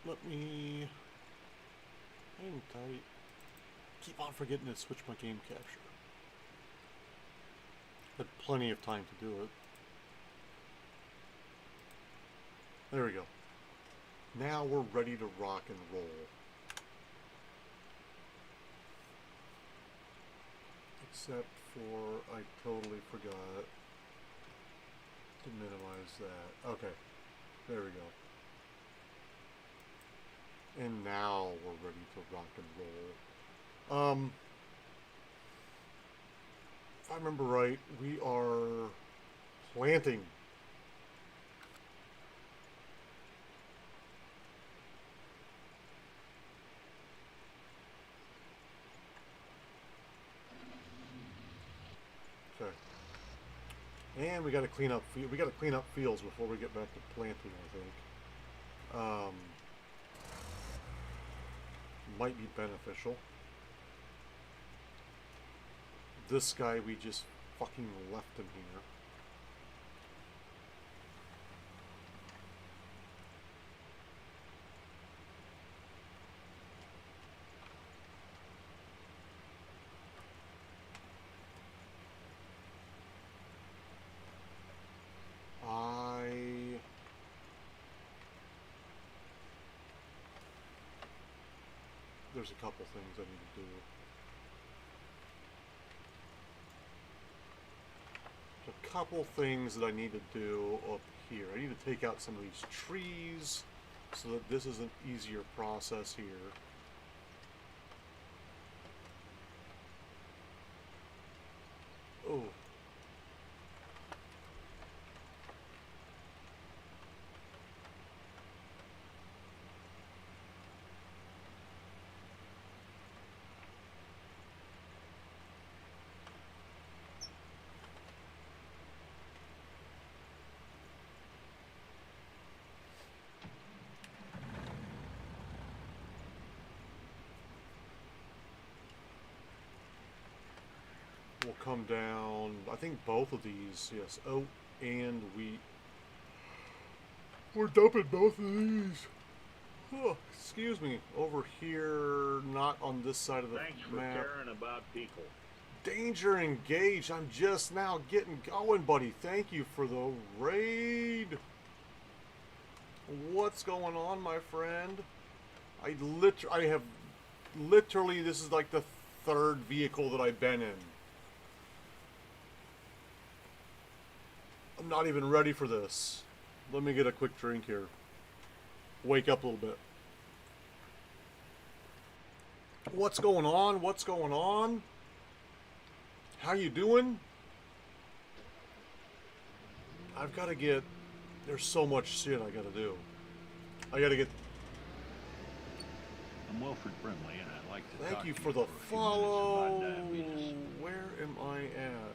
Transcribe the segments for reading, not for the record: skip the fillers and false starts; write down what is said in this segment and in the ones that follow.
let me... Hang tight. Keep on forgetting to switch my game capture. Had plenty of time to do it. There we go. Now we're ready to rock and roll. Except for, I totally forgot to minimize that. Okay, there we go. And now we're ready to rock and roll. If I remember right, we are planting. Okay. And we got to clean up. We got to clean up fields before we get back to planting, I think. Might be beneficial. This guy, we just fucking left him here. There's a couple things I need to do. A couple things that I need to do up here. I need to take out some of these trees so that this is an easier process here. Oh. Will come down, I think both of these, yes, oat and wheat. We're dumping both of these. Oh, excuse me, over here, not on this side of the Thanks for map. caring about people. Danger engaged. I'm just now getting going, buddy. Thank you for the raid. What's going on, my friend? I have literally, this is like the third vehicle that I've been in. I'm not even ready for this. Let me get a quick drink here. Wake up a little bit. What's going on? What's going on? How you doing? I've got to get... There's so much shit I got to do. I got to get... I'm Wilfred Brimley, and I'd like to Thank you for the follow. Where am I at?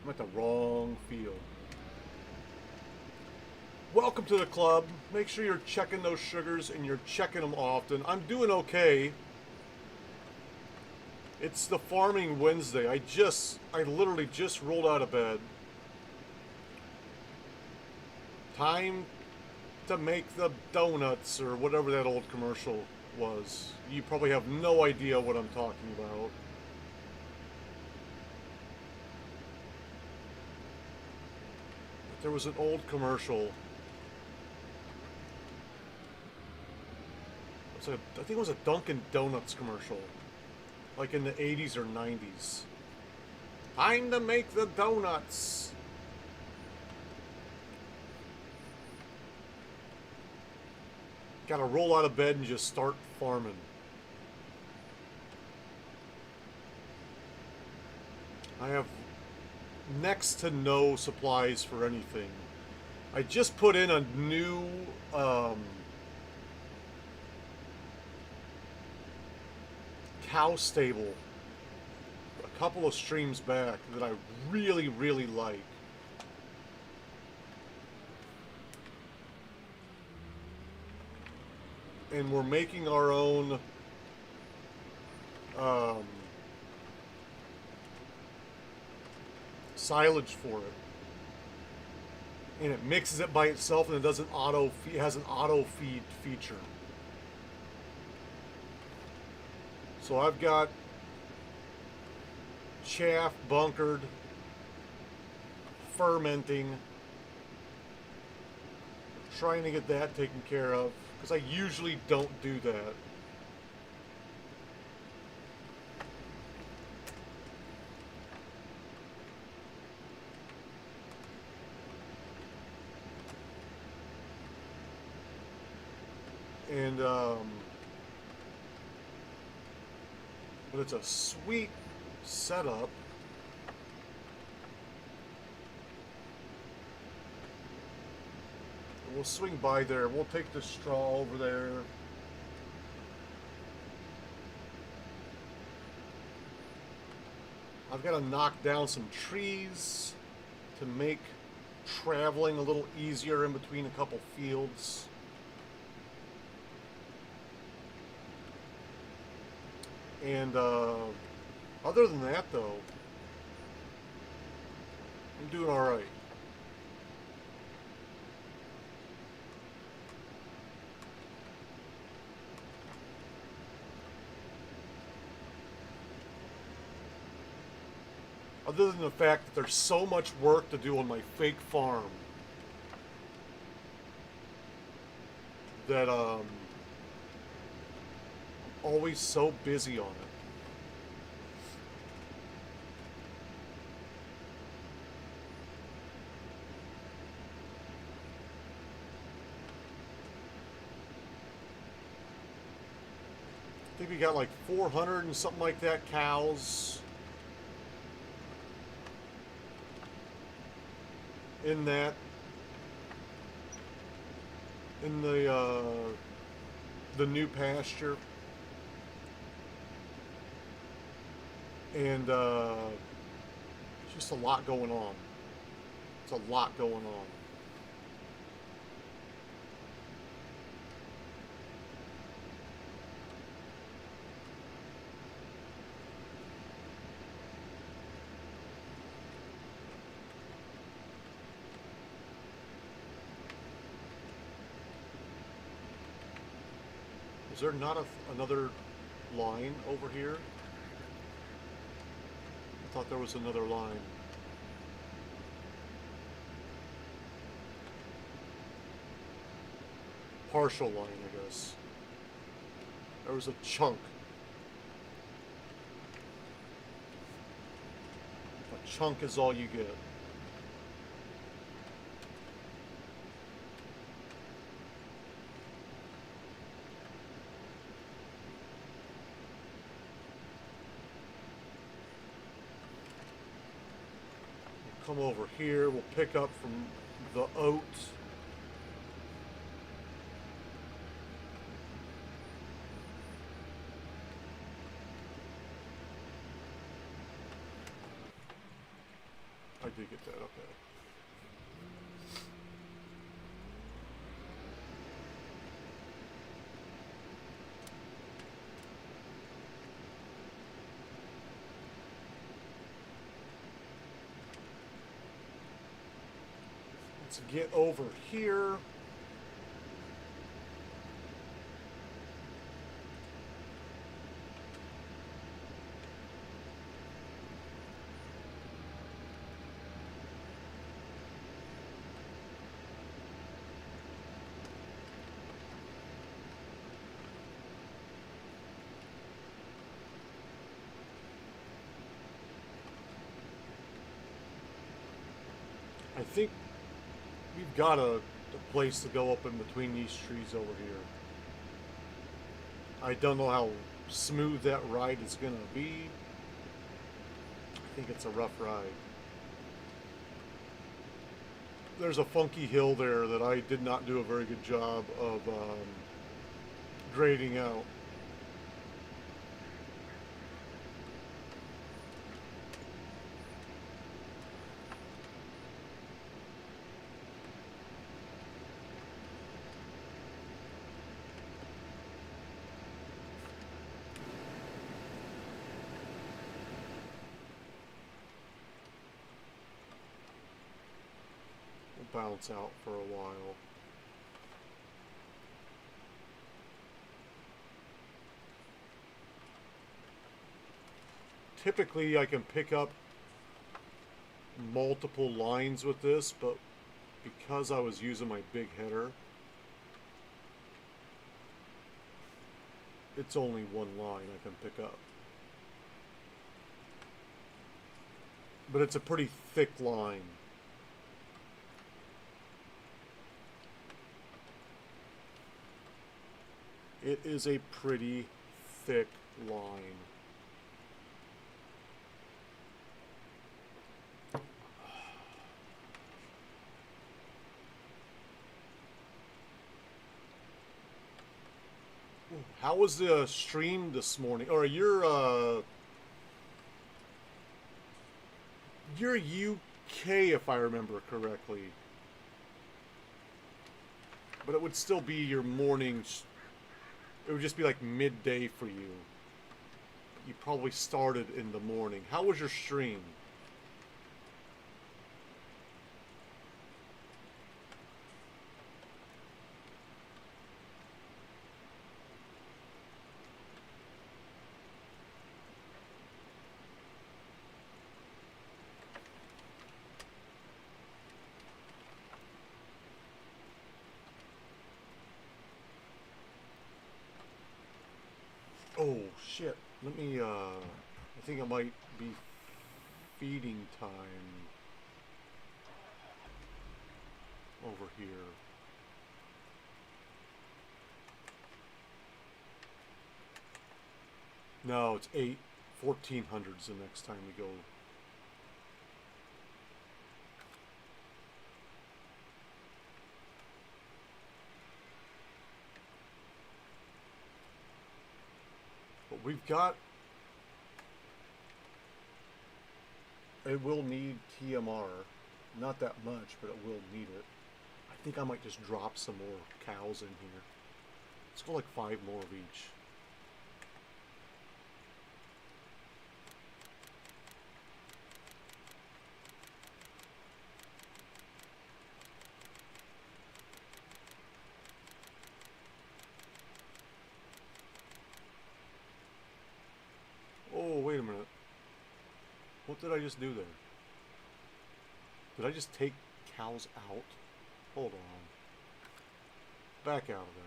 I'm at the wrong field. Welcome to the club. Make sure you're checking those sugars and you're checking them often. I'm doing okay. It's the Farming Wednesday. I literally just rolled out of bed. Time to make the donuts or whatever that old commercial was. You probably have no idea what I'm talking about. But there was an old commercial. I think it was a Dunkin' Donuts commercial. Like in the 80s or 90s. Time to make the donuts. Gotta roll out of bed and just start farming. I have next to no supplies for anything. I just put in a new cow stable a couple of streams back that I really, really like. And we're making our own silage for it. and it mixes it by itself, and it doesn't auto feed, it has an auto feed feature. So I've got chaff bunkered, fermenting, trying to get that taken care of, because I usually don't do that. And but it's a sweet setup. We'll swing by there. We'll take the straw over there. I've got to knock down some trees to make traveling a little easier in between a couple fields. And other than that, though, I'm doing all right. Other than the fact that there's so much work to do on my fake farm that always so busy on it. I think we got like 400 and something like that cows in that, in the new pasture. And just a lot going on. It's a lot going on. Is there not another line over here? I thought there was another line. Partial line, I guess. There was a chunk. A chunk is all you get. Come over here, we'll pick up from the oats. I did get that, okay. Let's get over here. I think we've got a place to go up in between these trees over here. I don't know how smooth that ride is going to be. I think it's a rough ride. There's a funky hill there that I did not do a very good job of grading out. bounce out for a while. Typically I can pick up multiple lines with this, but because I was using my big header, it's only one line I can pick up. But it's a pretty thick line. It is a pretty thick line. How was the stream this morning? Or you're UK, if I remember correctly. But it would still be your morning. It would just be like midday for you. You probably started in the morning. How was your stream? Oh shit. Let me I think it might be feeding time over here. No, it's 1400's the next time we go. But we've got, it will need TMR, not that much, but it will need it. I think I might just drop some more cows in here. Let's go like 5 more of each. Oh, wait a minute. What did I just do there? Did I just take cows out? Hold on. Back out of there.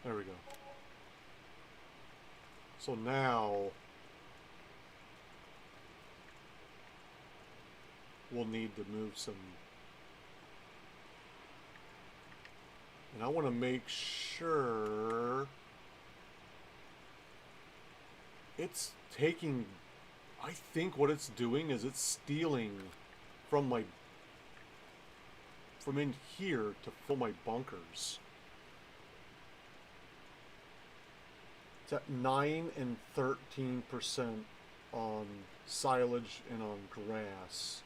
There we go. So now we'll need to move some. And I want to make sure it's taking, I think what it's doing is it's stealing from in here to fill my bunkers. It's at 9 and 13% on silage and on grass.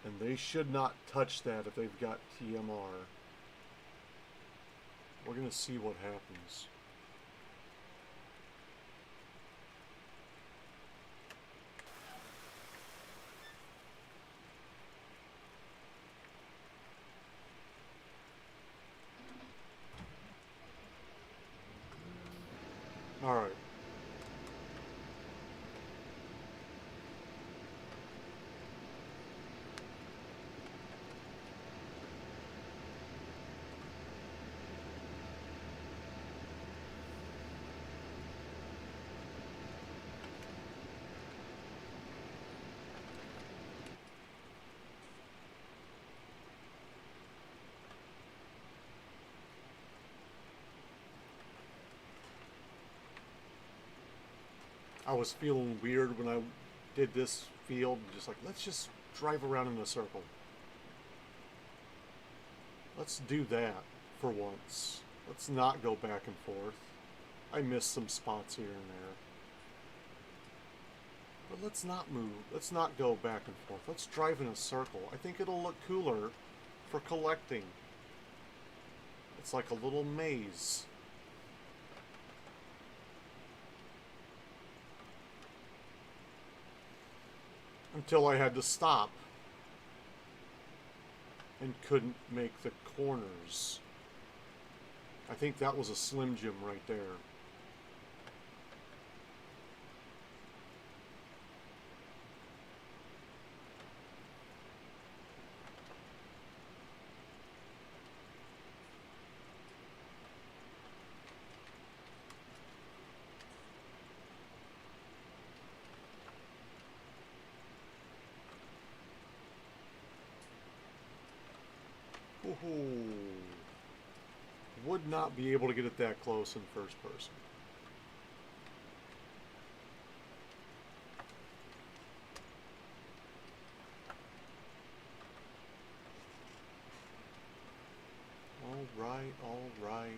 And they should not touch that if they've got TMR. We're going to see what happens. All right. I was feeling weird when I did this field, just like, let's just drive around in a circle. Let's do that for once. Let's not go back and forth. I missed some spots here and there. But let's not move. Let's not go back and forth. Let's drive in a circle. I think it'll look cooler for collecting. It's like a little maze. Until I had to stop and couldn't make the corners. I think that was a Slim Jim right there. Ooh. Would not be able to get it that close in first person. All right, all right.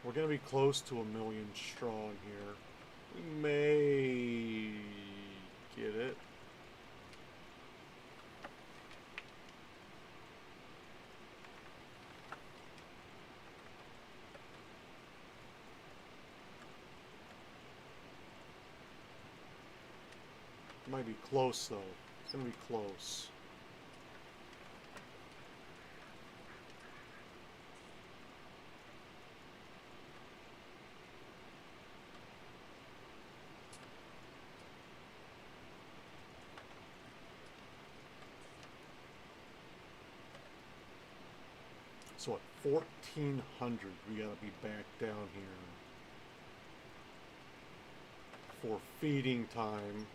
We're going to be close to 1 million strong here. We may get it. Might be close though. It's going to be close. So at 1400, we gotta be back down here for feeding time.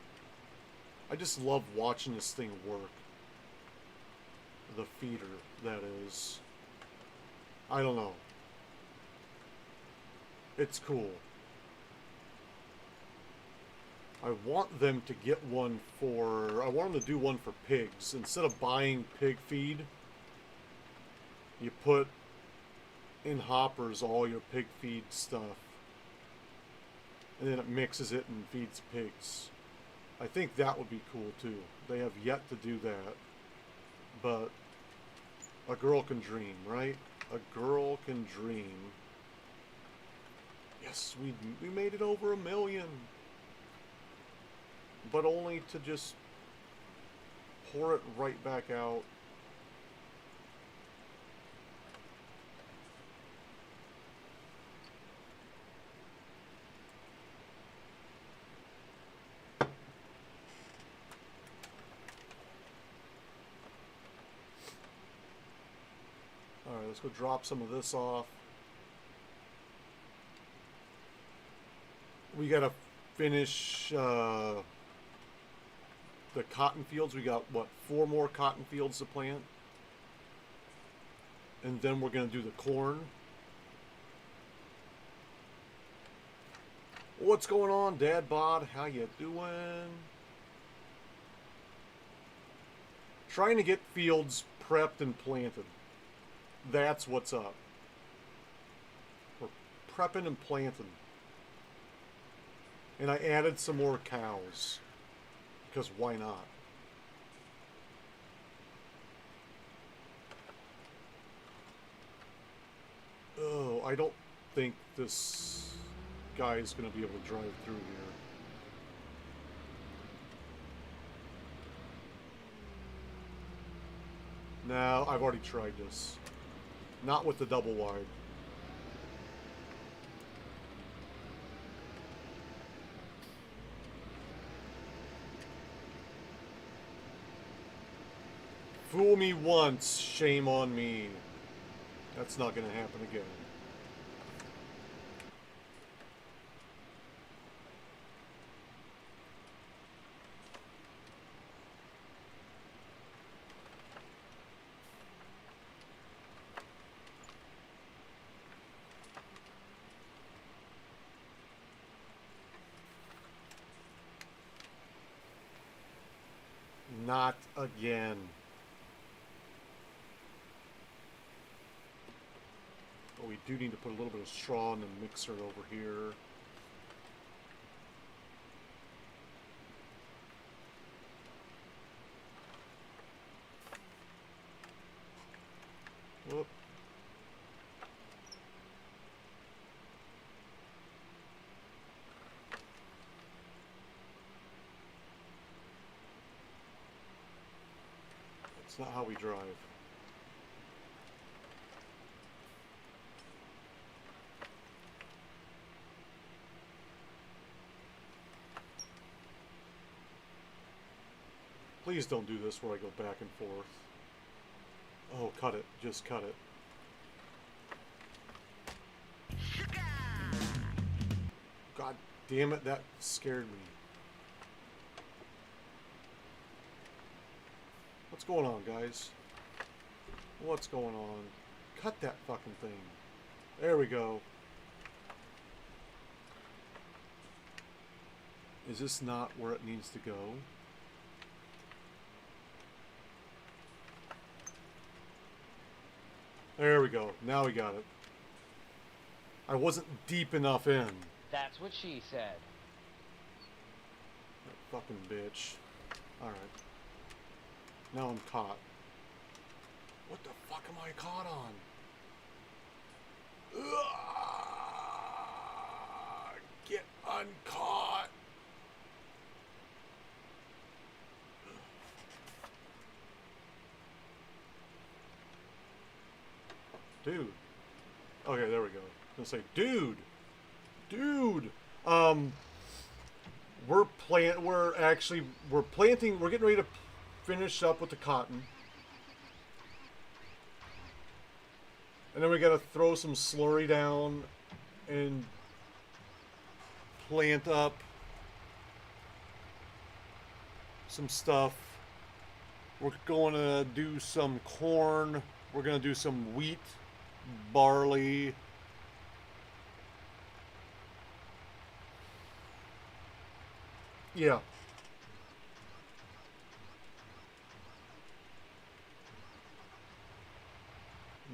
I just love watching this thing work. The feeder, that is. I don't know. It's cool. I want them to get one for... I want them to do one for pigs. Instead of buying pig feed, you put in hoppers all your pig feed stuff. And then it mixes it and feeds pigs. I think that would be cool too. They have yet to do that. But a girl can dream, right? A girl can dream. Yes, we made it over 1 million. But only to just pour it right back out. Alright, let's go drop some of this off. We gotta finish the cotton fields. We got, what, 4 more cotton fields to plant? And then we're gonna do the corn. What's going on, Dad Bod? How you doing? Trying to get fields prepped and planted. That's what's up. We're prepping and planting. And I added some more cows. Because why not? Oh, I don't think this guy is going to be able to drive through here. No, I've already tried this. Not with the double wide. Fool me once, shame on me. That's not going to happen again. Not again. But we do need to put a little bit of straw in the mixer over here. not how we drive. Please don't do this where I go back and forth. Oh, cut it. Just cut it. God damn it, that scared me. What's going on, guys? What's going on? Cut that fucking thing. There we go. Is this not where it needs to go? There we go. Now we got it. I wasn't deep enough in. That's what she said. That fucking bitch. Alright. Now I'm caught. What the fuck am I caught on? Ugh! Get uncaught! Dude. Okay, there we go. I was gonna say, dude! Dude! We're planting, we're getting ready to finish up with the cotton. And then we gotta throw some slurry down and plant up some stuff. We're going to do some corn. We're going to do some wheat, barley. Yeah.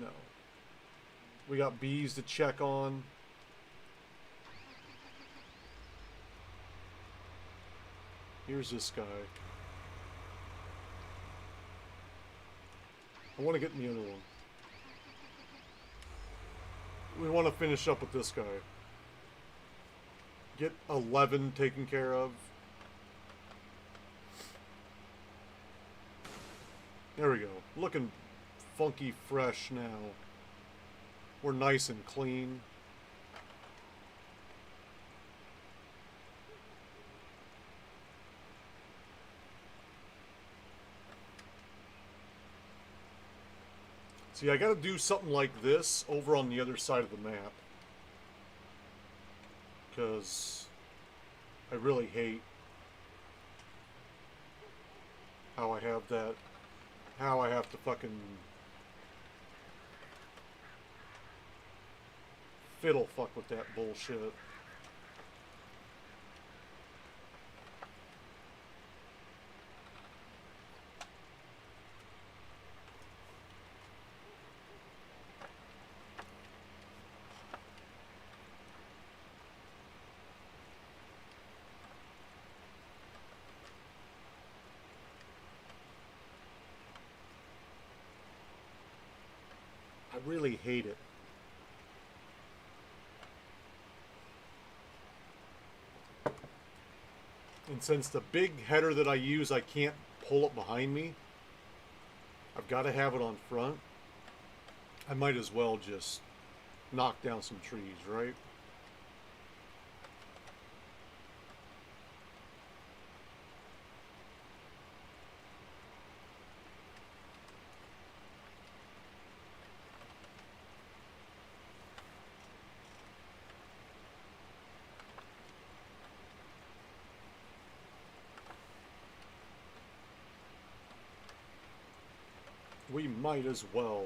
No. We got bees to check on. Here's this guy. I want to get in the other one. We want to finish up with this guy. Get 11 taken care of. There we go. Looking funky fresh now. We're nice and clean. See, I gotta do something like this over on the other side of the map. Because I really hate how I have that, how I have to fucking fiddle fuck with that bullshit. I really hate it. And since the big header that I use, I can't pull it behind me, I've got to have it on front. I might as well just knock down some trees, right? We might as well.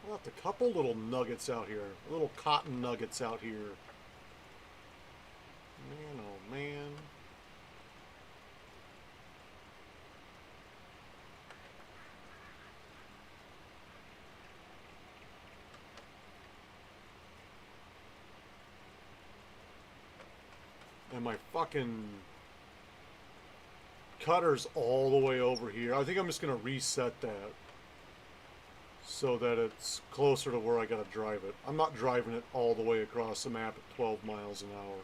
Left a couple little nuggets out here. Little cotton nuggets out here. Man, oh man. And my fucking cutter's all the way over here. I think I'm just going to reset that so that it's closer to where I got to drive it. I'm not driving it all the way across the map at 12 miles an hour.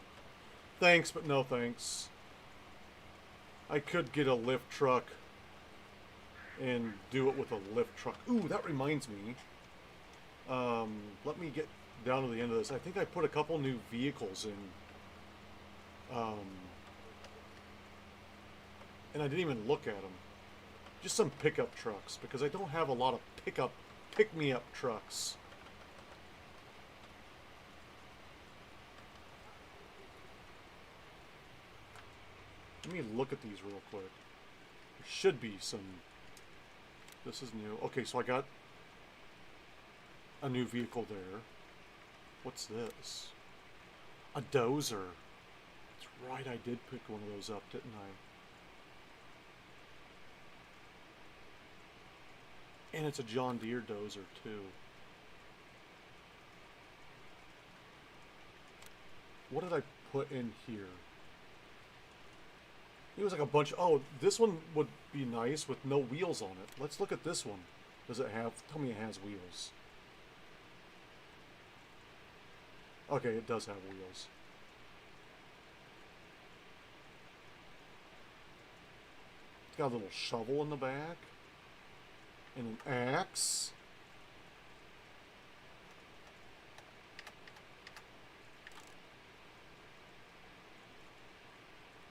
Thanks, but no thanks. I could get a lift truck and do it with a lift truck. Ooh, that reminds me. Let me get down to the end of this. I think I put a couple new vehicles in. And I didn't even look at them. Just some pickup trucks, because I don't have a lot of pick-me-up trucks. Let me look at these real quick. There should be some... This is new. Okay, so I got a new vehicle there. What's this? A dozer. That's right, I did pick one of those up, didn't I? And it's a John Deere dozer, too. What did I put in here? It was like a bunch. Oh, this one would be nice with no wheels on it. Let's look at this one. Does it have... Tell me it has wheels. Okay, it does have wheels. It's got a little shovel in the back. And an axe.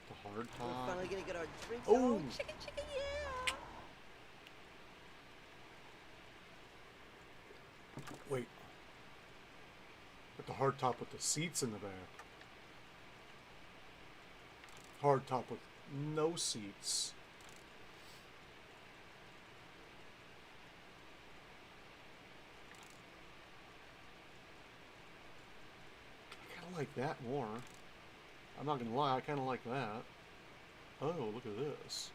The hard top. We're finally gonna get our drinks Oh. on. Chicken, yeah! Wait. But the hard top with the seats in the back. Hard top with no seats. I kind of like that more. I'm not gonna lie, I kind of like that. Oh, look at this.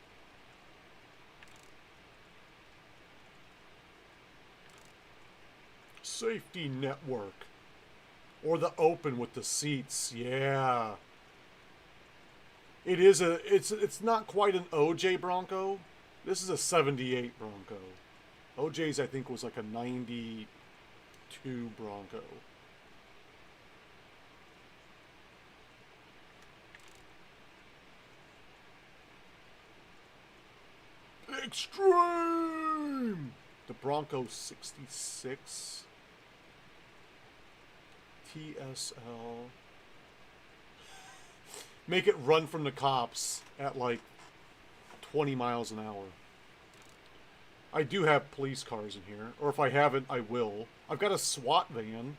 Safety network. Or the open with the seats, yeah. It is a, it's not quite an OJ Bronco. This is a 78 Bronco. OJ's, I think, was like a 92 Bronco. Extreme! The Bronco 66. TSL. Make it run from the cops at like 20 miles an hour. I do have police cars in here. Or if I haven't, I will. I've got a SWAT van.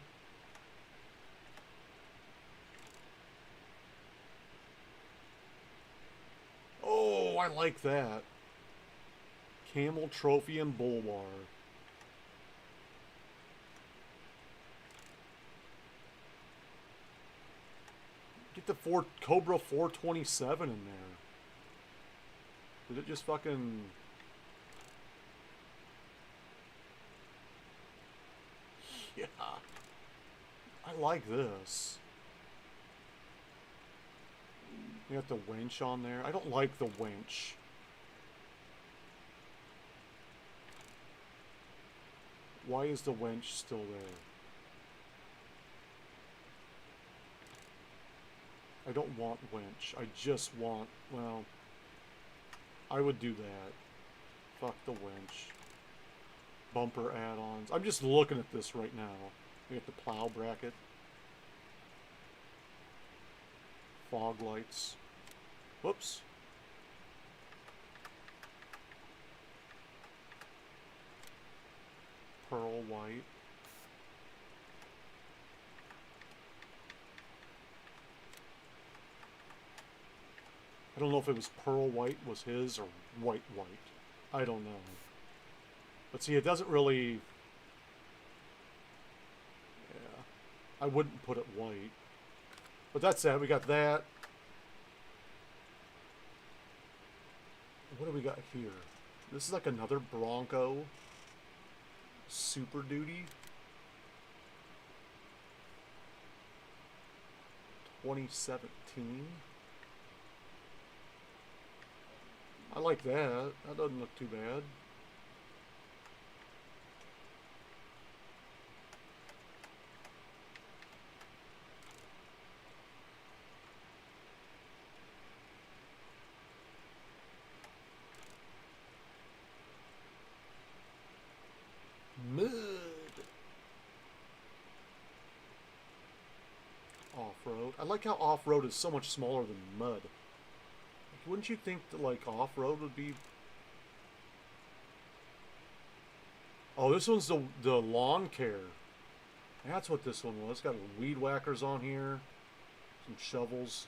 Oh, I like that. Camel Trophy and Bulwar. Get the Cobra 427 in there. Did it just fucking... Yeah. I like this. You got the winch on there. I don't like the winch. Why is the winch still there? I don't want winch. I just want, well, I would do that. Fuck the winch. Bumper add-ons. I'm just looking at this right now. We got the plow bracket. Fog lights. Whoops. Pearl white. I don't know if it was pearl white was his or white. I don't know. But see, it doesn't really... Yeah. I wouldn't put it white. But that's that. We got that. What do we got here? This is like another Bronco. Super Duty. 2017. I like that. That doesn't look too bad. Mud. Off-road. I like how off-road is so much smaller than mud. Like, wouldn't you think that, like, off-road would be... Oh, this one's the lawn care. That's what this one was. Got weed whackers on here. Some shovels.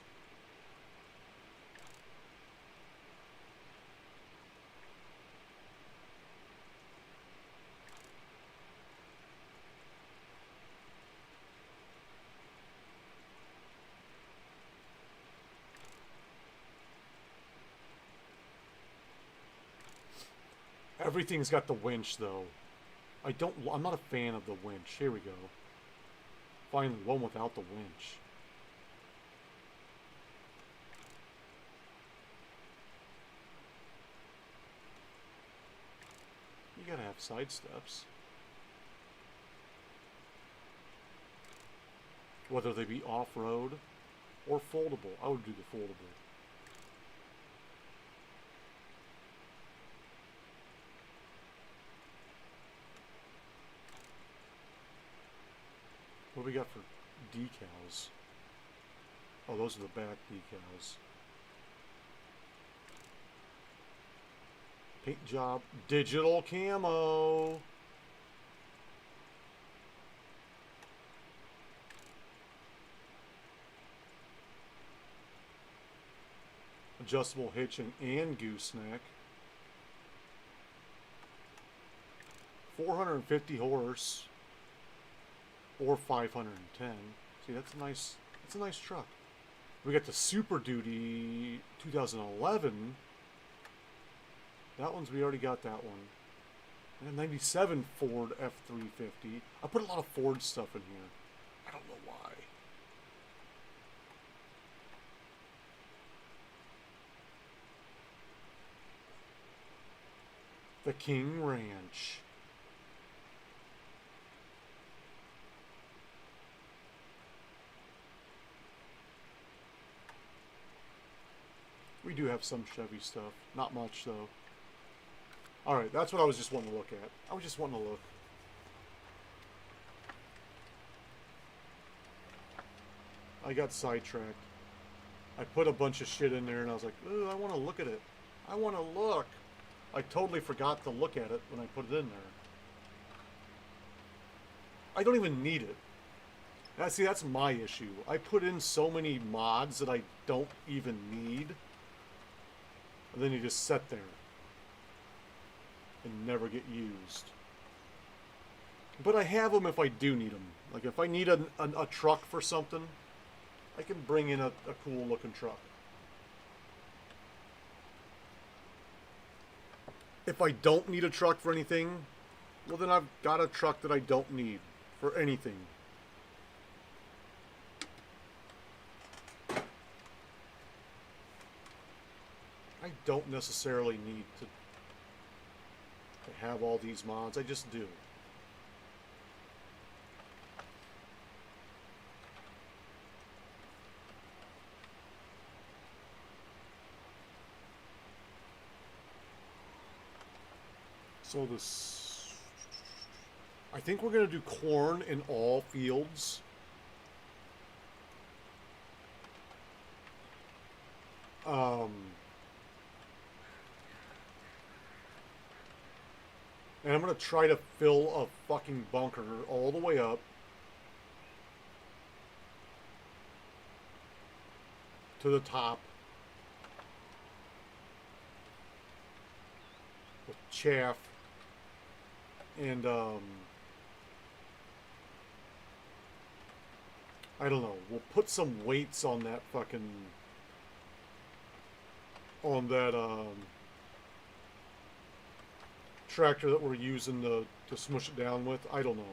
Everything's got the winch, though. I'm not a fan of the winch. Here we go. Finally, one without the winch. You gotta have side steps. Whether they be off-road or foldable. I would do the foldable. What do we got for decals? Oh, those are the back decals. Paint job. Digital camo. Adjustable hitching and gooseneck. 450 horse. Or 510. See, that's a nice truck. We got the Super Duty 2011. That one's, we already got that one. And a 97 Ford F350. I put a lot of Ford stuff in here. I don't know why. The King Ranch. We do have some Chevy stuff. Not much, though. Alright, that's what I was just wanting to look at. I was just wanting to look. I got sidetracked. I put a bunch of shit in there, and I was like, ooh, I want to look at it. I want to look. I totally forgot to look at it when I put it in there. I don't even need it. Now, see, that's my issue. I put in so many mods that I don't even need. And then you just sit there and never get used. But I have them if I do need them. Like if I need a truck for something, I can bring in a cool looking truck. If I don't need a truck for anything, well then I've got a truck that I don't need for anything. I don't necessarily need to have all these mods. I just do. So this... I think we're going to do corn in all fields. And I'm going to try to fill a fucking bunker all the way up to the top with chaff and I don't know, we'll put some weights on that fucking tractor that we're using to smush it down with. I don't know.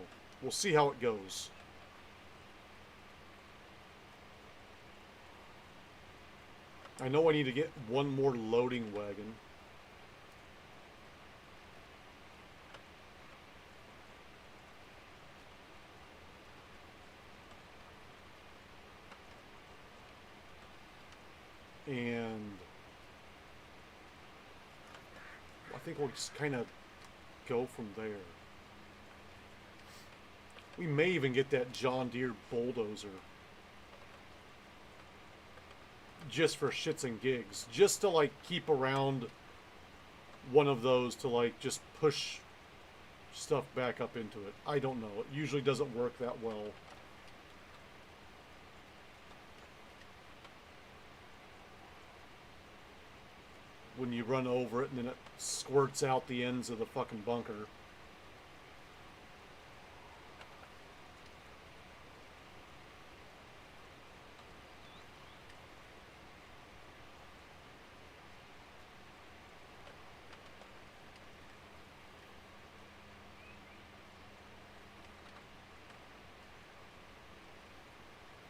We'll see how it goes. I know I need to get one more loading wagon. think we'll just kind of go from there. We may even get that John Deere bulldozer. Just for shits and gigs. Just to, like, keep around one of those to, like, just push stuff back up into it. I don't know. It usually doesn't work that well. When you run over it and then it squirts out the ends of the fucking bunker.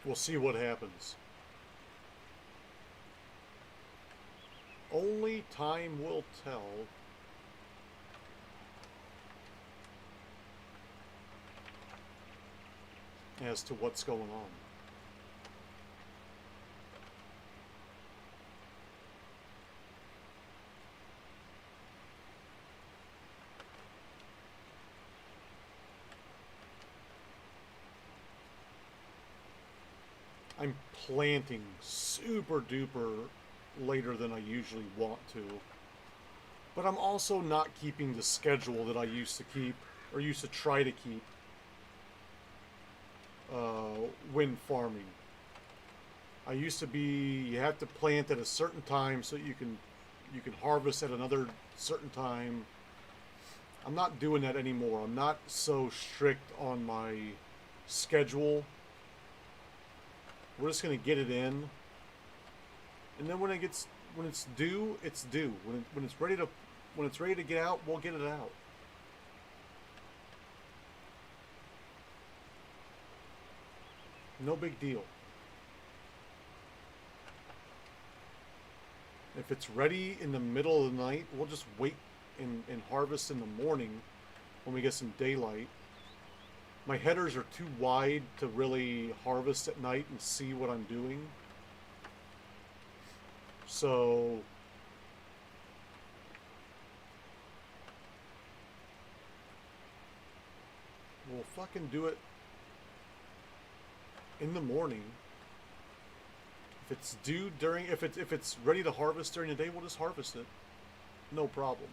We'll see what happens. Only time will tell. As to what's going on. I'm planting super duper later than I usually want to. But I'm also not keeping the schedule that I used to keep, or used to try to keep, when farming. I used to be, you have to plant at a certain time so you can harvest at another certain time. I'm not doing that anymore. I'm not so strict on my schedule. We're just gonna get it in, and then when it's due, it's due. When it's ready to get out, we'll get it out. No big deal. If it's ready in the middle of the night, we'll just wait and harvest in the morning when we get some daylight. My headers are too wide to really harvest at night and see what I'm doing. So we'll fucking do it in the morning. If it's due during, if it's ready to harvest during the day, we'll just harvest it. No problem.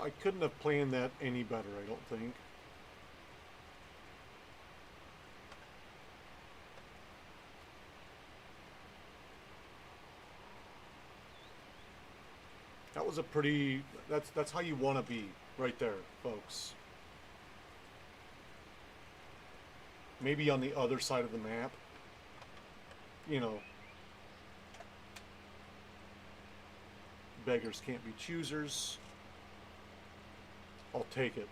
I couldn't have planned that any better, I don't think. That was a pretty, that's how you want to be right there, folks. Maybe on the other side of the map. You know, beggars can't be choosers. I'll take it.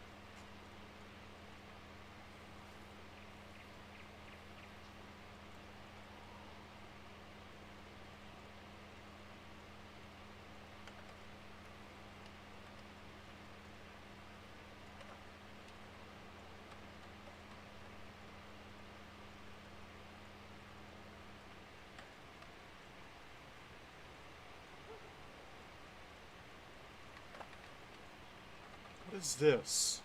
What is this?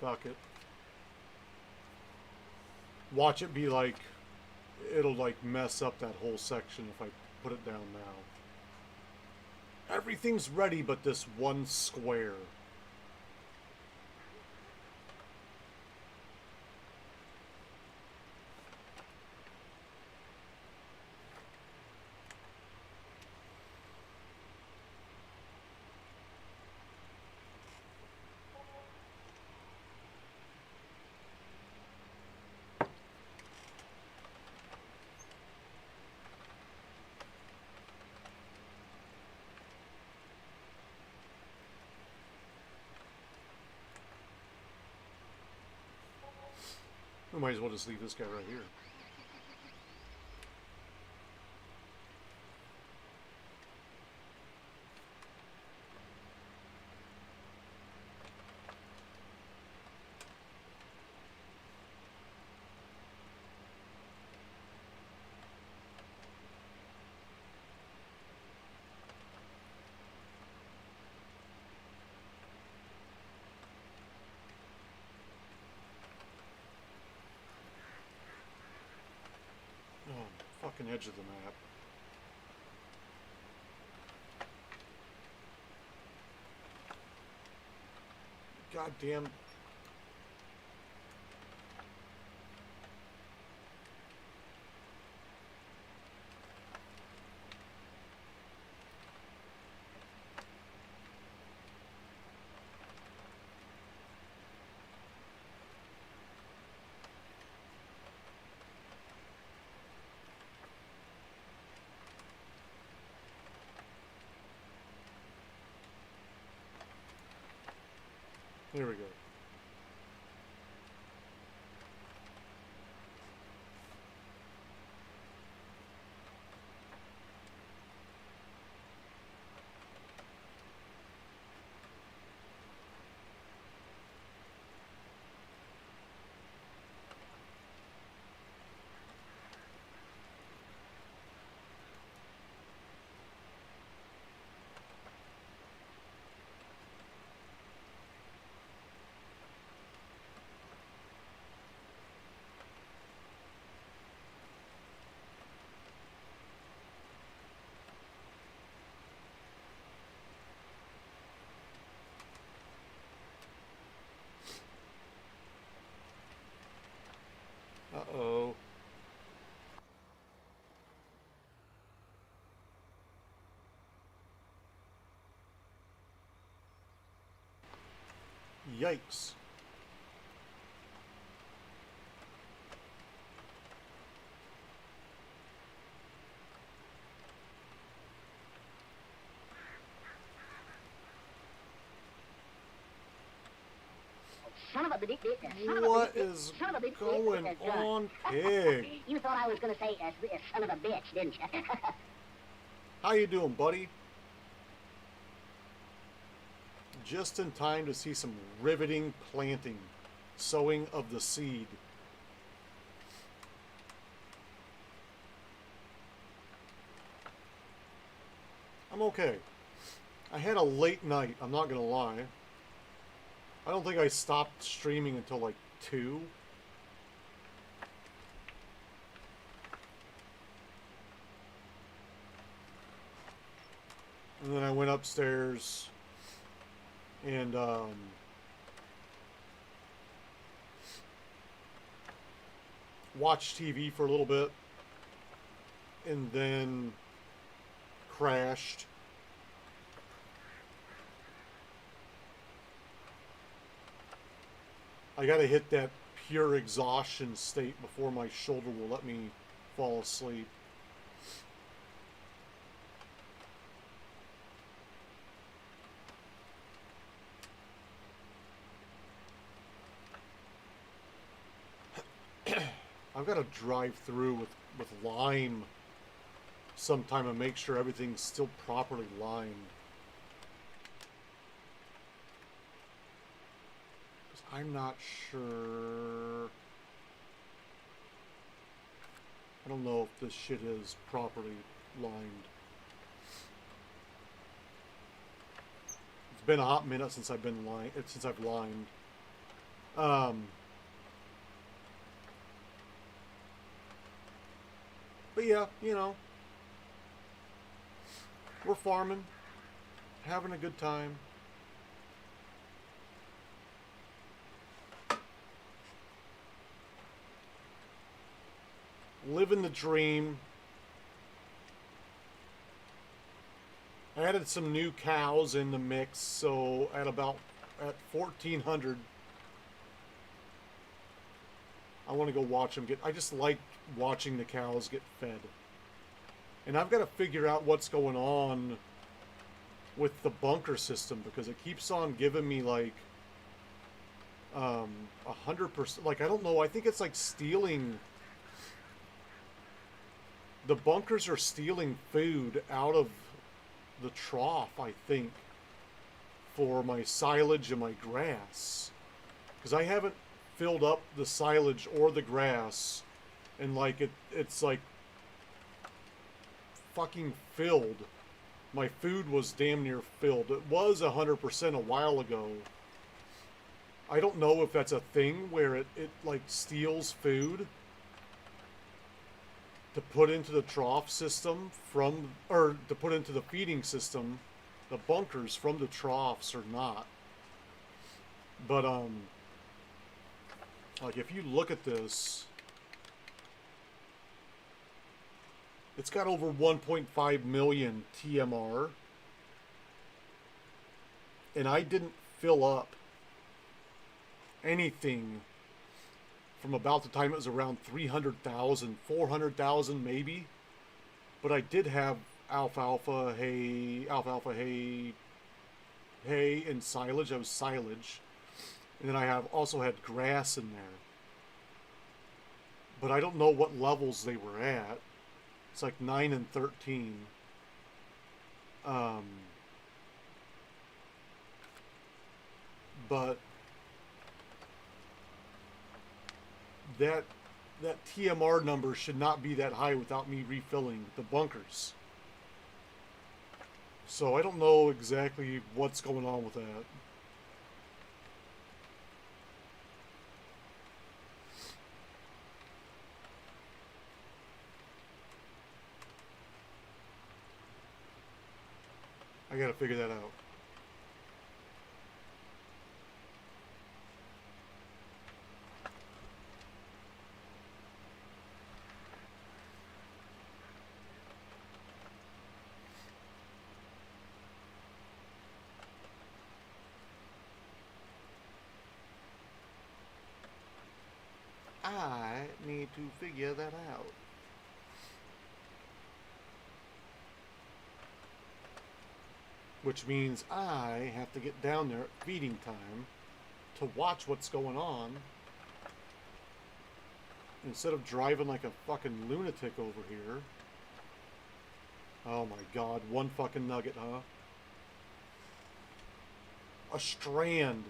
Fuck it. Watch it be like, it'll like mess up that whole section if I put it down now. Everything's ready but this one square. We might as well just leave this guy right here. edge of the map. Goddamn. Here we go. Uh-oh. Yikes. What is going on, pig? You thought I was going to say, son of a bitch, didn't you? How you doing, buddy? Just in time to see some riveting planting, sowing of the seed. I'm okay. I had a late night, I'm not gonna lie. I don't think I stopped streaming until like 2. And then I went upstairs and watched TV for a little bit and then crashed. I gotta hit that pure exhaustion state before my shoulder will let me fall asleep. I've got to drive through with lime sometime and make sure everything's still properly limed. I'm not sure. I don't know if this shit is properly limed. It's been a hot minute since I've limed. But yeah, you know, we're farming, having a good time. Living the dream. I added some new cows in the mix, so at 1,400, I want to go watch them get. I just like watching the cows get fed, and I've got to figure out what's going on with the bunker system because it keeps on giving me like 100%. Like I don't know. I think it's like stealing. The bunkers are stealing food out of the trough, I think, for my silage and my grass. Because I haven't filled up the silage or the grass, and like it's like fucking filled. My food was damn near filled. It was 100% a while ago. I don't know if that's a thing where it like steals food. to put into the trough system or to put into the feeding system, the bunkers from the troughs or not. But like if you look at this, it's got over 1.5 million TMR, and I didn't fill up anything from about the time it was around 300,000, 400,000 maybe. But I did have alfalfa hay, and silage. I was silage. And then I have also had grass in there. But I don't know what levels they were at. It's like 9 and 13. But that TMR number should not be that high without me refilling the bunkers. So I don't know exactly what's going on with that. I gotta figure that out. I need to figure that out. Which means I have to get down there at feeding time to watch what's going on instead of driving like a fucking lunatic over here. Oh my god, one fucking nugget, huh? A strand.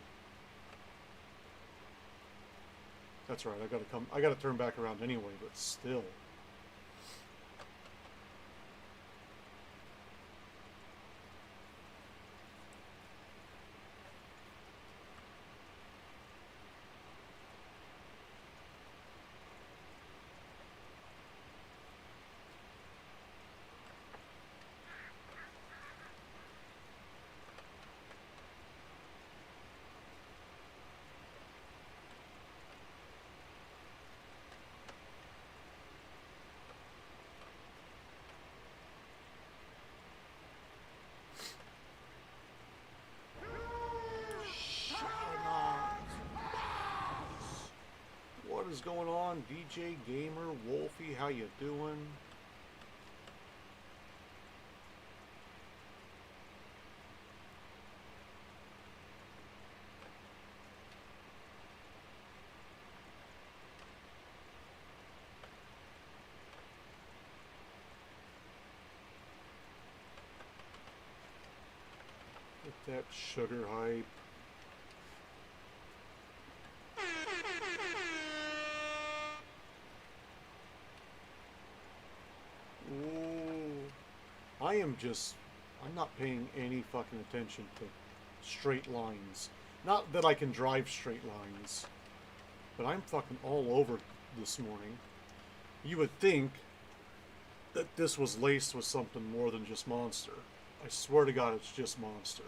That's right, I gotta turn back around anyway, but still. What is going on, DJ Gamer, Wolfie? How you doing? Get that sugar hype. I'm not paying any fucking attention to straight lines. Not that I can drive straight lines, but I'm fucking all over this morning. You would think that this was laced with something more than just Monster. I swear to God, it's just Monster.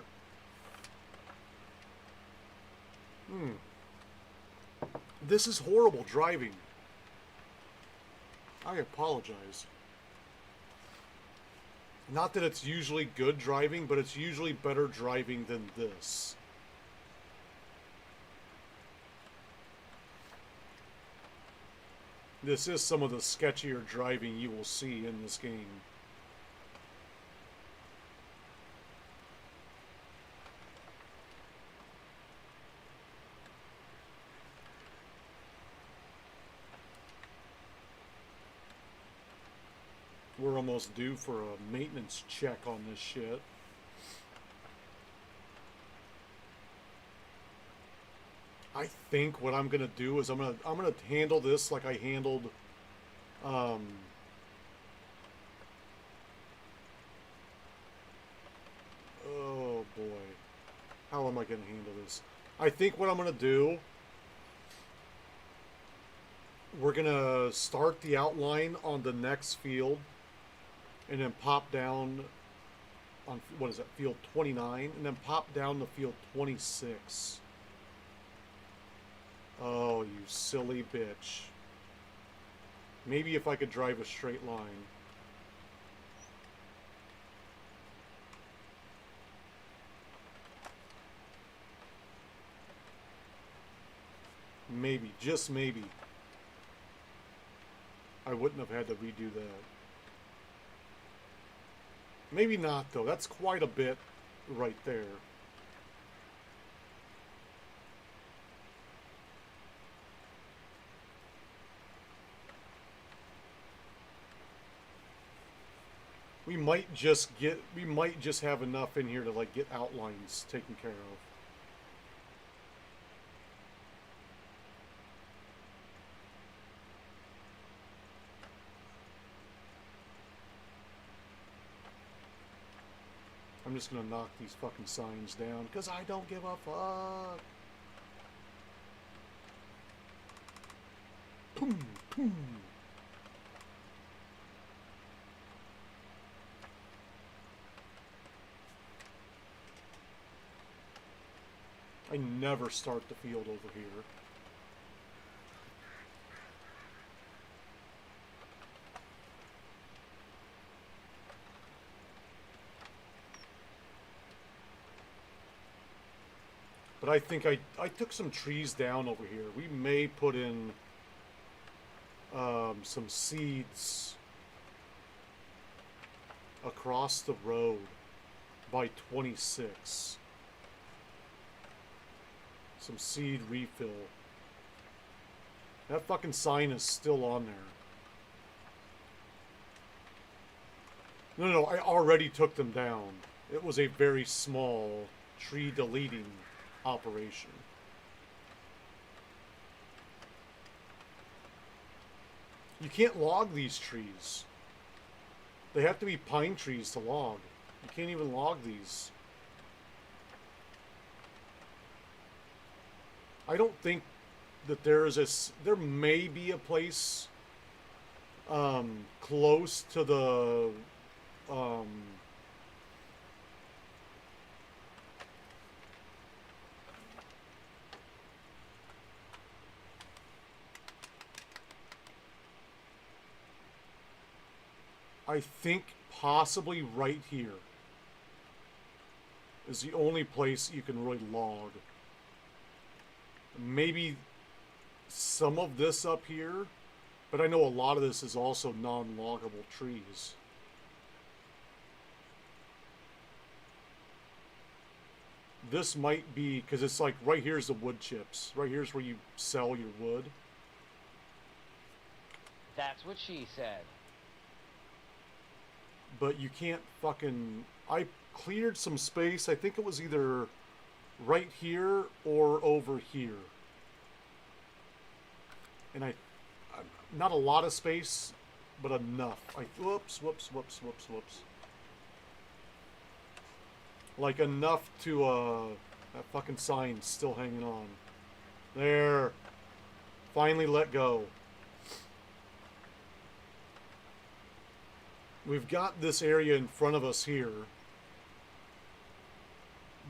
This is horrible driving. I apologize. Not that it's usually good driving, but it's usually better driving than this. This is some of the sketchier driving you will see in this game. We're almost due for a maintenance check on this shit. I think what I'm gonna do is I'm gonna handle this like I handled oh boy. How am I gonna handle this? I think what I'm gonna do we're gonna start the outline on the next field and then pop down on, what is that, field 29, and then pop down to field 26. Oh, you silly bitch. Maybe if I could drive a straight line. Maybe, just maybe. I wouldn't have had to redo that. Maybe not, though. That's quite a bit right there. We might just have enough in here to like get outlines taken care of. I'm just gonna knock these fucking signs down because I don't give a fuck. Boom, boom. I never start the field over here. But I think I took some trees down over here. We may put in some seeds across the road by 26. Some seed refill. That fucking sign is still on there. No, I already took them down. It was a very small tree deleting operation. You can't log these trees. They have to be pine trees to log. You can't even log these. I don't think that there may be a place close to the I think possibly right here is the only place you can really log. Maybe some of this up here, but I know a lot of this is also non-loggable trees. This might be, because it's like right here's the wood chips. Right here's where you sell your wood. That's what she said. But you can't fucking... I cleared some space. I think it was either right here or over here. And not a lot of space, but enough. Whoops. Like enough to, that fucking sign's still hanging on. There. Finally let go. We've got this area in front of us here.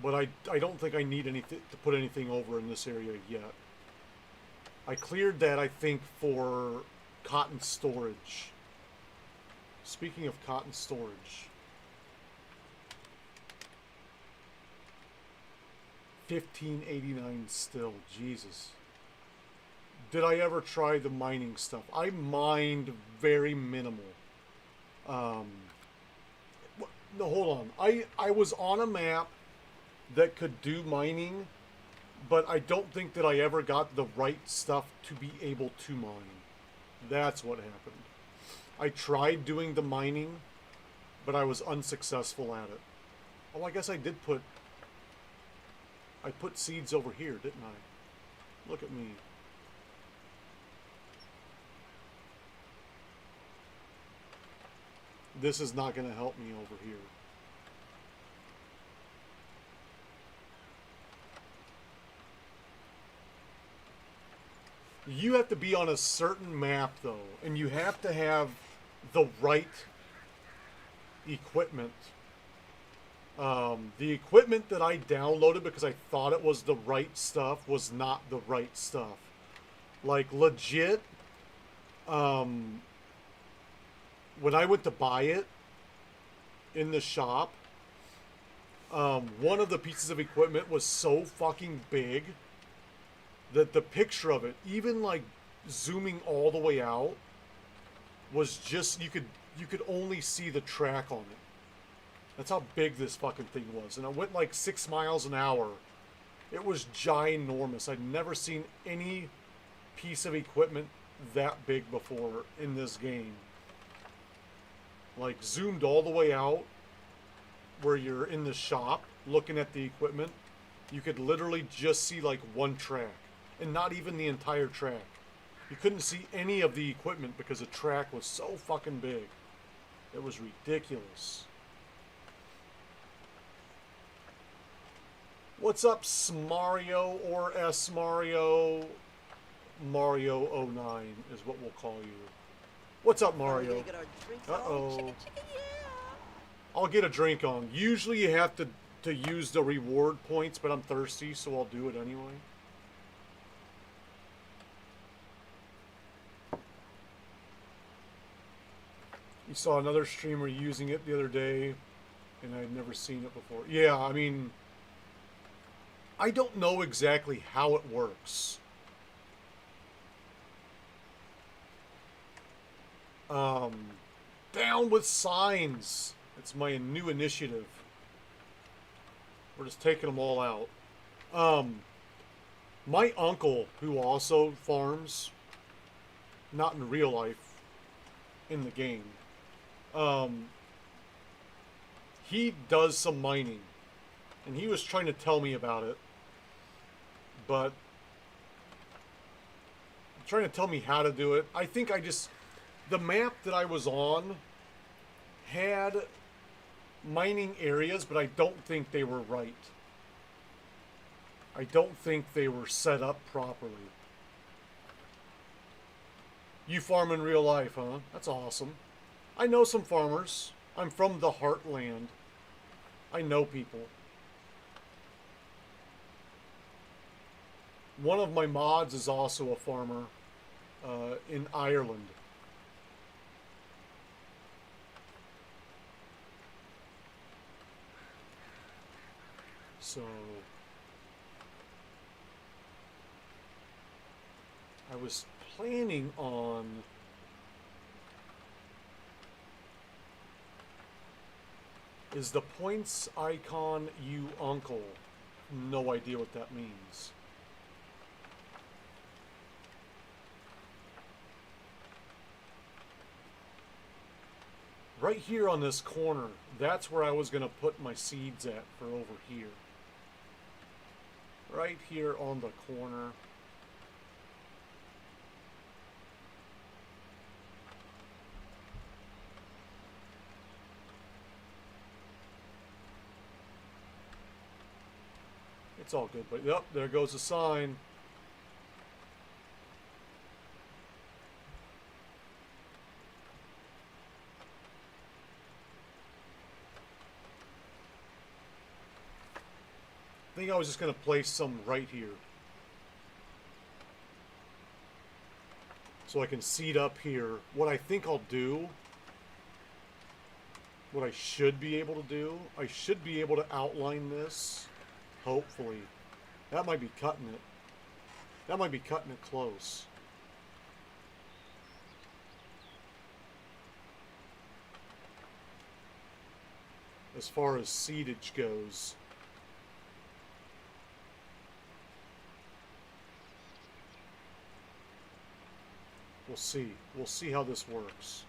But I don't think I need anything to put anything over in this area yet. I cleared that, I think, for cotton storage. Speaking of cotton storage. 1589 still, Jesus. Did I ever try the mining stuff? I mined very minimal. No, hold on. I was on a map that could do mining, but I don't think that I ever got the right stuff to be able to mine. That's what happened. I tried doing the mining, but I was unsuccessful at it. Oh, I guess I did put... I put seeds over here, didn't I? Look at me. This is not going to help me over here. You have to be on a certain map, though, and you have to have the right equipment. The equipment that I downloaded because I thought it was the right stuff was not the right stuff. Like, legit, when I went to buy it in the shop, one of the pieces of equipment was so fucking big that the picture of it, even like zooming all the way out, was just, you could only see the track on it. That's how big this fucking thing was. And it went like 6 miles an hour. It was ginormous. I'd never seen any piece of equipment that big before in this game. Like, zoomed all the way out where you're in the shop looking at the equipment, you could literally just see like one track, and not even the entire track. You couldn't see any of the equipment because the track was so fucking big. It was ridiculous. What's up, Smario or S Mario? Mario 09 is what we'll call you. What's up, Mario? They get our drinks Uh-oh. on. Chicka, chicka, yeah. I'll get a drink on. Usually you have to use the reward points, but I'm thirsty, so I'll do it anyway. You saw another streamer using it the other day, and I'd never seen it before. Yeah, I mean, I don't know exactly how it works. Down with signs. It's my new initiative. We're just taking them all out. My uncle, who also farms, not in real life, in the game, he does some mining, and he was trying to tell me about it, but trying to tell me how to do it. I think the map that I was on had mining areas, but I don't think they were right. I don't think they were set up properly. You farm in real life, huh? That's awesome. I know some farmers. I'm from the Heartland. I know people. One of my mods is also a farmer in Ireland. So I was planning on is the points icon you uncle? No idea what that means. Right here on this corner, that's where I was going to put my seeds at for over here. Right here on the corner. It's all good, but yep, there goes the sign. I think I was just going to place some right here. So I can seed up here. What I think I'll do, what I should be able to do, I should be able to outline this, hopefully. That might be cutting it. That might be cutting it close. As far as seedage goes. We'll see. We'll see how this works.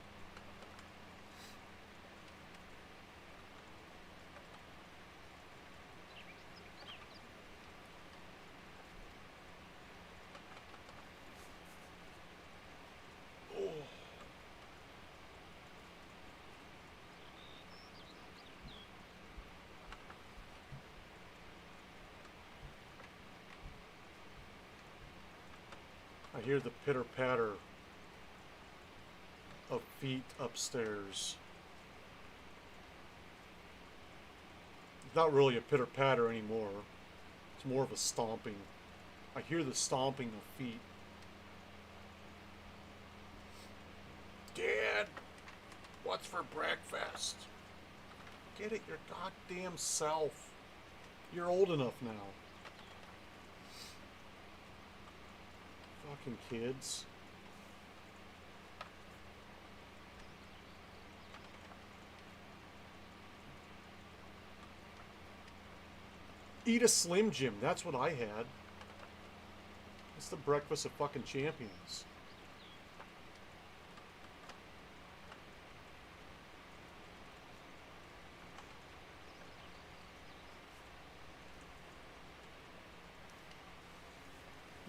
Oh. I hear the pitter patter of feet upstairs. It's not really a pitter patter anymore. It's more of a stomping. I hear the stomping of feet. Dad, what's for breakfast? Get it your goddamn self. You're old enough now. Fucking kids. Eat a Slim Jim. That's what I had. It's the breakfast of fucking champions.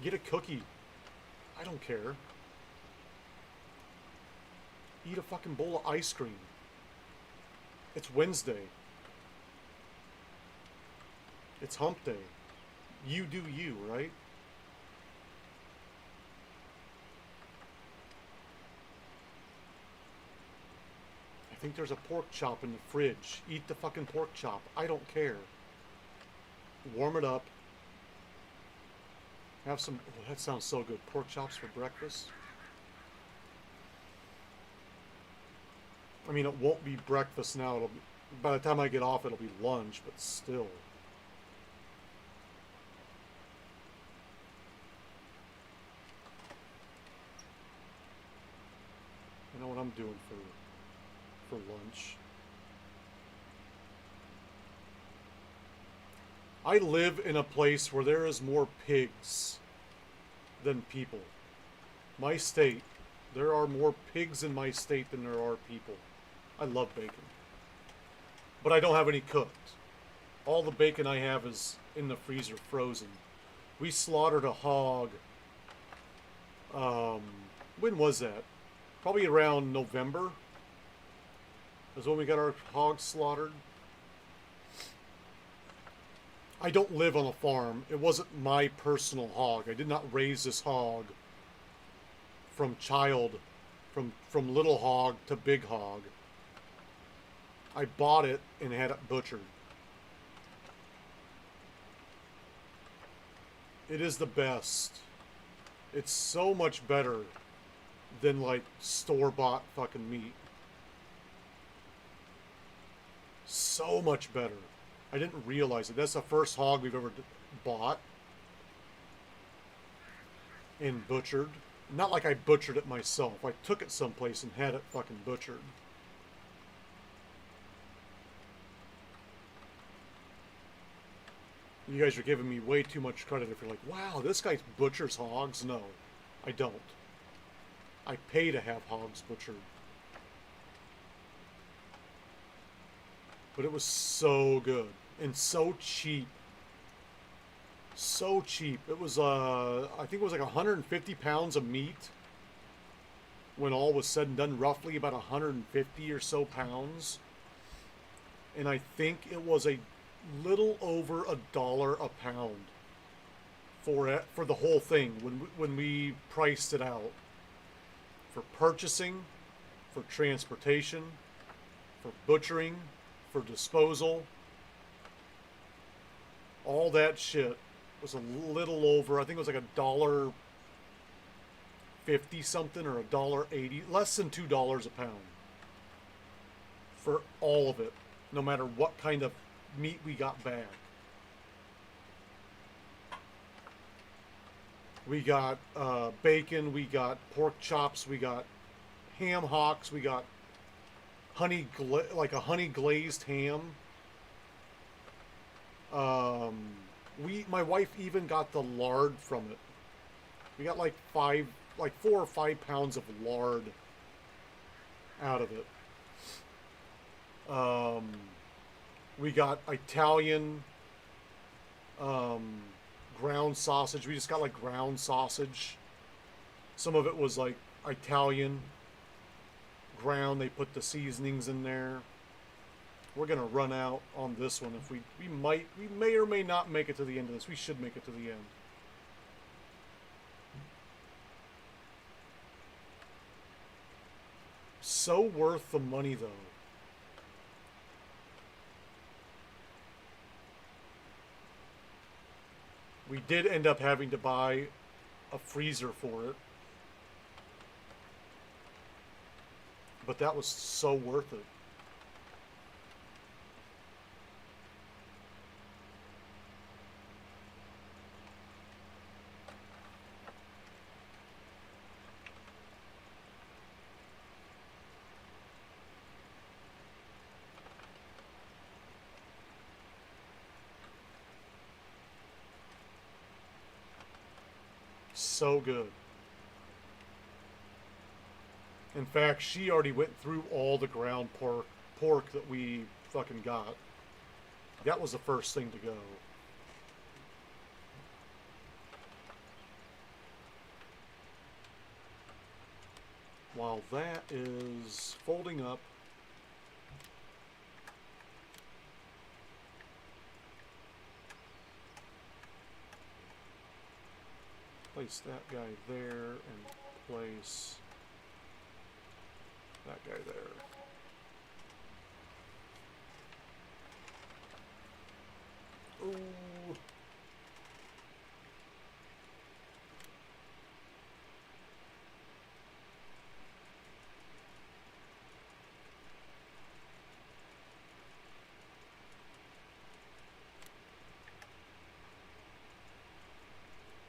Get a cookie. I don't care. Eat a fucking bowl of ice cream. It's Wednesday. It's hump day. You do you, right? I think there's a pork chop in the fridge. Eat the fucking pork chop. I don't care. Warm it up. Have some... Oh, that sounds so good. Pork chops for breakfast. I mean, it won't be breakfast now. It'll be, by the time I get off, it'll be lunch, but still. You know what I'm doing for lunch. I live in a place where there is more pigs than people. My state, there are more pigs in my state than there are people. I love bacon. But I don't have any cooked. All the bacon I have is in the freezer frozen. We slaughtered a hog. When was that? Probably around November. Is when we got our hogs slaughtered. I don't live on a farm. It wasn't my personal hog. I did not raise this hog from little hog to big hog. I bought it and had it butchered. It is the best. It's so much better than like store-bought fucking meat. So much better. I didn't realize it. That's the first hog we've ever bought and butchered. Not like I butchered it myself. I took it someplace and had it fucking butchered. You guys are giving me way too much credit if you're like, wow, this guy butchers hogs. No, I don't. I pay to have hogs butchered. But it was so good and so cheap. So cheap. It was, I think it was like 150 pounds of meat. When all was said and done, roughly about 150 or so pounds. And I think it was a little over $1 a pound for the whole thing when we priced it out. For purchasing, for transportation, for butchering, for disposal, all that shit was a little over, I think it was like $1.50 something or $1.80, less than $2 a pound for all of it, no matter what kind of meat we got back. We got bacon, we got pork chops, we got ham hocks, we got like a honey glazed ham. My wife even got the lard from it. We got like 4 or 5 pounds of lard out of it. We got Italian ground sausage. We just got like ground sausage. Some of it was like Italian ground. They put the seasonings in there. We're gonna run out on this one. If we may or may not make it to the end of this. We should make it to the end. so worth the money, though. We did end up having to buy a freezer for it. But that was so worth it. So good. In fact, she already went through all the ground pork that we fucking got. That was the first thing to go. While that is folding up, place that guy there and place that guy there. Ooh.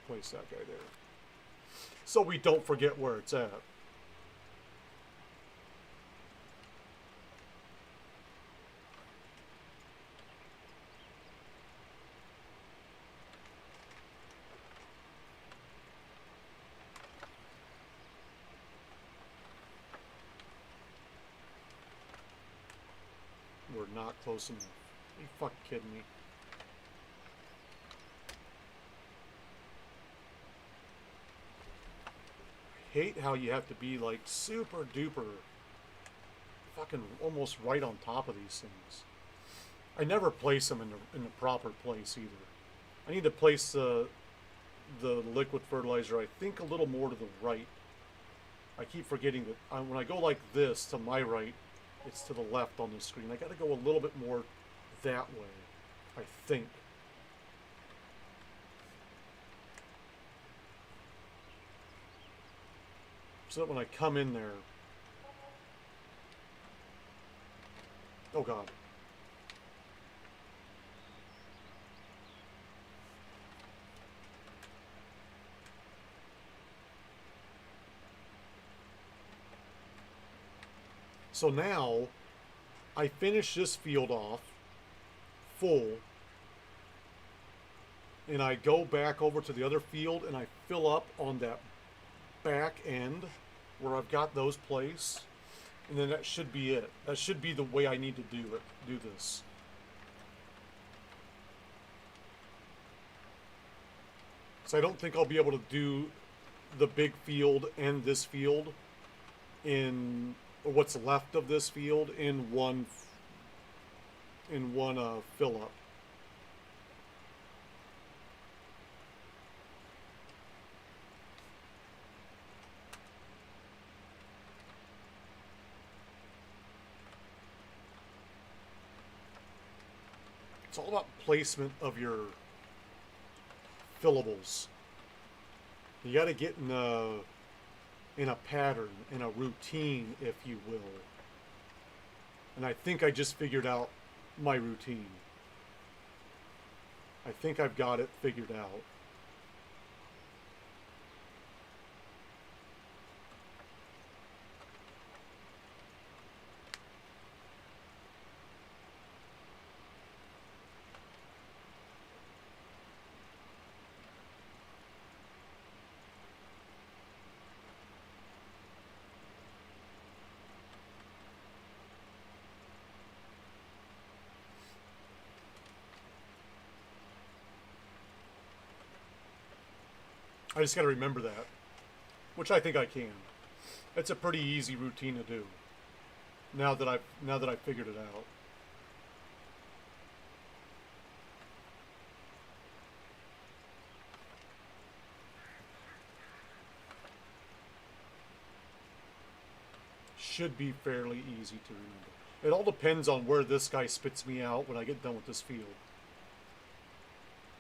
Place that guy there. So we don't forget where it's at. We're not close enough. Are you fucking kidding me? I hate how you have to be like super duper fucking almost right on top of these things. I never place them in the proper place either. I need to place the liquid fertilizer, I think, a little more to the right. I keep forgetting that when I go like this to my right, it's to the left on the screen. I got to go a little bit more that way, I think. So that when I come in there... Oh God. So now, I finish this field off full, and I go back over to the other field and I fill up on that back end where I've got those placed, and then that should be it. That should be the way I need to do this. So I don't think I'll be able to do the big field and this field in, or what's left of this field in one fill up. It's all about placement of your fillables. You got to get in a pattern, in a routine, if you will. And I think I just figured out my routine. I think I've got it figured out. I just got to remember that, which I think I can. It's a pretty easy routine to do. Now that I've figured it out. should be fairly easy to remember. It all depends on where this guy spits me out when I get done with this field.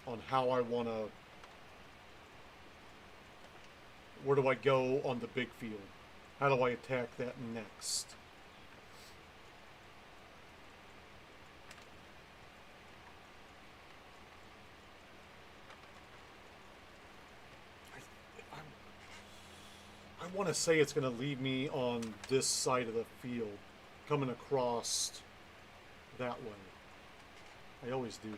On how I want to... Where do I go on the big field? How do I attack that next? I want to say it's going to leave me on this side of the field, coming across that way. I always do that.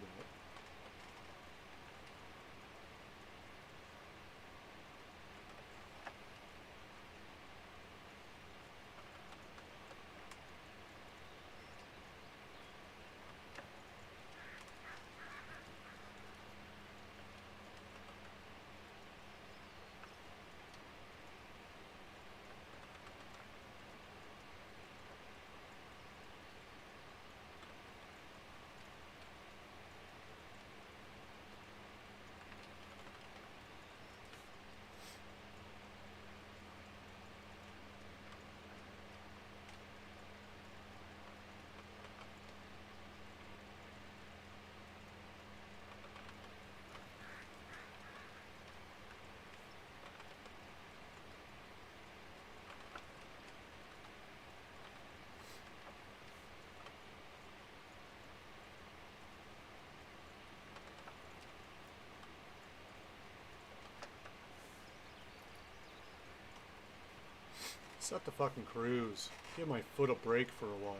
Set the fucking cruise. Give my foot a break for a while.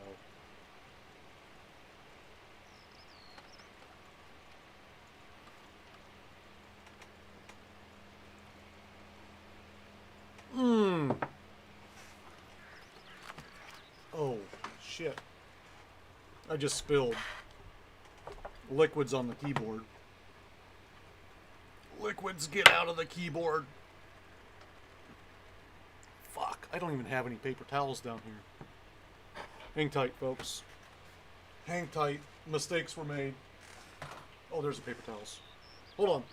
Oh, shit. I just spilled liquids on the keyboard. Liquids, get out of the keyboard. Fuck, I don't even have any paper towels down here. Hang tight, folks. Hang tight. Mistakes were made. Oh, there's the paper towels. Hold on.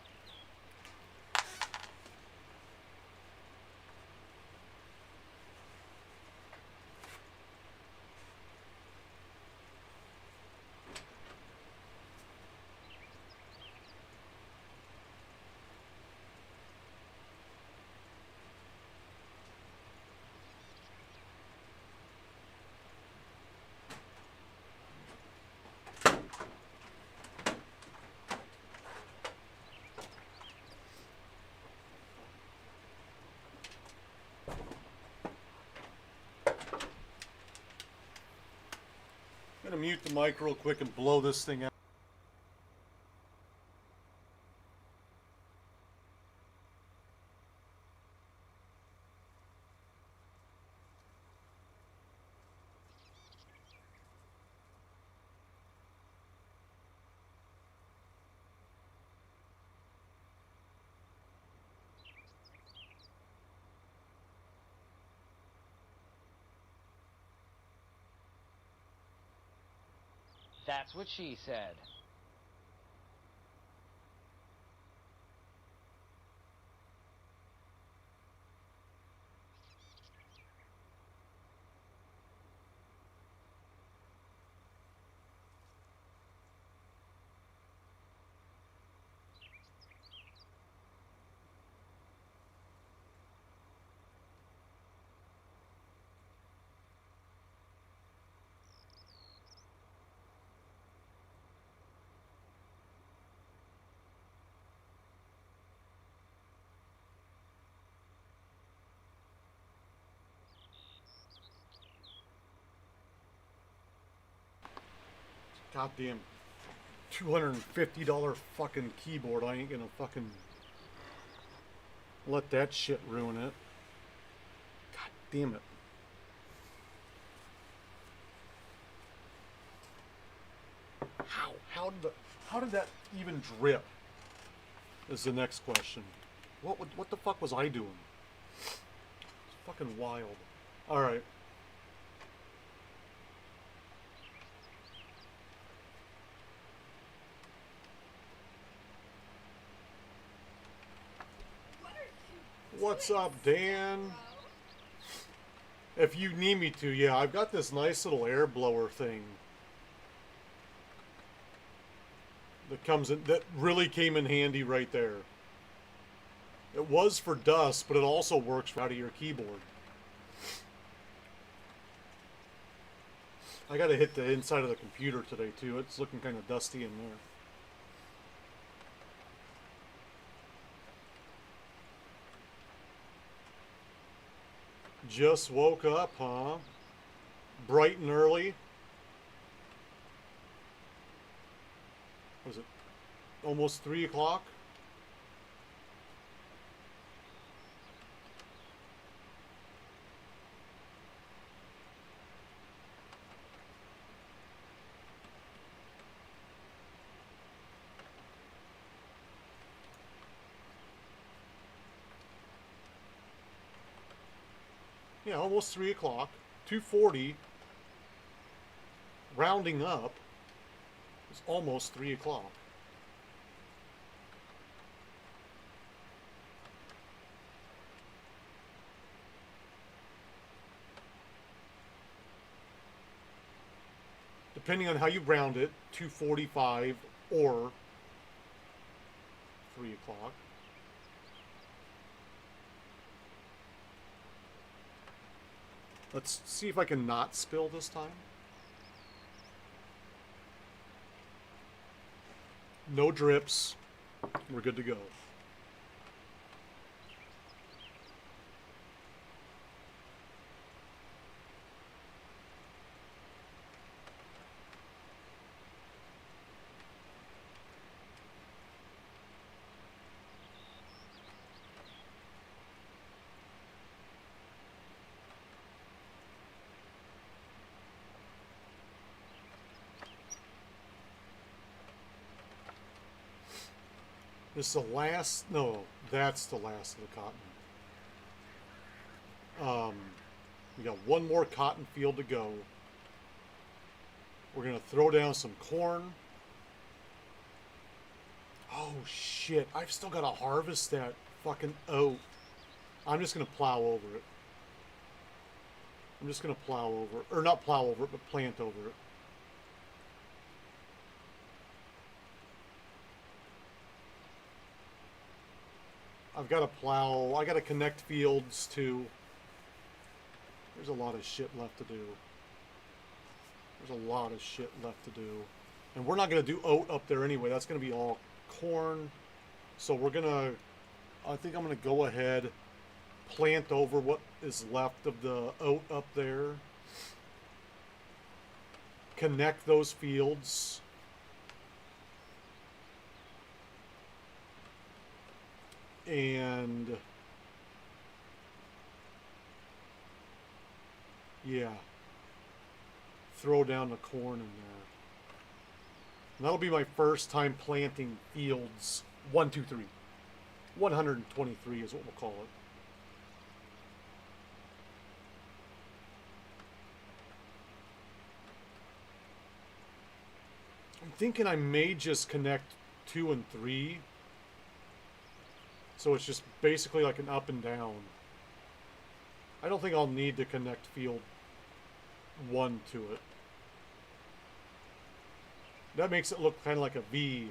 I'm gonna mute the mic real quick and blow this thing out. That's what she said. Goddamn $250 fucking keyboard. I ain't gonna fucking let that shit ruin it. God damn it. How did that even drip? Is the next question. What the fuck was I doing? It's fucking wild. All right. What's up, Dan? If you need me to, yeah, I've got this nice little air blower thing that comes in, that really came in handy right there. It was for dust, but it also works out of your keyboard. I gotta hit the inside of the computer today too. It's looking kind of dusty in there. Just woke up, huh? Bright and early. Was it almost 3 o'clock? Yeah, almost 3 o'clock. 2:40. Rounding up. It's almost 3 o'clock. Depending on how you round it, 2:45 or 3 o'clock. Let's see if I can not spill this time. No drips. We're good to go. This is the last, no, that's the last of the cotton. We got one more cotton field to go. We're gonna throw down some corn. Oh shit, I've still gotta harvest that fucking oat. I'm just gonna plow over it. I'm just gonna plow over, or not plow over it, but plant over it. I've got to plow. I got to connect fields too. There's a lot of shit left to do. There's a lot of shit left to do. And we're not going to do oat up there anyway. That's going to be all corn. So we're going to, I think I'm going to go ahead, plant over what is left of the oat up there. Connect those fields. And yeah, throw down the corn in there. And that'll be my first time planting fields 1, 2, 3. 123 is what we'll call it. I'm thinking I may just connect 2 and 3. So it's just basically like an up and down. I don't think I'll need to connect field 1 to it. That makes it look kind of like a V.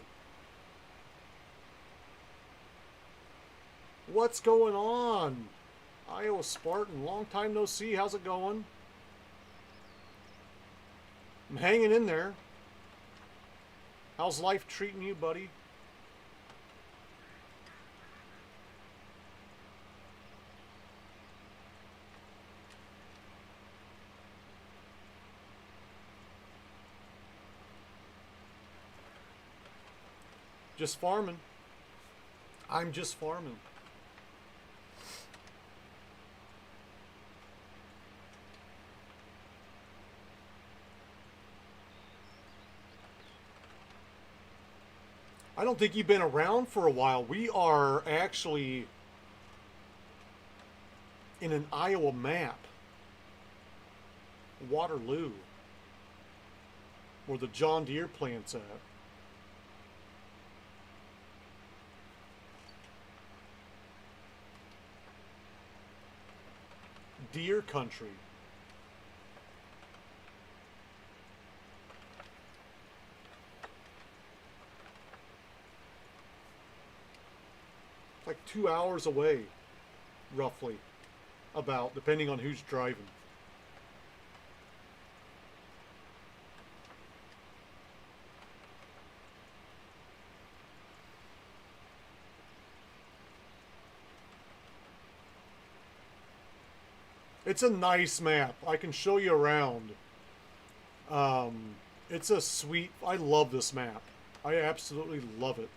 What's going on? Iowa Spartan, long time no see. How's it going? I'm hanging in there. How's life treating you, buddy? Just farming. I'm just farming. I don't think you've been around for a while. We are actually in an Iowa map. Waterloo. Where the John Deere plant's at. Deer country. Like 2 hours away, roughly, about, depending on who's driving. It's a nice map. I can show you around. It's a sweet... I love this map. I absolutely love it.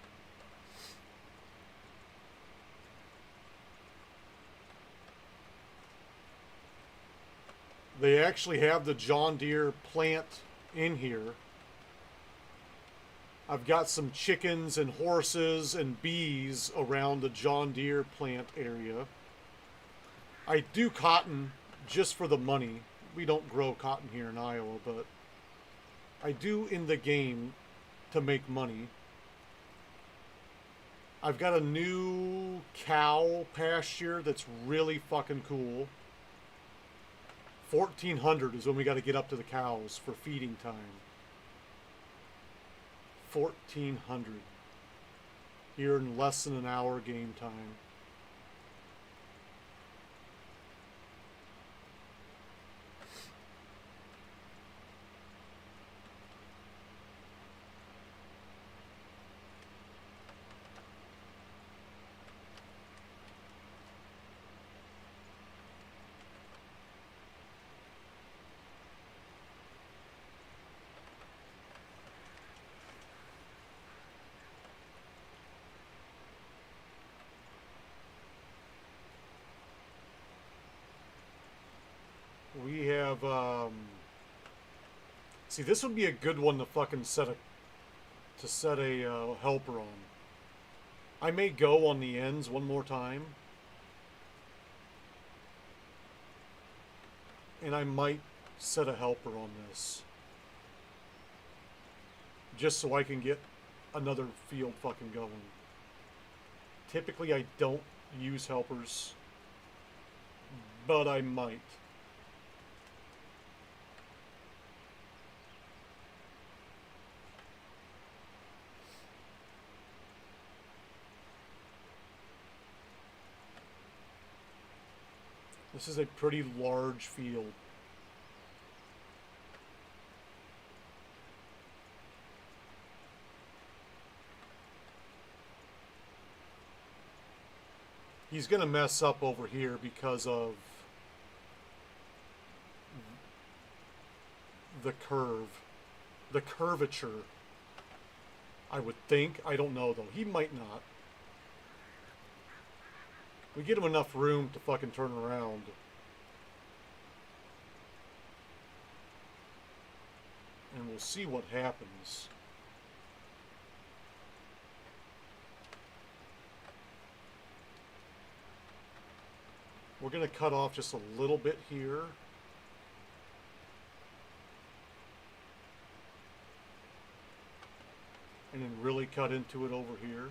They actually have the John Deere plant in here. I've got some chickens and horses and bees around the John Deere plant area. I do cotton just for the money. We don't grow cotton here in Iowa, but I do in the game to make money. I've got a new cow pasture that's really fucking cool. 1400 is when we got to get up to the cows for feeding time. 1400. Here in less than an hour game time. We have, see, this would be a good one to fucking set a helper on. I may go on the ends one more time. And I might set a helper on this. Just so I can get another field fucking going. Typically I don't use helpers, but I might. This is a pretty large field. He's going to mess up over here because of the curve. The curvature. I would think. I don't know though. He might not. We get him enough room to fucking turn around. And we'll see what happens. We're going to cut off just a little bit here. And then really cut into it over here.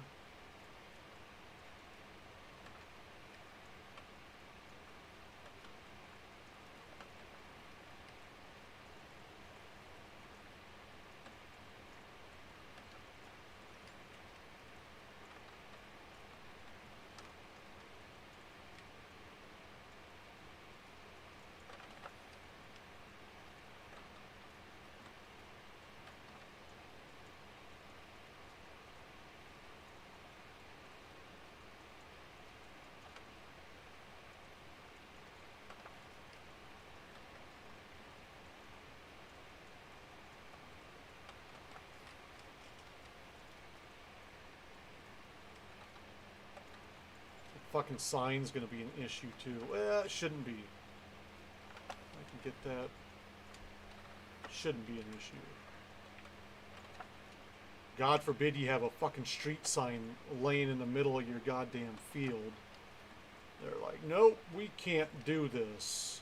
Fucking sign's gonna be an issue too. Well, it shouldn't be. I can get that. Shouldn't be an issue. God forbid you have a fucking street sign laying in the middle of your goddamn field. They're like, nope, we can't do this.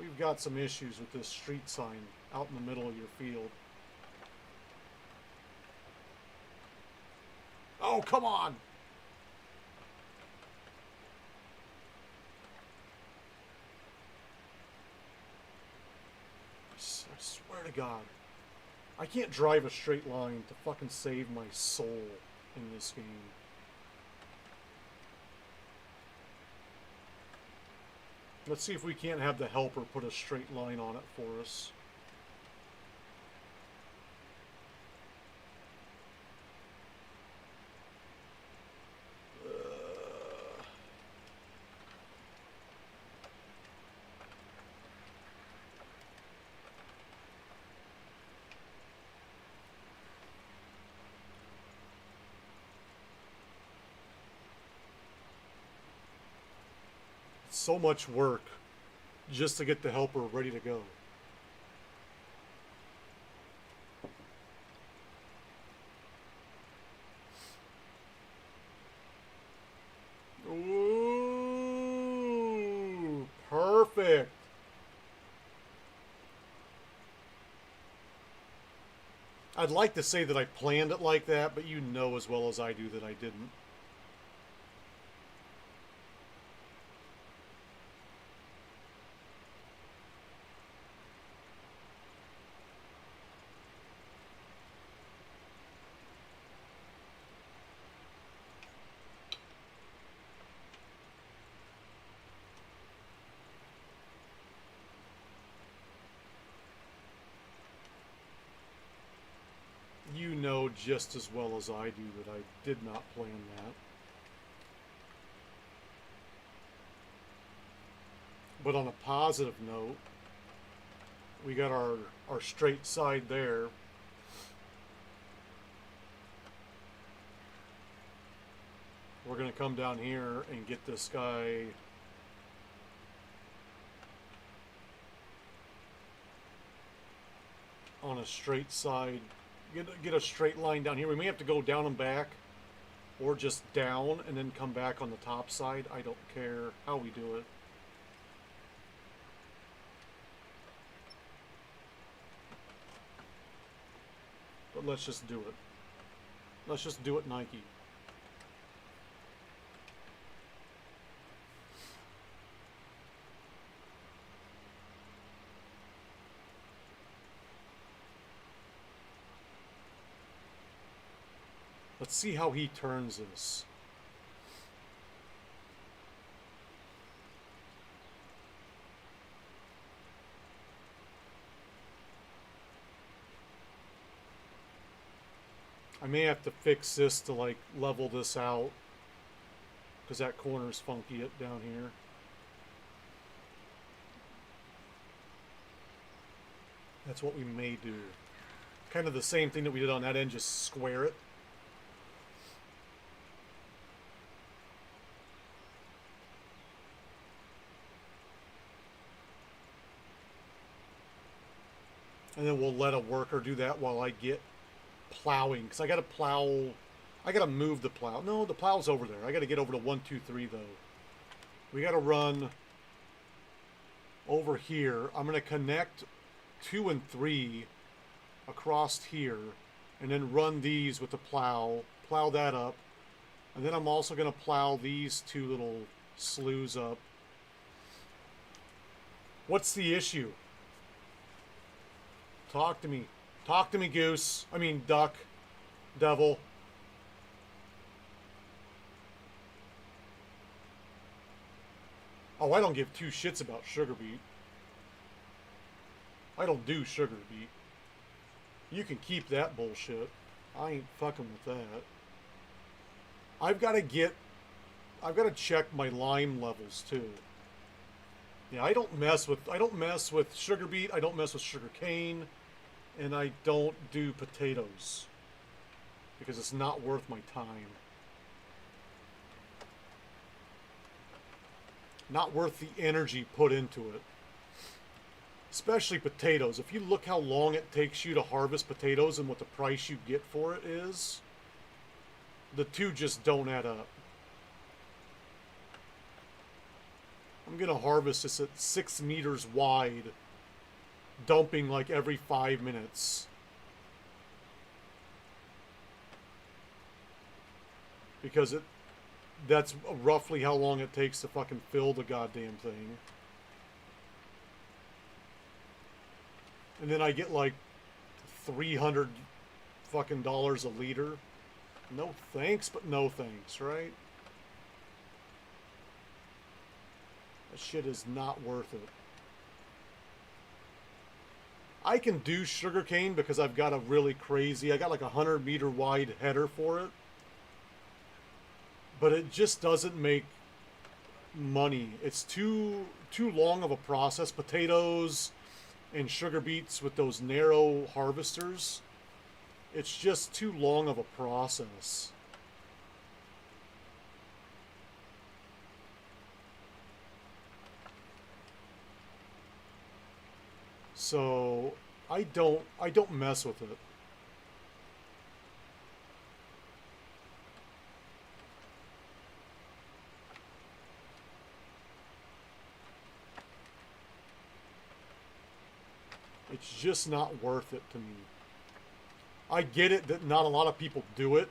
We've got some issues with this street sign out in the middle of your field. Oh, come on! I swear to God. I can't drive a straight line to fucking save my soul in this game. Let's see if we can't have the helper put a straight line on it for us. So much work just to get the helper ready to go. Ooh, perfect. I'd like to say that I planned it like that, but you know as well as I do that I didn't. You know just as well as I do that I did not plan that. But on a positive note, we got our straight side there. We're going to come down here and get this guy on a straight side. Get a straight line down here. We may have to go down and back, or just down and then come back on the top side. I don't care how we do it. But let's just do it. Let's just do it, Nike. Let's see how he turns this. I may have to fix this to like level this out, because that corner's funky down here. That's what we may do. Kind of the same thing that we did on that end, just square it. And then we'll let a worker do that while I get plowing. Because I got to plow. I got to move the plow. No, the plow's over there. I got to get over to 1, 2, 3, though. We got to run over here. I'm going to connect 2 and 3 across here. And then run these with the plow. Plow that up. And then I'm also going to plow these 2 little sloughs up. What's the issue? Talk to me. Talk to me, goose. I mean, duck. Devil. Oh, I don't give 2 shits about sugar beet. I don't do sugar beet. You can keep that bullshit. I ain't fucking with that. I've got to check my lime levels too. Yeah, I don't mess with sugar beet, I don't mess with sugar cane, and I don't do potatoes because it's not worth my time. Not worth the energy put into it. Especially potatoes. If you look how long it takes you to harvest potatoes and what the price you get for it is, the two just don't add up. I'm going to harvest this at 6 meters wide, dumping like every 5 minutes. Because that's roughly how long it takes to fucking fill the goddamn thing. And then I get like $300 fucking dollars a liter. No thanks, but no thanks, right? That shit is not worth it. I can do sugarcane because I've got a really crazy, I got like a 100-meter wide header for it. But it just doesn't make money. It's too long of a process. Potatoes and sugar beets with those narrow harvesters. It's just too long of a process. So I don't mess with it. It's just not worth it to me. I get it that not a lot of people do it.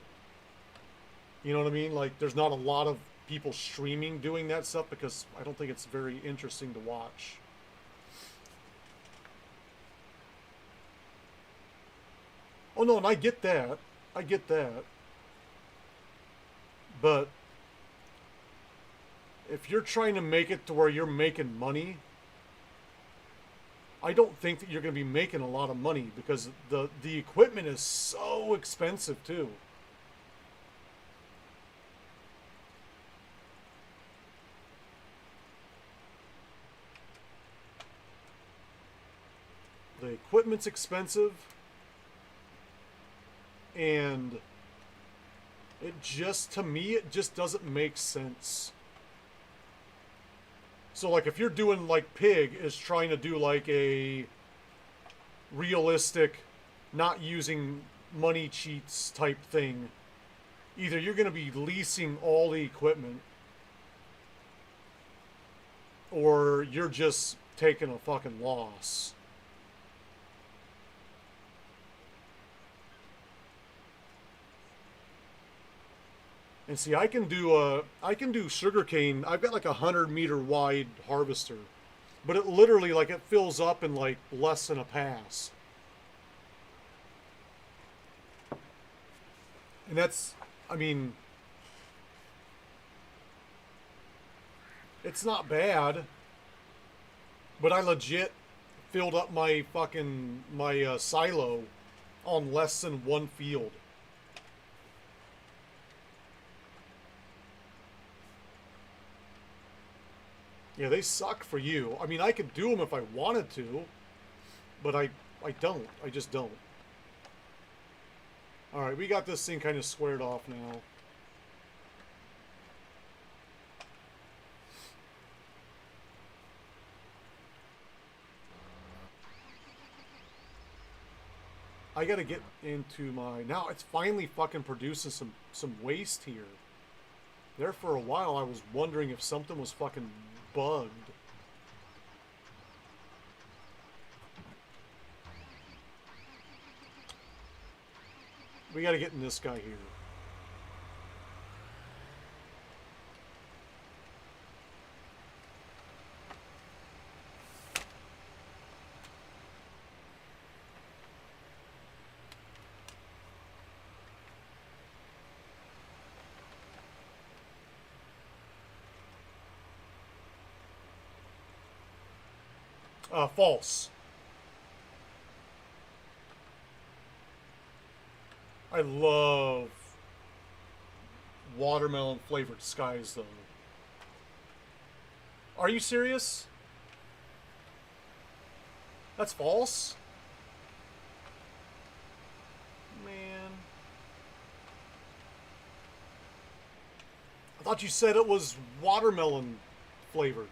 You know what I mean? Like, there's not a lot of people streaming doing that stuff because I don't think it's very interesting to watch. Oh no, and I get that. I get that. But if you're trying to make it to where you're making money, I don't think that you're going to be making a lot of money because the equipment is so expensive too. The equipment's expensive, and it just, to me, it just doesn't make sense. So, like, if you're doing, like, Pig is trying to do, like, a realistic, not using money cheats type thing, either you're going to be leasing all the equipment, or you're just taking a fucking loss. And see, I can do sugarcane. I've got like a 100-meter wide harvester, but it literally, like, it fills up in like less than a pass. And that's, I mean, it's not bad, but I legit filled up my fucking, silo on less than one field. Yeah, they suck for you. I mean, I could do them if I wanted to, but I don't. I just don't. Alright, we got this thing kind of squared off now. I gotta get into my... Now it's finally fucking producing some waste here. There for a while I was wondering if something was fucking bugged. We gotta get in this guy here. False. I love watermelon flavored skies, though. Are you serious? That's false? Man. I thought you said it was watermelon flavored.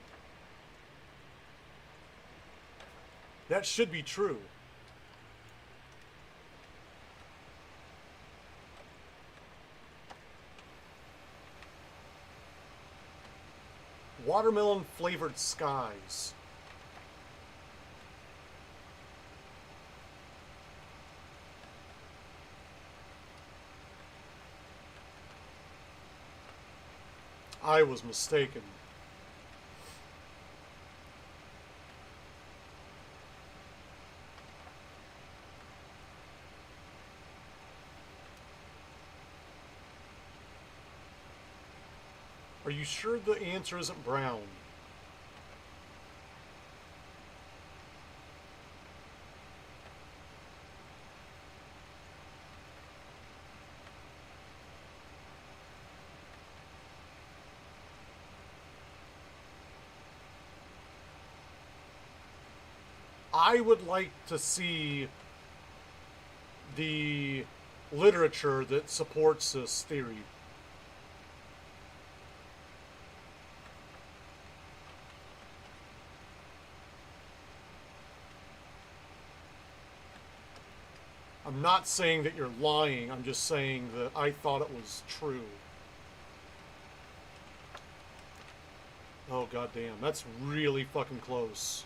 That should be true. Watermelon flavored skies. I was mistaken. Are you sure the answer isn't brown? I would like to see the literature that supports this theory. I'm not saying that you're lying, I'm just saying that I thought it was true. Oh goddamn, that's really fucking close.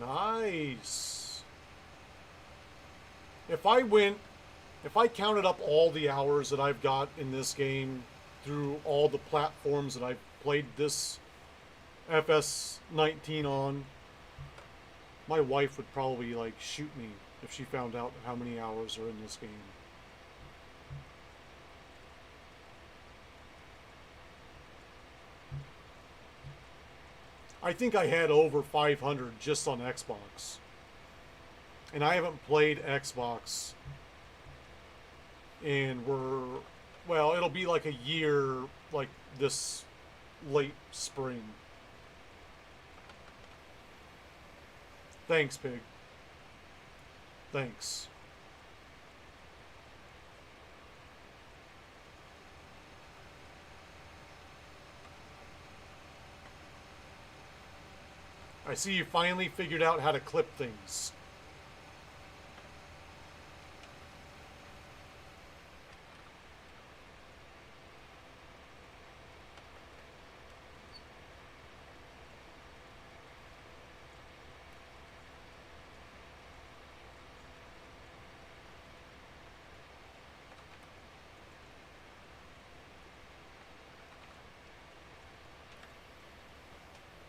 Nice. If I counted up all the hours that I've got in this game through all the platforms that I've played this FS19 on, my wife would probably like shoot me if she found out how many hours are in this game. I think I had over 500 just on Xbox. And I haven't played Xbox and well, it'll be like a year, like this late spring. Thanks, Pig. Thanks. I see you finally figured out how to clip things.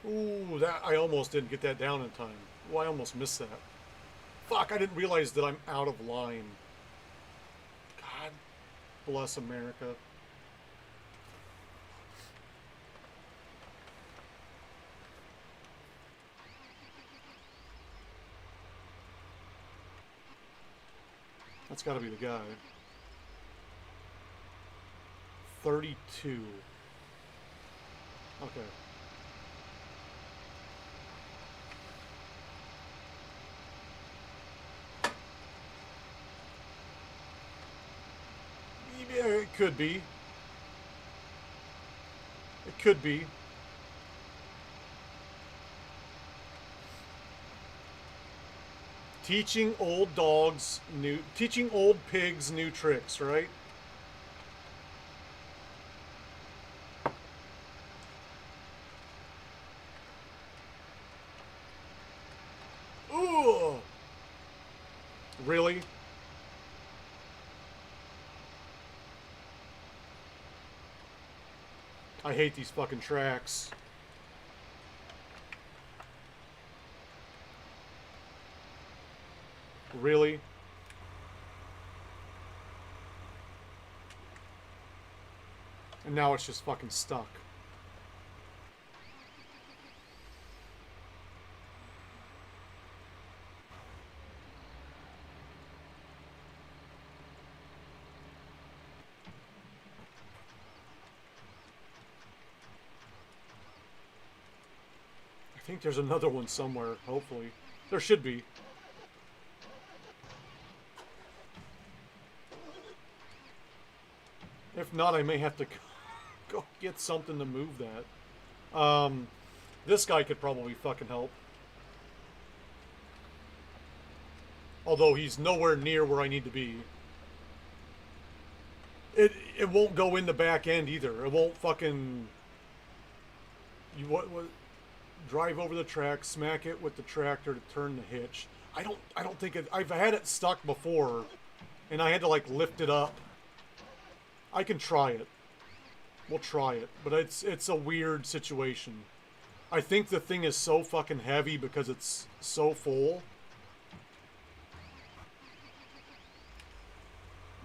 Ooh, that I almost didn't get that down in time. Oh, I almost missed that. Fuck, I didn't realize that I'm out of line. God bless America. That's gotta be the guy. 32. Okay. Yeah, it could be. It could be. Teaching old pigs new tricks, right? Ooh! Really? I hate these fucking tracks. Really? And now it's just fucking stuck. I think there's another one somewhere, hopefully. There should be. If not, I may have to go get something to move that. This guy could probably fucking help. Although he's nowhere near where I need to be. It won't go in the back end either. It won't fucking... You what drive over the track, smack it with the tractor to turn the hitch. I don't think it... I've had it stuck before, and I had to, like, lift it up. I can try it. We'll try it. But it's a weird situation. I think the thing is so fucking heavy because it's so full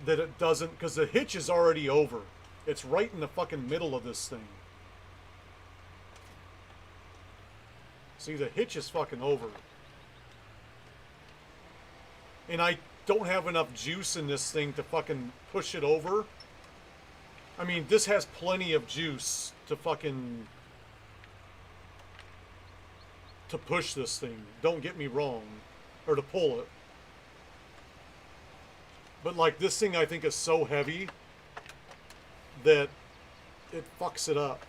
that it doesn't... Because the hitch is already over. It's right in the fucking middle of this thing. See, the hitch is fucking over. And I don't have enough juice in this thing to fucking push it over. I mean, this has plenty of juice to fucking... to push this thing. Don't get me wrong. Or to pull it. But, like, this thing I think is so heavy that it fucks it up.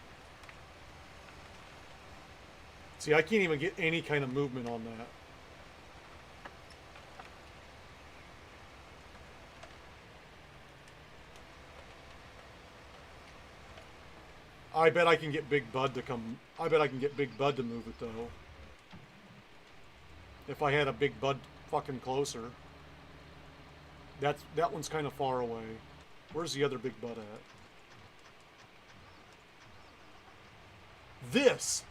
See, I can't even get any kind of movement on that. I bet I can get Big Bud to come... I bet I can get Big Bud to move it, though. If I had a Big Bud fucking closer. That one's kind of far away. Where's the other Big Bud at? This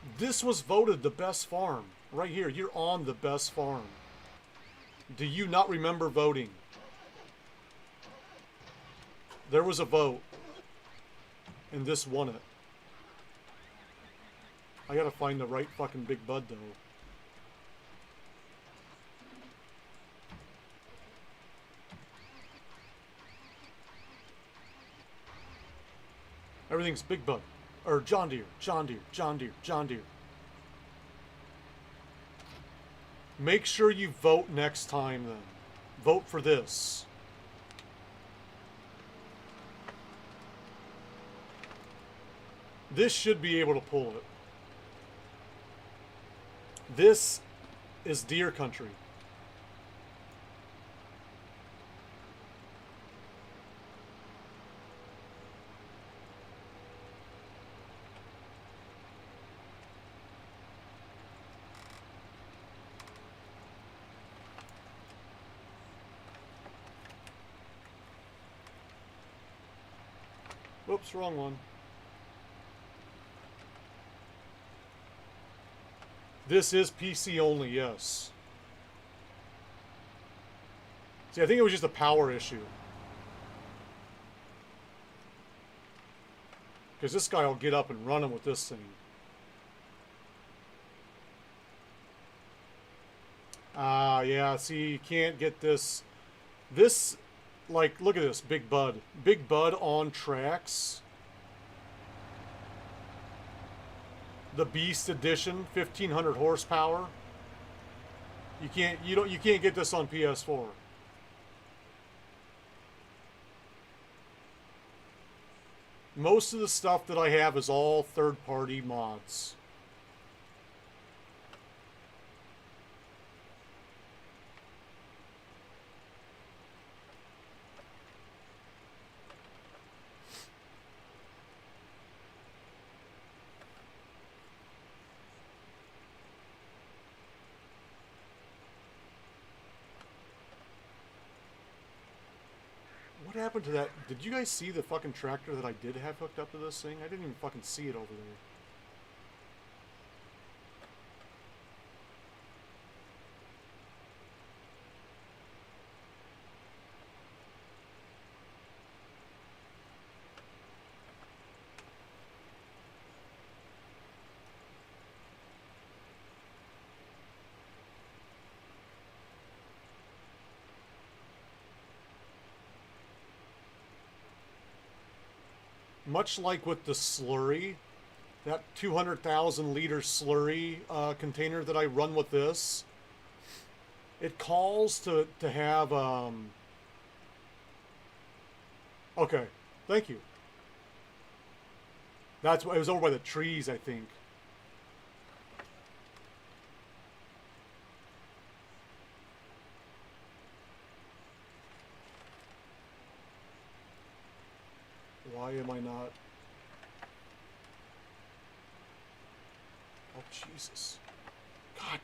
was voted the best farm. Right here, you're on the best farm. Do you not remember voting? There was a vote. And this won it. I gotta find the right fucking Big Bud, though. Everything's Big Bud. Or John Deere, John Deere, John Deere, John Deere. Make sure you vote next time, then. Vote for this. This should be able to pull it. This is deer country. Whoops, wrong one. This is PC only, yes. See, I think it was just a power issue. Because this guy will get up and run him with this thing. Yeah, see, you can't get this. This, like, look at this, Big Bud. Big Bud on tracks. The Beast Edition, 1500 horsepower. You can't get this on PS4. Most of the stuff that I have is all third-party mods. What happened to that? Did you guys see the fucking tractor that I did have hooked up to this thing? I didn't even fucking see it over there. Much like with the slurry, that 200,000 liter slurry container that I run with this, it calls to have, okay, thank you. That's why it was over by the trees, I think. Why am I not? Oh, Jesus. God.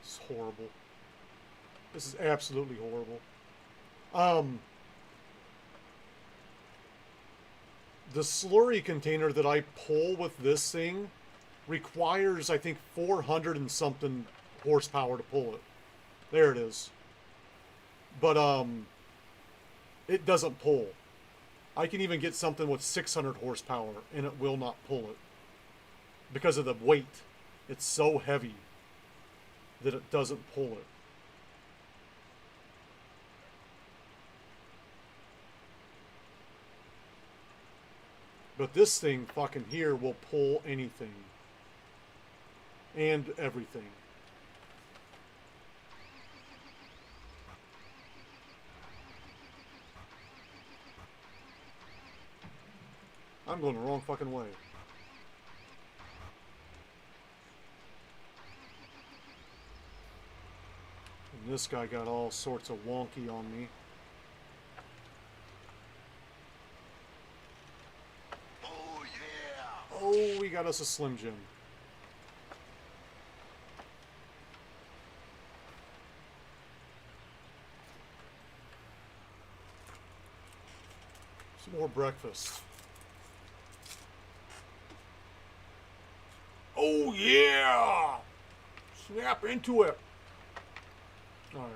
This is horrible. This is absolutely horrible. The slurry container that I pull with this thing requires, I think, 400 and something horsepower to pull it. There it is. But, it doesn't pull. I can even get something with 600 horsepower and it will not pull it. Because of the weight. It's so heavy that it doesn't pull it. But this thing fucking here will pull anything. And everything. I'm going the wrong fucking way. And this guy got all sorts of wonky on me. Oh yeah! Oh, we got us a Slim Jim. Some more breakfast. Oh yeah! Snap into it. All right.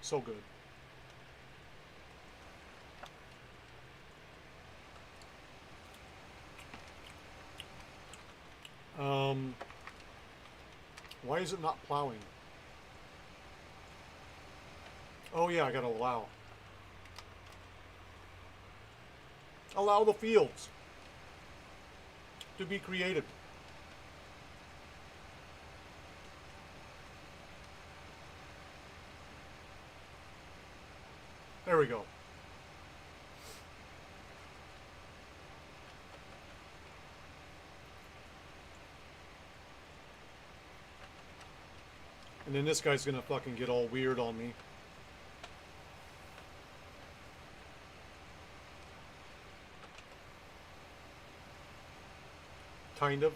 So good. Why is it not plowing? Oh yeah, I gotta allow. Allow the fields to be created. There we go. And then this guy's gonna fucking get all weird on me. Kind of.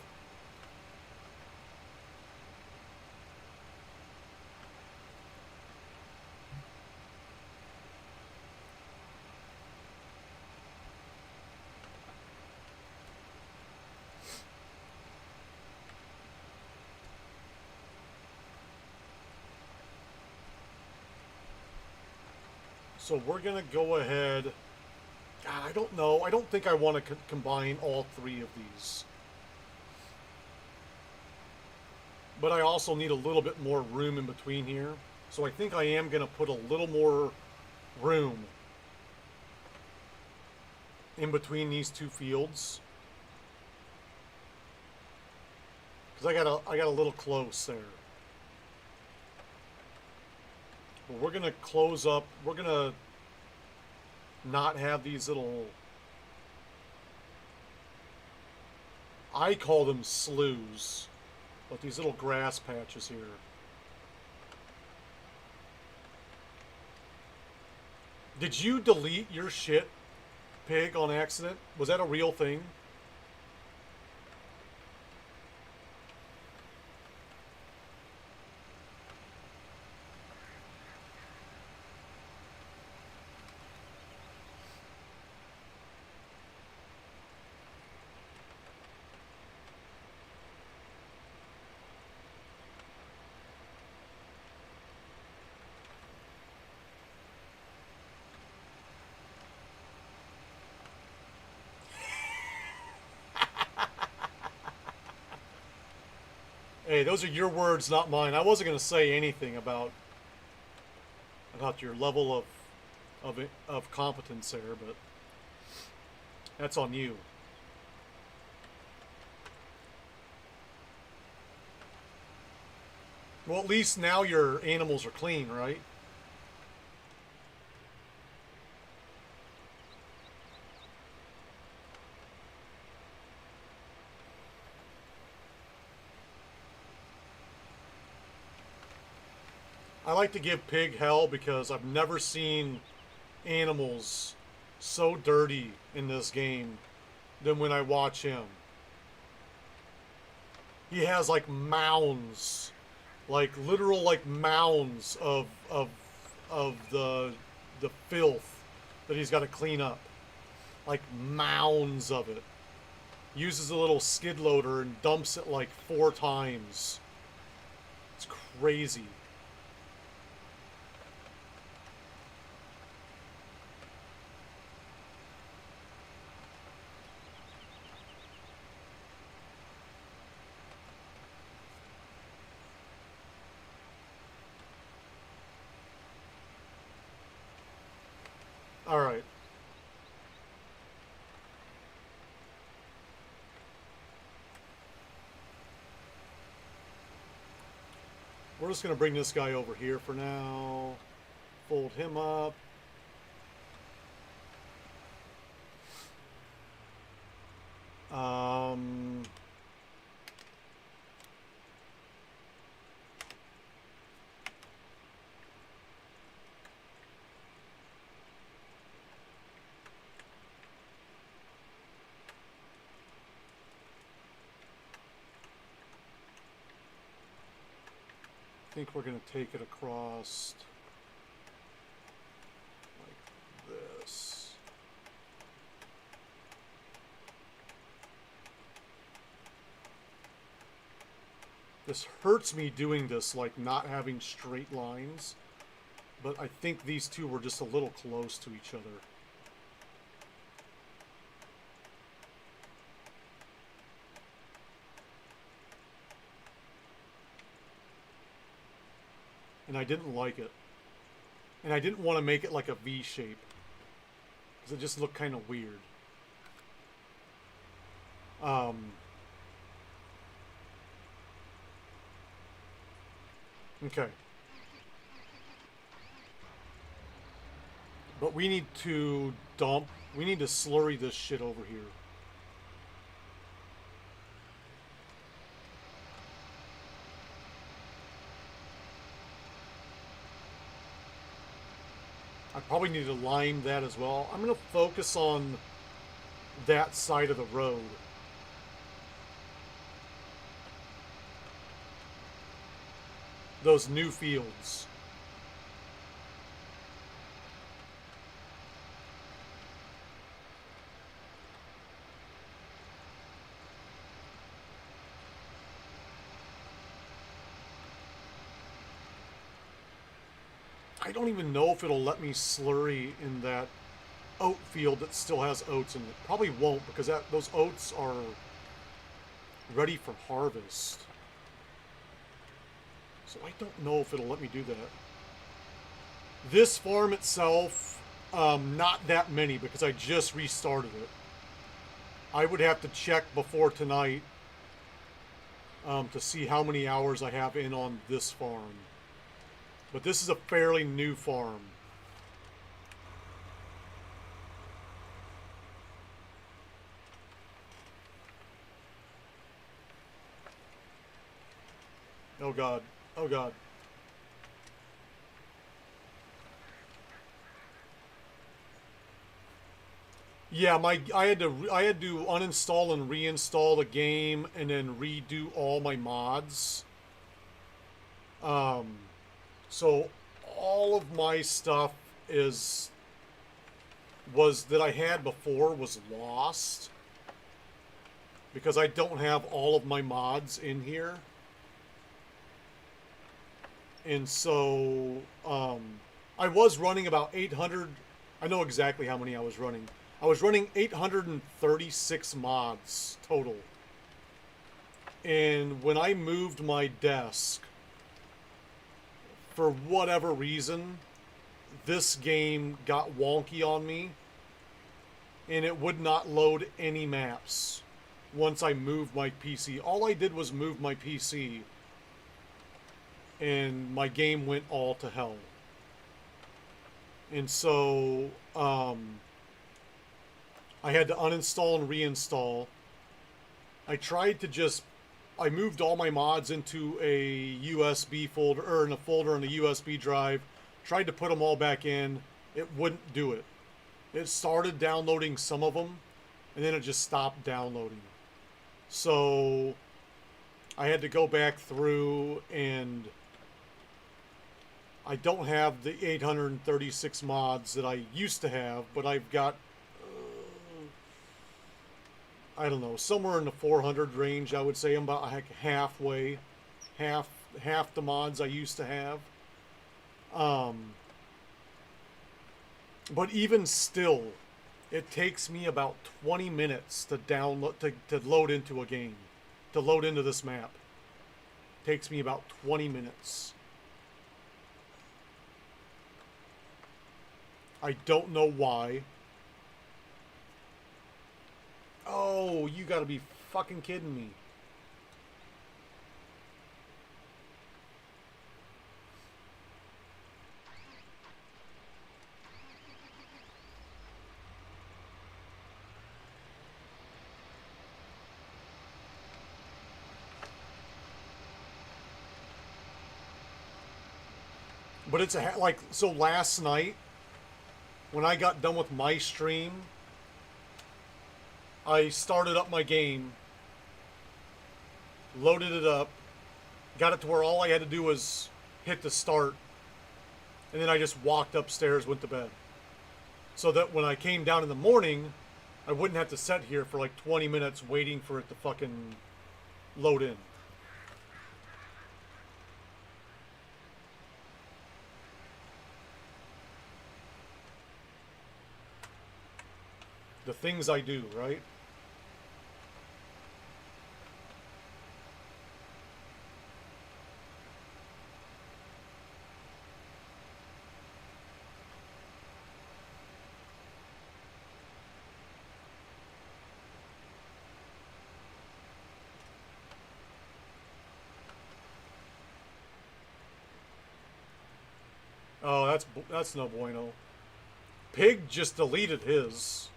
So we're gonna go ahead. God, I don't know. I don't think I want to combine all three of these. But I also need a little bit more room in between here. So I think I am gonna put a little more room in between these two fields. Because I got a little close there. But we're gonna close up. We're gonna not have these little, I call them sloughs, but these little grass patches here. Did you delete your shit, Pig, on accident? Was that a real thing? Hey, those are your words, not mine. I wasn't going to say anything about your level of competence there, but that's on you. Well, at least now your animals are clean, right? I like to give Pig hell because I've never seen animals so dirty in this game than when I watch him. He has like mounds, like literal like mounds of the filth that he's got to clean up, like mounds of it. Uses a little skid loader and dumps it like 4 times. It's crazy. All right. We're just going to bring this guy over here for now. Fold him up. I think we're going to take it across like this. This hurts me doing this, like not having straight lines, but I think these two were just a little close to each other. And I didn't like it. And I didn't want to make it like a V shape, because it just looked kind of weird. Okay. But we need to we need to slurry this shit over here. I probably need to lime that as well. I'm going to focus on that side of the road. Those new fields. I don't even know if it'll let me slurry in that oat field that still has oats in it. Probably won't, because those oats are ready for harvest. So I don't know if it'll let me do that. This farm itself, not that many, because I just restarted it. I would have to check before tonight to see how many hours I have in on this farm. But this is a fairly new farm. Oh God. Oh God. Yeah, I had to uninstall and reinstall the game and then redo all my mods. So all of my stuff was that I had before was lost because I don't have all of my mods in here. And so I was running about 800. I know exactly how many I was running. I was running 836 mods total. And when I moved my desk, for whatever reason, this game got wonky on me, and it would not load any maps once I moved my PC. All I did was move my PC, and my game went all to hell. And so, I had to uninstall and reinstall. I I moved all my mods into a USB folder, or in a folder on the USB drive. Tried to put them all back in. It wouldn't do it. It started downloading some of them, and then it just stopped downloading. So I had to go back through, and I don't have the 836 mods that I used to have, but I've got, I don't know, somewhere in the 400 range, I would say. I'm about halfway, half the mods I used to have. But even still, it takes me about 20 minutes to download, to load into a game, to load into this map. It takes me about 20 minutes. I don't know why. Oh, you gotta be fucking kidding me. But it's like, so last night, when I got done with my stream, I started up my game, loaded it up, got it to where all I had to do was hit the start, and then I just walked upstairs, went to bed. So that when I came down in the morning, I wouldn't have to sit here for like 20 minutes waiting for it to fucking load in. The things I do, right? Oh, that's no bueno. Pig just deleted his.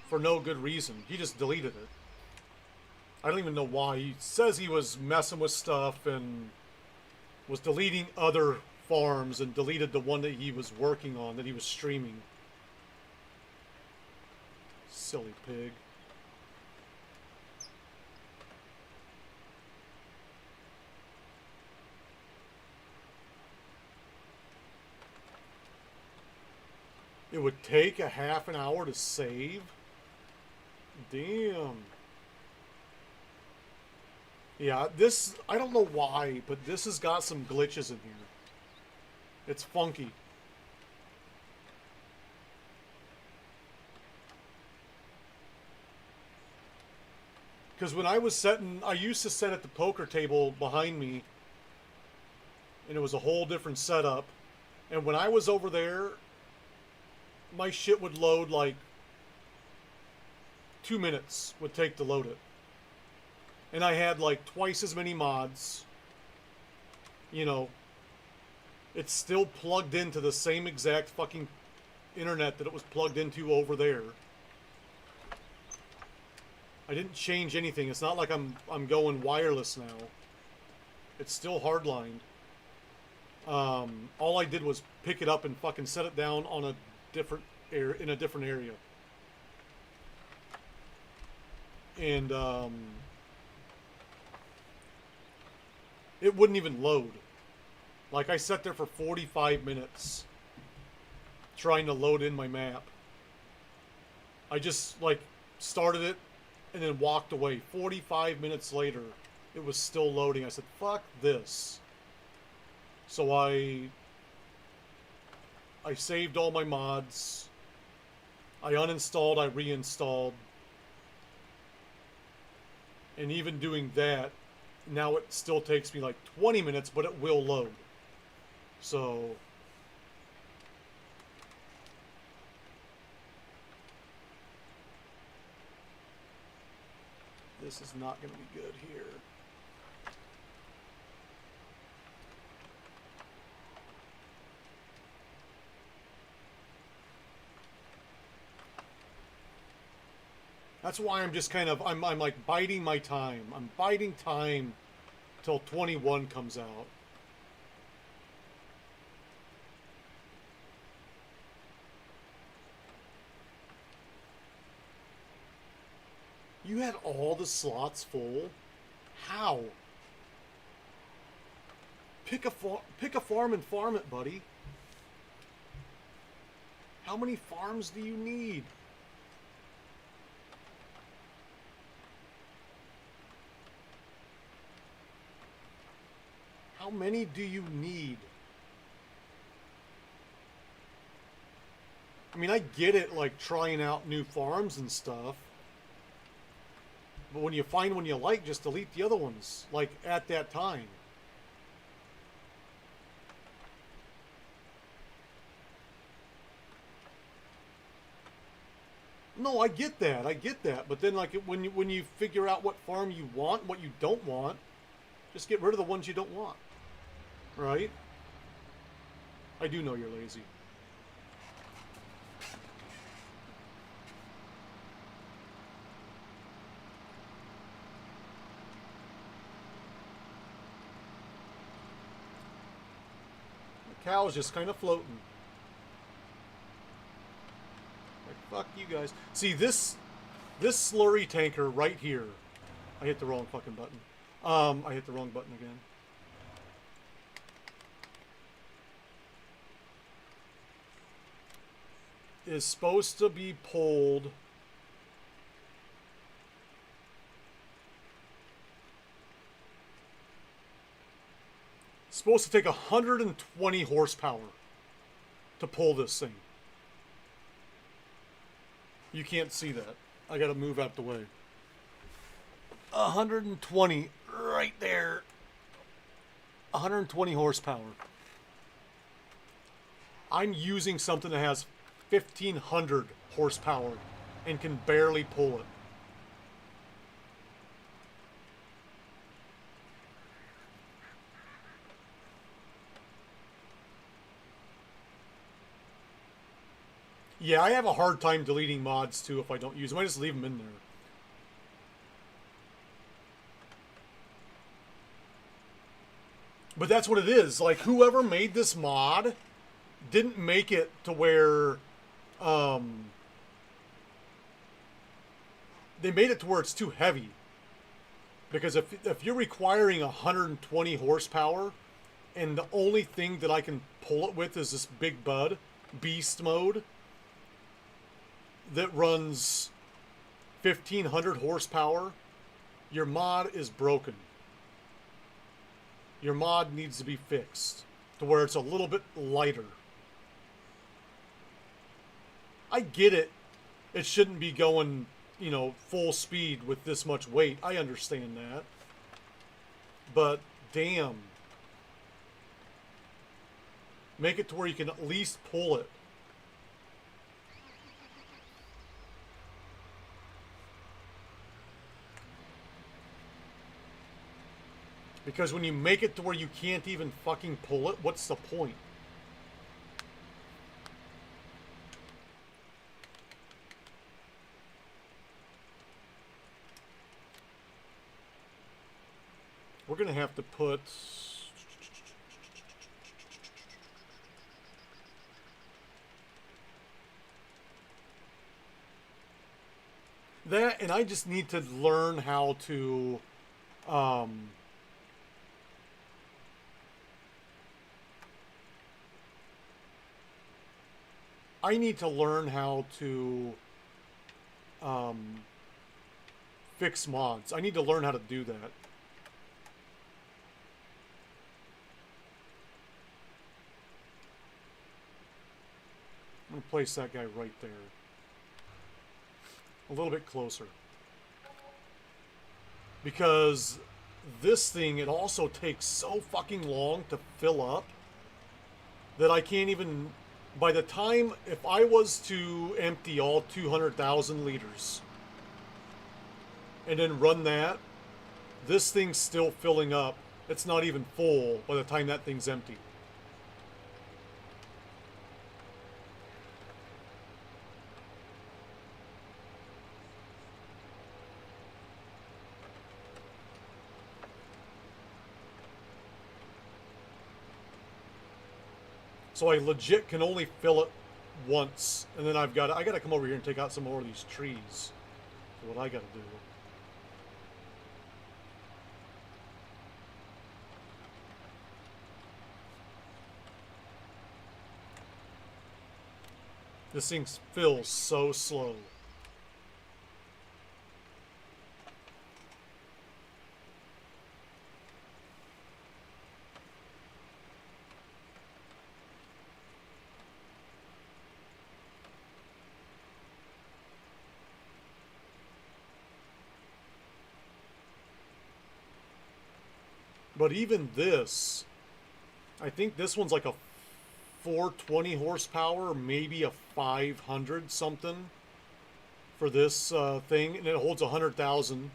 For no good reason. He just deleted it. I don't even know why. He says he was messing with stuff and was deleting other farms and deleted the one that he was working on, that he was streaming. Silly pig. It would take a half an hour to save? Damn. Yeah, this, I don't know why, but this has got some glitches in here. It's funky. Because when I was setting, I used to set at the poker table behind me, and it was a whole different setup. And when I was over there, my shit would load like 2 minutes would take to load it. And I had like twice as many mods. You know, it's still plugged into the same exact fucking internet that it was plugged into over there. I didn't change anything. It's not like I'm going wireless now. It's still hardlined. All I did was pick it up and fucking set it down on a different in a different area. And it wouldn't even load. Like, I sat there for 45 minutes trying to load in my map. I just like started it and then walked away. 45 minutes later, it was still loading. I said, fuck this. So I saved all my mods. I uninstalled, I reinstalled. And even doing that, now it still takes me like 20 minutes, but it will load. So this is not going to be good here. That's why I'm just kind of, I'm like biding my time. I'm biding time till 21 comes out. You had all the slots full? How? Pick a farm and farm it, buddy. How many farms do you need? How many do you need? I mean, I get it, like, trying out new farms and stuff. But when you find one you like, just delete the other ones, like, at that time. No, I get that. I get that. But then, like, when you figure out what farm you want, what you don't want, just get rid of the ones you don't want. Right? I do know you're lazy. The cow's just kind of floating. Like, fuck you guys. See, this slurry tanker right here. I hit the wrong fucking button. I hit the wrong button again. Is supposed to be pulled supposed to take 120 horsepower to pull this thing. You can't see that. I gotta move out the way. 120 right there. 120 horsepower. I'm using something that has 1,500 horsepower and can barely pull it. Yeah, I have a hard time deleting mods too if I don't use them. I just leave them in there. But that's what it is. Like, whoever made this mod didn't make it to where they made it to where it's too heavy. Because if you're requiring 120 horsepower and the only thing that I can pull it with is this big bud beast mode that runs 1,500 horsepower, your mod is broken. Your mod needs to be fixed to where it's a little bit lighter. I get it. It shouldn't be going, you know, full speed with this much weight. I understand that. But damn. Make it to where you can at least pull it. Because when you make it to where you can't even fucking pull it, what's the point? We're going to have to put... that, and I just need to learn how to... I need to learn how to fix mods. I need to learn how to do that. I'm going to place that guy right there. A little bit closer. Because this thing, it also takes so fucking long to fill up that I can't even... By the time, if I was to empty all 200,000 liters and then run that, this thing's still filling up. It's not even full by the time that thing's empty. So I legit can only fill it once, and then I gotta come over here and take out some more of these trees. That's what I gotta do. This thing fills so slow. But even this, I think this one's like a 420 horsepower, maybe a 500 something for this thing, and it holds 100,000.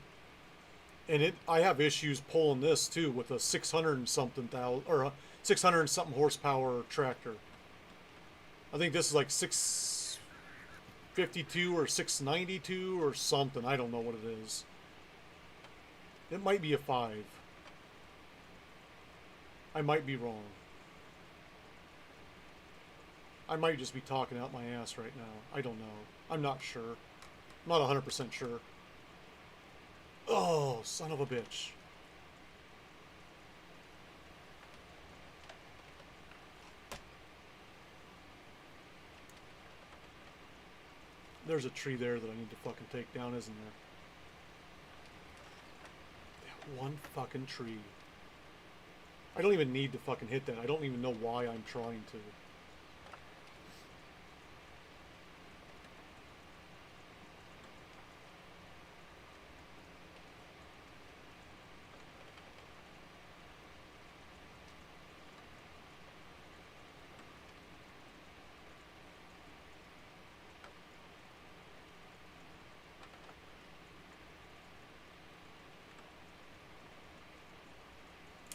And I have issues pulling this too with a 600 and something thousand or a 600 and something horsepower tractor. I think this is like 652 or 692 or something. I don't know what it is. It might be a 5. I might be wrong. I might just be talking out my ass right now. I don't know. I'm not sure. I'm not 100% sure. Oh, son of a bitch. There's a tree there that I need to fucking take down, isn't there? That one fucking tree. I don't even need to fucking hit that. I don't even know why I'm trying to.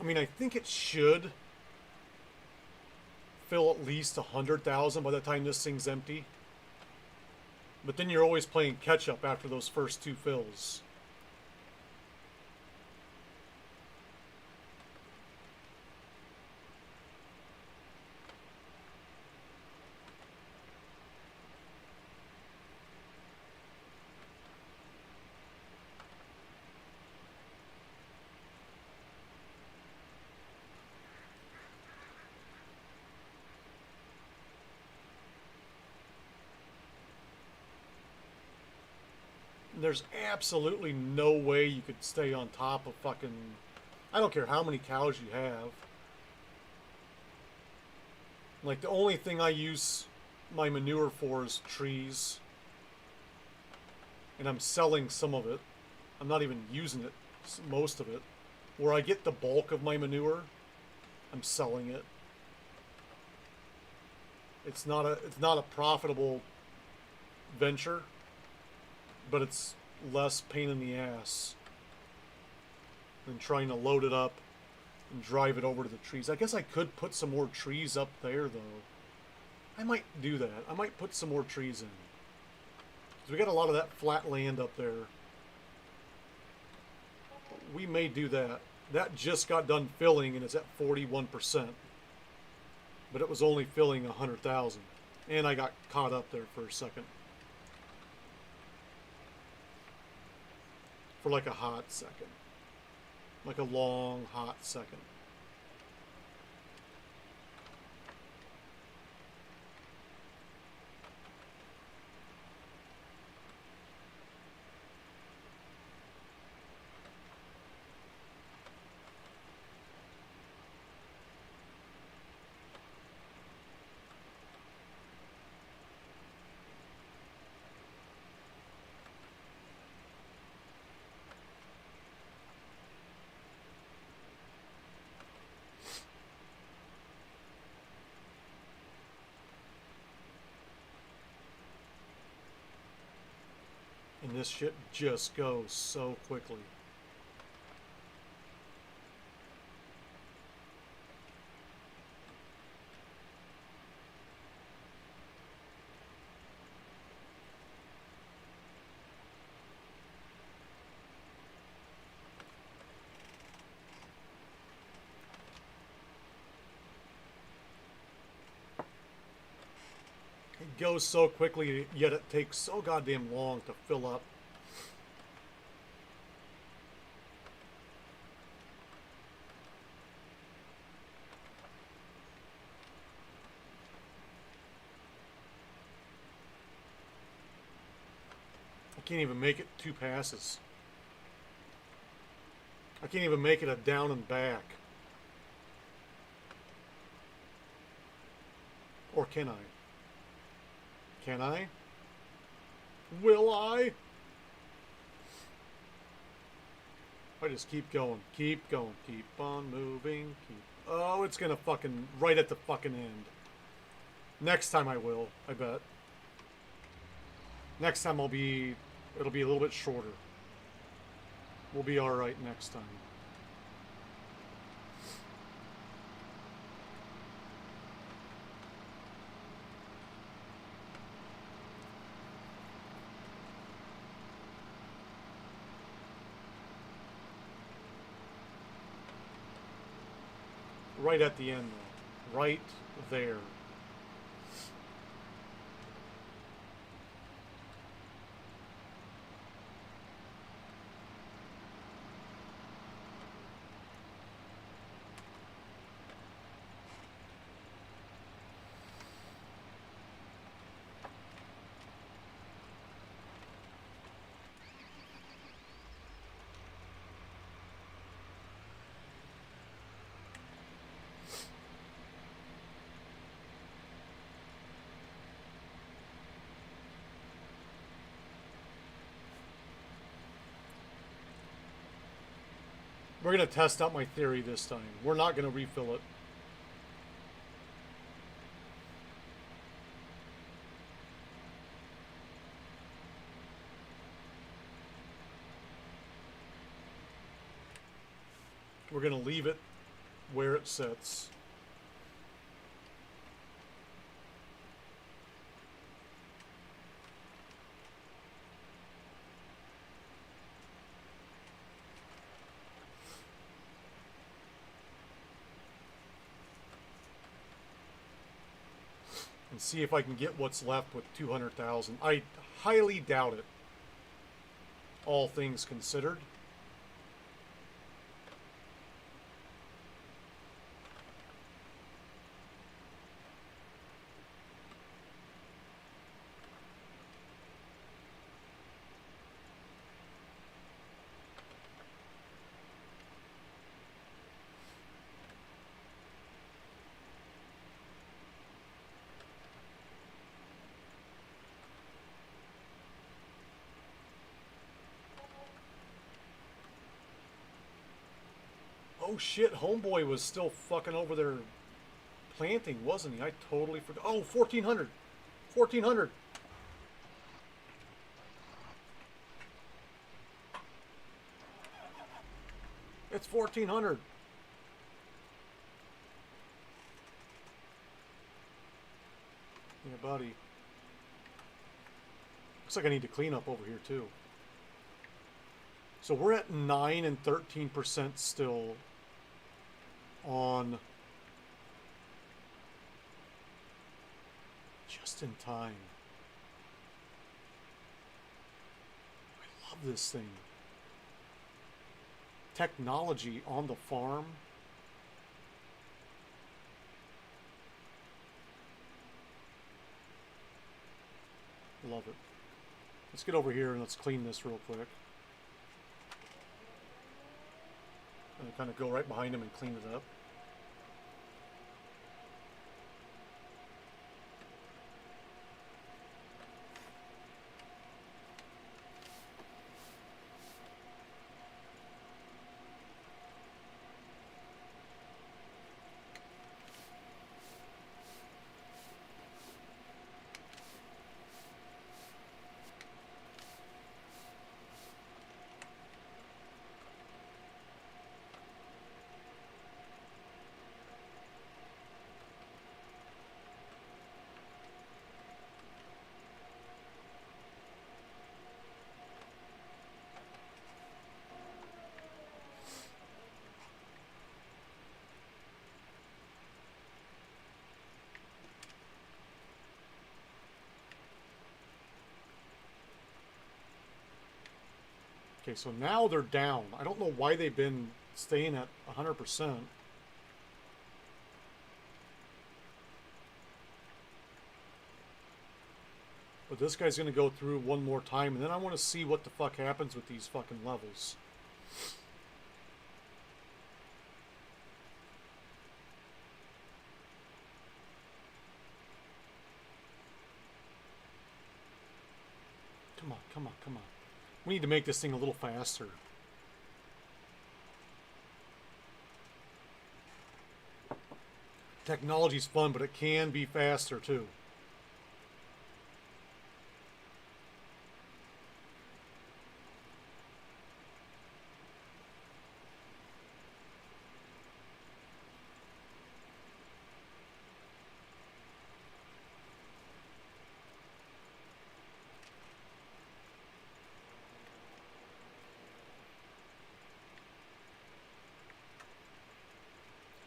I mean, I think it should fill at least 100,000 by the time this thing's empty. But then you're always playing catch up after those first 2 fills. There's absolutely no way you could stay on top of fucking... I don't care how many cows you have. Like, the only thing I use my manure for is trees. And I'm selling some of it. I'm not even using it, most of it. Where I get the bulk of my manure, I'm selling it. It's not a profitable venture, but it's less pain in the ass than trying to load it up and drive it over to the trees. I guess I could put some more trees up there, though. I might do that. I might put some more trees in. 'Cause we got a lot of that flat land up there. We may do that. That just got done filling, and it's at 41%. But it was only filling 100,000. And I got caught up there for a second. For like a hot second. Like a long, hot second. And this shit just goes so quickly. goes so quickly, yet it takes so goddamn long to fill up. I can't even make it 2 passes. I can't even make it a down and back. Or can I? Can I? Will I? I just keep going, keep on moving, Oh, it's gonna fucking, right at the fucking end. Next time I will, I bet. Next time it'll be a little bit shorter. We'll be alright next time. Right at the end, though. Right there. We're going to test out my theory this time. We're not going to refill it. We're going to leave it where it sits. And see if I can get what's left with 200,000. I highly doubt it, all things considered. Oh shit, homeboy was still fucking over there planting, wasn't he? I totally forgot. Oh, 1,400. 1,400. It's 1,400. Yeah, buddy. Looks like I need to clean up over here too. So we're at 9 and 13% still on just in time. I love this thing. Technology on the farm. Love it. Let's get over here and let's clean this real quick. And kind of go right behind him and clean it up. Okay, so now they're down. I don't know why they've been staying at 100%. But this guy's going to go through one more time, and then I want to see what the fuck happens with these fucking levels. Come on, come on, come on. We need to make this thing a little faster. Technology's fun, but it can be faster too.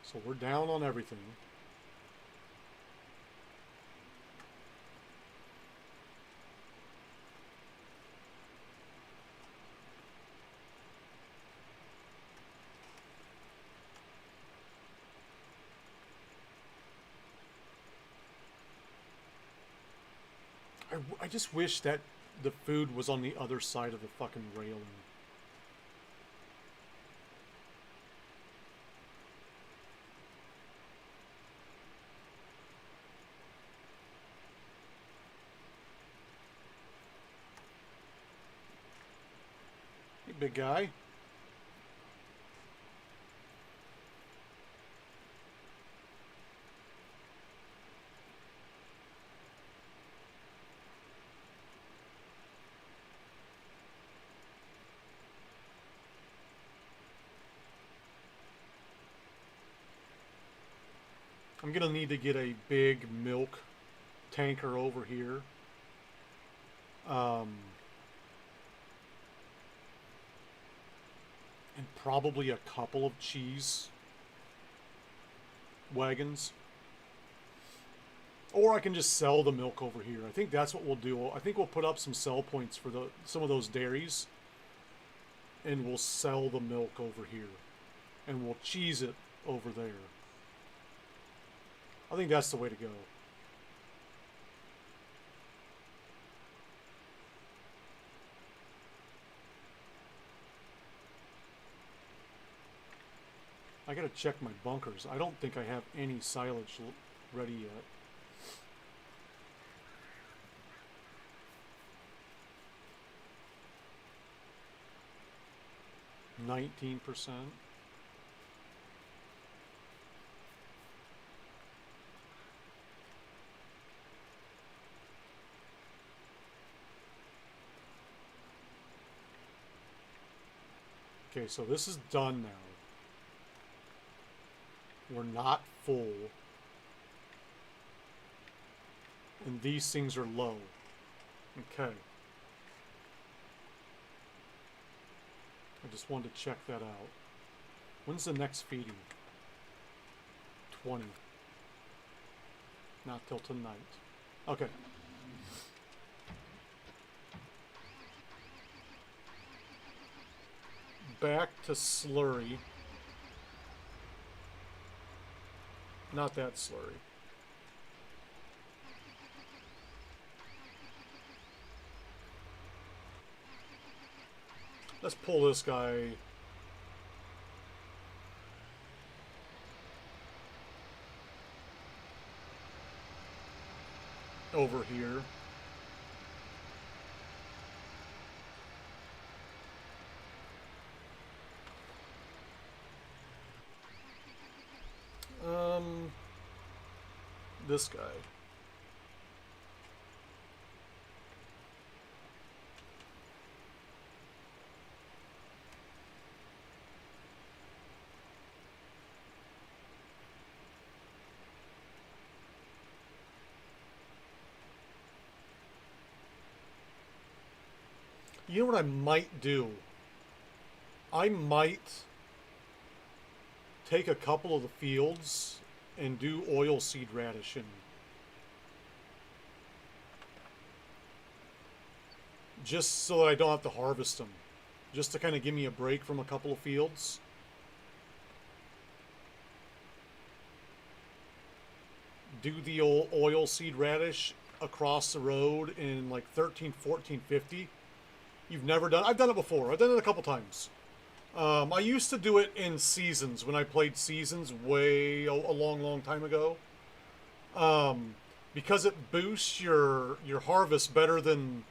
So we're down on everything. I just wish that the food was on the other side of the fucking railing. Hey, big guy. I'm gonna need to get a big milk tanker over here. And probably a couple of cheese wagons. Or I can just sell the milk over here. I think that's what we'll do. I think we'll put up some sell points for some of those dairies. And we'll sell the milk over here. And we'll cheese it over there. I think that's the way to go. I gotta check my bunkers. I don't think I have any silage ready yet. %19%. Okay, so this is done now. We're not full. And these things are low. Okay. I just wanted to check that out. When's the next feeding? 20. Not till tonight. Okay. Back to slurry. Not that slurry. Let's pull this guy over here. This guy. You know what I might do? I might take a couple of the fields and do oilseed radish in. Just so that I don't have to harvest them. just to kind of give me a break from a couple of fields. Do the old oil seed radish across the road in like 13, 14, 50. You've never done. I've done it before. I've done it a couple times. I used to do it in seasons when I played seasons way a long time ago. Because it boosts your harvest better than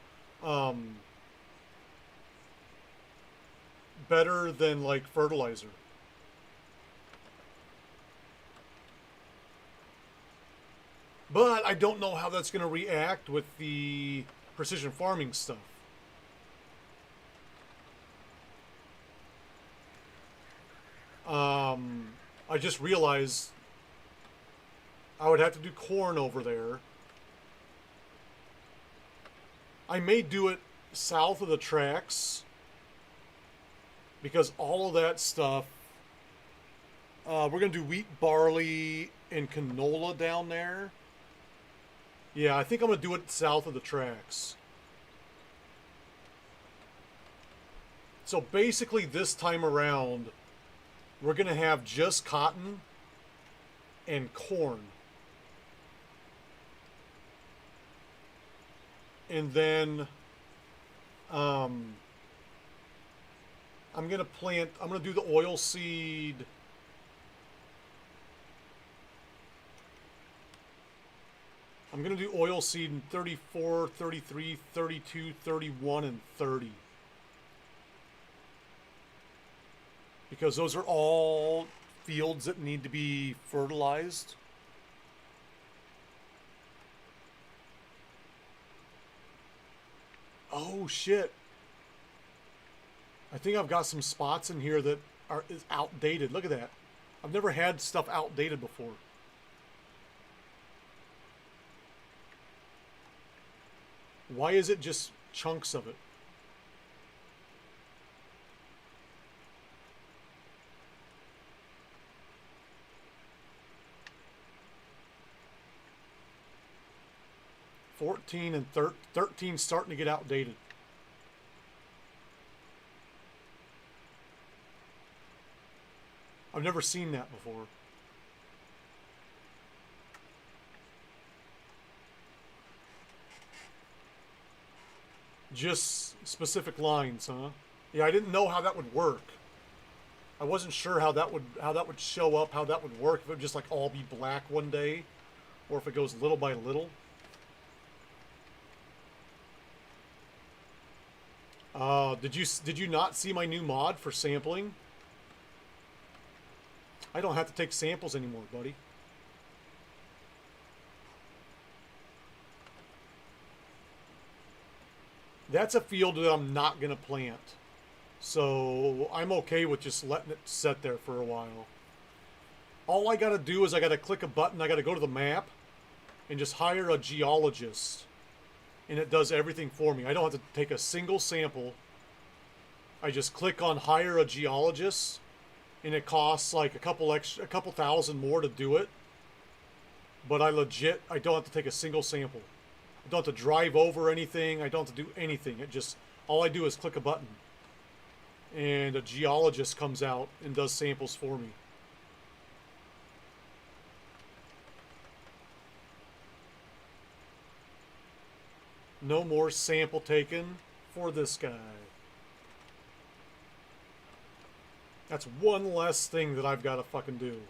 like fertilizer. But I don't know how that's going to react with the precision farming stuff. I just realized I would have to do corn over there. I may do it south of the tracks because all of that stuff, we're going to do wheat, barley, and canola down there. Yeah, I think I'm going to do it south of the tracks. So basically this time around, we're going to have just cotton and corn. And then I'm going to plant, I'm going to do the oil seed. I'm going to do oil seed in 34, 33, 32, 31, and 30. Because those are all fields that need to be fertilized. Oh shit. I think I've got some spots in here that is outdated. Look at that. I've never had stuff outdated before. Why is it just chunks of it? $14 and $13 starting to get outdated. I've never seen that before. Just specific lines, huh? Yeah, I didn't know how that would work. I wasn't sure how that would show up, how that would work, if it would just like all be black one day, or if it goes little by little. Did you not see my new mod for sampling? I don't have to take samples anymore, buddy. That's a field that I'm not going to plant. So I'm okay with just letting it sit there for a while. All I got to do is I got to click a button. I got to go to the map and just hire a geologist. And it does everything for me. I don't have to take a single sample. I just click on hire a geologist. And it costs like a couple thousand more to do it. But I don't have to take a single sample. I don't have to drive over anything. I don't have to do anything. All I do is click a button. And a geologist comes out and does samples for me. No more sample taken for this guy. That's one less thing that I've got to fucking do.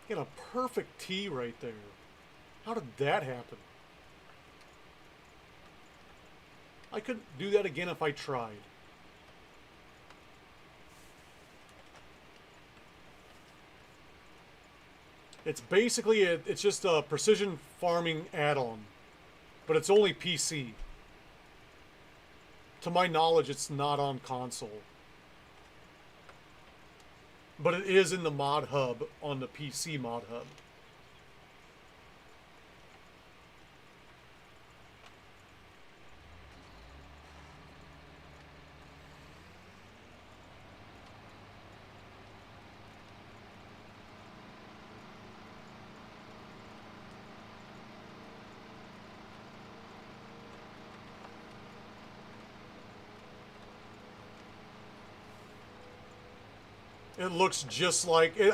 Get a perfect tee right there. How did that happen? I couldn't do that again if I tried. It's basically it's just a precision farming add-on, but it's only PC. To my knowledge, it's not on console. But it is in the mod hub on the PC mod hub. It looks just like it.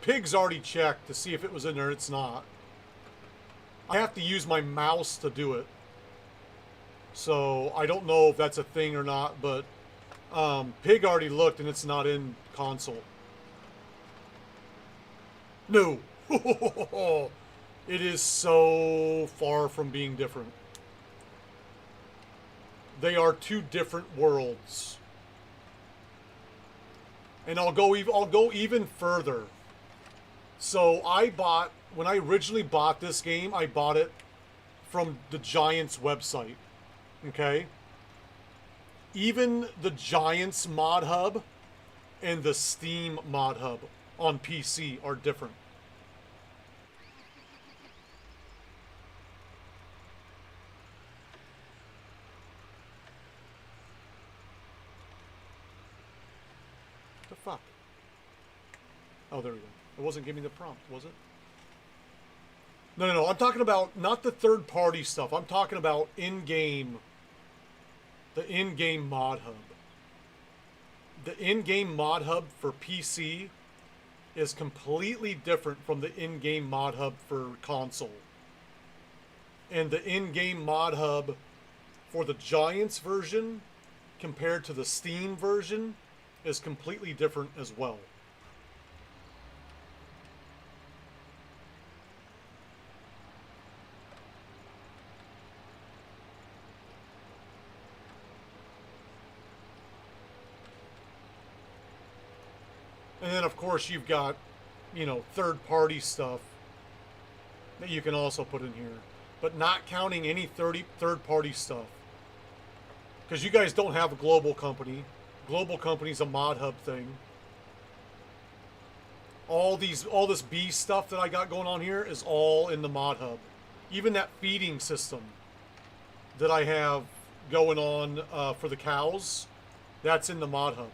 Pig's already checked to see if it was in there. It's not. I have to use my mouse to do it, so I don't know if that's a thing or not. But Pig already looked, and it's not in console. No, it is so far from being different. They are two different worlds. And I'll go even further. So when I originally bought this game, I bought it from the Giants website. Okay? Even the Giants mod hub and the Steam mod hub on PC are different. The fuck? Oh, there we go. It wasn't giving me the prompt, was it? No. I'm talking about not the third-party stuff. I'm talking about in-game, the in-game mod hub. The in-game mod hub for PC is completely different from the in-game mod hub for console. And the in-game mod hub for the Giants version compared to the Steam version is completely different as well. And then, of course, you've got, third-party stuff that you can also put in here. But not counting any third-party stuff. Because you guys don't have a Global Company. Global Company's a mod hub thing. All this B stuff that I got going on here is all in the mod hub. Even that feeding system that I have going on for the cows, that's in the mod hub.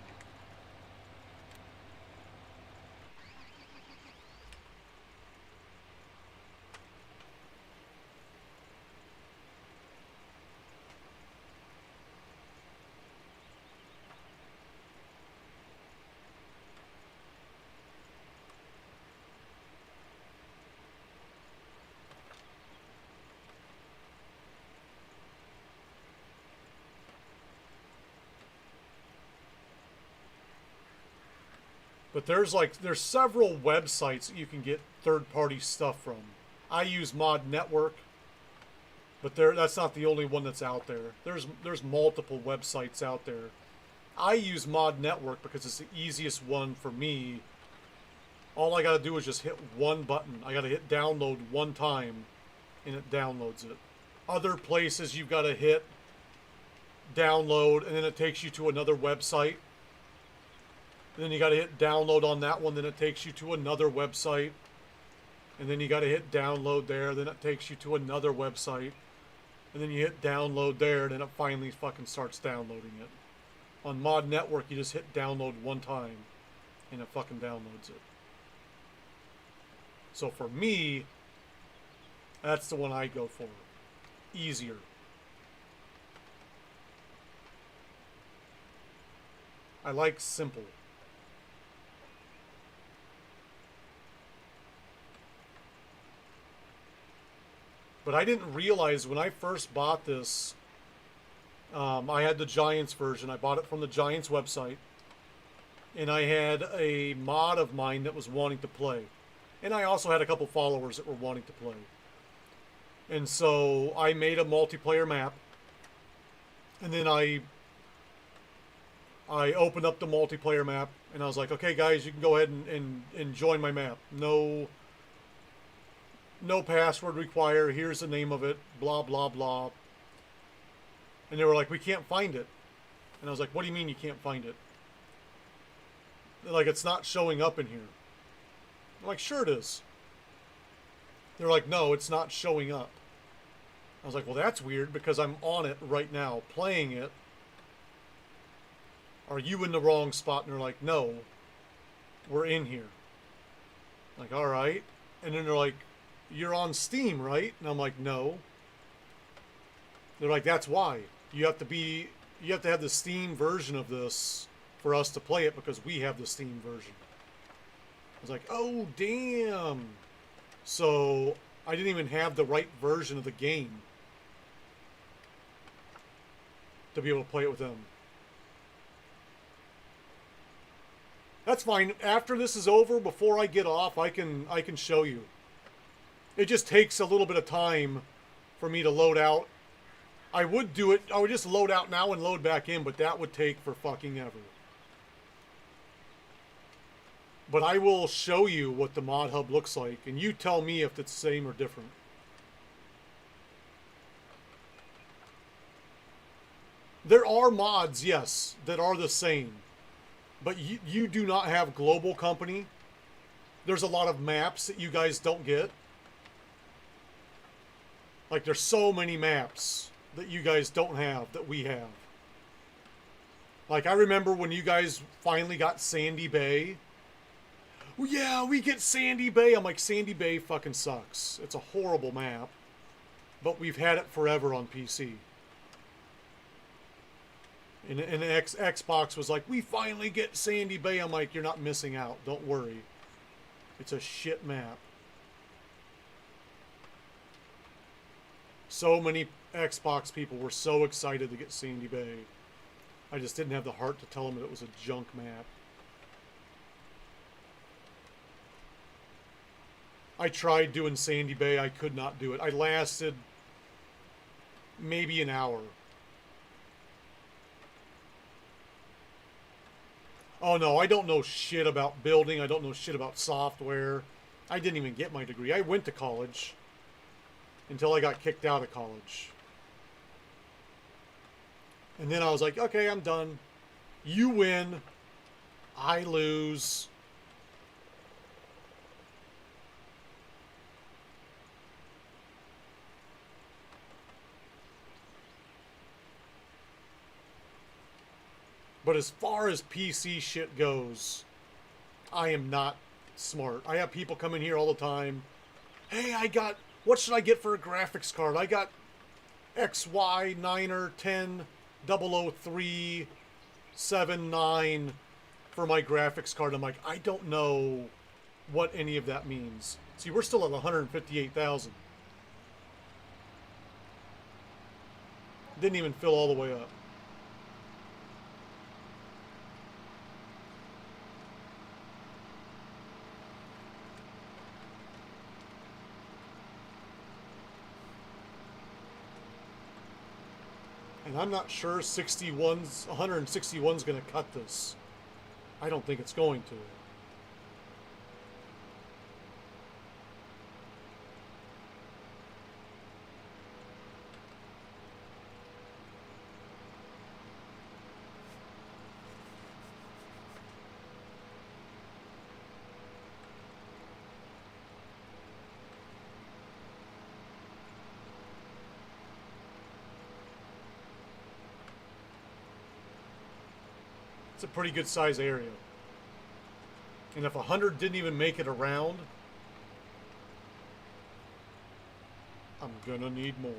But there's several websites that you can get third-party stuff from. I use Mod Network, but that's not the only one that's out there. There's multiple websites out there. I use Mod Network because it's the easiest one for me. All I gotta do is just hit one button. I gotta hit download one time, and it downloads it. Other places you've gotta hit download, and then it takes you to another website. And then you got to hit download on that one, then it takes you to another website. And then you got to hit download there, then it takes you to another website. And then you hit download there, and then it finally fucking starts downloading it. On Mod Network, you just hit download one time, and it fucking downloads it. So for me, that's the one I go for. Easier. I like simple. But I didn't realize when I first bought this, I had the Giants version. I bought it from the Giants website. And I had a mod of mine that was wanting to play. And I also had a couple followers that were wanting to play. And so I made a multiplayer map. And then I opened up the multiplayer map. And I was like, okay, guys, you can go ahead and join my map. No password required. Here's the name of it. Blah, blah, blah. And they were like, we can't find it. And I was like, what do you mean you can't find it? like, it's not showing up in here. I'm like, sure it is. They're like, no, it's not showing up. I was like, well, that's weird because I'm on it right now, playing it. Are you in the wrong spot? And they're like, no, we're in here. I'm like, all right. And then they're like, you're on Steam, right? And I'm like, no. They're like, that's why. You have to have the Steam version of this for us to play it because we have the Steam version. I was like, oh, damn. So I didn't even have the right version of the game to be able to play it with them. That's fine. After this is over, before I get off, I can show you. It just takes a little bit of time for me to load out. I would do it. I would just load out now and load back in, but that would take for fucking ever. But I will show you what the mod hub looks like, and you tell me if it's the same or different. There are mods, yes, that are the same. But you do not have global company. There's a lot of maps that you guys don't get. Like, there's so many maps that you guys don't have that we have. Like, I remember when you guys finally got Sandy Bay. Well, yeah, we get Sandy Bay. I'm like, Sandy Bay fucking sucks. It's a horrible map. But we've had it forever on PC. And Xbox was like, we finally get Sandy Bay. I'm like, you're not missing out. Don't worry. It's a shit map. So many Xbox people were so excited to get Sandy Bay. I just didn't have the heart to tell them that it was a junk map. I tried doing Sandy Bay. I could not do it. I lasted maybe an hour. Oh no, I don't know shit about building. I don't know shit about software. I didn't even get my degree. I went to college until I got kicked out of college. And then I was like, okay, I'm done. You win. I lose. But as far as PC shit goes, I am not smart. I have people come in here all the time. Hey, what should I get for a graphics card? I got XY 9er 1000379 for my graphics card. I'm like, I don't know what any of that means. See, we're still at 158,000. Didn't even fill all the way up. And I'm not sure 161's going to cut this. I don't think it's going to. It's a pretty good size area. And if 100 didn't even make it around, I'm gonna need more.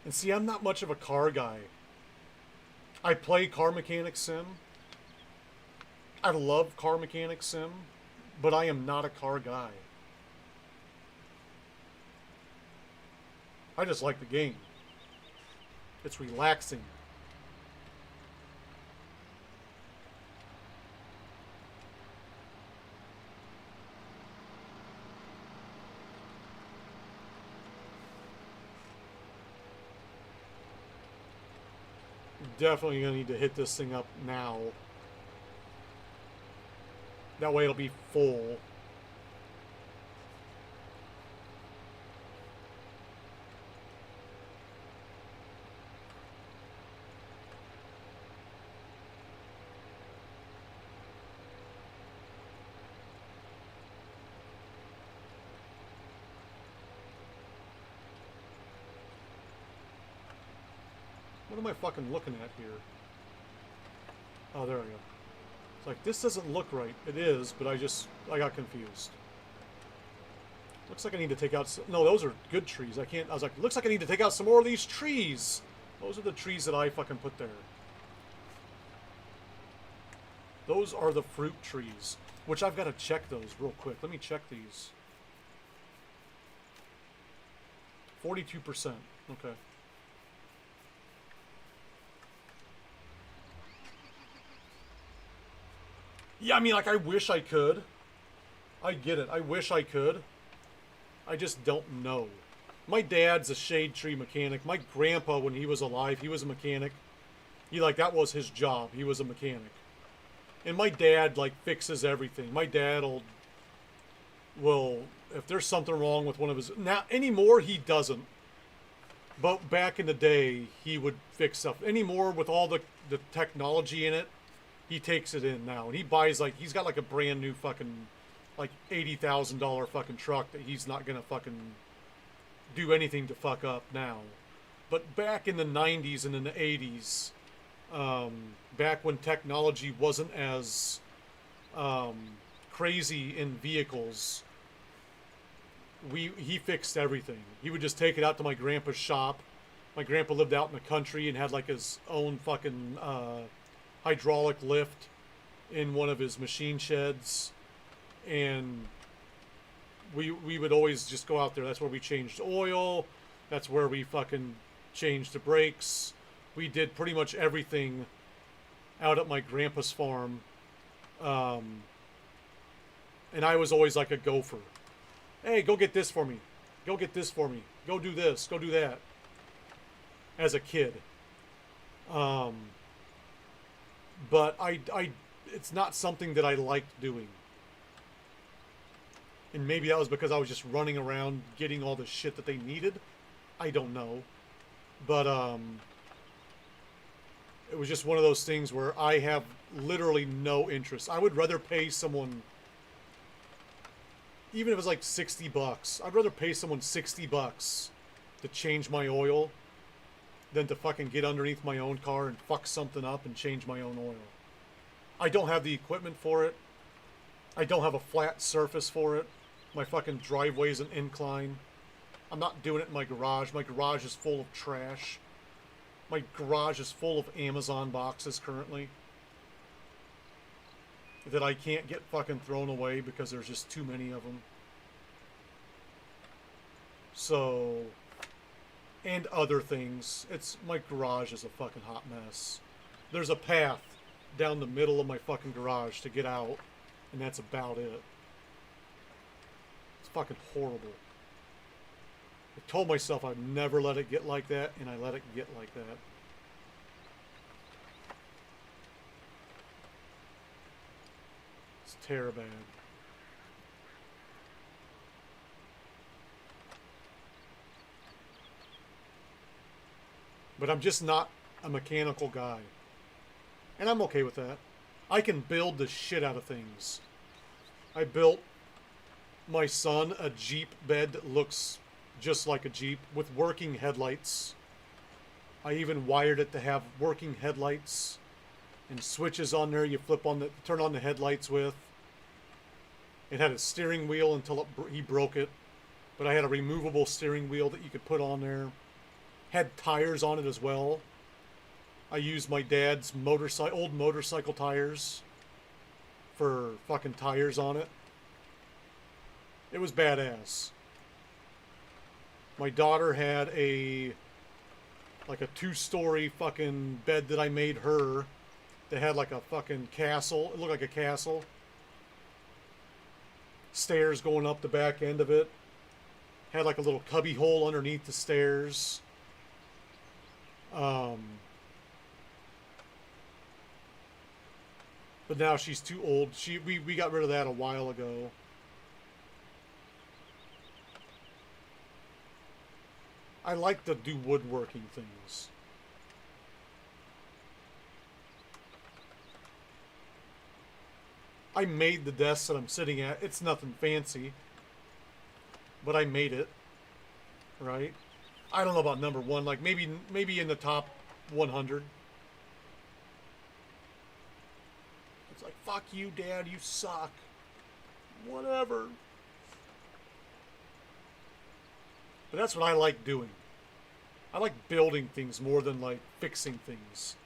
And see, I'm not much of a car guy. I play Car Mechanic Sim. I love Car Mechanic Sim, but I am not a car guy. I just like the game. It's relaxing. definitely going to need to hit this thing up now. That way it'll be full. What am I fucking looking at here? Oh, there we go. It's like, this doesn't look right. It is, but I got confused. Looks like I need to take out some, no, those are good trees. I was like, looks like I need to take out some more of these trees. Those are the trees that I fucking put there. Those are the fruit trees, which I've got to check those real quick. Let me check these. 42%. Okay. Yeah, I mean, like, I wish I could. I get it. I wish I could. I just don't know. My dad's a shade tree mechanic. My grandpa, when he was alive, he was a mechanic. That was his job. He was a mechanic. And my dad, fixes everything. My dad will, if there's something wrong with one of his, now, anymore, he doesn't. But back in the day, he would fix stuff. Anymore, with all the technology in it, he takes it in now, and he buys he's got a brand new fucking $80,000 fucking truck that he's not gonna fucking do anything to fuck up now. But back in the 90s and in the 80s, back when technology wasn't as crazy in vehicles, he fixed everything. He would just take it out to my grandpa's shop. My grandpa lived out in the country and had his own fucking hydraulic lift in one of his machine sheds, and we would always just go out there. That's where we changed oil. That's where we fucking changed the brakes. We did pretty much everything out at my grandpa's farm, and I was always like a gopher. Hey, go get this for me. Go get this for me. Go do this. Go do that. As a kid. But it's not something that I liked doing. And maybe that was because I was just running around getting all the shit that they needed. I don't know. But, it was just one of those things where I have literally no interest. I would rather pay someone, even if it's $60, I'd rather pay someone $60 to change my oil than to fucking get underneath my own car and fuck something up and change my own oil. I don't have the equipment for it. I don't have a flat surface for it. My fucking driveway's an incline. I'm not doing it in my garage. My garage is full of trash. My garage is full of Amazon boxes currently that I can't get fucking thrown away because there's just too many of them. So, and other things. My garage is a fucking hot mess. There's a path down the middle of my fucking garage to get out, and that's about it. It's fucking horrible. I told myself I'd never let it get like that, and I let it get like that. It's terrible. But I'm just not a mechanical guy. And I'm okay with that. I can build the shit out of things. I built my son a Jeep bed that looks just like a Jeep with working headlights. I even wired it to have working headlights and switches on there you turn on the headlights with. It had a steering wheel until he broke it. But I had a removable steering wheel that you could put on there. Had tires on it as well. I used my dad's old motorcycle tires for fucking tires on it. It was badass. My daughter had a 2-story fucking bed that I made her that had a fucking castle. It looked like a castle. Stairs going up the back end of it. Had a little cubby hole underneath the stairs. But now she's too old. We got rid of that a while ago. I like to do woodworking things. I made the desk that I'm sitting at. It's nothing fancy. But I made it. Right? I don't know about number one. Like maybe in the top 100. It's like, fuck you, Dad. You suck. Whatever. But that's what I like doing. I like building things more than like fixing things.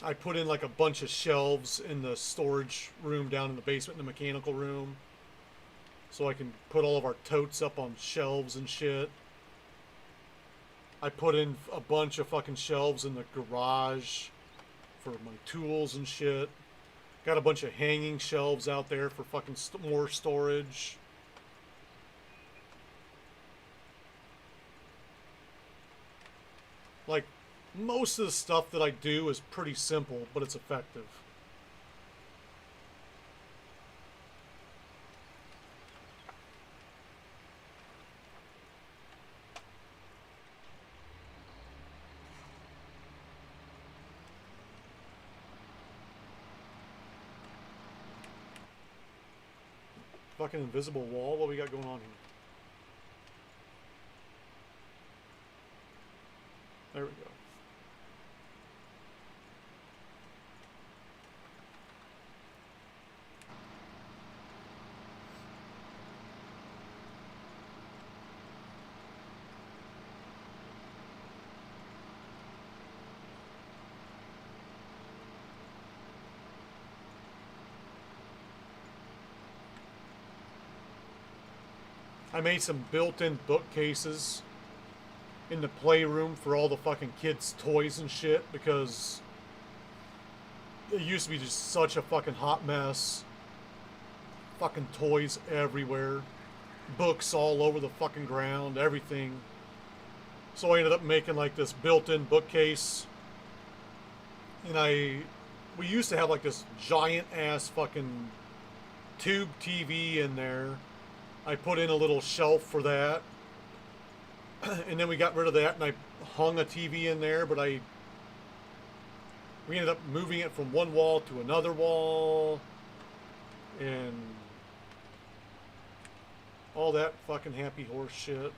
I put in like a bunch of shelves in the storage room down in the basement, in the mechanical room. So I can put all of our totes up on shelves and shit. I put in a bunch of fucking shelves in the garage for my tools and shit. Got a bunch of hanging shelves out there for fucking more storage. Like, most of the stuff that I do is pretty simple, but it's effective. Fucking invisible wall? What we got going on here? There we go. I made some built-in bookcases in the playroom for all the fucking kids' toys and shit because it used to be just such a fucking hot mess. Fucking toys everywhere. Books all over the fucking ground, everything. So I ended up making like this built-in bookcase. And we used to have like this giant ass fucking tube TV in there. I put in a little shelf for that. And then we got rid of that and I hung a TV in there, but we ended up moving it from one wall to another wall. And all that fucking happy horse shit.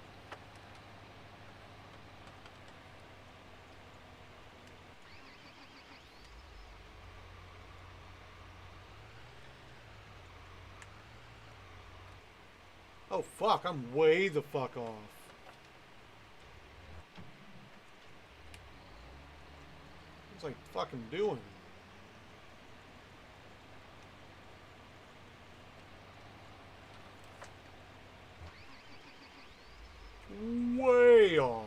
Oh fuck, I'm way the fuck off. What's I fucking doing? Way off.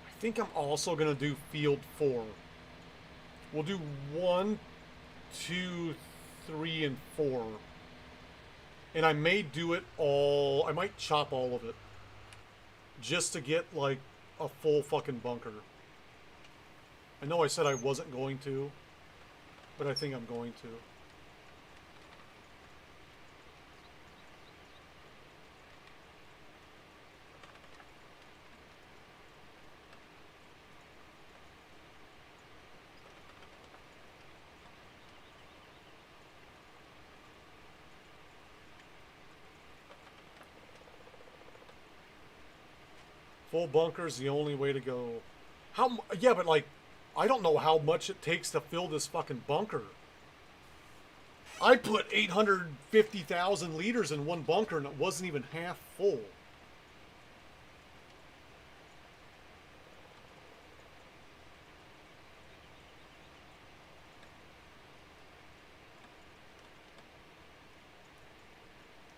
I think I'm also gonna do field 4. We'll do 1, 2, 3, and 4. And I may do it all. I might chop all of it. Just to get like a full fucking bunker. I know I said I wasn't going to, but I think I'm going to. Full bunker's the only way to go. Yeah, but like, I don't know how much it takes to fill this fucking bunker. I put 850,000 liters in one bunker and it wasn't even half full.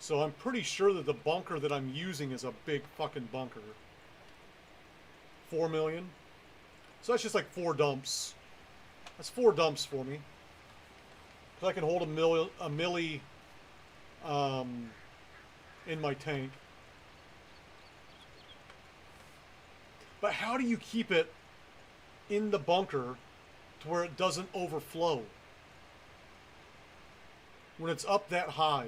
So I'm pretty sure that the bunker that I'm using is a big fucking bunker. 4 million. So that's just like 4 dumps. That's 4 dumps for me. Because I can hold a milli in my tank. But how do you keep it in the bunker to where it doesn't overflow? When it's up that high.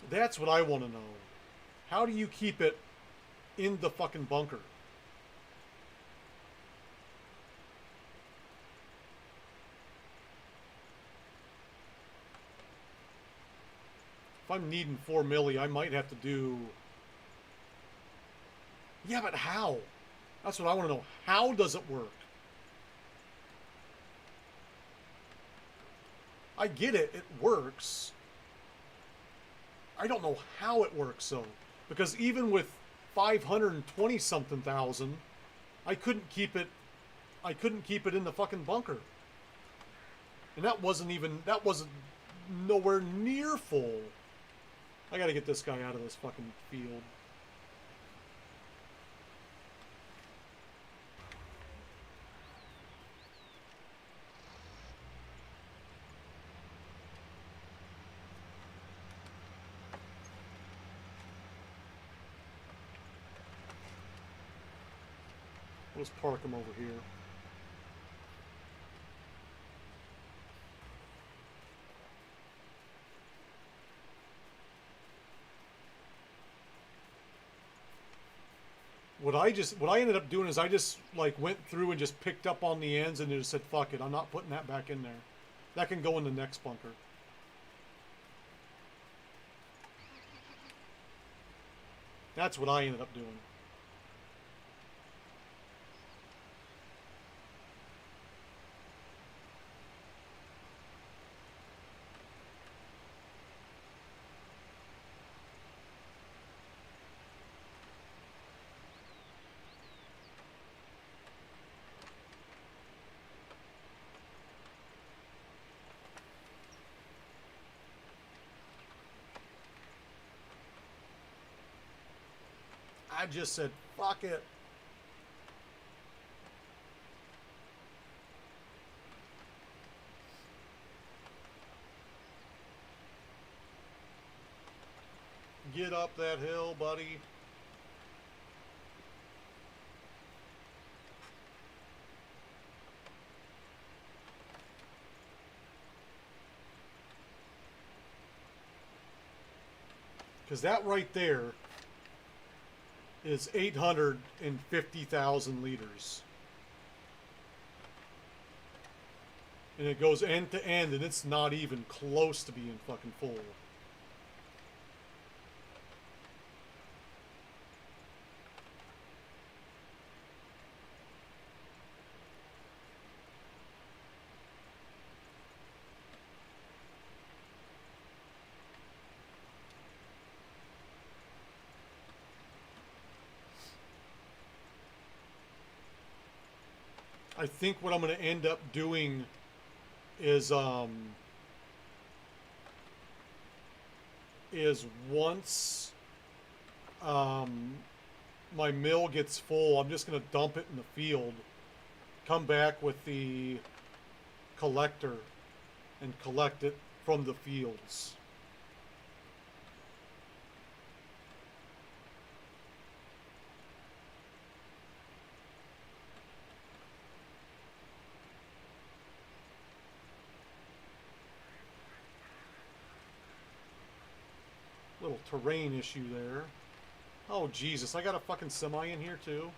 That's what I want to know. How do you keep it in the fucking bunker? If I'm needing 4 milli, I might have to do... Yeah, but how? That's what I want to know. How does it work? I get it. It works. I don't know how it works, though. Because even with 520-something thousand, I couldn't keep it in the fucking bunker. And that wasn't nowhere near full. I gotta get this guy out of this fucking field. Let's park him over here. What I ended up doing is I just like went through and just picked up on the ends and just said, fuck it, I'm not putting that back in there. That can go in the next bunker. That's what I ended up doing. I just said, fuck it. Get up that hill, buddy. Because that right there is 850,000 liters. And it goes end to end, and it's not even close to being fucking full. I think what I'm going to end up doing is once my mill gets full, I'm just going to dump it in the field, come back with the collector and collect it from the fields. Little terrain issue there. Oh, Jesus. I got a fucking semi in here, too.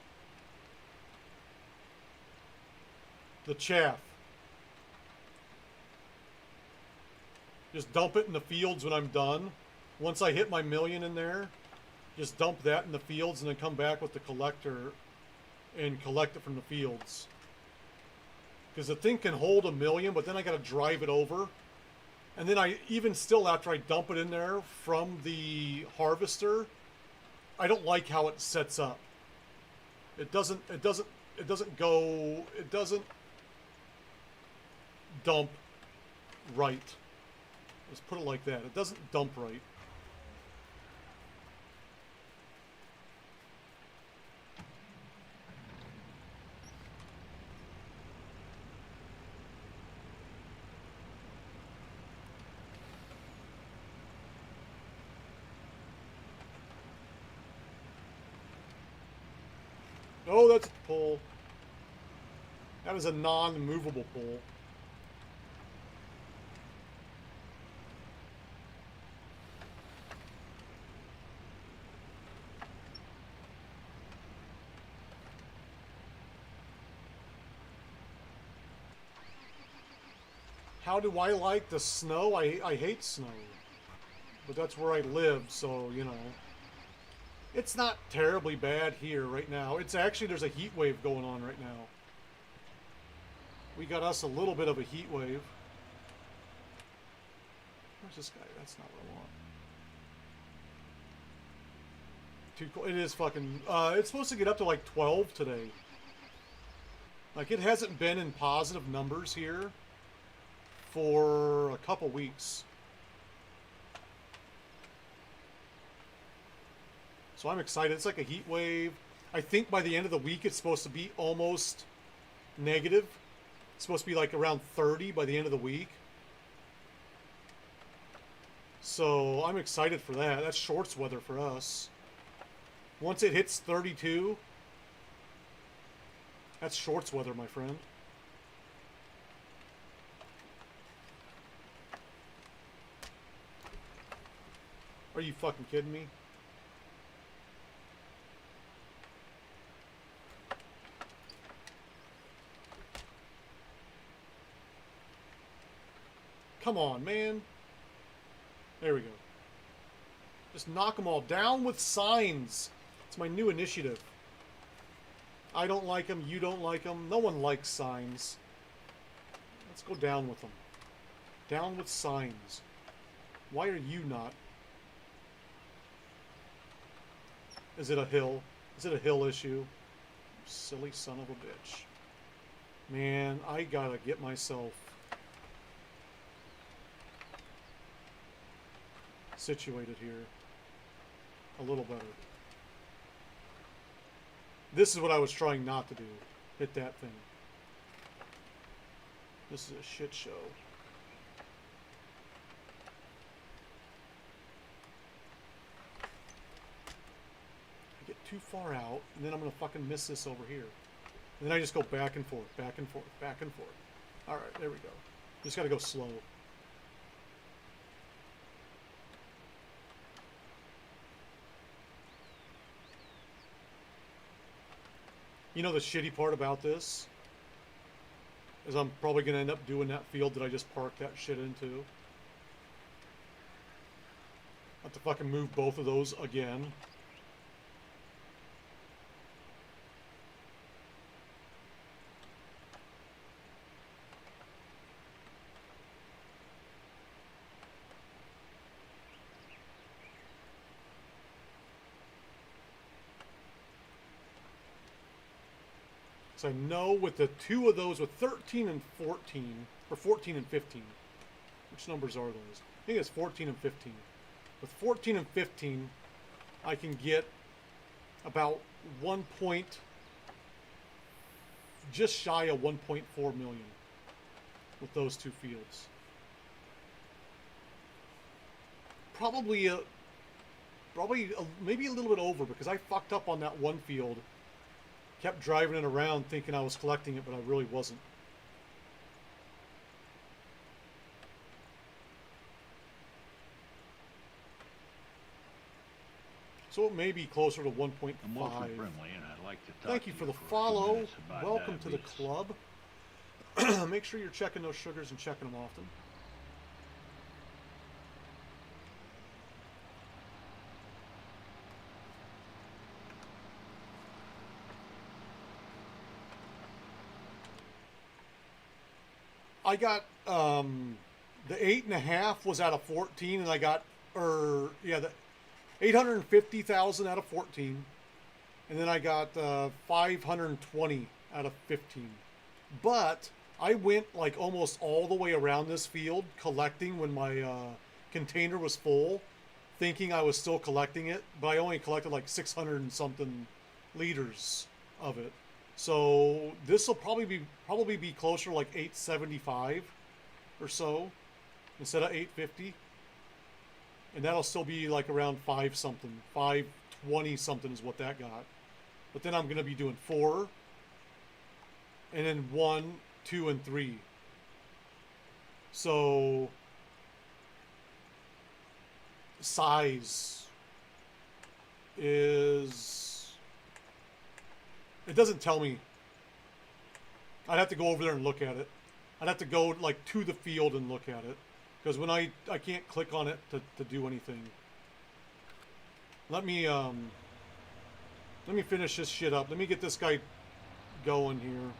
The chaff. Just dump it in the fields when I'm done. Once I hit my million in there, just dump that in the fields and then come back with the collector and collect it from the fields. Because the thing can hold 1 million, but then I got to drive it over. And then I, even still after I dump it in there from the harvester, I don't like how it sets up. It doesn't dump right. Let's put it like that. It doesn't dump right. Oh, that's a pole. That is a non-movable pole. How do I like the snow? I hate snow. But that's where I live, so, you know. It's not terribly bad here right now. It's actually, there's a heat wave going on right now. We got us a little bit of a heat wave. Where's this guy? That's not what I want. Too cold. It is fucking... it's supposed to get up to like 12 today. Like, it hasn't been in positive numbers here for a couple weeks. So I'm excited. It's like a heat wave. I think by the end of the week it's supposed to be almost negative. It's supposed to be like around 30 by the end of the week. So I'm excited for that. That's shorts weather for us. Once it hits 32, that's shorts weather, my friend. Are you fucking kidding me? Come on, man. There we go. Just knock them all down with signs. It's my new initiative. I don't like them. You don't like them. No one likes signs. Let's go down with them. Down with signs. Why are you not? Is it a hill? Is it a hill issue? Silly son of a bitch. Man, I gotta get myself situated here a little better. This is what I was trying not to do. Hit that thing. This is a shit show. I get too far out, and then I'm gonna fucking miss this over here. And then I just go back and forth, back and forth, back and forth. Alright, there we go. Just gotta go slow. You know the shitty part about this is I'm probably going to end up doing that field that I just parked that shit into. I have to fucking move both of those again. So I know with the two of those, with 13 and 14, or 14 and 15, which numbers are those? I think it's 14 and 15. With 14 and 15, I can get about just shy of 1.4 million with those two fields. Maybe a little bit over, because I fucked up on that one field. Kept driving it around thinking I was collecting it, but I really wasn't. So it may be closer to 1.5. I'm Walter Brimley, and I'd like to talk Thank you to for the for a few follow. minutes about Welcome to the diabetes. club. Make sure you're checking those sugars and checking them often. I got the 8.5 was out of 14, and I got the 850,000 out of 14, and then I got 520 out of 15. But I went like almost all the way around this field collecting when my container was full, thinking I was still collecting it, but I only collected like 600 and something liters of it. So this will probably be closer to like 875 or so instead of 850. And that'll still be like around 5 something, 520 something is what that got. But then I'm gonna be doing 4, and then 1, 2, and 3. So size is, it doesn't tell me. I'd have to go over there and look at it. I'd have to go like to the field and look at it, because when I can't click on it to do anything. Let me finish this shit up. Let me get this guy going here.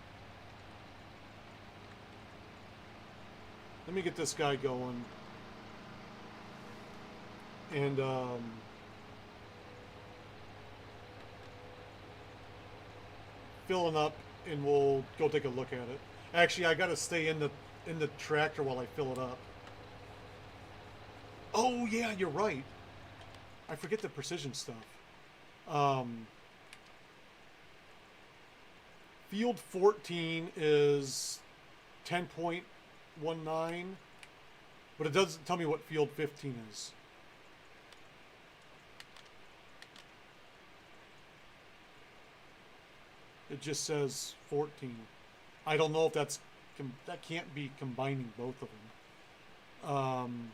Let me get this guy going. And filling up, and we'll go take a look at it. Actually, I gotta stay in the tractor while I fill it up. Oh yeah, you're right. I forget the precision stuff. Field 14 is 10.19, but it doesn't tell me what field 15 is. It just says 14. I don't know if that can't be combining both of them.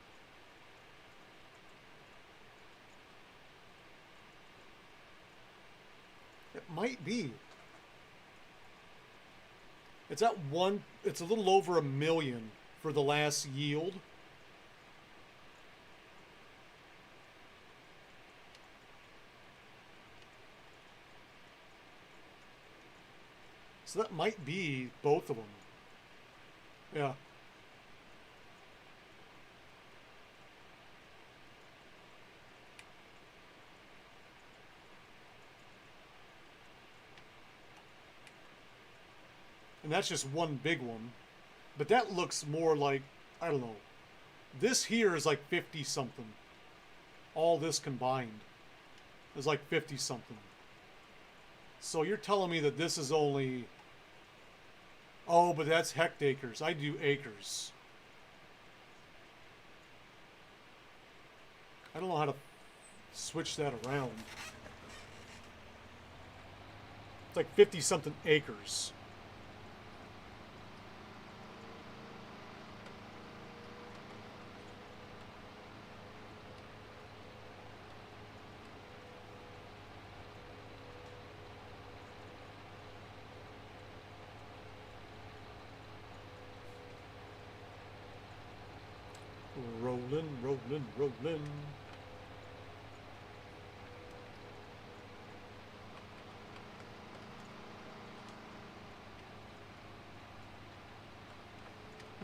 It might be. It's at one. It's a little over 1 million for the last yield. So that might be both of them. Yeah. And that's just one big one. But that looks more like, I don't know. This here is like 50 something. All this combined is like 50 something. So you're telling me that this is only... Oh, but that's hectacres. I do acres. I don't know how to switch that around. It's like 50 something acres. Rolling.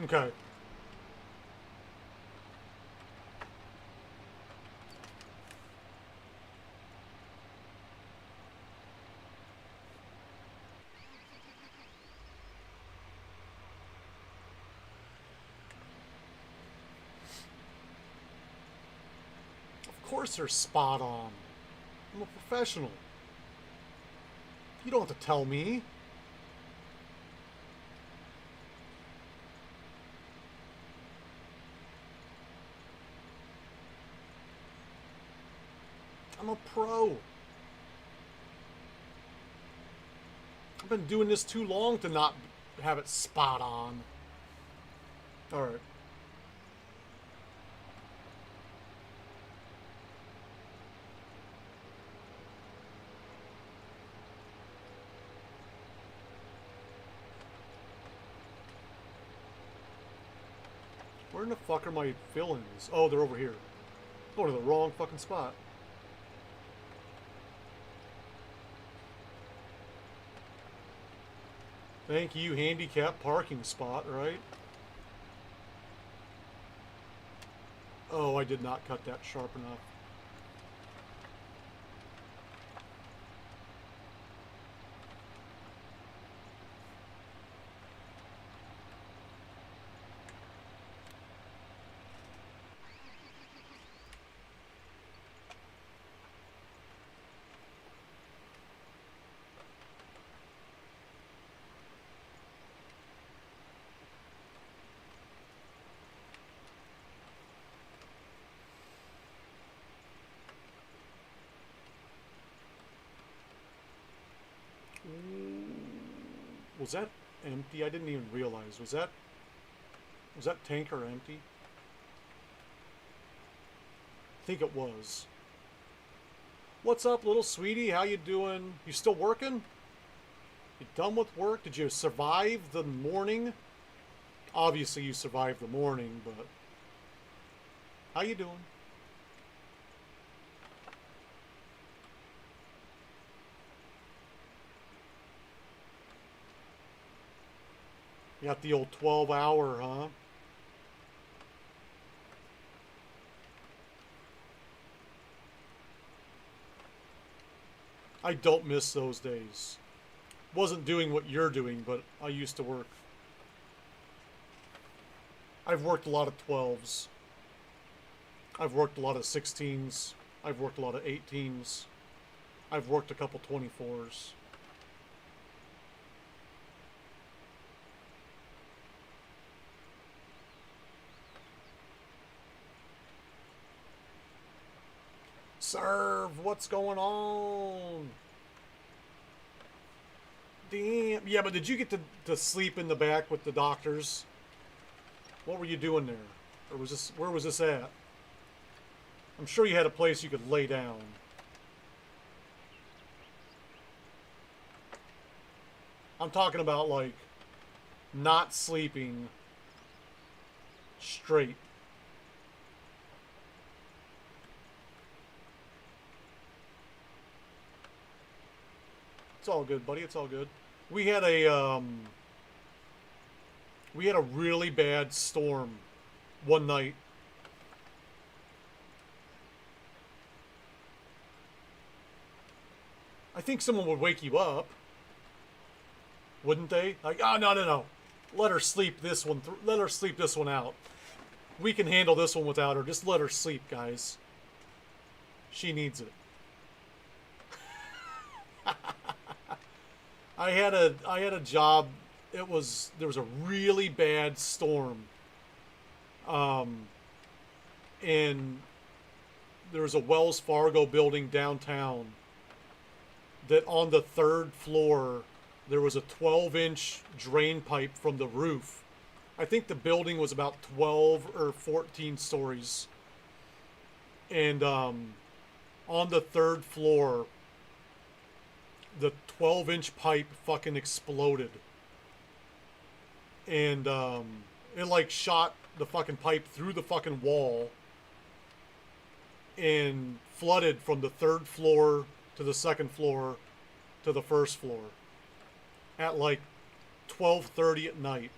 Okay. Of course they're spot on. I'm a professional. You don't have to tell me. I'm a pro. I've been doing this too long to not have it spot on. Alright. Where in the fuck are my fill-ins? Oh, they're over here. Going to the wrong fucking spot. Thank you, handicap parking spot, right? Oh, I did not cut that sharp enough. Was that empty? I didn't even realize. Was that tanker empty? I think it was. What's up, little sweetie? How you doing? You still working? You done with work? Did you survive the morning? Obviously you survived the morning, but how you doing? You got the old 12-hour, huh? I don't miss those days. Wasn't doing what you're doing, but I used to work. I've worked a lot of 12s. I've worked a lot of 16s. I've worked a lot of 18s. I've worked a couple 24s. Serve, what's going on? Damn. Yeah, but did you get to sleep in the back with the doctors? What were you doing there? Or was this, where was this at? I'm sure you had a place you could lay down. I'm talking about, like, not sleeping straight. It's all good, buddy. It's all good. We had a really bad storm one night. I think someone would wake you up, wouldn't they? Like, oh, no. Let her sleep this one. Let her sleep this one out. We can handle this one without her. Just let her sleep, guys. She needs it. I had a job. There was a really bad storm. And there was a Wells Fargo building downtown that on the 3rd floor there was a 12-inch drain pipe from the roof. I think the building was about 12 or 14 stories. And on the 3rd floor, the 12-inch pipe fucking exploded. And it like shot the fucking pipe through the fucking wall and flooded from the 3rd floor to the 2nd floor to the 1st floor at like 12:30 at night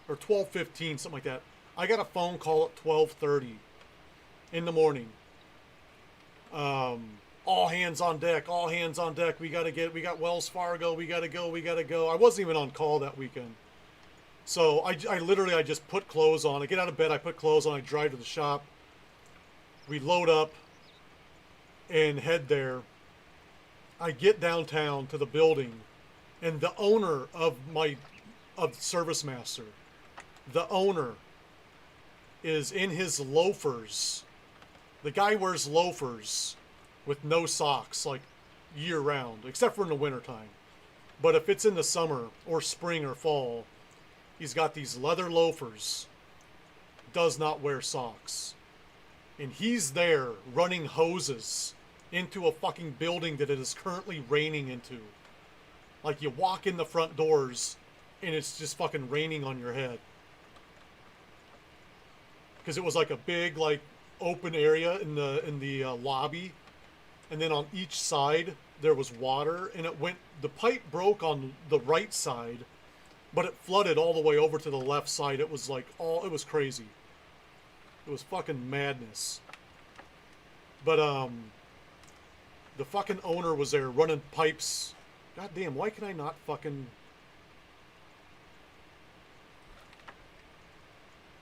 or 12:15, something like that. I got a phone call at 12:30 in the morning. All hands on deck, all hands on deck. We got Wells Fargo, we gotta go. I wasn't even on call that weekend. So I literally just put clothes on. I get out of bed, I put clothes on, I drive to the shop. We load up and head there. I get downtown to the building, and the owner of Service Master, the owner is in his loafers. The guy wears loafers with no socks, like year round, except for in the wintertime. But if it's in the summer or spring or fall, he's got these leather loafers, does not wear socks. And he's there running hoses into a fucking building that it is currently raining into. Like, you walk in the front doors and it's just fucking raining on your head. Because it was like a big, like, open area in the lobby. And then on each side there was water, and the pipe broke on the right side, but it flooded all the way over to the left side. It was like it was crazy. It was fucking madness. But the fucking owner was there running pipes. God damn, why can I not fucking...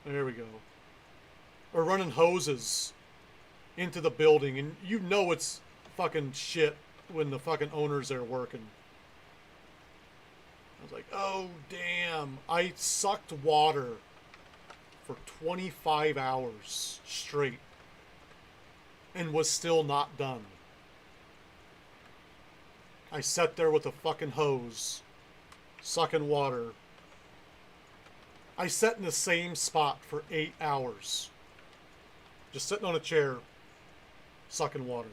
There we go. Or running hoses into the building, and you know it's fucking shit when the fucking owner's there working. I was like, oh damn. I sucked water for 25 hours straight and was still not done. I sat there with a fucking hose sucking water. I sat in the same spot for 8 hours. Just sitting on a chair, sucking water.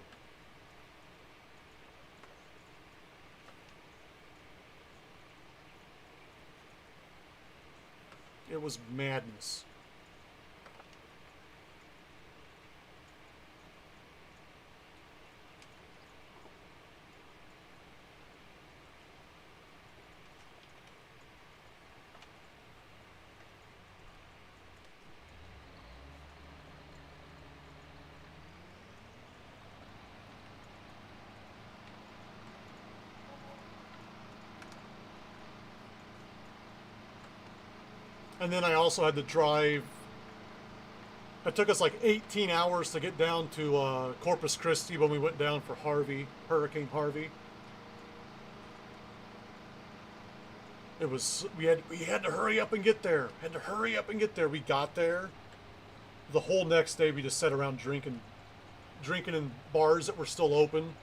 It was madness. And then I also had to drive. It took us like 18 hours to get down to Corpus Christi when we went down for Hurricane Harvey. It was we had to hurry up and get there. We got there. The whole next day we just sat around drinking in bars that were still open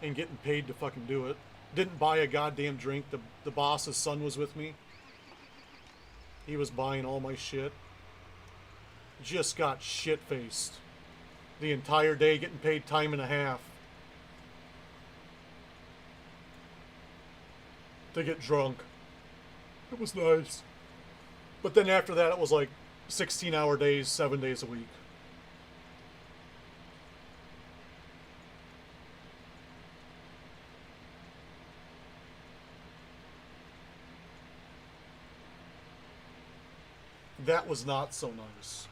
and getting paid to fucking do it. Didn't buy a goddamn drink. The boss's son was with me. He was buying all my shit. Just got shit-faced. The entire day getting paid time and a half. To get drunk. It was nice. But then after that it was like 16-hour days, 7 days a week. That was not so nice.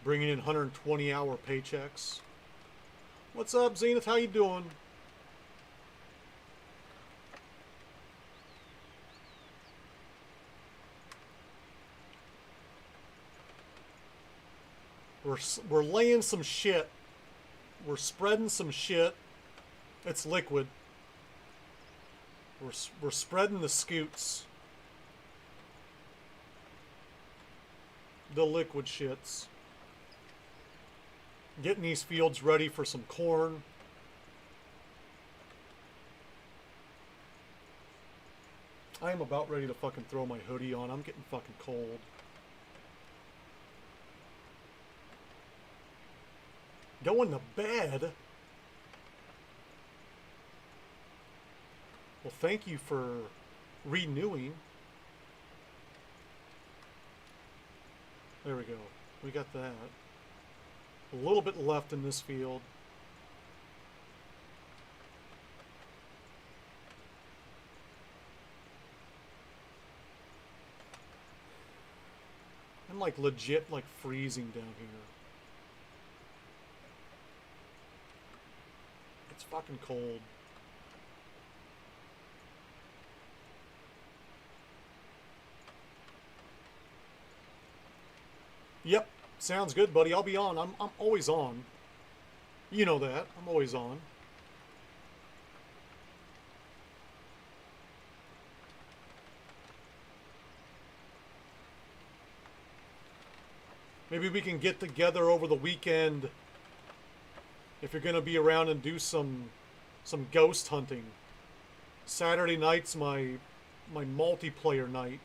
Bringing in 120-hour paychecks. What's up, Zenith? How you doing? We're laying some shit. We're spreading some shit. It's liquid. We're spreading the scoots. The liquid shits. Getting these fields ready for some corn. I am about ready to fucking throw my hoodie on. I'm getting fucking cold. Going to bed? Well, thank you for renewing. There we go. We got that. A little bit left in this field. I'm like legit like freezing down here. It's fucking cold. Yep, sounds good, buddy. I'll be on. I'm always on. You know that. I'm always on. Maybe we can get together over the weekend if you're going to be around and do some ghost hunting. Saturday night's my multiplayer night.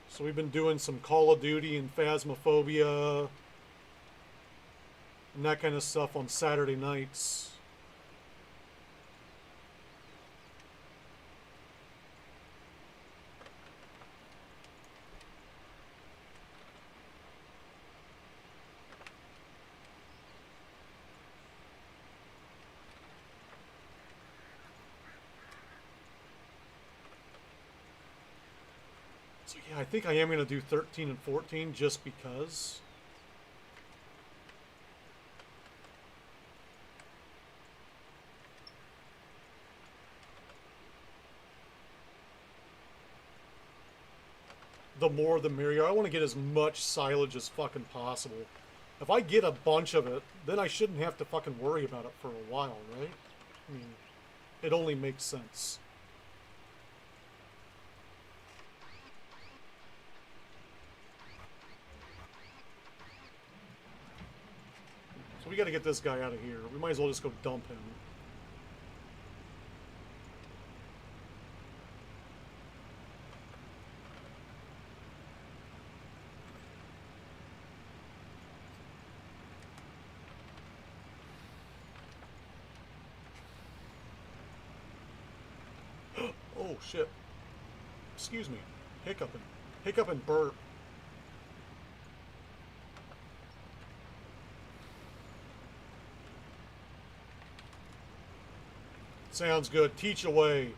So we've been doing some Call of Duty and Phasmophobia and that kind of stuff on Saturday nights. So yeah, I think I am going to do 13 and 14 just because. The more the merrier. I want to get as much silage as fucking possible. If I get a bunch of it, then I shouldn't have to fucking worry about it for a while, right? I mean, it only makes sense. we gotta get this guy out of here. We might as well just go dump him. Oh shit. Excuse me. Hiccuping. Hiccup and burp. Sounds good. Teach away.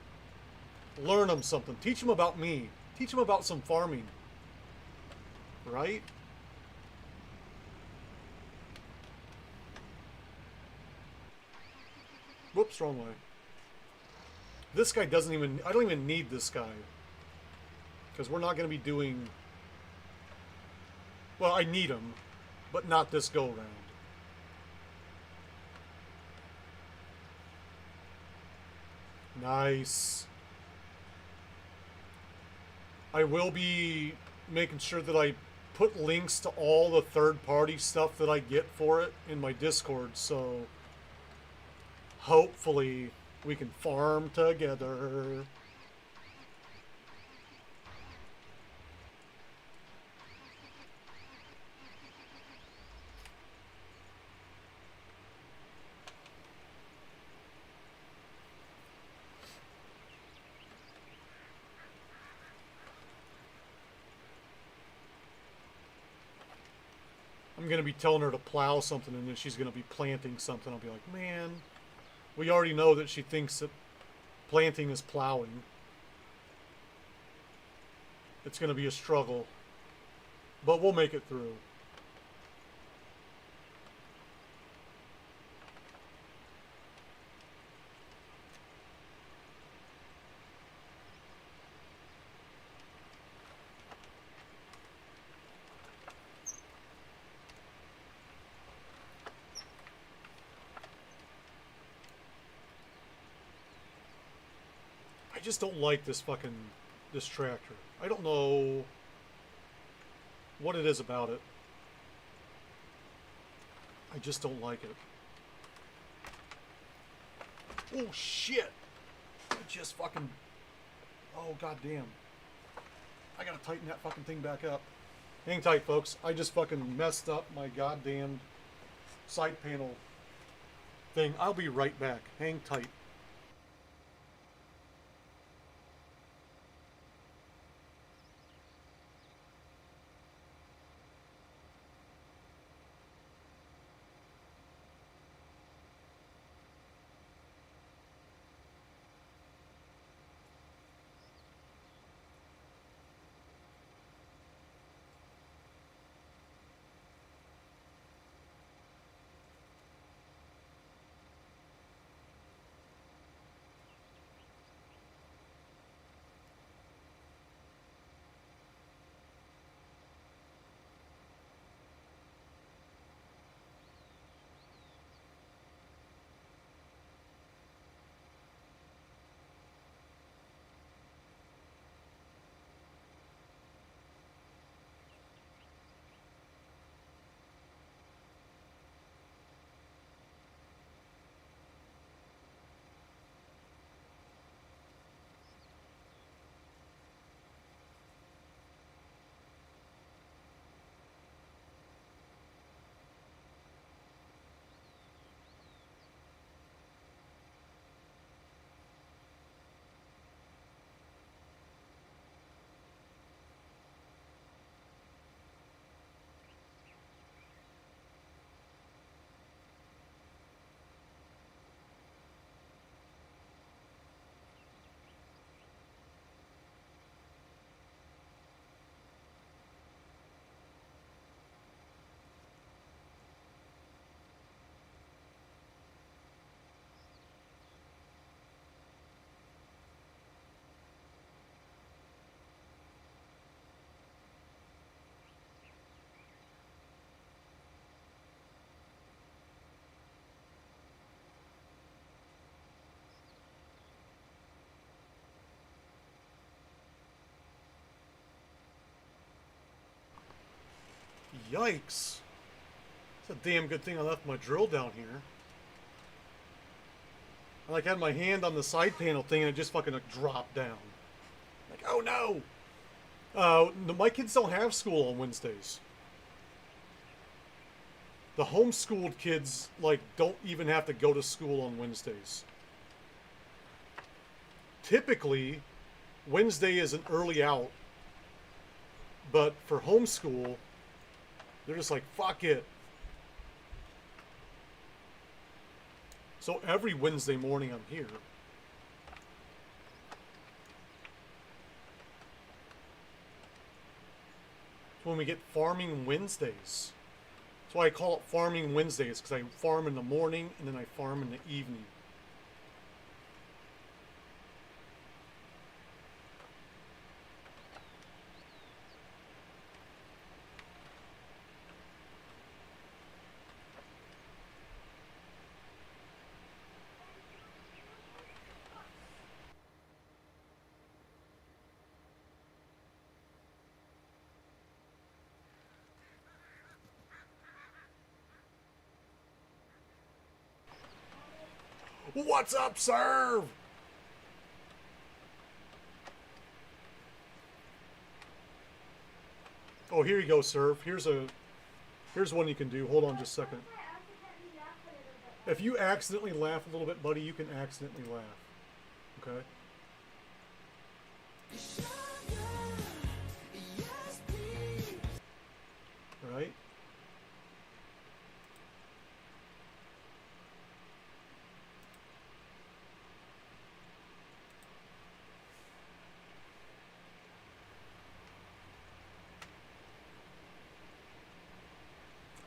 Learn them something. Teach them about me. Teach them about some farming. Right? Whoops, wrong way. This guy doesn't even... I don't even need this guy. Because we're not going to be doing... Well, I need him. But not this go-round. Nice. I will be making sure that I put links to all the third-party stuff that I get for it in my Discord, so hopefully we can farm together. I'm going to be telling her to plow something, and then she's going to be planting something. I'll be like, man, we already know that she thinks that planting is plowing. It's going to be a struggle, but we'll make it through. I just don't like this tractor. I don't know what it is about it. I just don't like it. Oh shit! I just fucking... Oh goddamn. I gotta tighten that fucking thing back up. Hang tight, folks. I just fucking messed up my goddamn side panel thing. I'll be right back. Hang tight. Yikes. It's a damn good thing I left my drill down here. I like had my hand on the side panel thing and it just fucking like, dropped down. Like, oh no! My kids don't have school on Wednesdays. The homeschooled kids, like, don't even have to go to school on Wednesdays. Typically, Wednesday is an early out. But for homeschool, they're just like, fuck it. So every Wednesday morning I'm here. It's when we get Farming Wednesdays. That's why I call it Farming Wednesdays, because I farm in the morning and then I farm in the evening. What's up, Serve? Oh, here you go, Serve. Here's one you can do. Hold on just a second. If you accidentally laugh a little bit, buddy, you can accidentally laugh. Okay? Right?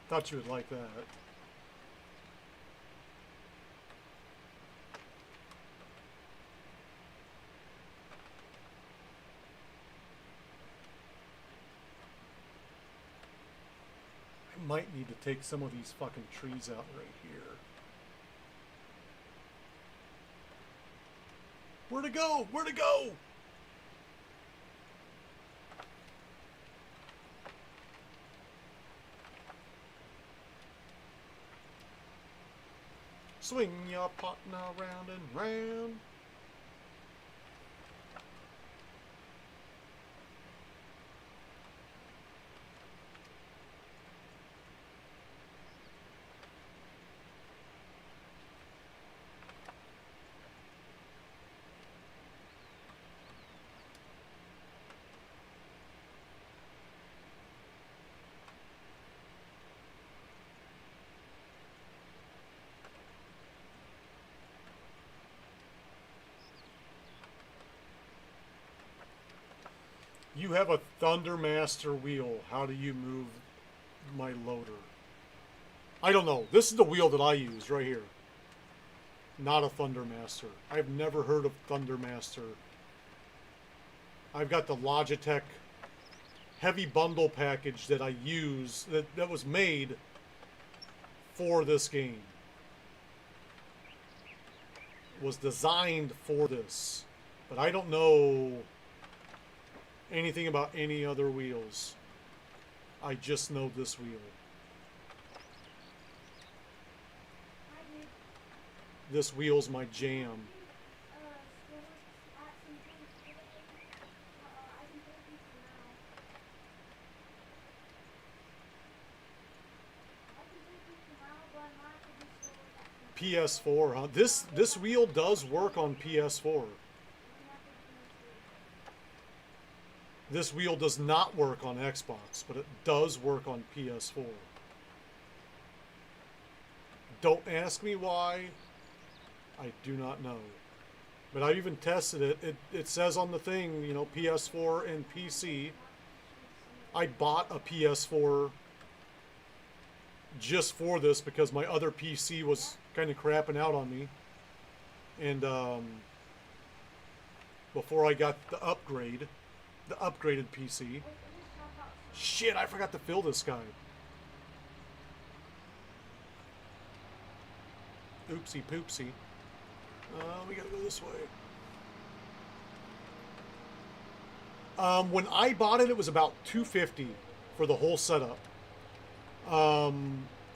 Thought you would like that. I might need to take some of these fucking trees out right here. Where to go? Where to go? Swing your partner round and round. You have a Thundermaster wheel. How do you move my loader? I don't know. This is the wheel that I use right here. Not a Thundermaster. I've never heard of Thundermaster. I've got the Logitech heavy bundle package that I use that was made for this game. Was designed for this. But I don't know anything about any other wheels. I just know this wheel. This wheel's my jam. PS4, huh? This wheel does work on PS4. This wheel does not work on Xbox, but it does work on PS4. Don't ask me why. I do not know. But I even tested it. It says on the thing, you know, PS4 and PC. I bought a PS4 just for this because my other PC was kind of crapping out on me. And before I got the upgraded PC. Shit, I forgot to fill this guy. Oopsie poopsie. We gotta go this way. When I bought it, it was about $250 for the whole setup.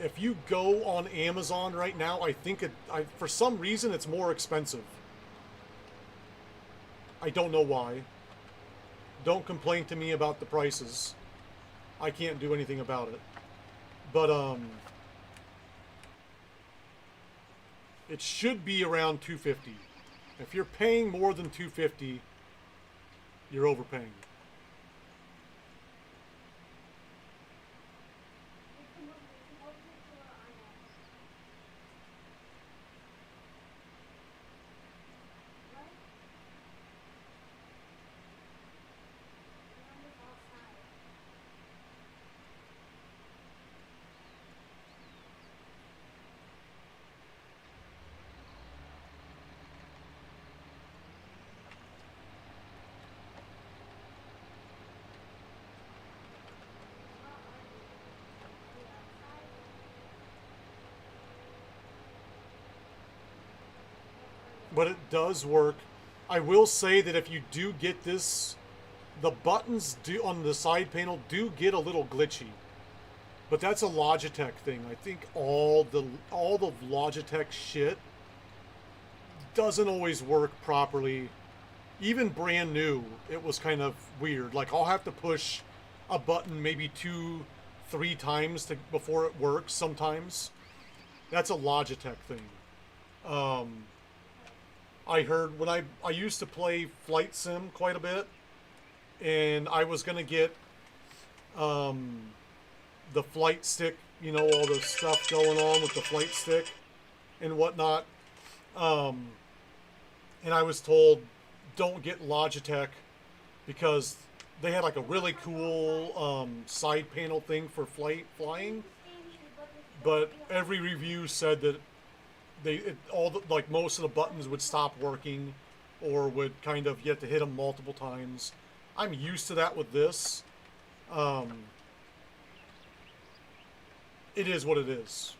if you go on Amazon right now, I think for some reason it's more expensive. I don't know why. Don't complain to me about the prices. I can't do anything about it. But it should be around $250. If you're paying more than $250, you're overpaying. But it does work. I will say that if you do get this, the buttons on the side panel do get a little glitchy. But that's a Logitech thing. I think all the Logitech shit doesn't always work properly. Even brand new, it was kind of weird. Like, I'll have to push a button maybe 2-3 times before it works sometimes. That's a Logitech thing. I heard when I used to play Flight Sim quite a bit, and I was gonna get the flight stick, you know, all the stuff going on with the flight stick and whatnot. And I was told, don't get Logitech because they had like a really cool side panel thing for flying, but every review said that like most of the buttons would stop working or would kind of, you have to hit them multiple times. I'm used to that with this. It is what it is.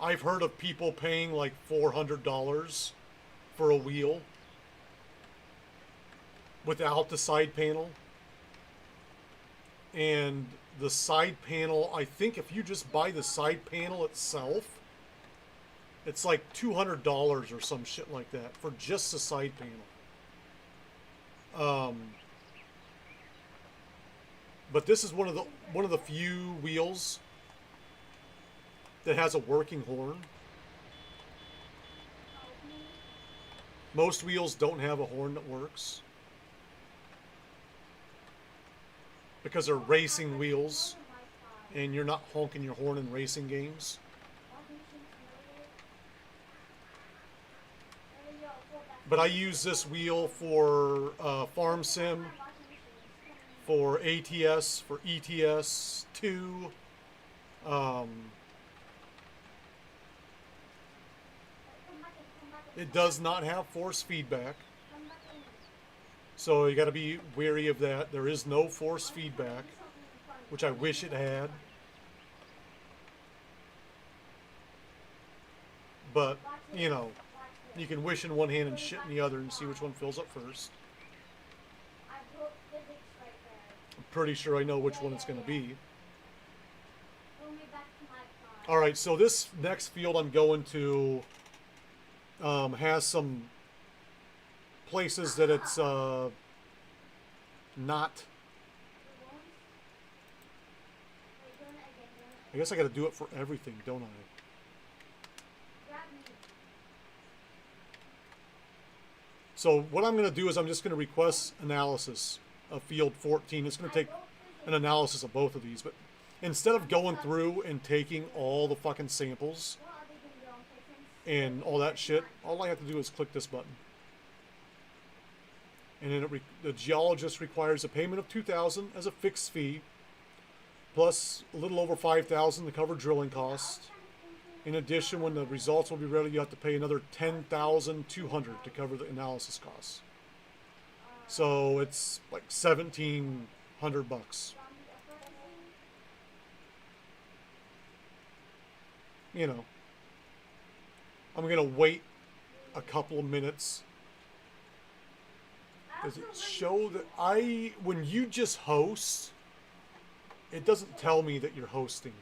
I've heard of people paying like $400 for a wheel without the side panel. And the side panel, I think if you just buy the side panel itself, it's like $200 or some shit like that for just the side panel. But this is one of the few wheels that has a working horn. Most wheels don't have a horn that works because they're racing wheels and you're not honking your horn in racing games. But I use this wheel for Farm Sim, for ATS, for ETS 2. It does not have force feedback, so you got to be wary of that. There is no force feedback, which I wish it had. But, you know, you can wish in one hand and shit in the other and see which one fills up first. I'm pretty sure I know which one it's going to be. Alright, so this next field I'm going to has some places that it's not. I guess I got to do it for everything, don't I? So what I'm going to do is I'm just going to request analysis of field 14. It's going to take an analysis of both of these, but instead of going through and taking all the fucking samples and all that shit, all I have to do is click this button. And then the geologist requires a payment of $2,000 as a fixed fee, plus a little over $5,000 to cover drilling costs. In addition, when the results will be ready, you have to pay another $10,200 to cover the analysis costs. So it's like $1,700. You know, I'm gonna wait a couple of minutes. Does it show that when you just host, it doesn't tell me that you're hosting.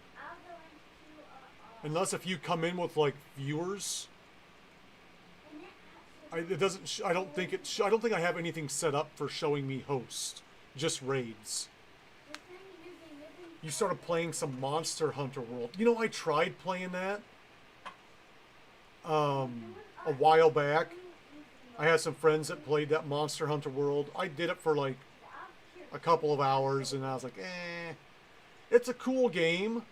Unless if you come in with like viewers, it doesn't. I don't think it. I don't think I have anything set up for showing me host. Just raids. You started playing some Monster Hunter World. You know, I tried playing that a while back. I had some friends that played that Monster Hunter World. I did it for like a couple of hours, and I was like, eh. It's a cool game,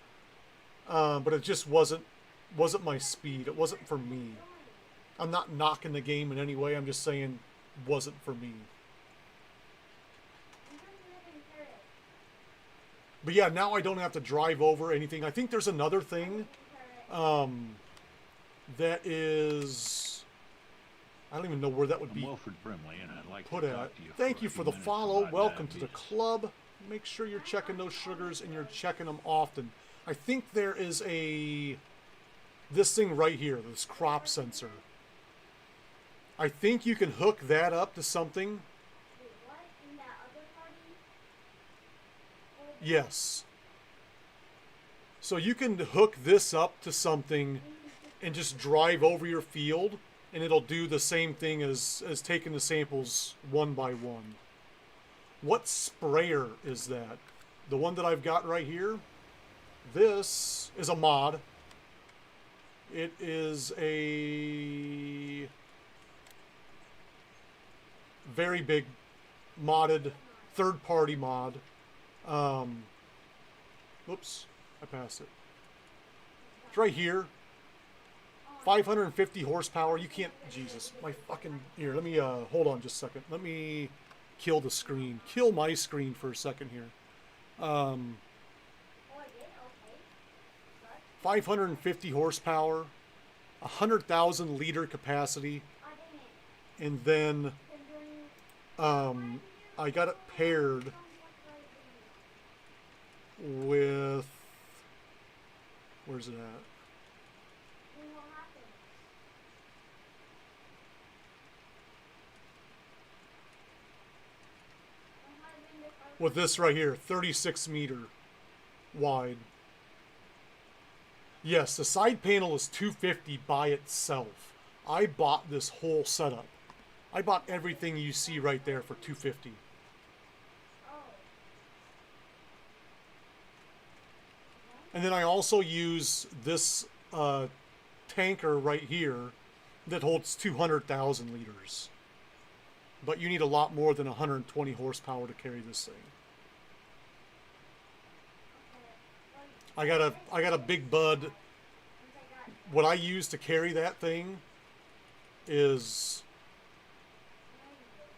but it just wasn't my speed. It wasn't for me. I'm not knocking the game in any way. I'm just saying, wasn't for me. But yeah, now I don't have to drive over anything. I think there's another thing that is... I don't even know where that would be Wilfred Brimley, and I'd like put to at. talk to you Thank you a for few the minutes follow. about Welcome to the diabetes. club. Make sure you're checking those sugars and you're checking them often. I think there is this thing right here, this crop sensor. I think you can hook that up to something. Yes. So you can hook this up to something and just drive over your field, and it'll do the same thing as taking the samples one by one. What sprayer is that? The one that I've got right here? This is a mod. It is a very big modded third-party mod. Whoops, I passed it. It's right here. 550 horsepower. You can't... Jesus, my fucking... Here, let me... hold on just a second. Let me kill the screen. Kill my screen for a second here. 550 horsepower. 100,000 liter capacity. And then... I got it paired with... Where's it at? With this right here, 36 meter wide. Yes, the side panel is $250 by itself. I bought this whole setup. I bought everything you see right there for $250. And then I also use this tanker right here that holds 200,000 liters. But you need a lot more than 120 horsepower to carry this thing. I got a big bud. What I use to carry that thing is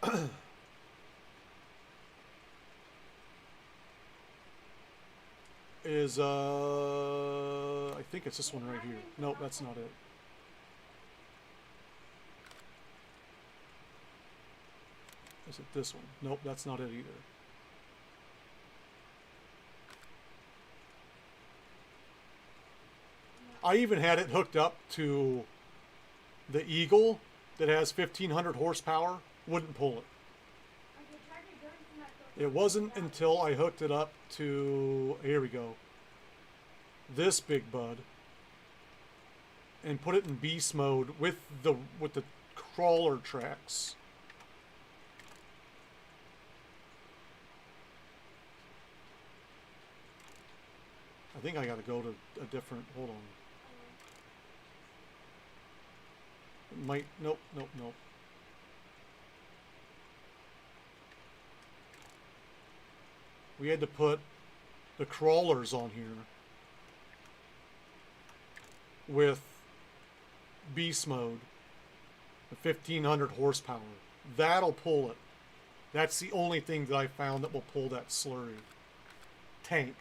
I think it's this one right here. Nope, that's not it. Is it this one? Nope, that's not it either. I even had it hooked up to the Eagle that has 1,500 horsepower. Wouldn't pull it. It wasn't until I hooked it up to, here we go, this big bud, and put it in beast mode with the crawler tracks. I think I gotta go to a different, hold on. It might, nope. We had to put the crawlers on here with beast mode, the 1,500 horsepower. That'll pull it. That's the only thing that I found that will pull that slurry tank.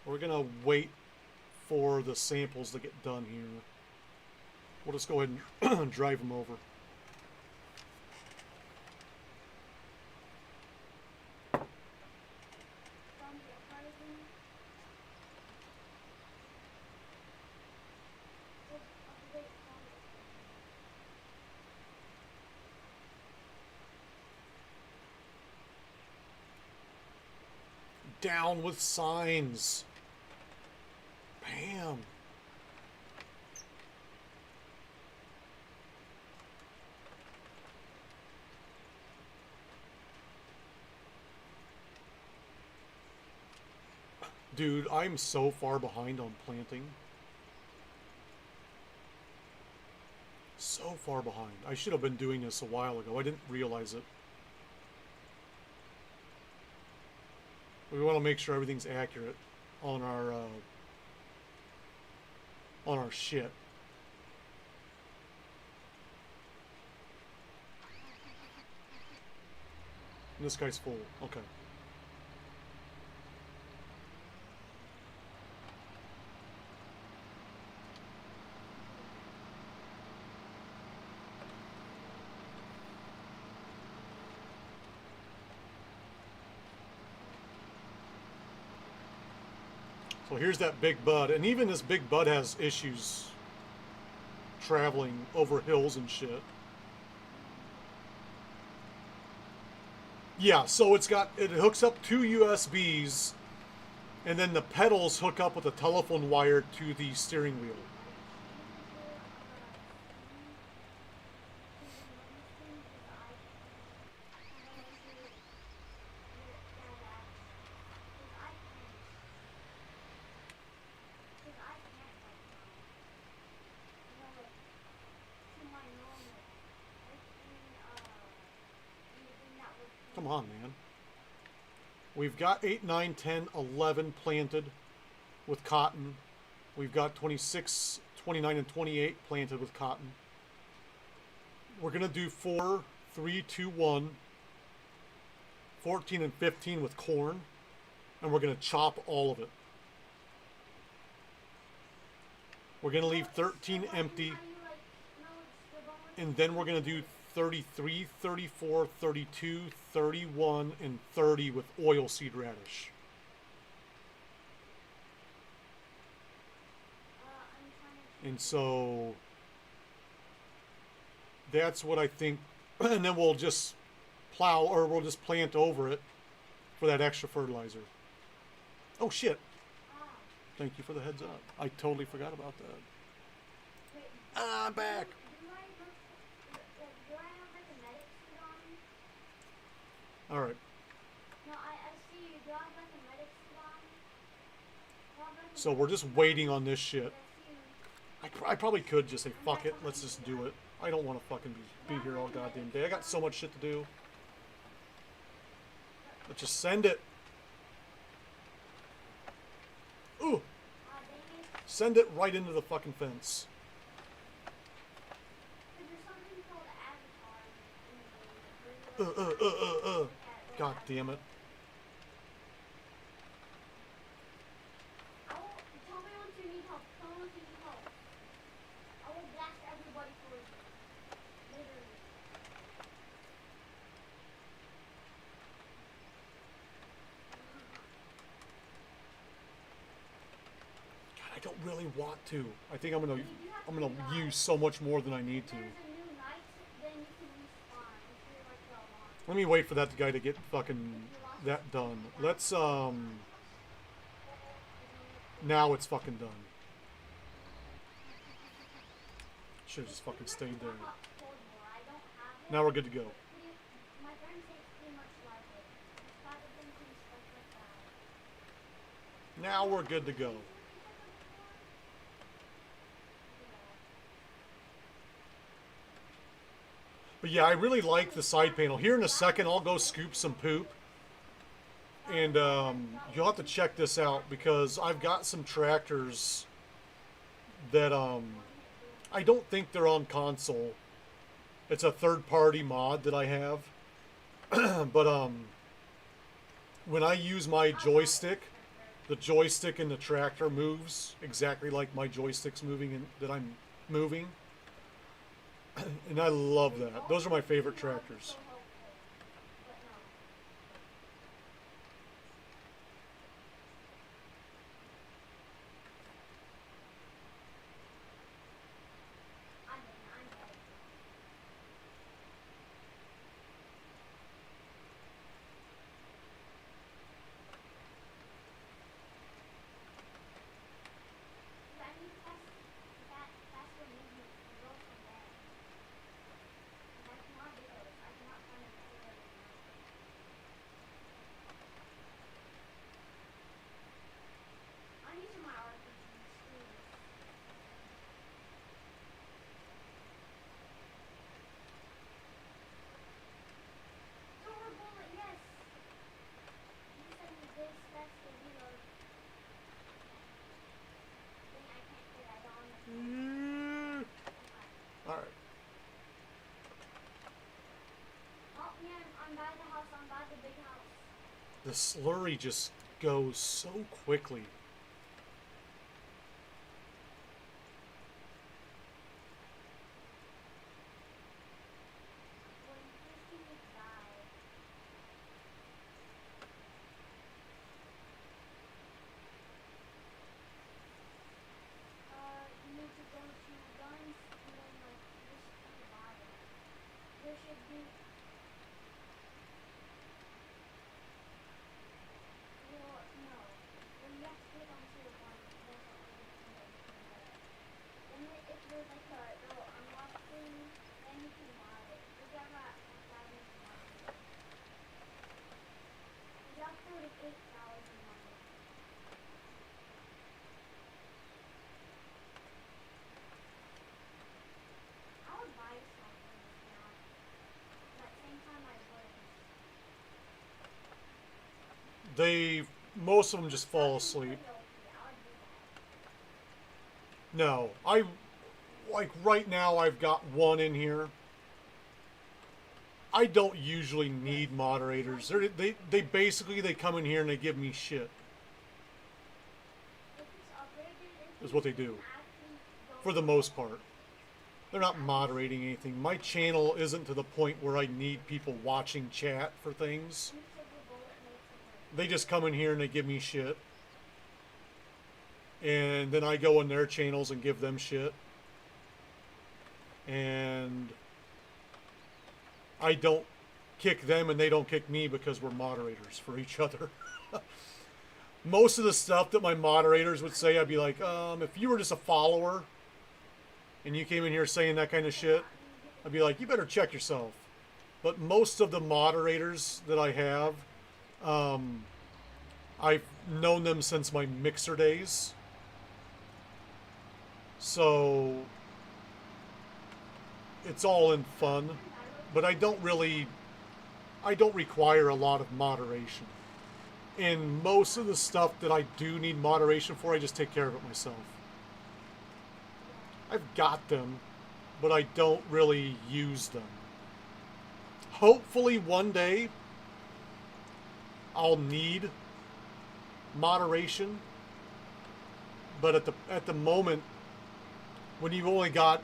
We're gonna wait for the samples to get done here. We'll just go ahead and drive them over. down with signs. Bam. Dude, I'm so far behind on planting. So far behind. I should have been doing this a while ago. I didn't realize it. We want to make sure everything's accurate on our shit. And this guy's full. Okay. So here's that big bud, and even this big bud has issues traveling over hills and shit. Yeah, so it hooks up 2 USBs, and then the pedals hook up with a telephone wire to the steering wheel. Come on, man. We've got 8, 9, 10, 11 planted with cotton. We've got 26, 29, and 28 planted with cotton. We're going to do 4, 3, 2, 1, 14 and 15 with corn. And we're going to chop all of it. We're going to leave 13 empty. And then we're going to do 33, 34, 32, 31, and 30 with oilseed radish. And so that's what I think. And then we'll just plow, or we'll just plant over it for that extra fertilizer. Oh shit. Thank you for the heads up. I totally forgot about that. I'm back. All right. No, I see you. Do I have like a medic suit on? So we're just waiting on this shit. I probably could just say, fuck it, let's just do it. I don't want to fucking be here all goddamn day. I got so much shit to do. Let's just send it. Ooh. Send it right into the fucking fence. God damn it. Tell me once you need help. Tell me once you need help. I will blast everybody for you. Literally. God, I don't really want to. I think I'm gonna use so much more than I need to. There's a new night, then you can respawn. If you're like the alarm. Let me wait for that guy to get fucking that done. Let's now it's fucking done. Should've just fucking stayed there. Now we're good to go. My friend says pretty much like it. It's got a thing to stuff like that. Now we're good to go. But yeah, I really like the side panel. Here in a second, I'll go scoop some poop. And you'll have to check this out because I've got some tractors that I don't think they're on console. It's a third-party mod that I have. But when I use my joystick, the joystick in the tractor moves exactly like my joystick's moving and that I'm moving. And I love that. Those are my favorite tractors. The slurry just goes so quickly. When Christy died, you need to go to guns and then like this at the bottom. There should be. Well, no. When you have to click onto one, there's a other thing that you can get. Then if there's like a little unlock thing, then you can mod it. We got about 1,000 mods. We got 48,000 mods. I would buy something now. But at the same time, I wouldn't. Most of them just fall asleep. No, like right now I've got one in here. I don't usually need moderators. They basically they come in here and they give me shit. Is what they do. For the most part. They're not moderating anything. My channel isn't to the point where I need people watching chat for things. They just come in here and they give me shit. And then I go in their channels and give them shit. And I don't kick them and they don't kick me because we're moderators for each other. Most of the stuff that my moderators would say, I'd be like, if you were just a follower and you came in here saying that kind of shit, I'd be like, you better check yourself. But most of the moderators that I have, I've known them since my Mixer days. So it's all in fun, but I don't require a lot of moderation. And most of the stuff that I do need moderation for, I just take care of it myself. I've got them, but I don't really use them. Hopefully one day I'll need moderation, but at the moment, when you've only got,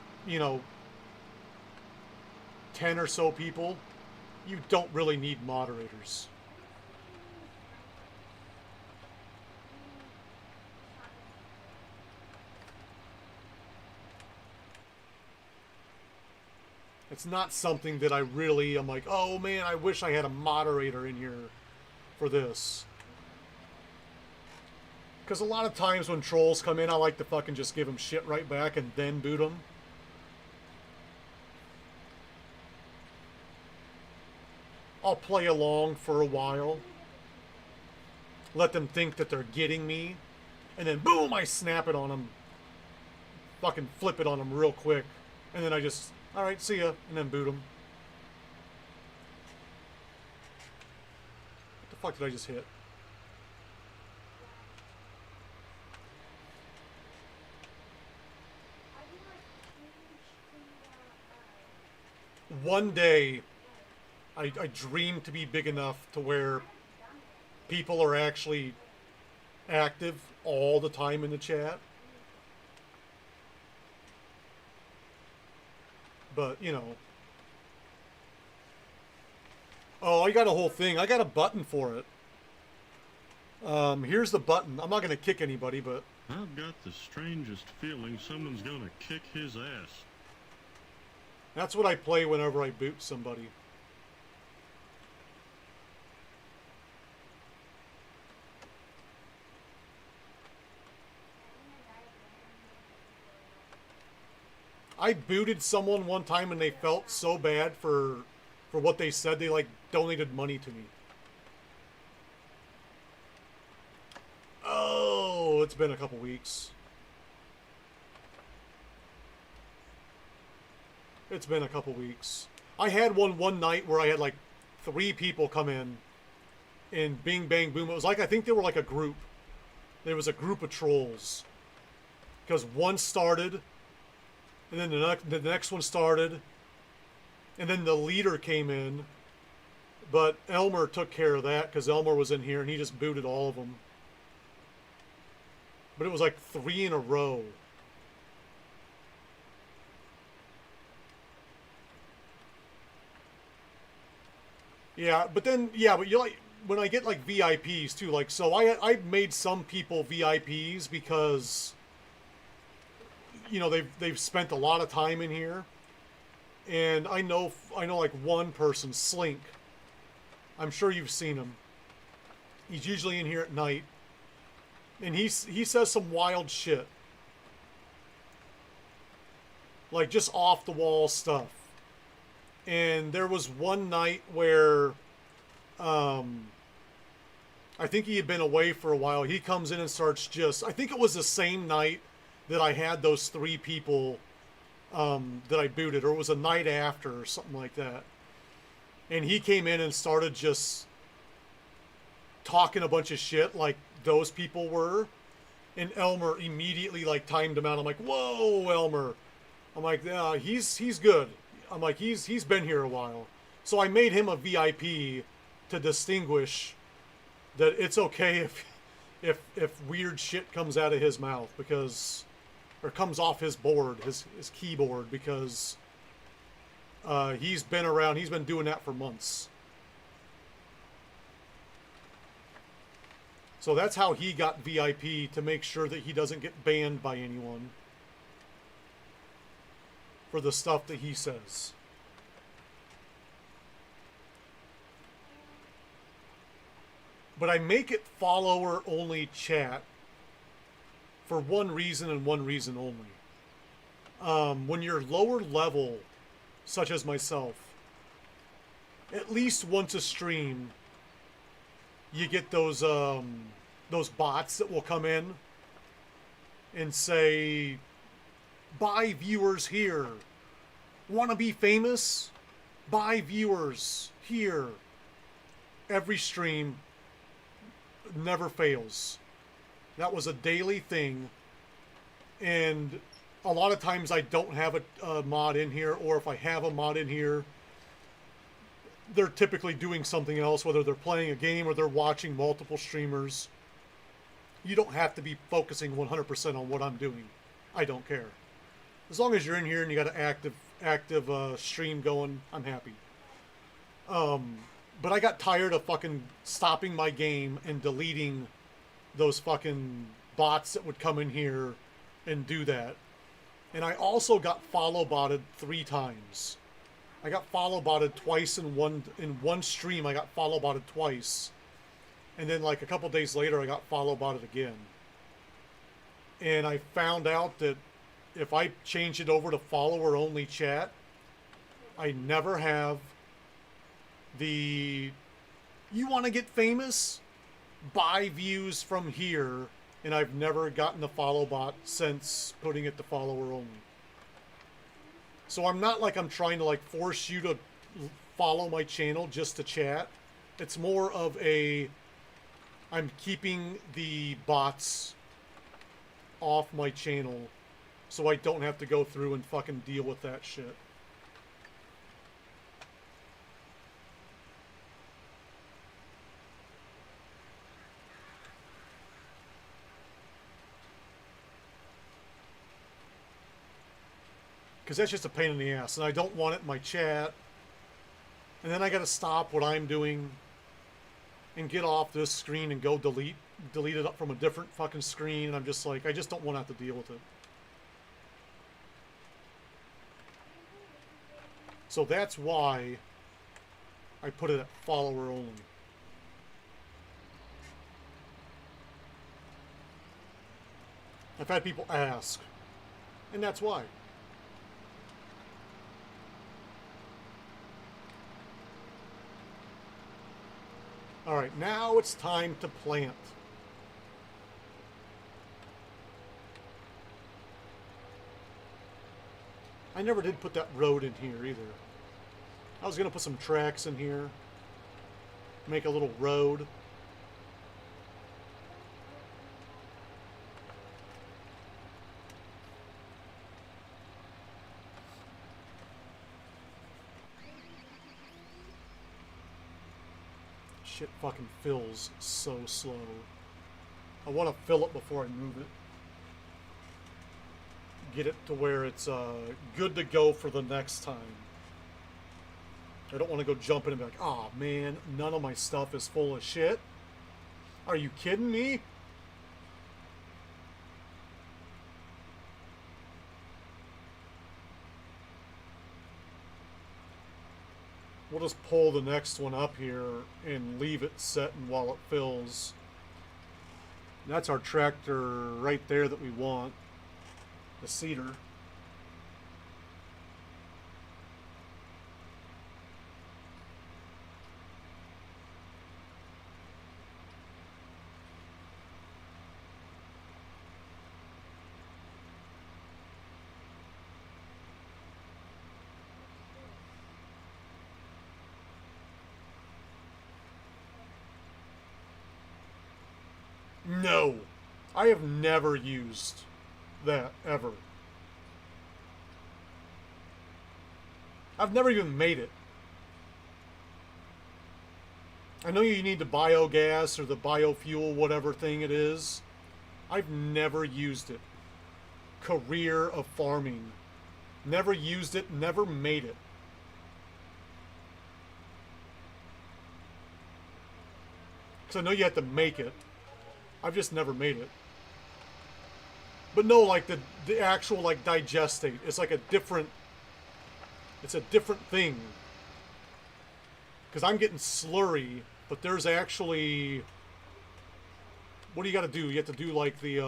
10 or so people, you don't really need moderators. It's not something that I really am like, oh man, I wish I had a moderator in here for this. Because a lot of times when trolls come in, I like to fucking just give them shit right back and then boot them. I'll play along for a while. Let them think that they're getting me. And then boom, I snap it on them. Fucking flip it on them real quick. And then I just, alright, see ya. And then boot them. What the fuck did I just hit? One day, I dream to be big enough to where people are actually active all the time in the chat. But, Oh, I got a whole thing. I got a button for it. Here's the button. I'm not going to kick anybody, but... I've got the strangest feeling someone's going to kick his ass. That's what I play whenever I boot somebody. I booted someone one time and they felt so bad for what they said, they like donated money to me. Oh, it's been a couple weeks. It's been a couple weeks. I had one night where I had like 3 people come in Bing Bang Boom. It was like, I think they were like a group. There was a group of trolls. Because one started, and then the next one started, and then the leader came in, But Elmer took care of that because Elmer was in here and he just booted all of them. But it was like 3 in a row. Yeah, but then, yeah, but you like, when I get like VIPs too, like, so I made some people VIPs because, you know, they've spent a lot of time in here. And I know like one person, Slink. I'm sure you've seen him. He's usually in here at night. And he says some wild shit. Like just off the wall stuff. And there was one night where I think he had been away for a while. He comes in and starts just, I think it was the same night that I had those 3 people that I booted, or it was a night after or something like that. And he came in and started just talking a bunch of shit like those people were. And Elmer immediately like timed him out. I'm like, whoa, Elmer. I'm like, yeah, he's good. I'm like, he's been here a while. So I made him a VIP to distinguish that it's okay if weird shit comes out of his mouth, because, or comes off his board, his keyboard, because he's been around, he's been doing that for months. So that's how he got VIP, to make sure that he doesn't get banned by anyone for the stuff that he says. But I make it follower only chat for one reason and one reason only. When you're lower level, such as myself, at least once a stream, you get those bots that will come in and say, buy viewers here. Want to be famous? Buy viewers here. Every stream never fails. That was a daily thing. And a lot of times I don't have a mod in here, or if I have a mod in here, they're typically doing something else, whether they're playing a game or they're watching multiple streamers. You don't have to be focusing 100% on what I'm doing. I don't care. As long as you're in here and you got an active stream going, I'm happy. But I got tired of fucking stopping my game and deleting those fucking bots that would come in here and do that. And I also got follow botted 3 times. I got follow botted twice in one stream. I got follow botted twice. And then like a couple days later, I got follow botted again. And I found out that if I change it over to follower only chat, I never have the, you want to get famous? Buy views from here. And I've never gotten the follow bot since putting it to follower only. So I'm not like I'm trying to like force you to follow my channel just to chat. It's more of a, I'm keeping the bots off my channel so I don't have to go through and fucking deal with that shit. Because that's just a pain in the ass, and I don't want it in my chat. And then I gotta stop what I'm doing and get off this screen and go delete it up from a different fucking screen. And I'm just like, I just don't want to have to deal with it. So that's why I put it at follower only. I've had people ask, and that's why. Alright, now it's time to plant. I never did put that road in here either. I was going to put some tracks in here. Make a little road. shit fucking fills so slow. I want to fill it before I move it. Get it to where it's good to go for the next time. I don't want to go jump in and be like, oh man, none of my stuff is full of shit. Are you kidding me? We'll just pull the next one up here and leave it setting while it fills. That's our tractor right there that we want. The cedar. No, I have never used that ever. I've never even made it. I know you need the biogas or the biofuel, whatever thing it is. I've never used it. Career of farming. Never used it, never made it. Because I know you have to make it. I've just never made it. But no, like the actual like digestate. It's like a different. It's a different thing. Because I'm getting slurry, but there's actually. What do you got to do? You have to do like the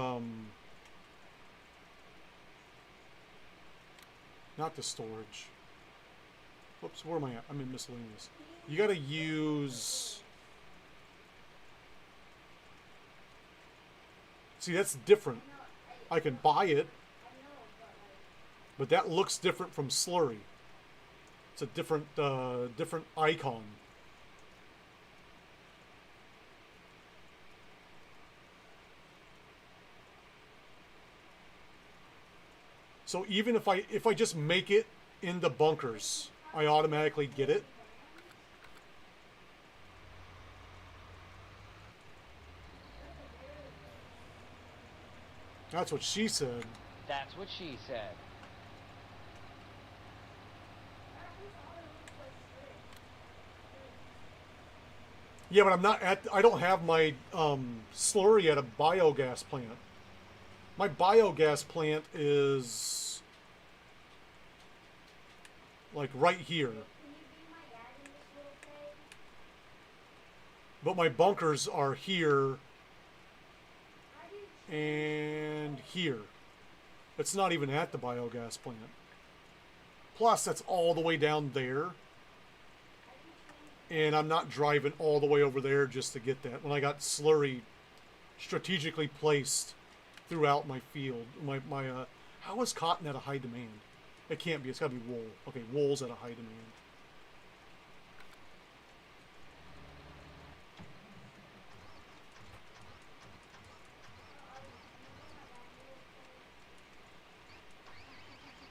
not the storage. Whoops, where am I at? I'm in miscellaneous. You got to use. See, that's different. I can buy it, but that looks different from slurry. It's a different different icon. So even if I just make it in the bunkers, I automatically get it. That's what she said. That's what she said. Yeah, but I'm not at. I don't have my slurry at a biogas plant. My biogas plant is like right here. But my bunkers are here and here. It's not even at the biogas plant. Plus, that's all the way down there. And I'm not driving all the way over there just to get that. When I got slurry strategically placed throughout my field. How is cotton at a high demand? It can't be. It's got to be wool. Okay, wool's at a high demand.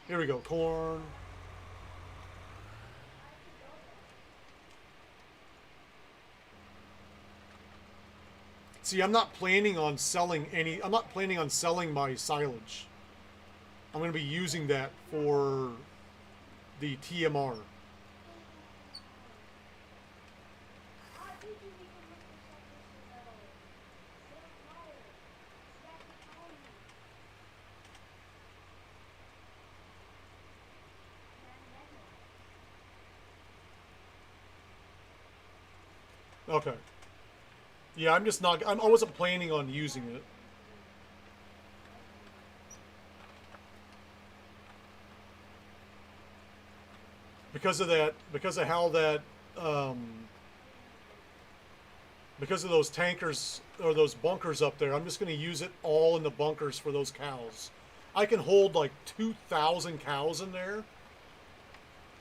Here we go, corn. See, I'm not planning on selling any. I'm not planning on selling my silage. I'm going to be using that for the TMR. Okay. Yeah, I'm just not. I wasn't planning on using it. Because of that, because of how that, because of those tankers or those bunkers up there, I'm just going to use it all in the bunkers for those cows. I can hold like 2,000 cows in there.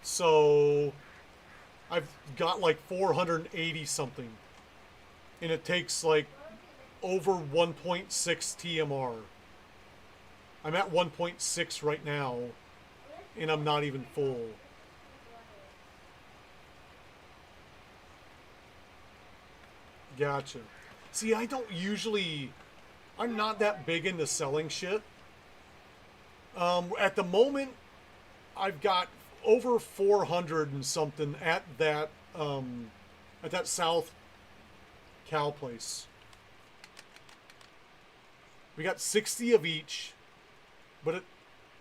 So I've got like 480 something. And it takes like over 1.6 TMR. I'm at 1.6 right now, and I'm not even full. Gotcha. See, I don't usually... I'm not that big into selling shit. At the moment, I've got over 400 and something at that South Cal place. We got 60 of each, but it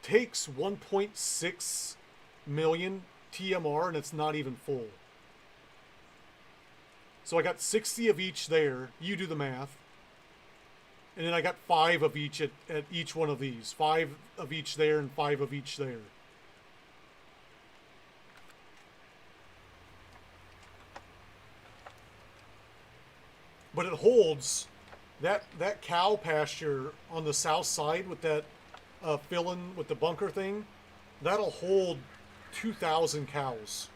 takes 1.6 million TMR, and it's not even full. So I got 60 of each there. You do the math. And then I got 5 of each at each one of these. 5 of each there and 5 of each there. But it holds that cow pasture on the south side with that fill-in with the bunker thing. That'll hold 2,000 cows.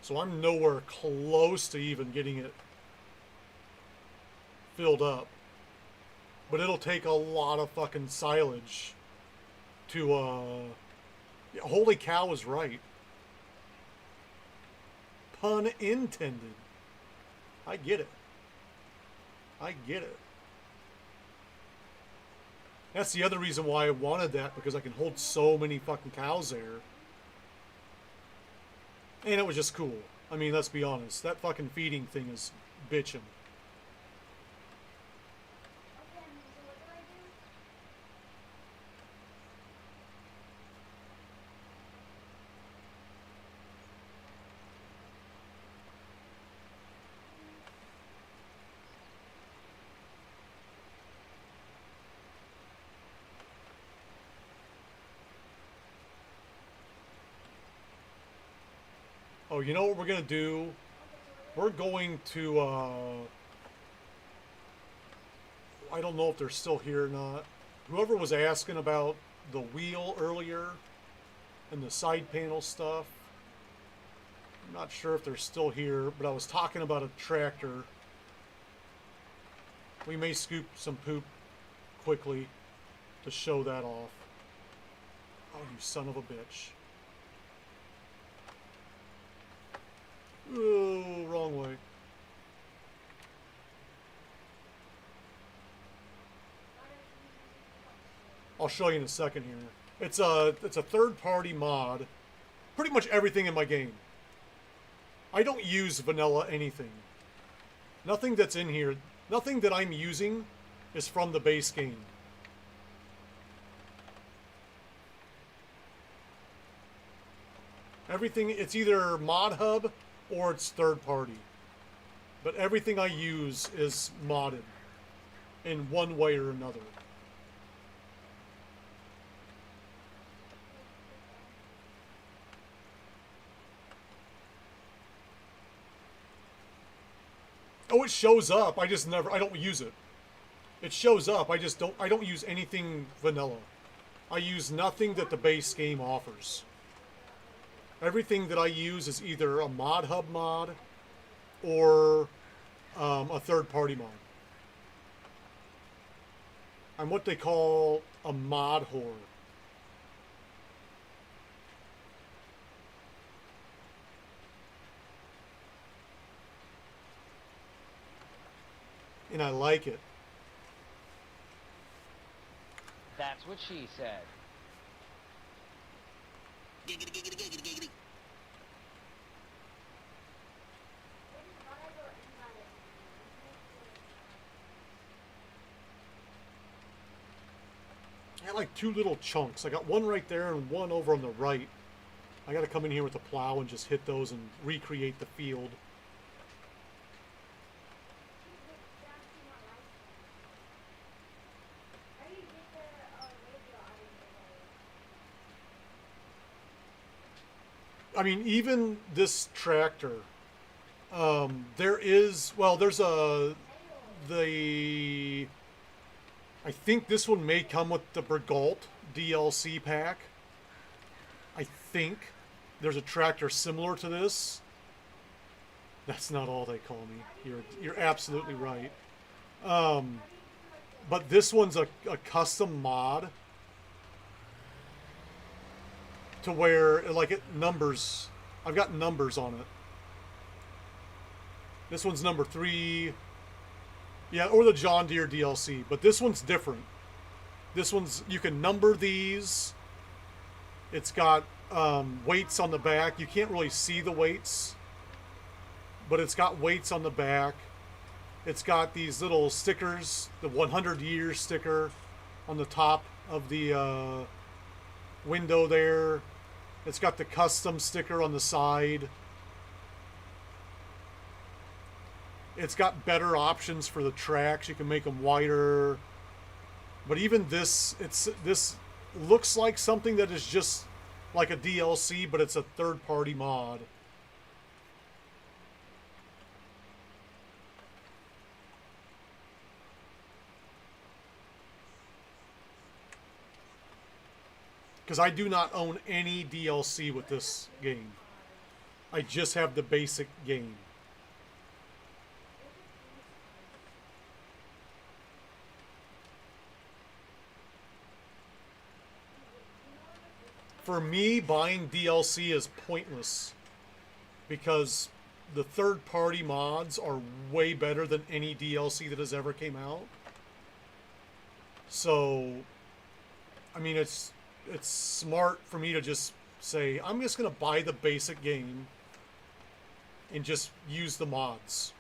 So I'm nowhere close to even getting it filled up. But it'll take a lot of fucking silage to, yeah, holy cow is right. Pun intended. I get it. I get it. That's the other reason why I wanted that, because I can hold so many fucking cows there. And it was just cool. I mean, let's be honest. That fucking feeding thing is bitchin'. Okay, so what do I do? Oh, you know what we're gonna do? We're going to, I don't know if they're still here or not. Whoever was asking about the wheel earlier and the side panel stuff, I'm not sure if they're still here, but I was talking about a tractor. We may scoop some poop quickly to show that off. Oh, you son of a bitch. Oh, wrong way. I'll show you in a second here. It's a third-party mod. Pretty much everything in my game. I don't use vanilla anything. Nothing that's in here, nothing that I'm using is from the base game. Everything, it's either Mod Hub or it's third party. But everything I use is modded in one way or another. Oh, it shows up. I don't use it. It shows up. I don't use anything vanilla. I use nothing that the base game offers. Everything that I use is either a Mod Hub mod or a third-party mod. I'm what they call a mod whore. And I like it. That's what she said. Giggity, giggity, giggity, giggity. I got like 2 little chunks. I got one right there and one over on the right. I got to come in here with a plow and just hit those and recreate the field. I mean, even this tractor, there's I think this one may come with the Bergault DLC pack. I think there's a tractor similar to this. That's not all they call me. You're absolutely right. But this one's a custom mod to where like it numbers I've got numbers on it. This one's number 3. Yeah, or the John Deere DLC, but this one's different. This one's, you can number these. It's got weights on the back. You can't really see the weights, but it's got weights on the back. It's got these little stickers, the 100 years sticker on the top of the window there. It's got the custom sticker on the side. It's got better options for the tracks. You can make them wider. But even this, this looks like something that is just like a DLC, but it's a third-party mod. Because I do not own any DLC with this game. I just have the basic game. For me, buying DLC is pointless because the third-party mods are way better than any DLC that has ever came out. So, I mean, it's smart for me to just say, I'm just going to buy the basic game and just use the mods.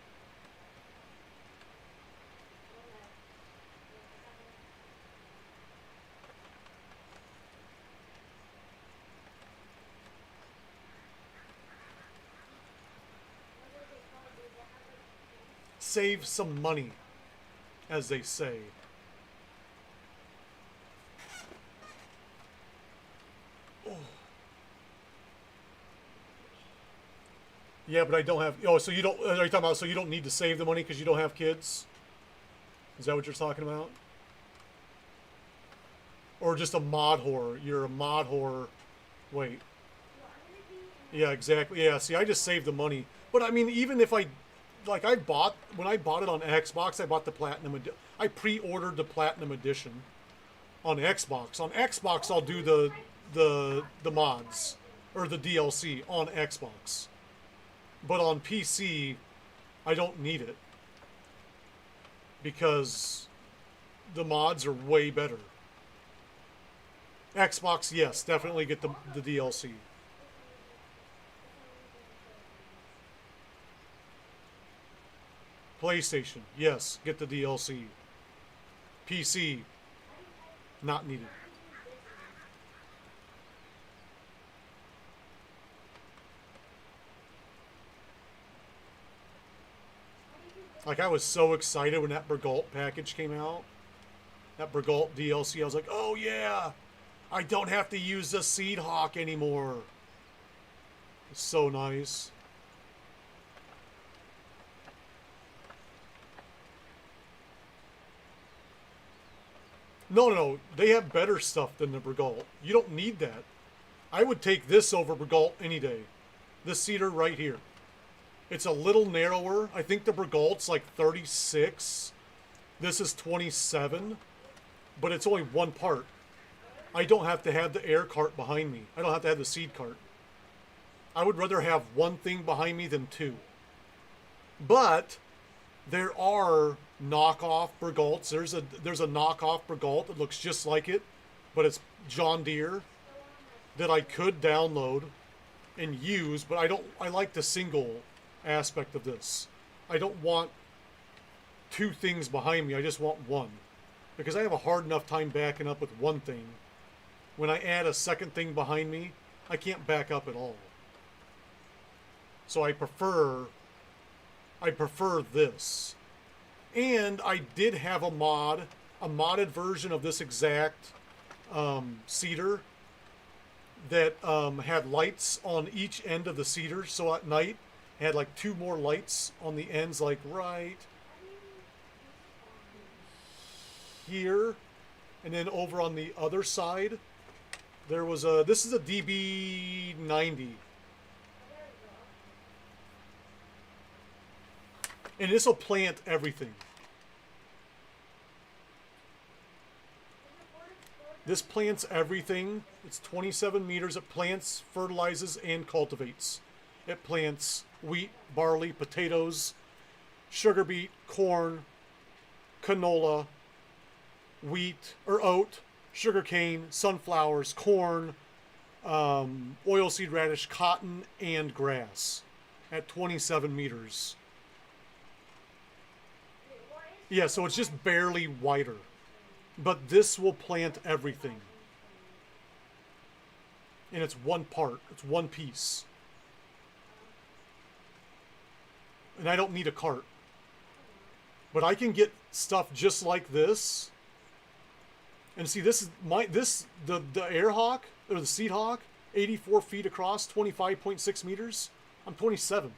Save some money, as they say. Oh. Yeah, but I don't have. Oh, so you don't? Are you talking about? So you don't need to save the money because you don't have kids? Is that what you're talking about? Or just a mod whore? You're a mod whore. Wait. Yeah, exactly. Yeah. See, I just saved the money. But I mean, even if I. Like when I bought it on Xbox, I bought the Platinum Edition. I pre-ordered the Platinum Edition on Xbox. On Xbox, I'll do the mods or the DLC on Xbox. But on PC, I don't need it because the mods are way better. Xbox, yes, definitely get the DLC. PlayStation, yes, get the DLC. PC, not needed. Like, I was so excited when that Bergalt package came out. That Bergalt DLC, I was like, oh yeah! I don't have to use the Seed Hawk anymore. It's so nice. No, they have better stuff than the Bergalt. You don't need that. I would take this over Bergalt any day. This seeder right here. It's a little narrower. I think the Bergalt's like 36. This is 27. But it's only one part. I don't have to have the air cart behind me. I don't have to have the seed cart. I would rather have one thing behind me than two. But there are knockoff Bergalts. There's a knockoff Bergalt that looks just like it, but it's John Deere that I could download and use, but I like the single aspect of this. I don't want two things behind me. I just want one because I have a hard enough time backing up with one thing. When I add a second thing behind me, I can't back up at all. So I prefer this. And I did have a modded version of this exact seeder that had lights on each end of the seeder. So at night, it had like two more lights on the ends, like right here. And then over on the other side, there was this is a DB90. And this will plant everything. This plants everything. It's 27 meters. It plants, fertilizes, and cultivates. It plants wheat, barley, potatoes, sugar beet, corn, canola, wheat or oat, sugarcane, sunflowers, corn, oilseed radish, cotton, and grass at 27 meters. Yeah, so it's just barely wider. But this will plant everything. And it's one part. It's one piece. And I don't need a cart. But I can get stuff just like this. And see, this is the Airhawk, or the Seed Hawk, 84 feet across, 25.6 meters. I'm 27.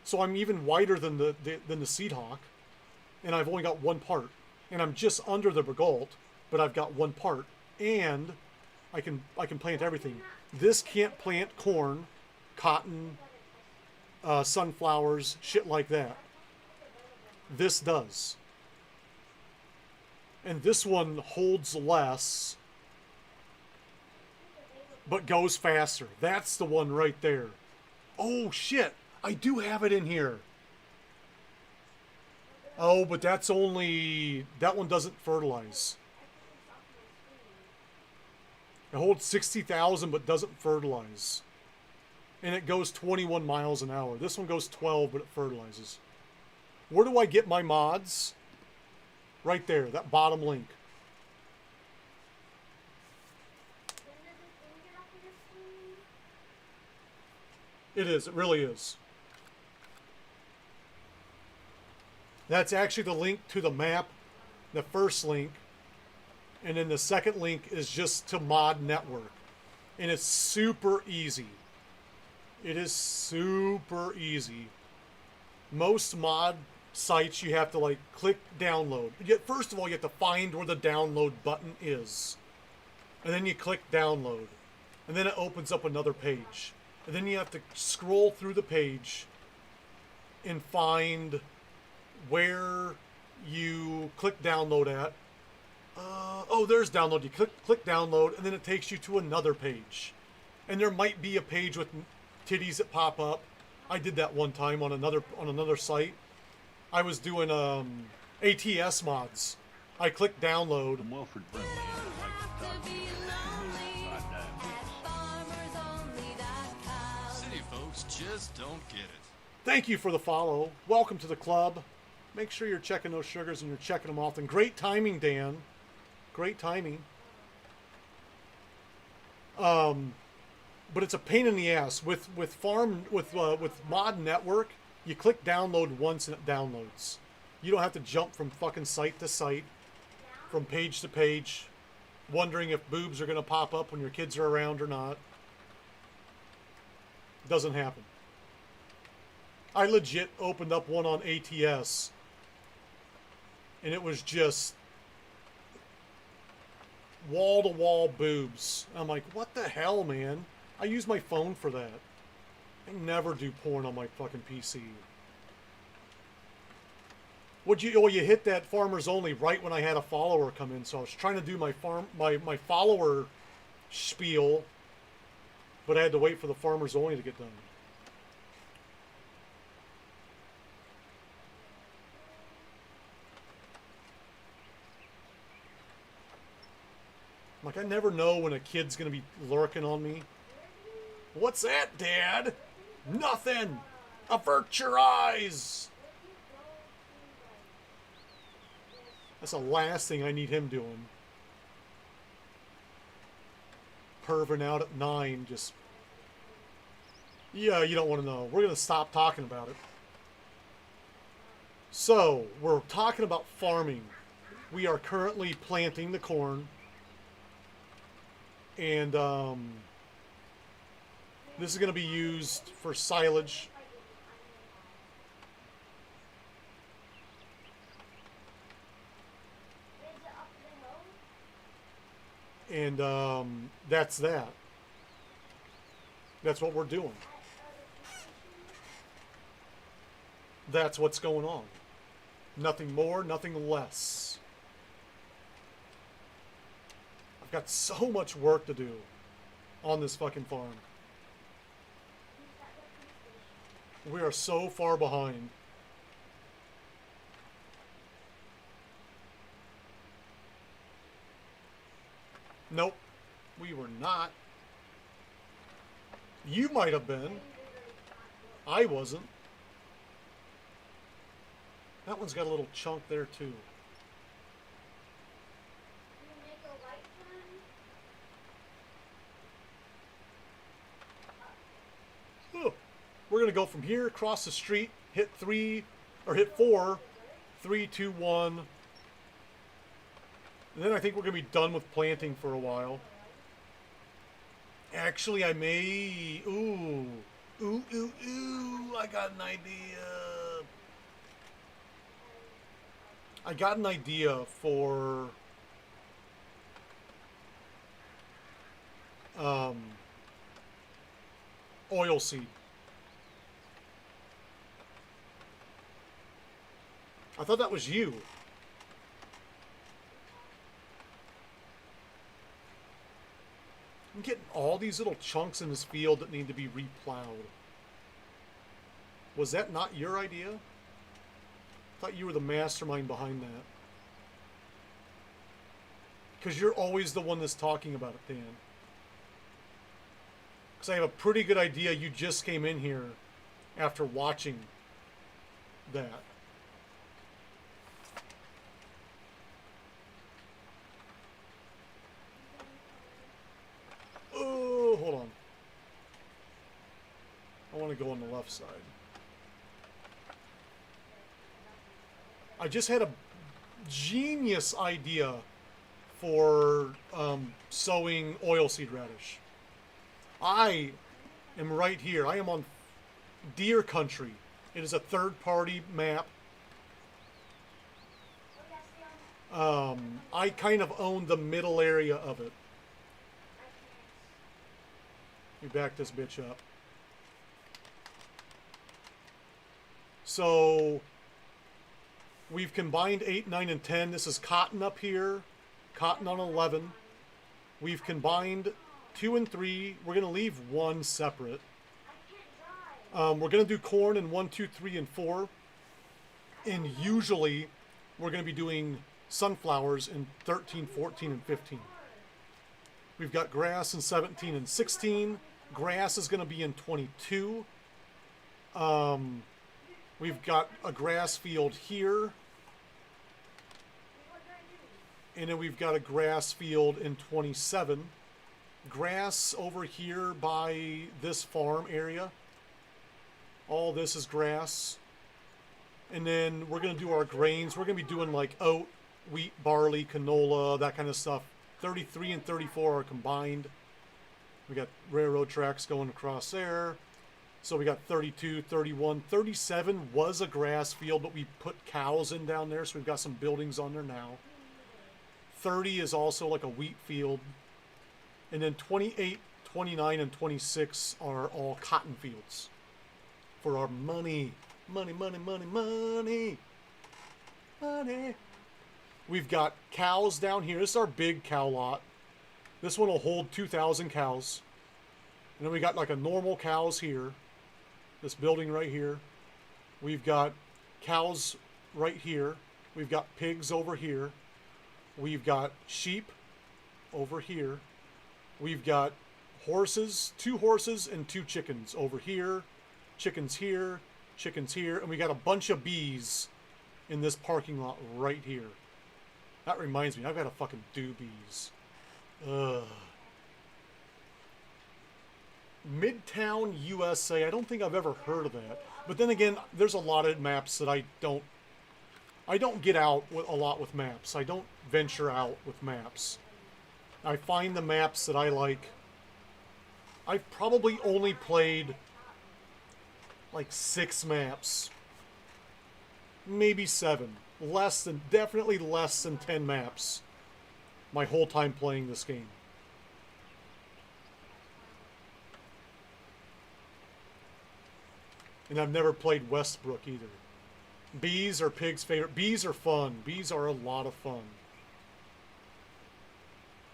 So I'm even wider than the Seed Hawk. And I've only got one part. And I'm just under the Bergault, but I've got one part. And I can plant everything. This can't plant corn, cotton, sunflowers, shit like that. This does. And this one holds less, but goes faster. That's the one right there. Oh shit, I do have it in here. Oh, but that's only, that one doesn't fertilize. It holds 60,000 but doesn't fertilize. And it goes 21 miles an hour. This one goes 12 but it fertilizes. Where do I get my mods? Right there, that bottom link. It is, it really is. That's actually the link to the map, the first link. And then the second link is just to Mod Network. And it's super easy. It is super easy. Most mod sites you have to like click download. First of all, you have to find where the download button is. And then you click download. And then it opens up another page. And then you have to scroll through the page and find where you click download at. Oh, there's download. You click download, and then it takes you to another page. And there might be a page with titties that pop up. I did that one time on another site. I was doing ATS mods. I clicked download. I'm Wilfred Brimley, and I'd like to talk to you about City folks just don't get it. Thank you for the follow. Welcome to the club. Make sure you're checking those sugars and you're checking them often. Great timing, Dan. Great timing. But it's a pain in the ass with Mod Network. You click download once and it downloads. You don't have to jump from fucking site to site, from page to page, wondering if boobs are gonna pop up when your kids are around or not. Doesn't happen. I legit opened up one on ATS, and it was just wall-to-wall boobs. I'm like, what the hell, man? I use my phone for that. I never do porn on my fucking PC. You hit that farmers only right when I had a follower come in, so I was trying to do my follower spiel, but I had to wait for the farmers only to get done. Like, I never know when a kid's gonna be lurking on me. What's that, Dad? Nothing! Avert your eyes! That's the last thing I need him doing. Perving out at 9, just... Yeah, you don't want to know. We're gonna stop talking about it. So, we're talking about farming. We are currently planting the corn. And this is going to be used for silage. And that's that. That's what we're doing. That's what's going on. Nothing more, nothing less. I've got so much work to do on this fucking farm. We are so far behind. Nope. We were not. You might have been. I wasn't. That one's got a little chunk there too. You make a light one? Oh, we're gonna go from here across the street, hit 3 or hit 4, 3, 2, 1. And then I think we're gonna be done with planting for a while. Actually, I may. Ooh. I got an idea. I got an idea for. Oilseed. I thought that was you. I'm getting all these little chunks in this field that need to be replowed. Was that not your idea? I thought you were the mastermind behind that. Because you're always the one that's talking about it, Dan. Because I have a pretty good idea you just came in here after watching that. Oh, hold on. I want to go on the left side. I just had a genius idea for sowing oilseed radish. I am right here. I am on Deer Country. It is a third-party map. I kind of own the middle area of it. We back this bitch up. So we've combined 8, 9, and 10. This is cotton up here. Cotton on 11. We've combined 2 and 3. We're going to leave 1 separate. We're going to do corn in 1, 2, 3, and 4. And usually we're going to be doing sunflowers in 13, 14, and 15. We've got grass in 17 and 16. Grass is going to be in 22. We've got a grass field here. And then we've got a grass field in 27. Grass over here by this farm area. All this is grass. And then we're going to do our grains. We're going to be doing like oat, wheat, barley, canola, that kind of stuff. 33 and 34 are combined. We got railroad tracks going across there. So we got 32, 31, 37 was a grass field, but we put cows in down there, so we've got some buildings on there now. 30 is also like a wheat field. And then 28, 29, and 26 are all cotton fields for our money. Money, money, money, money. Money. We've got cows down here. This is our big cow lot. This one will hold 2,000 cows. And then we got like a normal cows here. This building right here. We've got cows right here. We've got pigs over here. We've got sheep over here. We've got horses, 2 horses and 2 chickens over here. Chickens here, chickens here. And we got a bunch of bees in this parking lot right here. That reminds me, I've got to fucking do bees. Ugh. Midtown, USA. I don't think I've ever heard of that. But then again, there's a lot of maps that I don't get out with, a lot with maps. I don't venture out with maps. I find the maps that I like. I've probably only played like 6 maps. Maybe 7. Definitely less than 10 maps my whole time playing this game. And I've never played Westbrook either. Bees are Pig's favorite. Bees are fun. Bees are a lot of fun.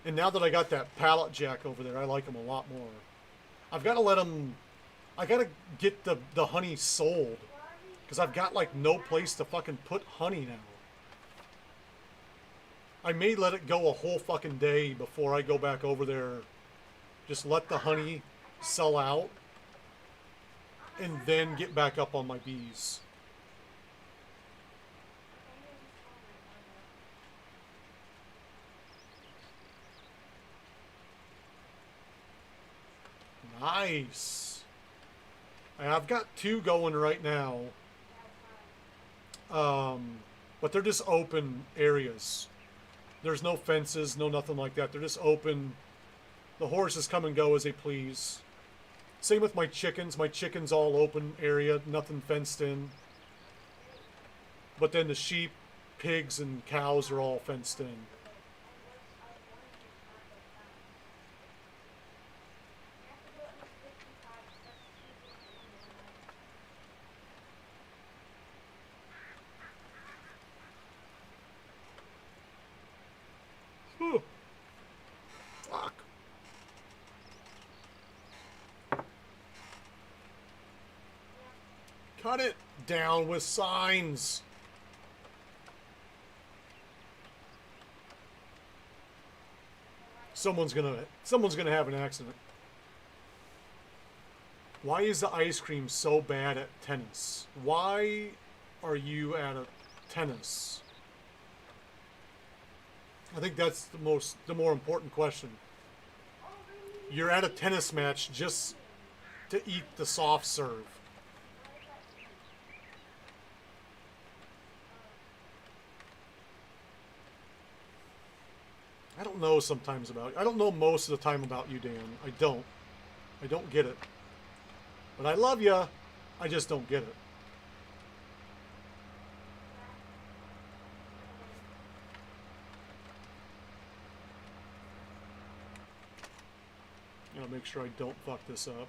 And now that I got that pallet jack over there, I like them a lot more. I've got to let them I gotta get the honey sold. Because I've got, like, no place to fucking put honey now. I may let it go a whole fucking day before I go back over there. Just let the honey sell out. And then get back up on my bees. Nice. I've got 2 going right now. But they're just open areas. There's no fences, no nothing like that. They're just open. The horses come and go as they please. Same with my chickens. My chickens all open area, nothing fenced in. But then the sheep, pigs, and cows are all fenced in. Whew. Fuck. Cut it down with signs. Someone's gonna have an accident. Why is the ice cream so bad at tennis? Why are you at a tennis? I think that's the more important question. You're at a tennis match just to eat the soft serve. I don't know sometimes about you. I don't know most of the time about you, Dan. I don't get it. But I love you. I just don't get it. Gotta make sure I don't fuck this up.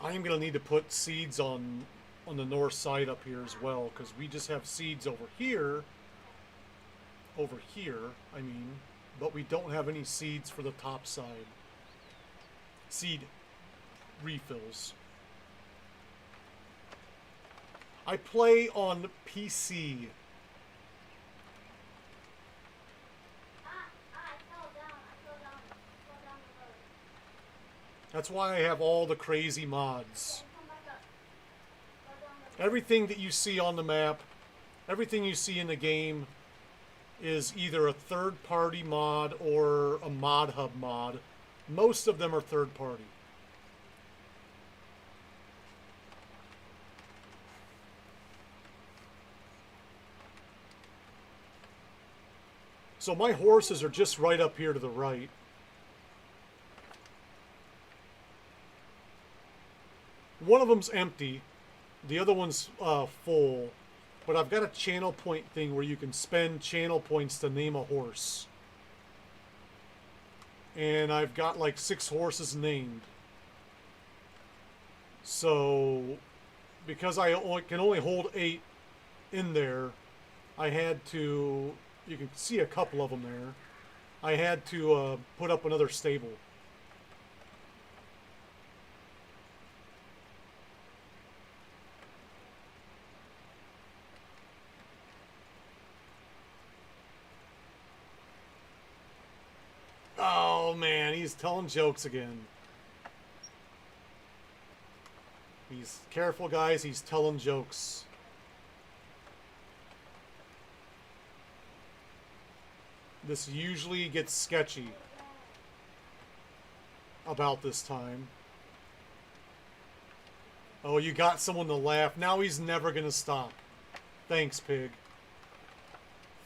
I am gonna need to put seeds on the north side up here as well, because we just have seeds over here, I mean, but we don't have any seeds for the top side. Seed refills. I play on PC. That's why I have all the crazy mods. Everything that you see on the map, everything you see in the game is either a third-party mod or a Mod Hub mod. Most of them are third-party. So my horses are just right up here to the right. One of them's empty. The other one's full. But I've got a channel point thing where you can spend channel points to name a horse. And I've got like 6 horses named. So, because I can only hold 8 in there, I had to... You can see a couple of them there. I had to put up another stable. Oh man, he's telling jokes again. He's careful, guys. He's telling jokes. This usually gets sketchy about this time. Oh, you got someone to laugh. Now he's never gonna stop. Thanks, pig.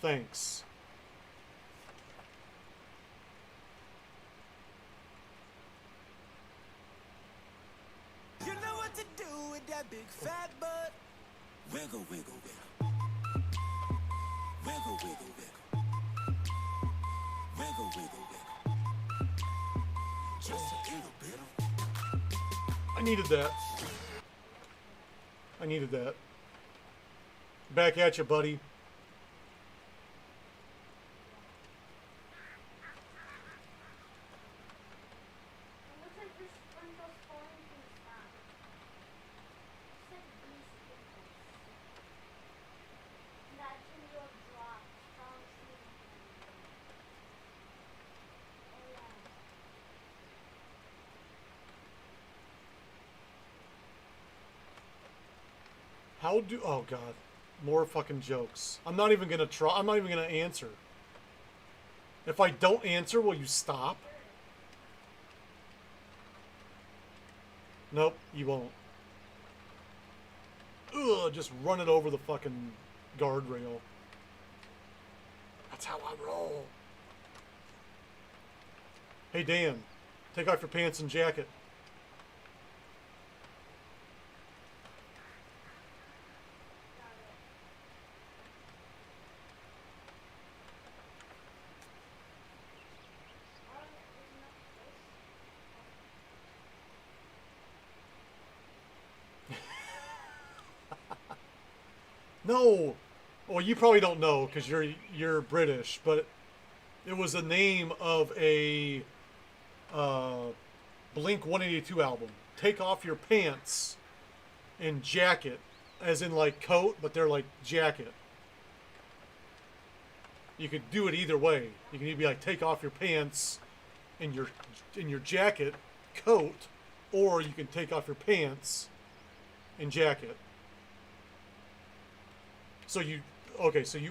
Thanks. You know what to do with that big fat butt. Wiggle, wiggle, wiggle. Wiggle, wiggle, wiggle. Wiggle, wiggle, wiggle. Just a little bit. I needed that. I needed that. Back at you, buddy. How do... Oh, God. More fucking jokes. I'm not even gonna try. I'm not even gonna answer. If I don't answer, will you stop? Nope, you won't. Ugh, just run it over the fucking guardrail. That's how I roll. Hey, Dan. Take off your pants and jacket. No. Well, you probably don't know because you're British, but it was the name of a Blink 182 album. Take off your pants and jacket, as in like coat, but they're like jacket. You could do it either way. You can either be like take off your pants and your jacket, coat, or you can take off your pants and jacket. So you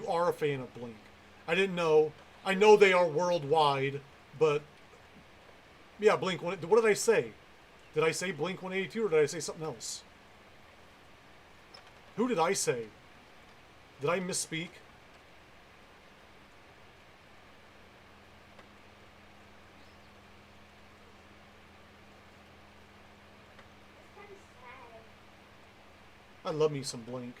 are a fan of Blink. I didn't know. I know they are worldwide, but yeah, Blink. What did I say? Did I say Blink 182 or did I say something else? Who did I say? Did I misspeak? I love me some Blink.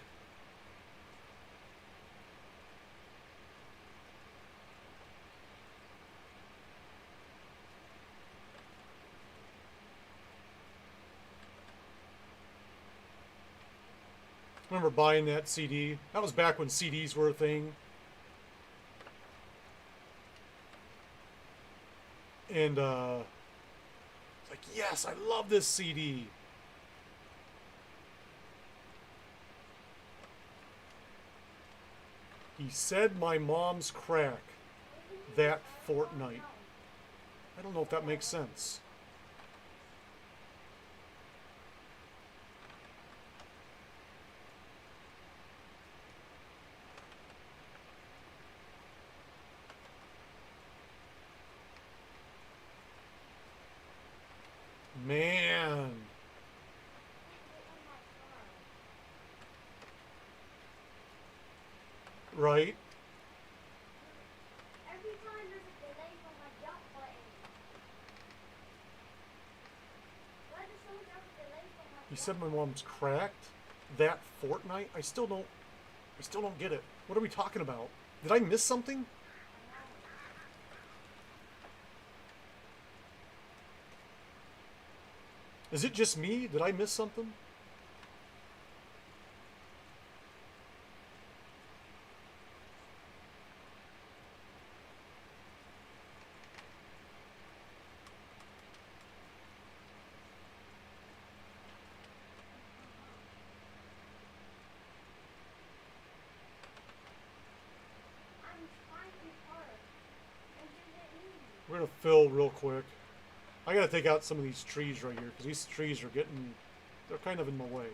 I remember buying that CD. That was back when CDs were a thing. And it's like, yes, I love this CD. He said my mom's crack that fortnight. I don't know if that makes sense. Man. Right? Every time there's a delay from my jump button. Why does so much of a delay from my He said my mom's cracked that fortnight. I still don't get it. What are we talking about? Did I miss something? Is it just me? Did I miss something? I'm trying hard. And you get me. We're gonna fill real quick. I gotta take out some of these trees right here because these trees are they're kind of in my way.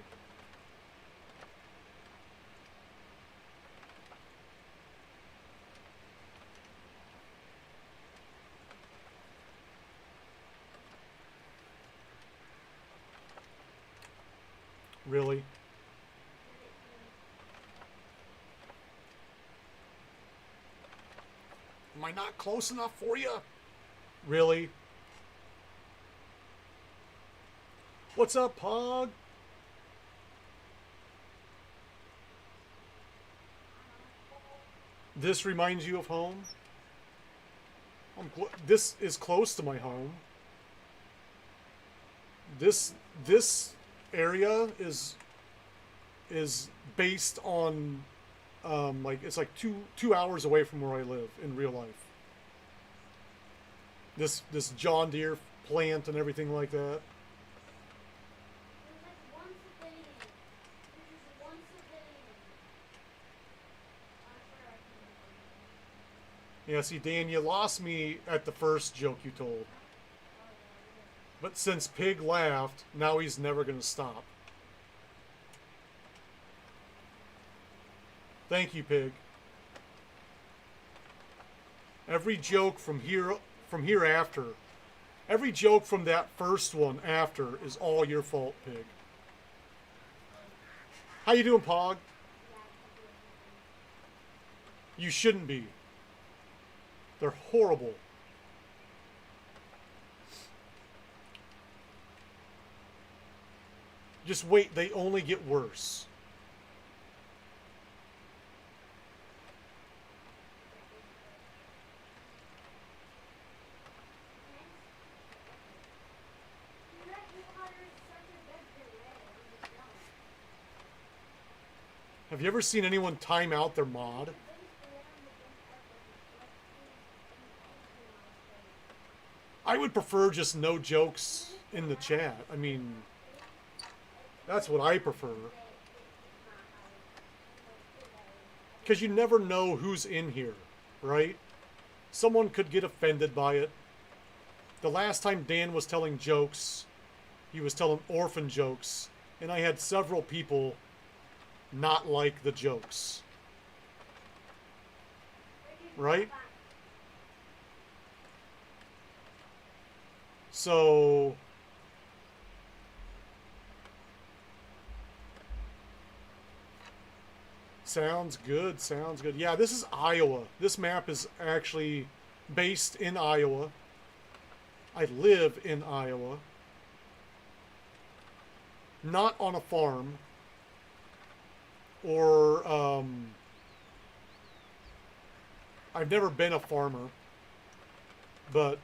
Really? Am I not close enough for you? Really? What's up, Pog? This reminds you of home? This is close to my home. This area is based on like it's like two hours away from where I live in real life. This John Deere plant and everything like that. There's like one civilian. This is one civilian. I'm sure I can. Yeah, see, Dan, you lost me at the first joke you told. But since Pig laughed, now he's never going to stop. Thank you, Pig. Every joke from here after, every joke from that first one after is all your fault, Pig. How you doing, Pog? You shouldn't be. They're horrible. Just wait, they only get worse. Have you ever seen anyone time out their mod? I would prefer just no jokes in the chat. I mean, that's what I prefer. Because you never know who's in here, right? Someone could get offended by it. The last time Dan was telling jokes, he was telling orphan jokes, and I had several people not like the jokes. Right? So sounds good, sounds good. Yeah, this is Iowa. This map is actually based in Iowa. I live in Iowa. Not on a farm. Or, I've never been a farmer, but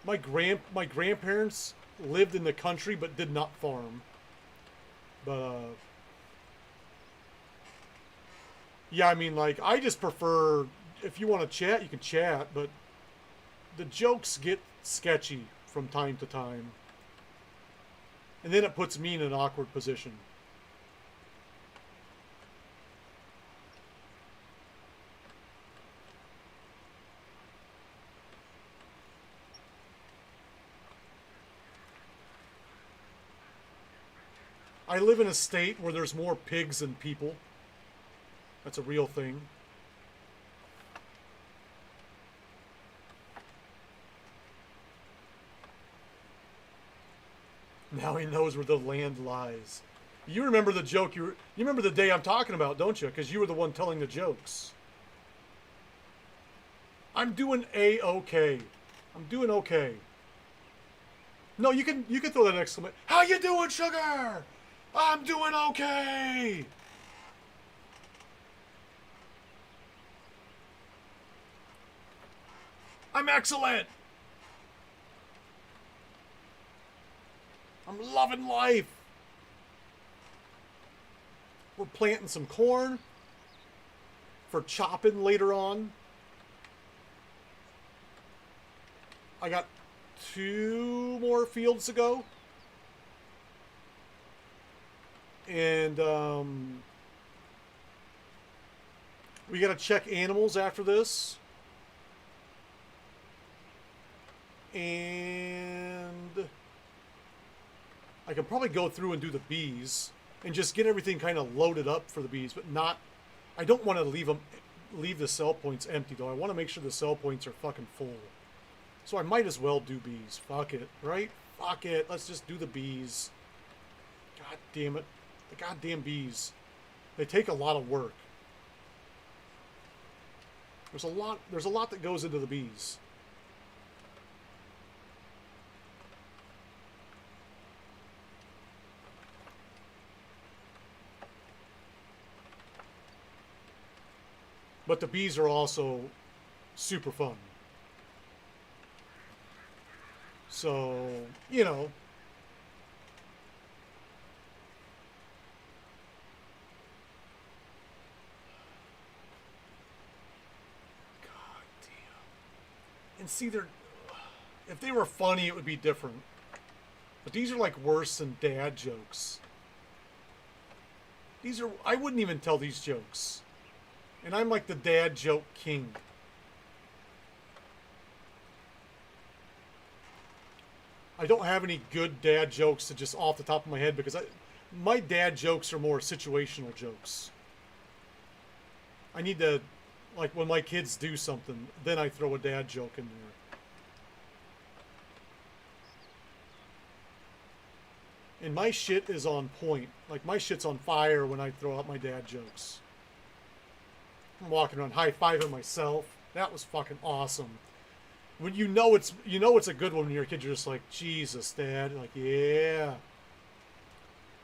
my grandparents lived in the country but did not farm. But, yeah, I mean, like, I just prefer, if you want to chat, you can chat, but the jokes get sketchy from time to time. And then it puts me in an awkward position. I live in a state where there's more pigs than people. That's a real thing. Now he knows where the land lies. You remember the joke, you remember the day I'm talking about, don't you? Because you were the one telling the jokes. I'm doing A-okay. I'm doing okay. No, you can throw that exclamation. How you doing, sugar? I'm doing okay. I'm excellent. I'm loving life. We're planting some corn for chopping later on. I got 2 more fields to go. And we got to check animals after this. And I can probably go through and do the bees and just get everything kind of loaded up for the bees, but not, I don't want to leave the sell points empty though. I want to make sure the sell points are fucking full. So I might as well do bees. Fuck it, right? Fuck it. Let's just do the bees. God damn it. The goddamn bees. They take a lot of work. There's a lot that goes into the bees. But the bees are also super fun. So, you know. God damn. And see, if they were funny, it would be different. But these are like worse than dad jokes. I wouldn't even tell these jokes. And I'm like the dad joke king. I don't have any good dad jokes to just off the top of my head because my dad jokes are more situational jokes. I need to, like, when my kids do something, then I throw a dad joke in there. And my shit is on point. Like, my shit's on fire when I throw out my dad jokes. I'm walking around high-fiving myself. That was fucking awesome. When you know it's a good one when you're a kid, you're just like, Jesus, Dad. Like, yeah.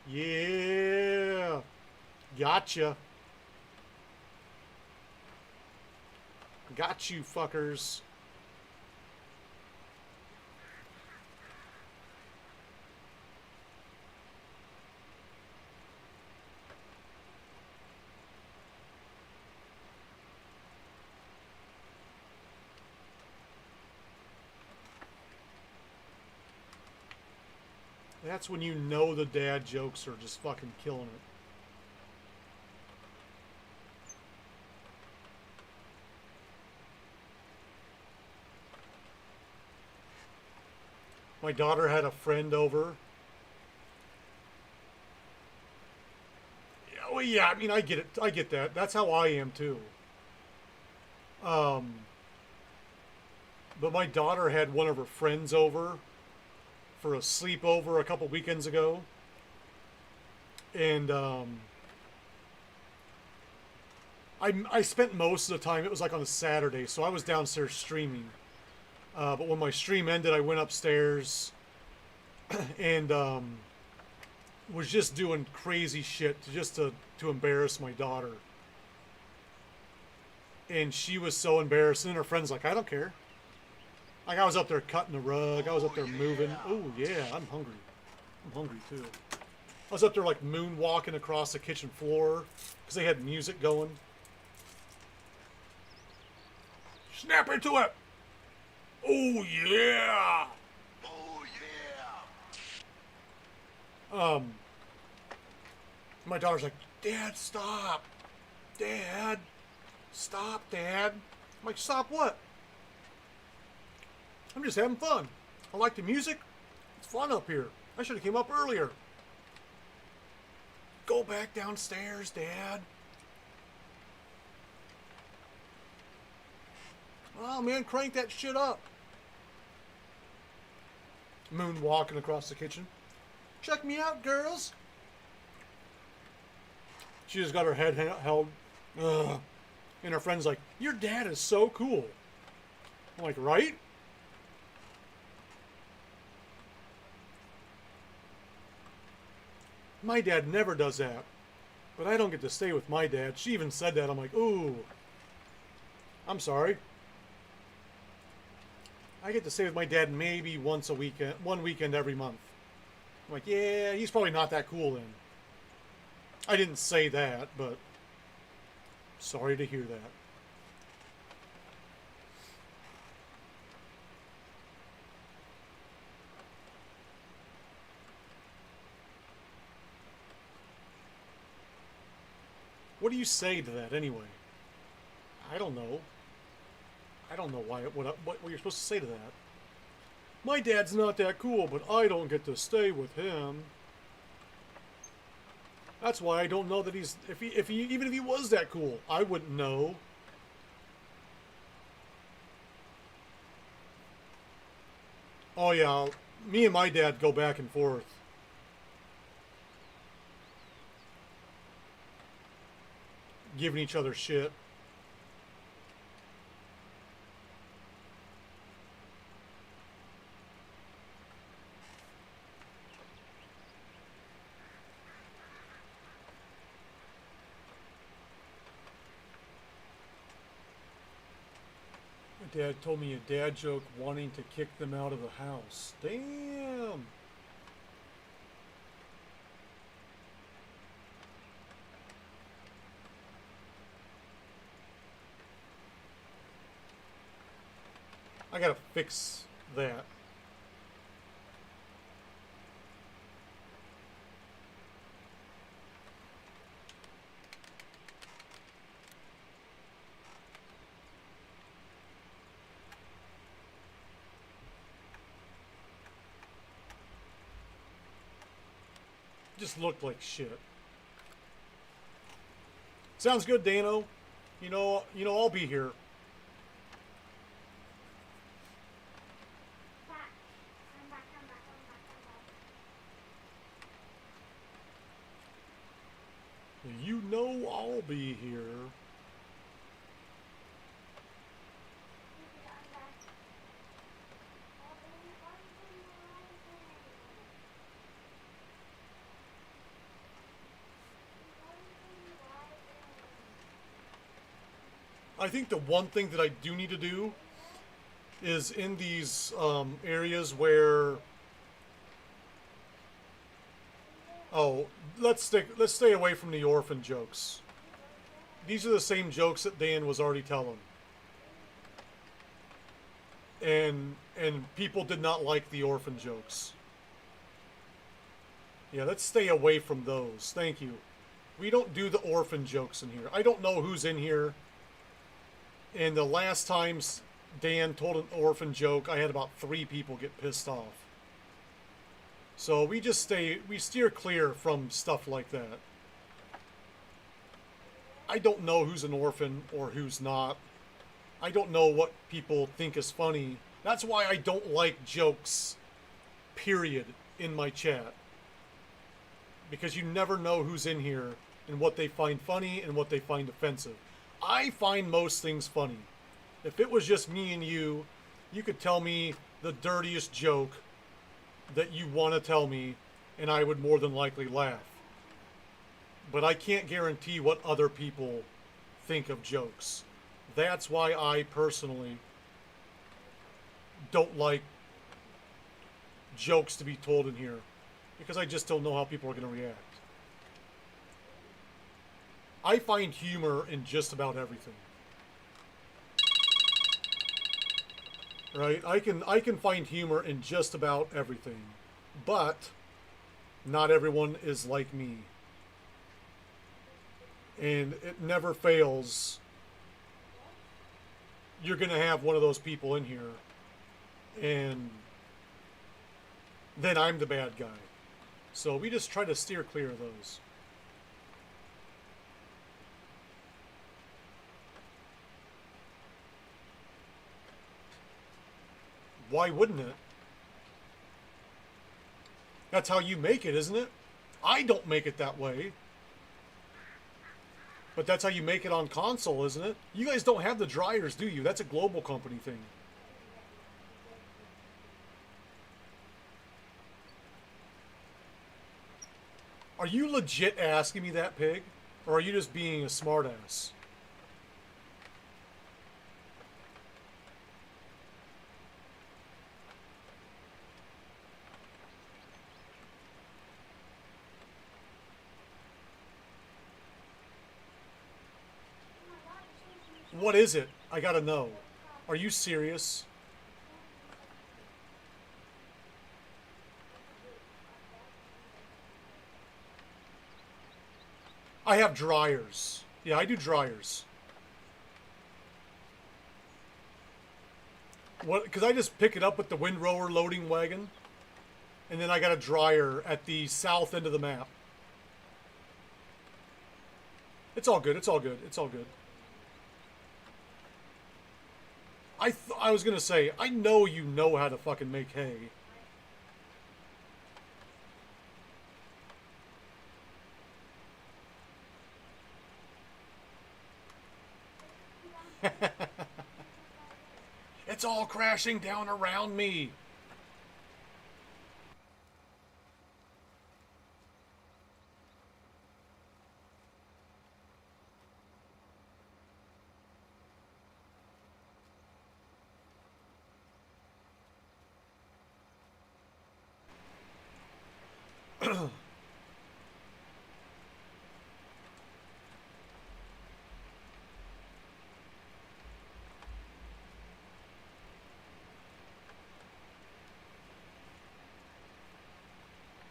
Yeah. Gotcha. Got you, fuckers. That's when you know the dad jokes are just fucking killing it. My daughter had a friend over. Yeah, well, yeah, I mean, I get it. I get that. That's how I am, too. But my daughter had one of her friends over for a sleepover a couple weekends ago. And I spent most of the time, it was like on a Saturday, so I was downstairs streaming. But when my stream ended, I went upstairs and was just doing crazy shit to embarrass my daughter. And she was so embarrassed, and her friend's like, I don't care. Like, I was up there cutting the rug. I was up there moving. Oh, yeah, I'm hungry. I'm hungry, too. I was up there, like, moonwalking across the kitchen floor because they had music going. Snap into it! Oh, yeah! Oh, yeah! My daughter's like, Dad, stop. Dad. Stop, Dad. I'm like, stop what? I'm just having fun. I like the music. It's fun up here. I should have came up earlier. Go back downstairs, Dad. Oh, man, crank that shit up. Moon walking across the kitchen. Check me out, girls. She just got her head held. Ugh. And her friend's like, your dad is so cool. I'm like, right? My dad never does that. But I don't get to stay with my dad. She even said that. I'm like, ooh. I'm sorry. I get to stay with my dad maybe once a weekend, one weekend every month. I'm like, yeah, he's probably not that cool then. I didn't say that, but sorry to hear that. What do you say to that anyway? I don't know. I don't know what you're supposed to say to that. My dad's not that cool, but I don't get to stay with him. That's why I don't know that he's even if he was that cool, I wouldn't know. Oh yeah, me and my dad go back and forth. Giving each other shit. My dad told me a dad joke wanting to kick them out of the house. Damn! I gotta fix that. Just looked like shit. Sounds good, Dano. I'll be here. Back. I'm back, I'm back, I'm back, I'm back. You know I'll be here. I'm back. I think the one thing that I do need to do is in these areas where, let's stay away from the orphan jokes. These are the same jokes that Dan was already telling, and people did not like the orphan jokes. Yeah, let's stay away from those. Thank you. We don't do the orphan jokes in here. I don't know who's in here. And the last times Dan told an orphan joke, I had about 3 people get pissed off. So we steer clear from stuff like that. I don't know who's an orphan or who's not. I don't know what people think is funny. That's why I don't like jokes, period, in my chat. Because you never know who's in here and what they find funny and what they find offensive. I find most things funny. If it was just me and you could tell me the dirtiest joke that you want to tell me, and I would more than likely laugh. But I can't guarantee what other people think of jokes. That's why I personally don't like jokes to be told in here, because I just don't know how people are going to react. I find humor in just about everything. Right? I can find humor in just about everything. But not everyone is like me. And it never fails. You're going to have one of those people in here. And then I'm the bad guy. So we just try to steer clear of those. Why wouldn't it? That's how you make it, isn't it? I don't make it that way. But that's how you make it on console, isn't it? You guys don't have the dryers, do you? That's a global company thing. Are you legit asking me that, Pig? Or are you just being a smartass? What is it? I gotta know. Are you serious? I have dryers. Yeah, I do dryers. What? Because I just pick it up with the windrower loading wagon, and then I got a dryer at the south end of the map. It's all good. It's all good. It's all good. I was gonna say, I know you know how to fucking make hay. It's all crashing down around me.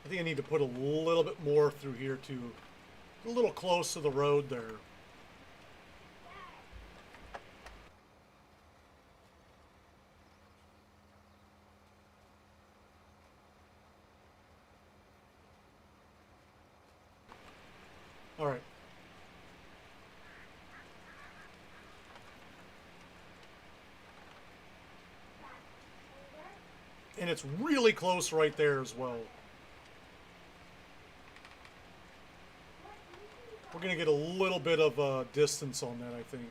I think I need to put a little bit more through here too. A little close to the road there. All right. And it's really close right there as well. We're going to get a little bit of distance on that, I think.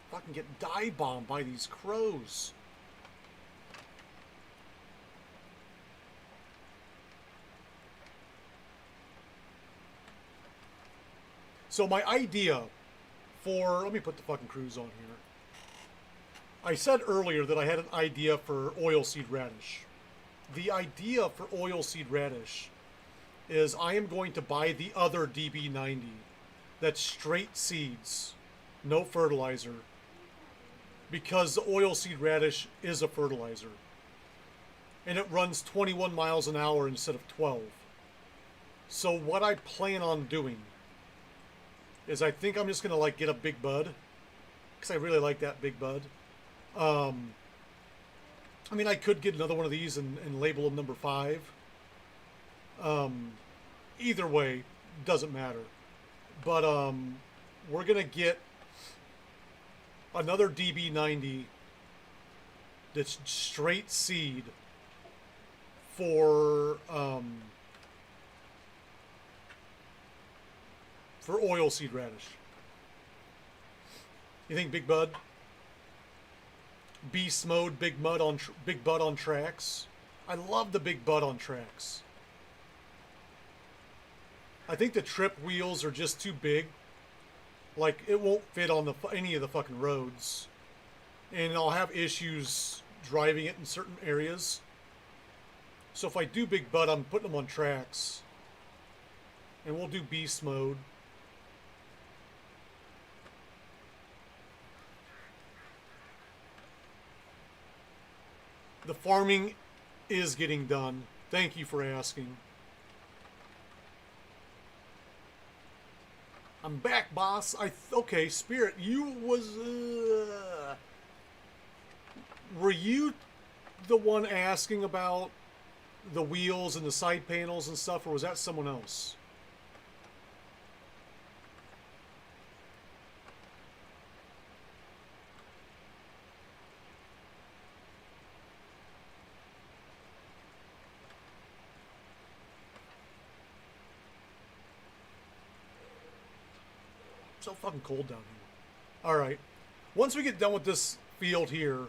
Fucking get dive bombed by these crows. So my idea for, let me put the fucking cruise on here. I said earlier that I had an idea for oilseed radish. The idea for oilseed radish is I am going to buy the other DB90 that's straight seeds, no fertilizer, because the oilseed radish is a fertilizer. And it runs 21 miles an hour instead of 12. So what I plan on doing is I think I'm just going to like get a Big Bud, because I really like that Big Bud. I mean, I could get another one of these and label them number 5. Either way, doesn't matter. But we're going to get another DB90 that's straight seed for oilseed radish. You think Big Bud? Beast mode, Big Bud on tracks. I love the Big Bud on tracks. I think the trip wheels are just too big. Like, it won't fit on any of the fucking roads. And I'll have issues driving it in certain areas. So if I do Big Bud, I'm putting them on tracks. And we'll do beast mode. The farming is getting done. Thank you for asking. I'm back, boss. Okay, Spirit, you was... were you the one asking about the wheels and the side panels and stuff, or was that someone else? So fucking cold down here. Alright. Once we get done with this field here,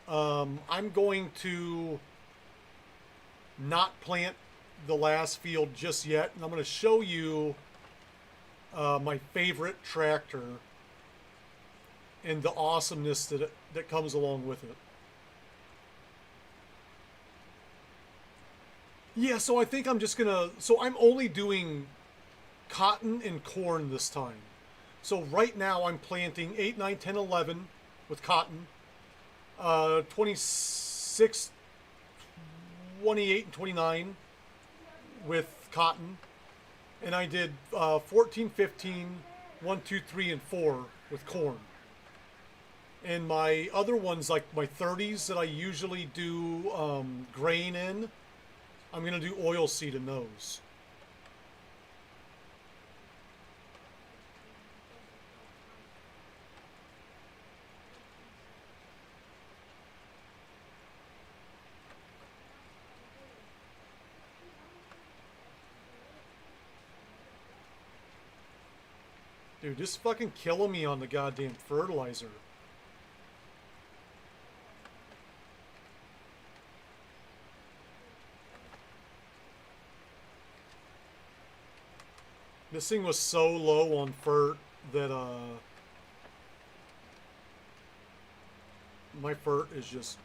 I'm going to not plant the last field just yet. And I'm going to show you my favorite tractor and the awesomeness that comes along with it. Yeah, so I think I'm just going to... So I'm only doing cotton and corn this time. So right now I'm planting 8, 9, 10, 11 with cotton. 26, 28, and 29 with cotton. And I did 14, 15, 1, 2, 3, and 4 with corn. And my other ones, like my 30s that I usually do grain in, I'm going to do oilseed in those. Dude, just fucking killing me on the goddamn fertilizer. This thing was so low on fert that my fert is just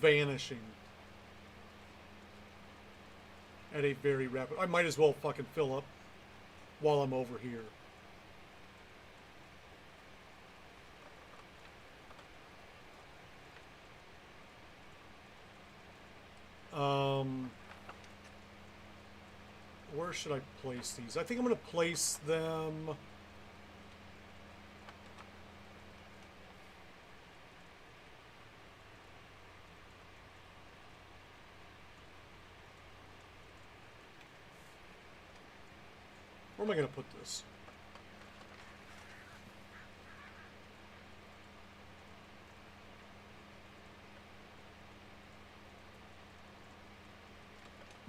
vanishing at a very rapid... I might as well fucking fill up while I'm over here. Where should I place these? I think I'm going to place them... Where am I going to put this?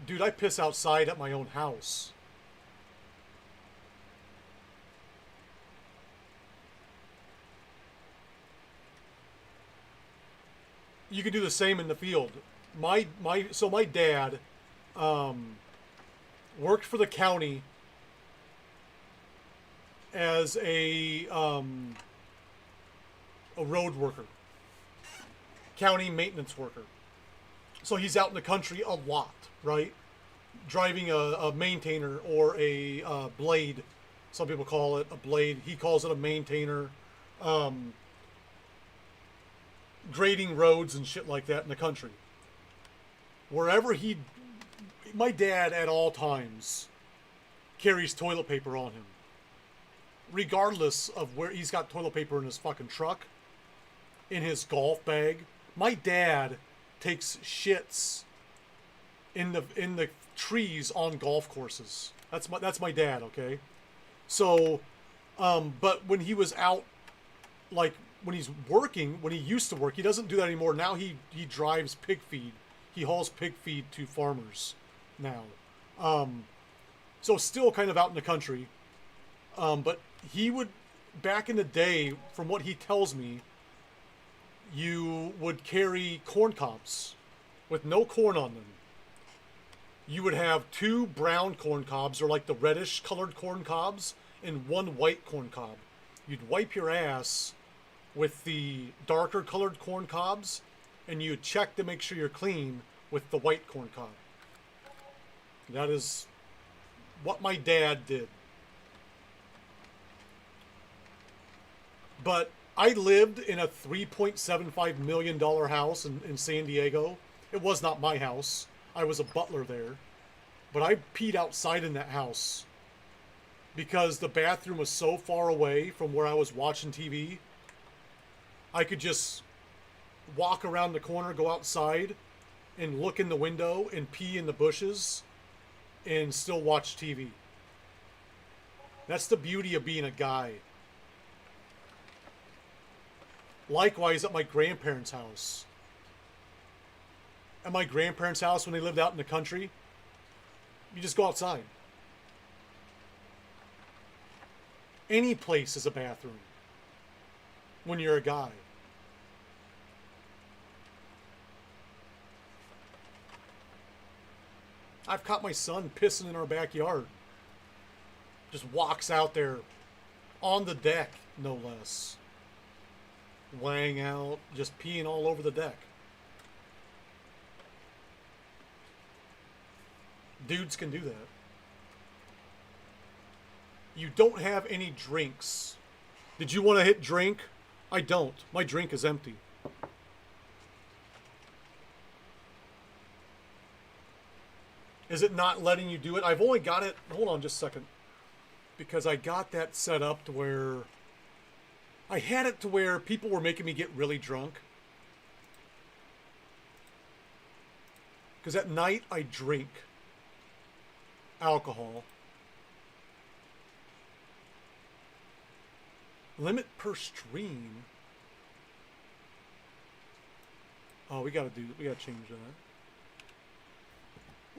Dude, I piss outside at my own house. You can do the same in the field. So my dad worked for the county as a road worker, county maintenance worker. So he's out in the country a lot, right? Driving a maintainer or a blade. Some people call it a blade. He calls it a maintainer. Grading roads and shit like that in the country. Wherever my dad at all times carries toilet paper on him. Regardless of where he's got toilet paper in his fucking truck, in his golf bag. My dad takes shits in the trees on golf courses. That's my dad, okay? So, but when he was out, like when he's working, when he used to work, he doesn't do that anymore. Now he drives pig feed. He hauls pig feed to farmers now. So still kind of out in the country. But he would, back in the day, from what he tells me, you would carry corn cobs with no corn on them. You would have 2 brown corn cobs, or like the reddish colored corn cobs, and 1 white corn cob. You'd wipe your ass with the darker colored corn cobs, and you check to make sure you're clean with the white corn cob. That is what my dad did. But I lived in a $3.75 million house in San Diego. It was not my house. I was a butler there. But I peed outside in that house because the bathroom was so far away from where I was watching TV. I could just walk around the corner, go outside, and look in the window and pee in the bushes and still watch TV. That's the beauty of being a guy. Likewise at my grandparents' house. At my grandparents' house, when they lived out in the country, you just go outside. Any place is a bathroom when you're a guy. I've caught my son pissing in our backyard. Just walks out there on the deck, no less. Laying out, just peeing all over the deck. Dudes can do that. You don't have any drinks. Did you want to hit drink? I don't. My drink is empty. Is it not letting you do it? I've only got it... Hold on just a second. Because I got that set up to where... I had it to where people were making me get really drunk. Because at night I drink alcohol. Limit per stream. Oh, we gotta change that.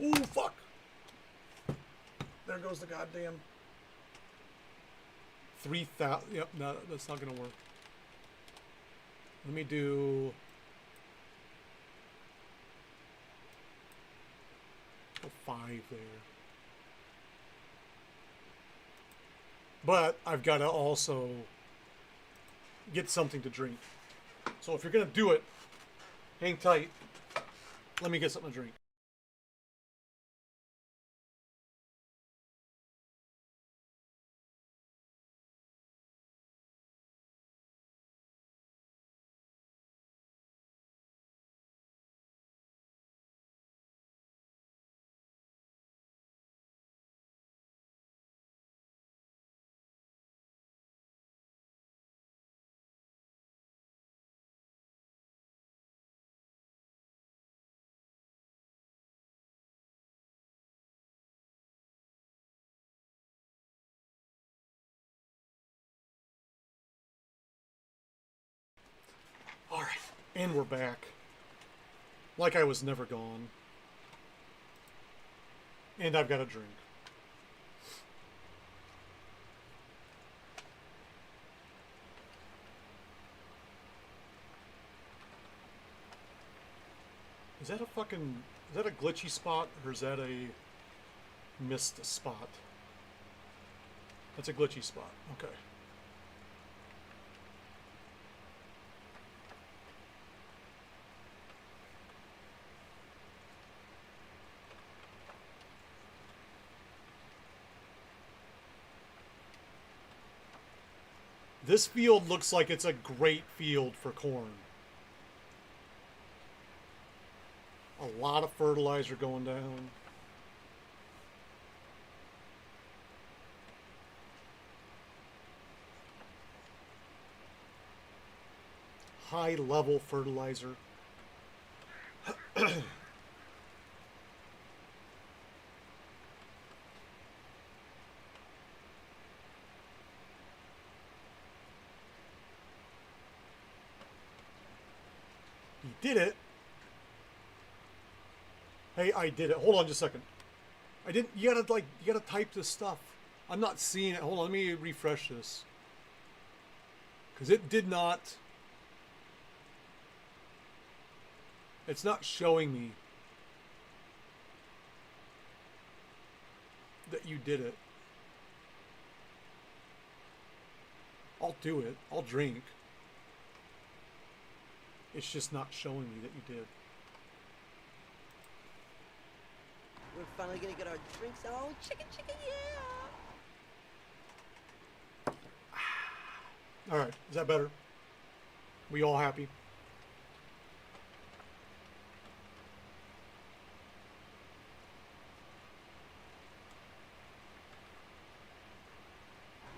Ooh, fuck! There goes the goddamn 3,000. Yep, no, that's not gonna work. Let me do. Go 5 there. But I've got to also get something to drink. So if you're gonna do it, hang tight. Let me get something to drink. And we're back. Like I was never gone. And I've got a drink. Is that a glitchy spot, or is that a missed spot? That's a glitchy spot. Okay. This field looks like it's a great field for corn. A lot of fertilizer going down. High level fertilizer. You did it. Hey, I did it. Hold on just a second. I didn't. You gotta type this stuff. I'm not seeing it. Hold on. Let me refresh this. Because it did not. It's not showing me that you did it. I'll do it. I'll drink. It's just not showing me that you did. We're finally gonna get our drinks. Oh, chicken, yeah. All right. Is that better? We all happy?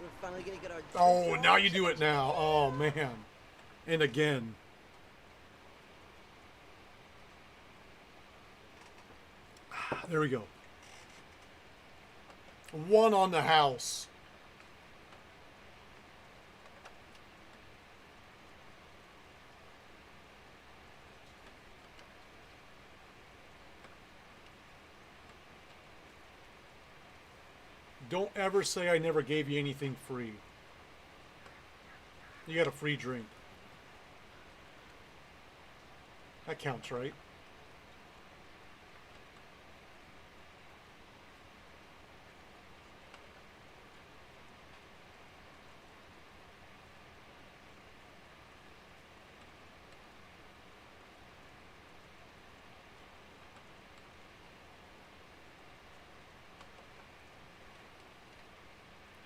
We're finally gonna get our drinks. Oh, now you do it now. Oh, man. And again. There we go. One on the house. Don't ever say I never gave you anything free. You got a free drink. That counts, right?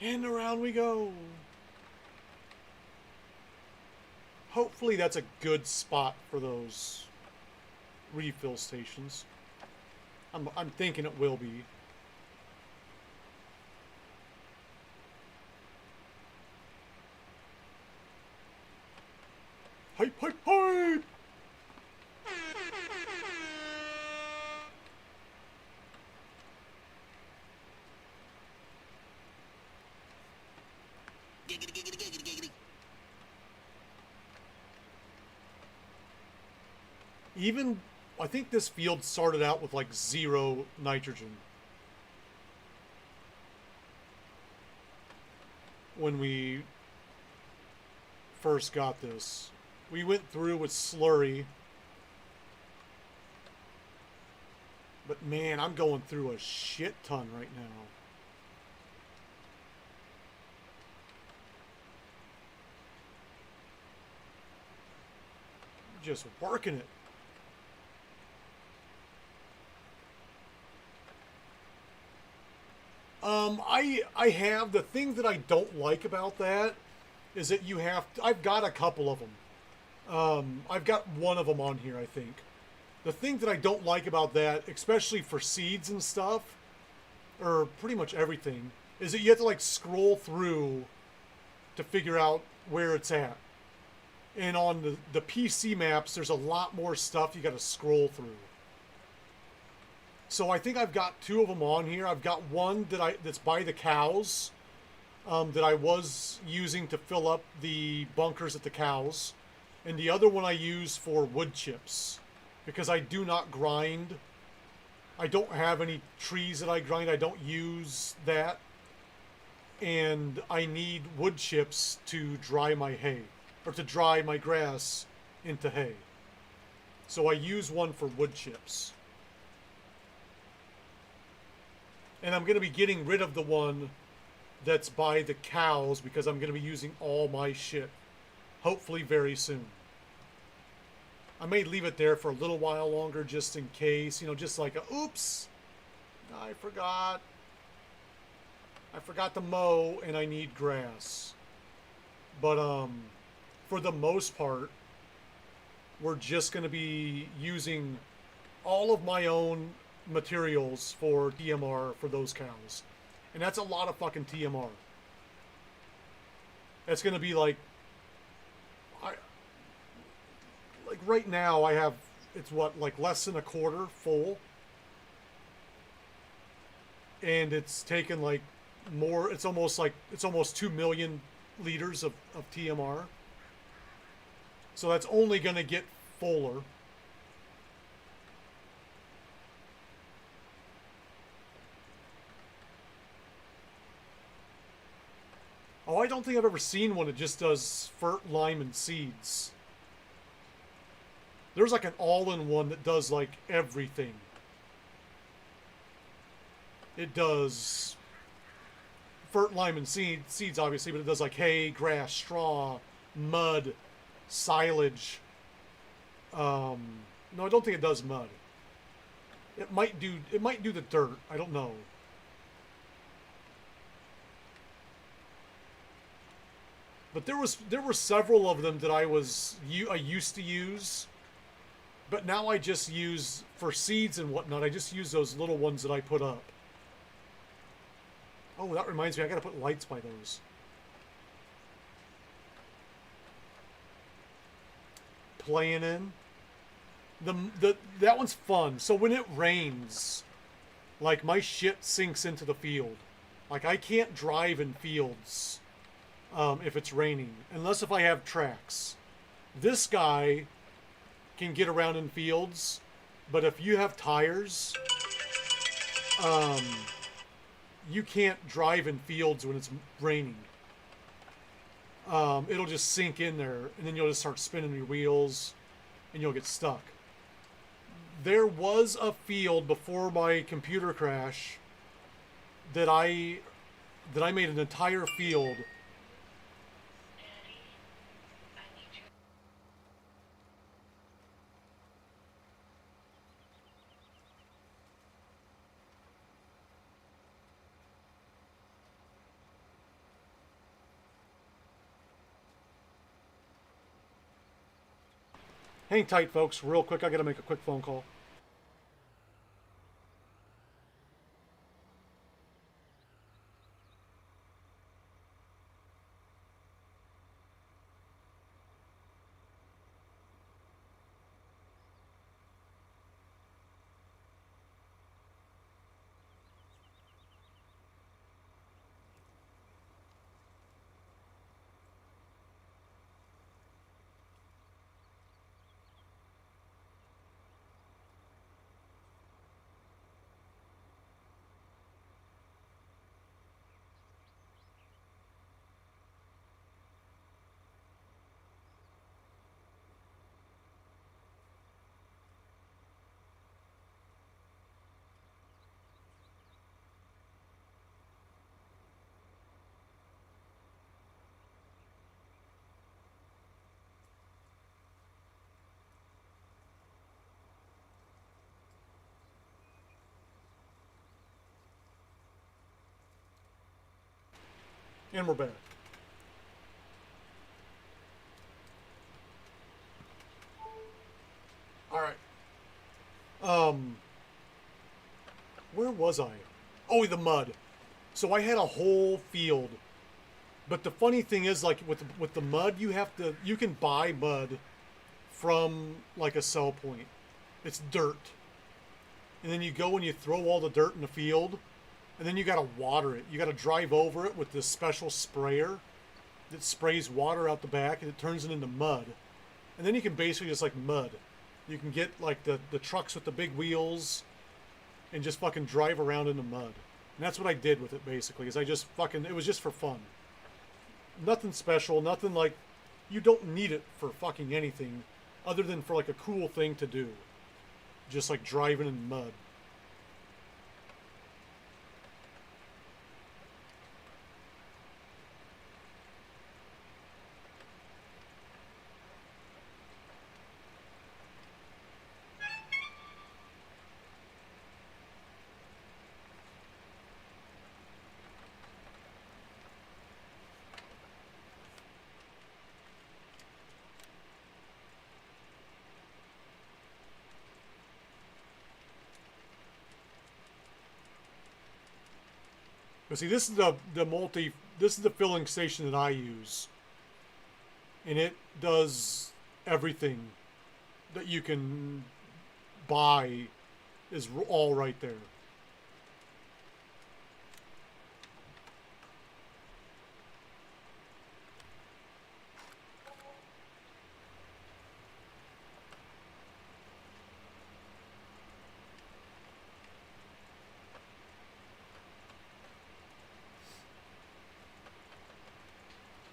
And around we go. Hopefully that's a good spot for those refill stations. I'm thinking it will be. Hype, hype, hype! Even, I think this field started out with like 0 nitrogen. When we first got this. We went through with slurry. But man, I'm going through a shit ton right now. Just working it. I have, the thing that I don't like about that is that you have, I've got a couple of them. I've got one of them on here, I think. The thing that I don't like about that, especially for seeds and stuff, or pretty much everything, is that you have to like scroll through to figure out where it's at. And on the PC maps, there's a lot more stuff you got to scroll through. So I think I've got 2 of them on here. I've got one that's by the cows that I was using to fill up the bunkers at the cows. and the other one I use for wood chips, because I do not grind. I don't have any trees that I grind. I don't use that. And I need wood chips to dry my hay, or to dry my grass into hay. So I use one for wood chips. And I'm going to be getting rid of the one that's by the cows, because I'm going to be using all my shit, hopefully very soon. I may leave it there for a little while longer just in case, you know, just like a, oops, I forgot to mow and I need grass. But for the most part, we're just going to be using all of my own materials for TMR for those cows. And that's a lot of fucking TMR. That's going to be like right now I have, it's what, like less than a quarter full. And it's taken like more, it's almost 2 million liters of TMR. So that's only going to get fuller. Oh, I don't think I've ever seen one that just does fert, lime, and seeds. There's like an all-in-one that does like everything. It does fert, lime, and seeds obviously, but it does like hay, grass, straw, mud, silage. No, I don't think it does mud. It might do the dirt. I don't know. But there were several of them that I used to use, but now I just use for seeds and whatnot. I just use those little ones that I put up. Oh, that reminds me, I gotta put lights by those. Playing in. That one's fun. So when it rains, like my shit sinks into the field. Like I can't drive in fields if it's raining, unless if I have tracks. This guy can get around in fields, but if you have tires, you can't drive in fields when it's raining. It'll just sink in there, and then you'll just start spinning your wheels, and you'll get stuck. There was a field before my computer crash that I made an entire field. Hang tight, folks. Real quick, I gotta make a quick phone call. And we're back. Alright. Where was I? Oh, the mud. So I had a whole field. But the funny thing is, like, with the mud, you can buy mud from, like, a sell point. It's dirt. And then you go and you throw all the dirt in the field, and then you gotta water it. You gotta drive over it with this special sprayer that sprays water out the back, and it turns it into mud. And then you can basically just like mud. You can get like the trucks with the big wheels and just fucking drive around in the mud. And that's what I did with it basically, is I just fucking, it was just for fun. Nothing special, nothing like, you don't need it for fucking anything other than for like a cool thing to do. Just like driving in mud. But see, this is this is the filling station that I use. And it does everything that you can buy is all right there.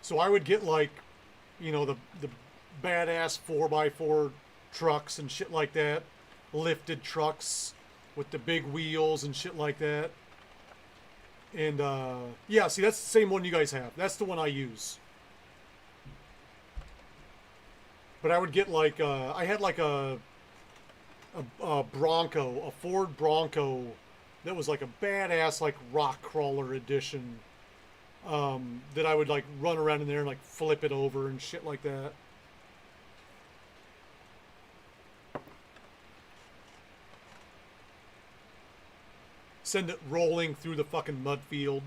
So I would get like, you know, the badass 4x4 trucks and shit like that. Lifted trucks with the big wheels and shit like that. And yeah, see, that's the same one you guys have. That's the one I use. But I would get like, I had like a Bronco, a Ford Bronco that was like a badass like rock crawler edition. That I would like run around in there and like flip it over and shit like that. Send it rolling through the fucking mud field.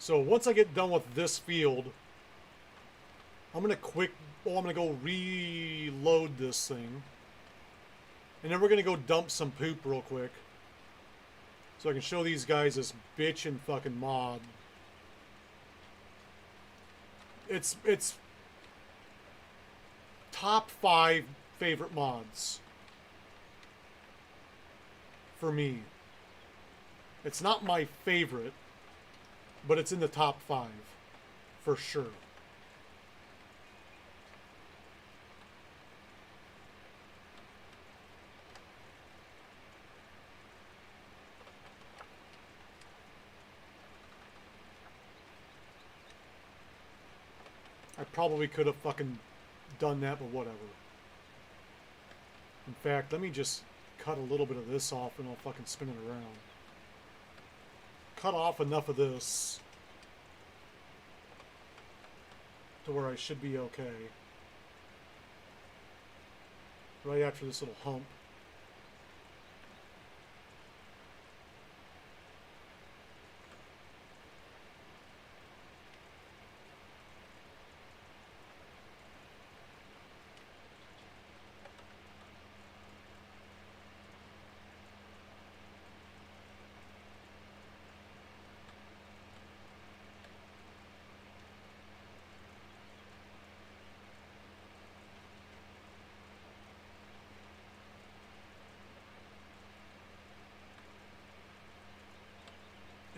So once I get done with this field, I'm gonna go reload this thing. And then we're gonna go dump some poop real quick. So I can show these guys this bitchin' fucking mod. It's top 5 favorite mods. For me. It's not my favorite, but it's in the top 5, for sure. I probably could have fucking done that, but whatever. In fact, let me just cut a little bit of this off and I'll fucking spin it around. Cut off enough of this to where I should be okay. Right after this little hump.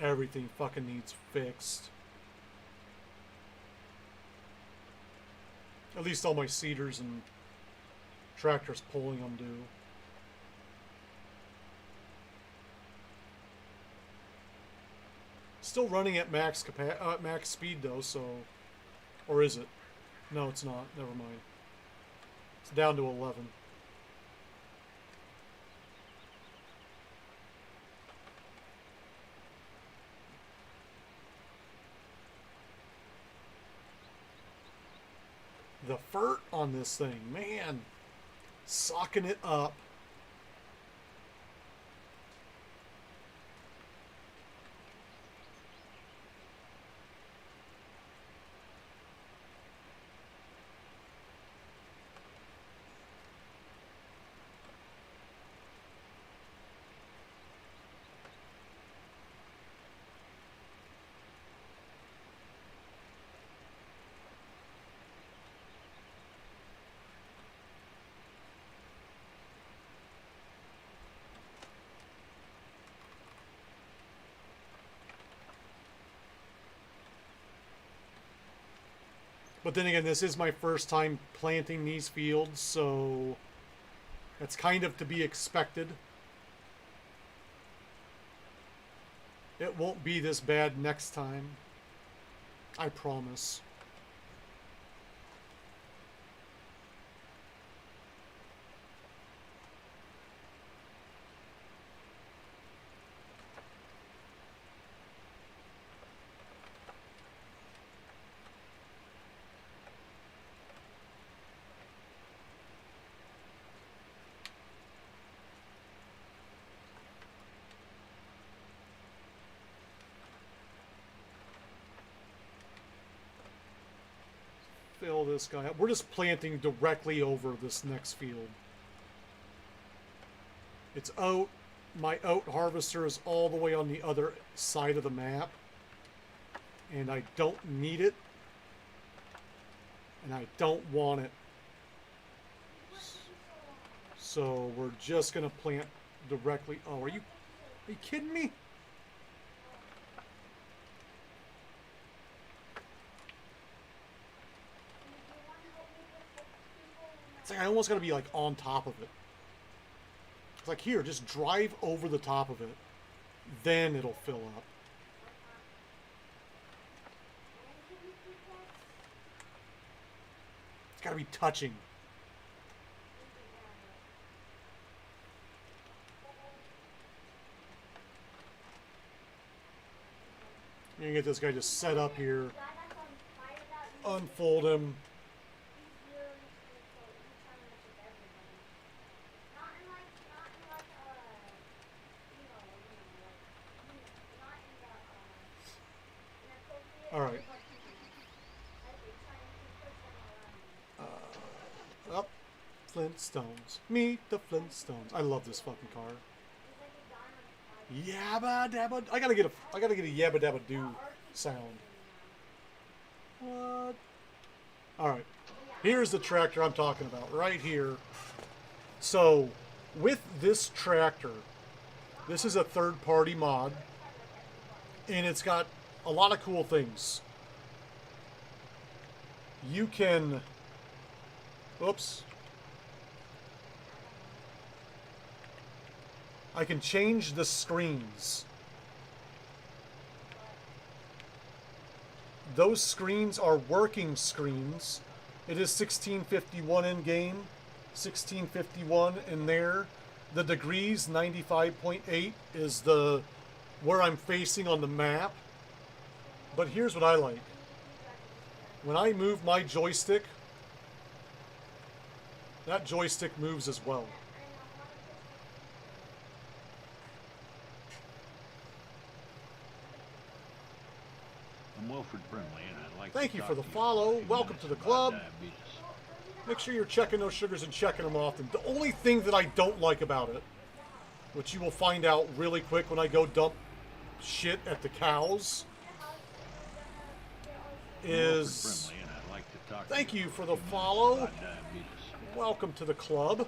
Everything fucking needs fixed. At least all my seeders and tractors pulling them do. Still running at max speed though, so... Or is it? No, it's not. Never mind. It's down to 11. on this thing. Man, sucking it up. But then again, this is my first time planting these fields, so that's kind of to be expected. It won't be this bad next time. I promise. Fill this guy up. We're just planting directly over this next field. It's oat. My oat harvester is all the way on the other side of the map. And I don't need it. And I don't want it. So we're just going to plant directly. Oh, are you kidding me? It's like I almost got to be like on top of it. It's like, here, just drive over the top of it. Then it'll fill up. It's got to be touching. You can get this guy just set up here. Unfold him. Alright. Up. Flintstones. Meet the Flintstones. I love this fucking car. Yabba dabba. I gotta get a yabba dabba do sound. What? Alright. Here's the tractor I'm talking about. Right here. So, with this tractor, this is a third-party mod. And it's got a lot of cool things. You can... Oops. I can change the screens. Those screens are working screens. It is 1651 in game, 1651 in there. The degrees, 95.8 is the where I'm facing on the map. But here's what I like. When I move my joystick, that joystick moves as well. I'm Wilfred Brimley, and I'd like Thank to you talk for the to you follow. for a few Welcome to the minutes club. about diabetes. Make sure you're checking those sugars and checking them often. The only thing that I don't like about it, which you will find out really quick when I go dump shit at the cows, is... Brimley, and I'd like to talk to Thank you for for a the few minutes follow. about diabetes. Welcome to the club.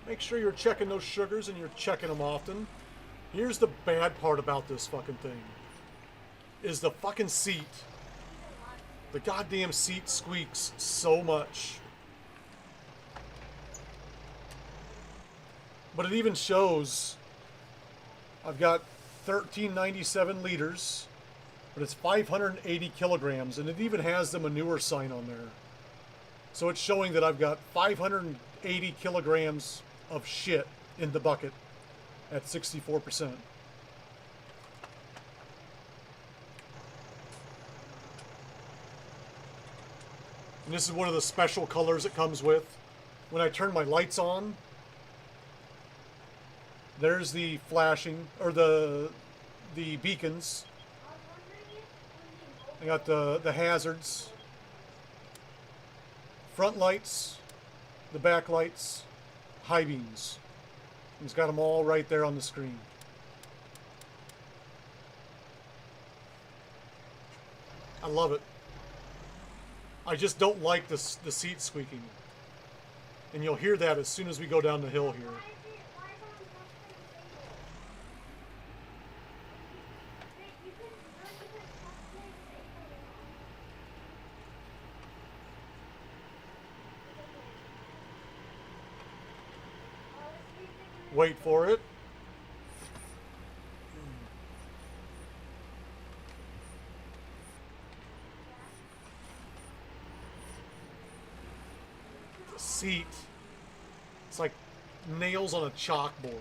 Make sure you're checking those sugars and you're checking them often. Here's the bad part about this fucking thing. Is the fucking seat. The goddamn seat squeaks so much. But it even shows I've got 1397 liters, but it's 580 kilograms, and it even has the manure sign on there. So it's showing that I've got 580 kilograms of shit in the bucket at 64%. And this is one of the special colors it comes with. When I turn my lights on, there's the flashing, or the beacons. I got the hazards, front lights, the back lights, high beams. It's got them all right there on the screen. I love it. I just don't like the seat squeaking. And you'll hear that as soon as we go down the hill here. Wait for it. The seat. It's like nails on a chalkboard.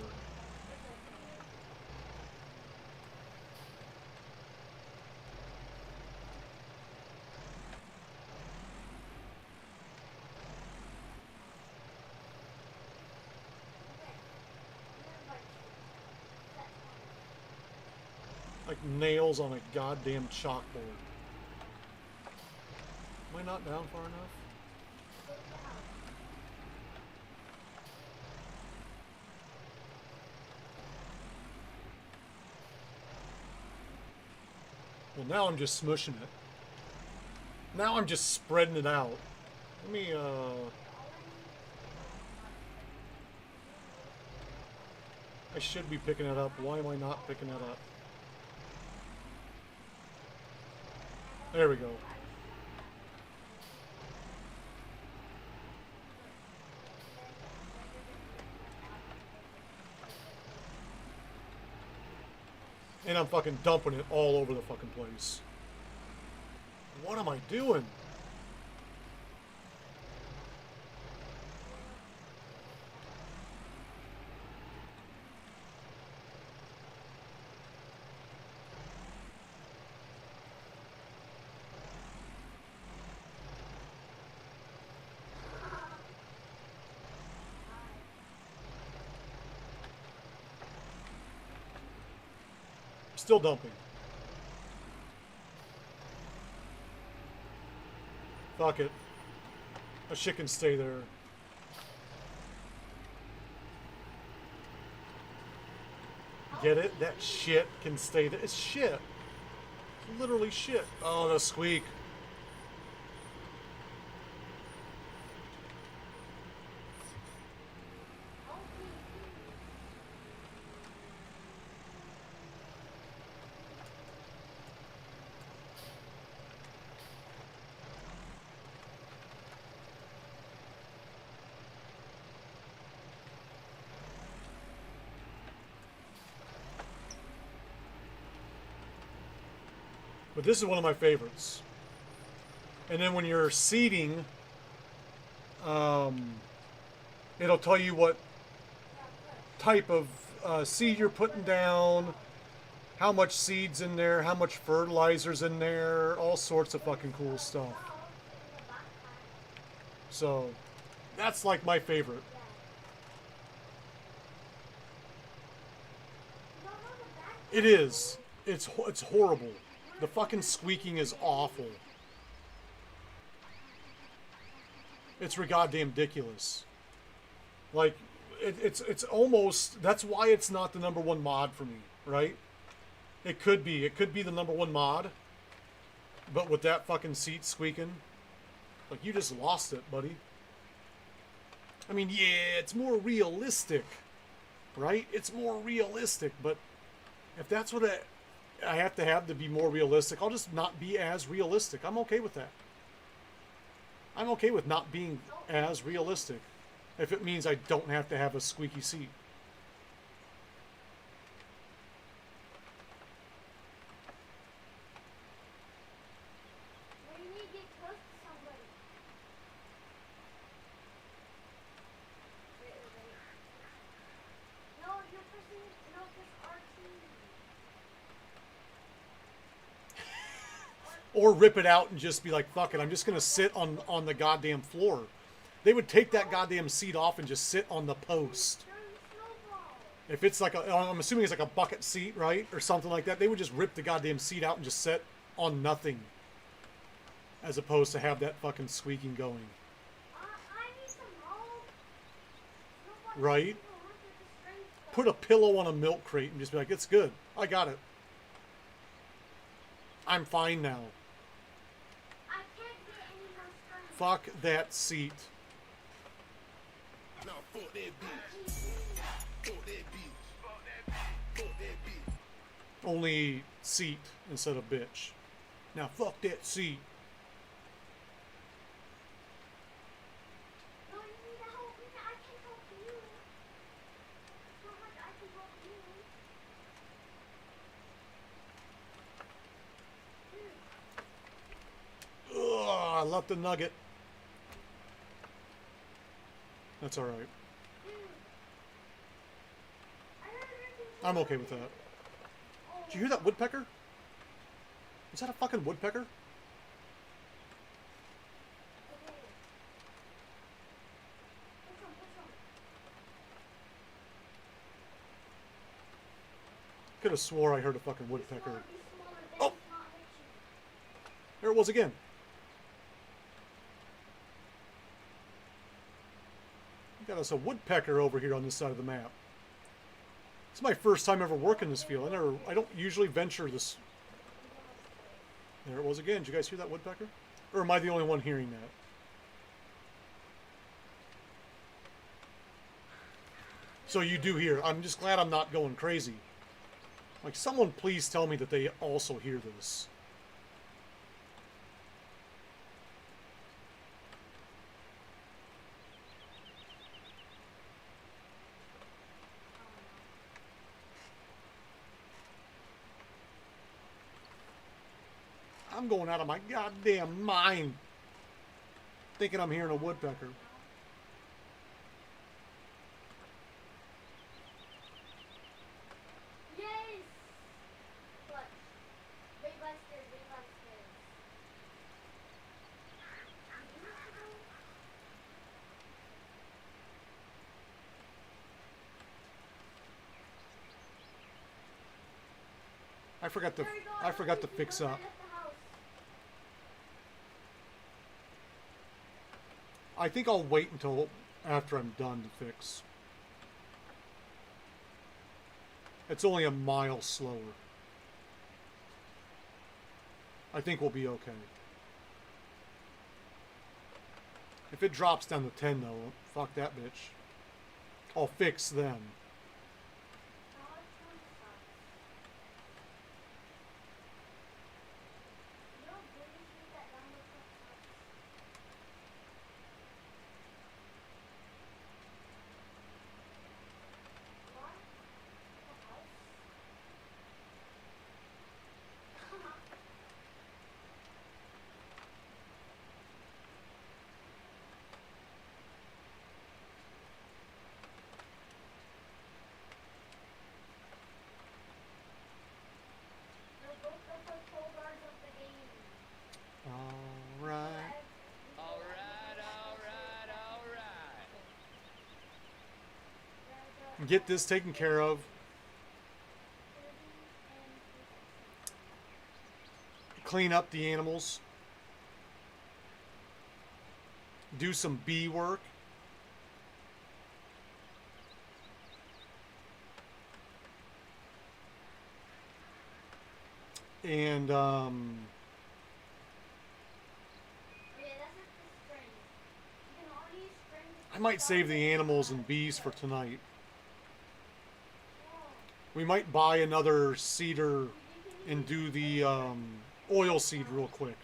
Like nails on a goddamn chalkboard. Am I not down far enough? Well, now I'm just smushing it. Now I'm just spreading it out. Let me, I should be picking it up. Why am I not picking it up? There we go. And I'm fucking dumping it all over the fucking place. What am I doing? Still dumping. Fuck it. That shit can stay there. Get it? That shit can stay there. It's shit. It's literally shit. Oh, the squeak. But this is one of my favorites. And then when you're seeding, it'll tell you what type of seed you're putting down, how much seed's in there, how much fertilizer's in there, all sorts of fucking cool stuff. So, that's like my favorite. It is. It's horrible. The fucking squeaking is awful. It's goddamn ridiculous. Like, it's almost, that's why it's not the #1 mod for me, right? It could be the #1 mod, but with that fucking seat squeaking, like, you just lost it, buddy. I mean, yeah, it's more realistic, right? It's more realistic, but if that's what I have to be more realistic, I'll just not be as realistic. I'm okay with that. I'm okay with not being as realistic if it means I don't have to have a squeaky seat. Well, you need to get close to somebody. Wait. No, you're pushing, no, push RT. Or rip it out and just be like, fuck it, I'm just gonna sit on the goddamn floor. They would take that goddamn seat off and just sit on the post. If it's like I'm assuming it's like a bucket seat, right? Or something like that. They would just rip the goddamn seat out and just sit on nothing. As opposed to have that fucking squeaking going. Right? Put a pillow on a milk crate and just be like, it's good. I got it. I'm fine now. Fuck that seat. Now fuck that bitch. Fuck that bitch. Fuck that bitch. Only seat instead of bitch. Now fuck that seat. No, you need to help me. I can help you. So much I can help you. Ugh, I left the nugget. That's alright. I'm okay with that. Did you hear that woodpecker? Is that a fucking woodpecker? Could have swore I heard a fucking woodpecker. Oh! There it was again. Got us a woodpecker over here on this side of the map. It's my first time ever working this field. I don't usually venture this. There it was again. Did you guys hear that woodpecker? Or am I the only one hearing that? So you do hear. I'm just glad I'm not going crazy. Like, someone please tell me that they also hear this. I'm going out of my goddamn mind thinking I'm hearing a woodpecker. Yes! What? Big busters, big busters. I forgot to fix up. I think I'll wait until after I'm done to fix. It's only a mile slower. I think we'll be okay. If it drops down to 10 though, fuck that bitch. I'll fix then. Get this taken care of. Clean up the animals. Do some bee work. And I might save the animals and bees for tonight. We might buy another seeder and do the oil seed real quick.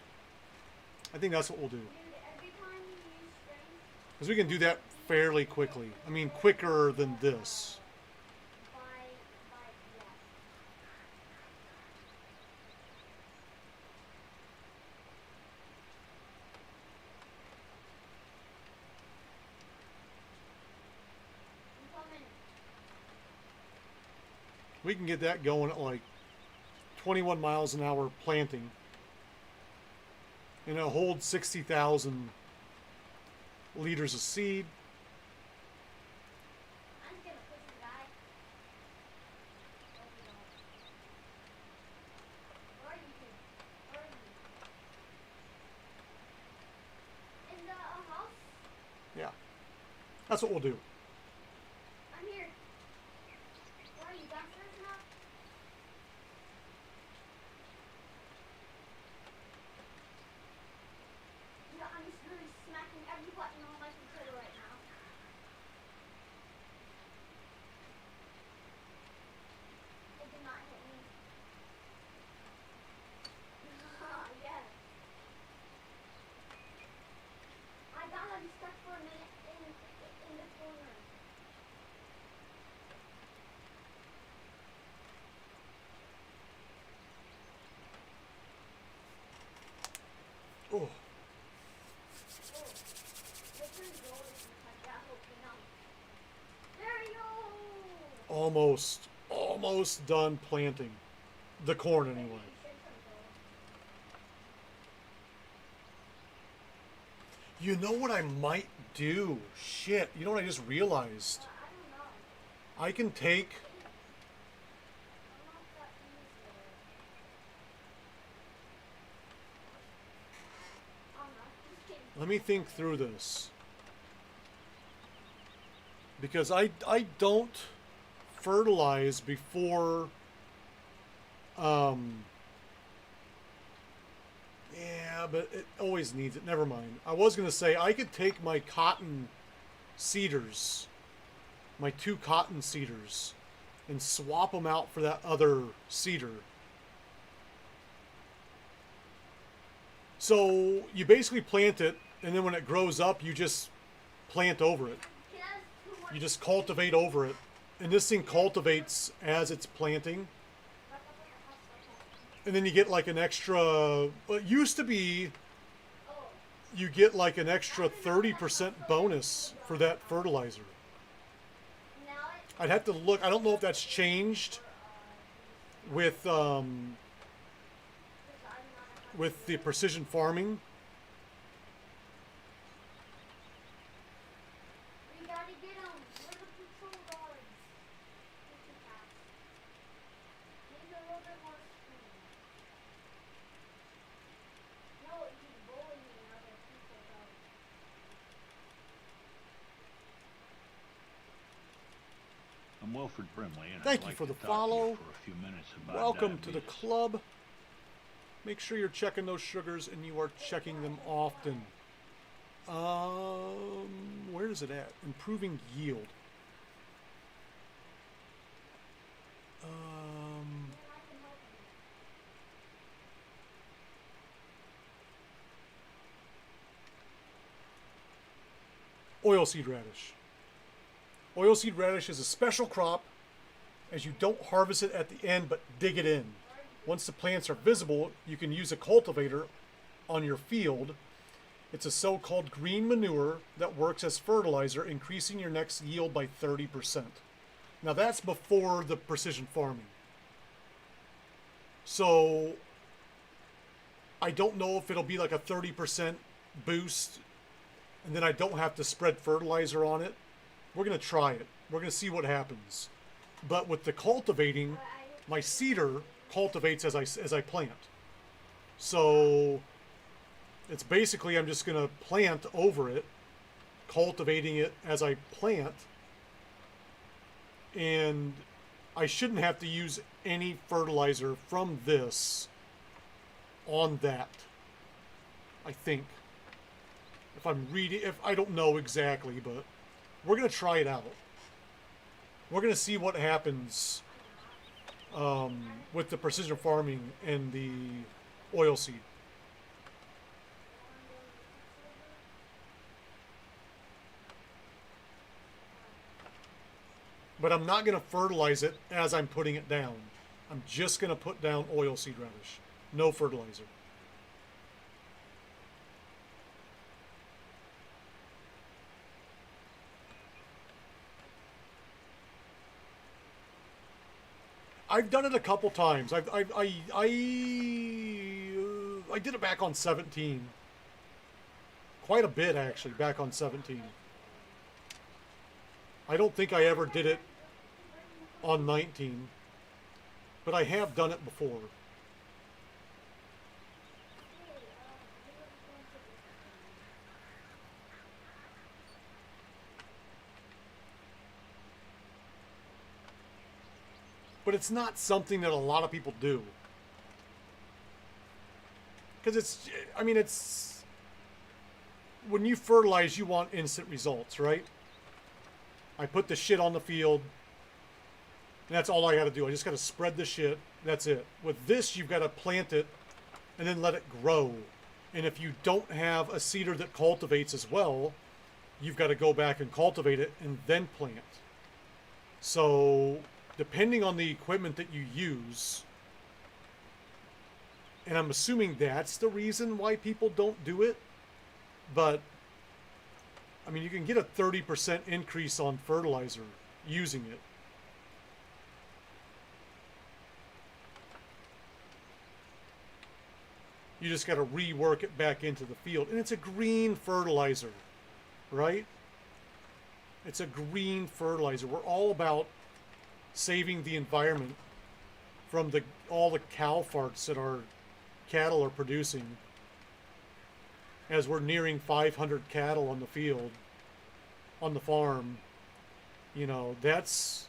I think that's what we'll do. Because we can do that fairly quickly. I mean, quicker than this. We can get that going at like 21 miles an hour planting. And it'll hold 60,000 liters of seed. I'm just gonna push the guy. Where are you, kid? Where are you? In the house? Yeah. That's what we'll do. I'm here. Where are you, downstairs now? You know, I'm just really smacking every button on my computer right now. It did not hit me. Yes. I gotta be stuck for a minute in the corner. Oh, Oh, this is golden. I hope you know. There you go. almost done planting the corn anyway. You know what I might do? Shit, you know what I just realized? I don't know. I can take, I'm not that easy. Oh no, just kidding. let me think through this. Because I don't fertilize before, yeah, but it always needs it. Never mind. I was going to say I could take my cotton seeders, my 2 cotton seeders, and swap them out for that other seeder. So you basically plant it, and then when it grows up, you just plant over it. Can I have 2 more? You just cultivate over it. And this thing cultivates as it's planting. And then you get like an extra, well, it used to be you get like an extra 30% bonus for that fertilizer. Now it I'd have to look. I don't know if that's changed with the precision farming. we gotta get them. Where the patrol guards? Need a little bit more speed. No, he's bullying other people though. I'm Wilfred Brimley, and Thank I'd you like for to the talk to follow. you for a few minutes about Welcome to the diabetes. club. Make sure you're checking those sugars and you are checking them often. Where is it at? Improving yield. Oilseed radish. Oilseed radish is a special crop as you don't harvest it at the end but dig it in. Once the plants are visible, you can use a cultivator on your field. It's a so-called green manure that works as fertilizer, increasing your next yield by 30%. Now that's before the precision farming. So I don't know if it'll be like a 30% boost and then I don't have to spread fertilizer on it. We're going to try it. We're going to see what happens. But with the cultivating, my cedar cultivates as I plant. So it's basically I'm just going to plant over it, cultivating it as I plant. And I shouldn't have to use any fertilizer from this on that, I think. If I'm reading, if I don't know exactly, but we're going to try it out. We're going to see what happens with the precision farming and the oilseed. But I'm not going to fertilize it as I'm putting it down. I'm just going to put down oilseed radish. No fertilizer. I've done it a couple times. I I did it back on 17. Quite a bit, actually, back on 17. I don't think I ever did it on 19. But I have done it before. But it's not something that a lot of people do. Because it's, I mean, it's, when you fertilize, you want instant results, right? I put the shit on the field, and that's all I got to do. I just got to spread the shit. That's it. With this, you've got to plant it and then let it grow. And if you don't have a seeder that cultivates as well, you've got to go back and cultivate it and then plant. So, depending on the equipment that you use, and I'm assuming that's the reason why people don't do it, but, I mean, you can get a 30% increase on fertilizer using it. You just got to rework it back into the field. And it's a green fertilizer, right? It's a green fertilizer. We're all about saving the environment from all the cow farts that our cattle are producing. As we're nearing 500 cattle on the field, on the farm, you know, that's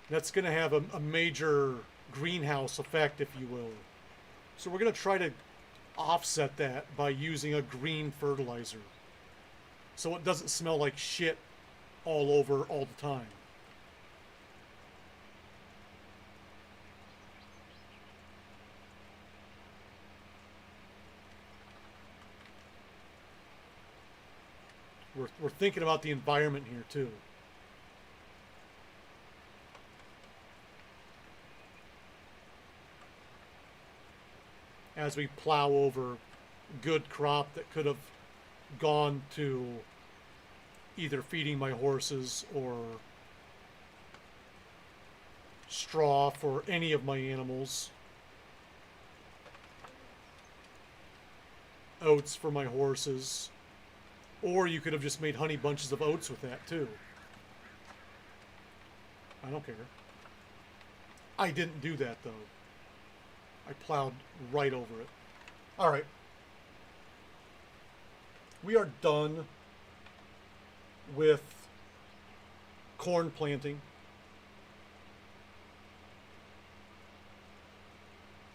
going to have a major greenhouse effect, if you will. So we're going to try to offset that by using a green fertilizer, so it doesn't smell like shit all over all the time. We're thinking about the environment here too. As we plow over good crop that could have gone to either feeding my horses or straw for any of my animals, oats for my horses, or you could have just made honey bunches of oats with that too. I don't care. I didn't do that though. I plowed right over it. All right. We are done with corn planting.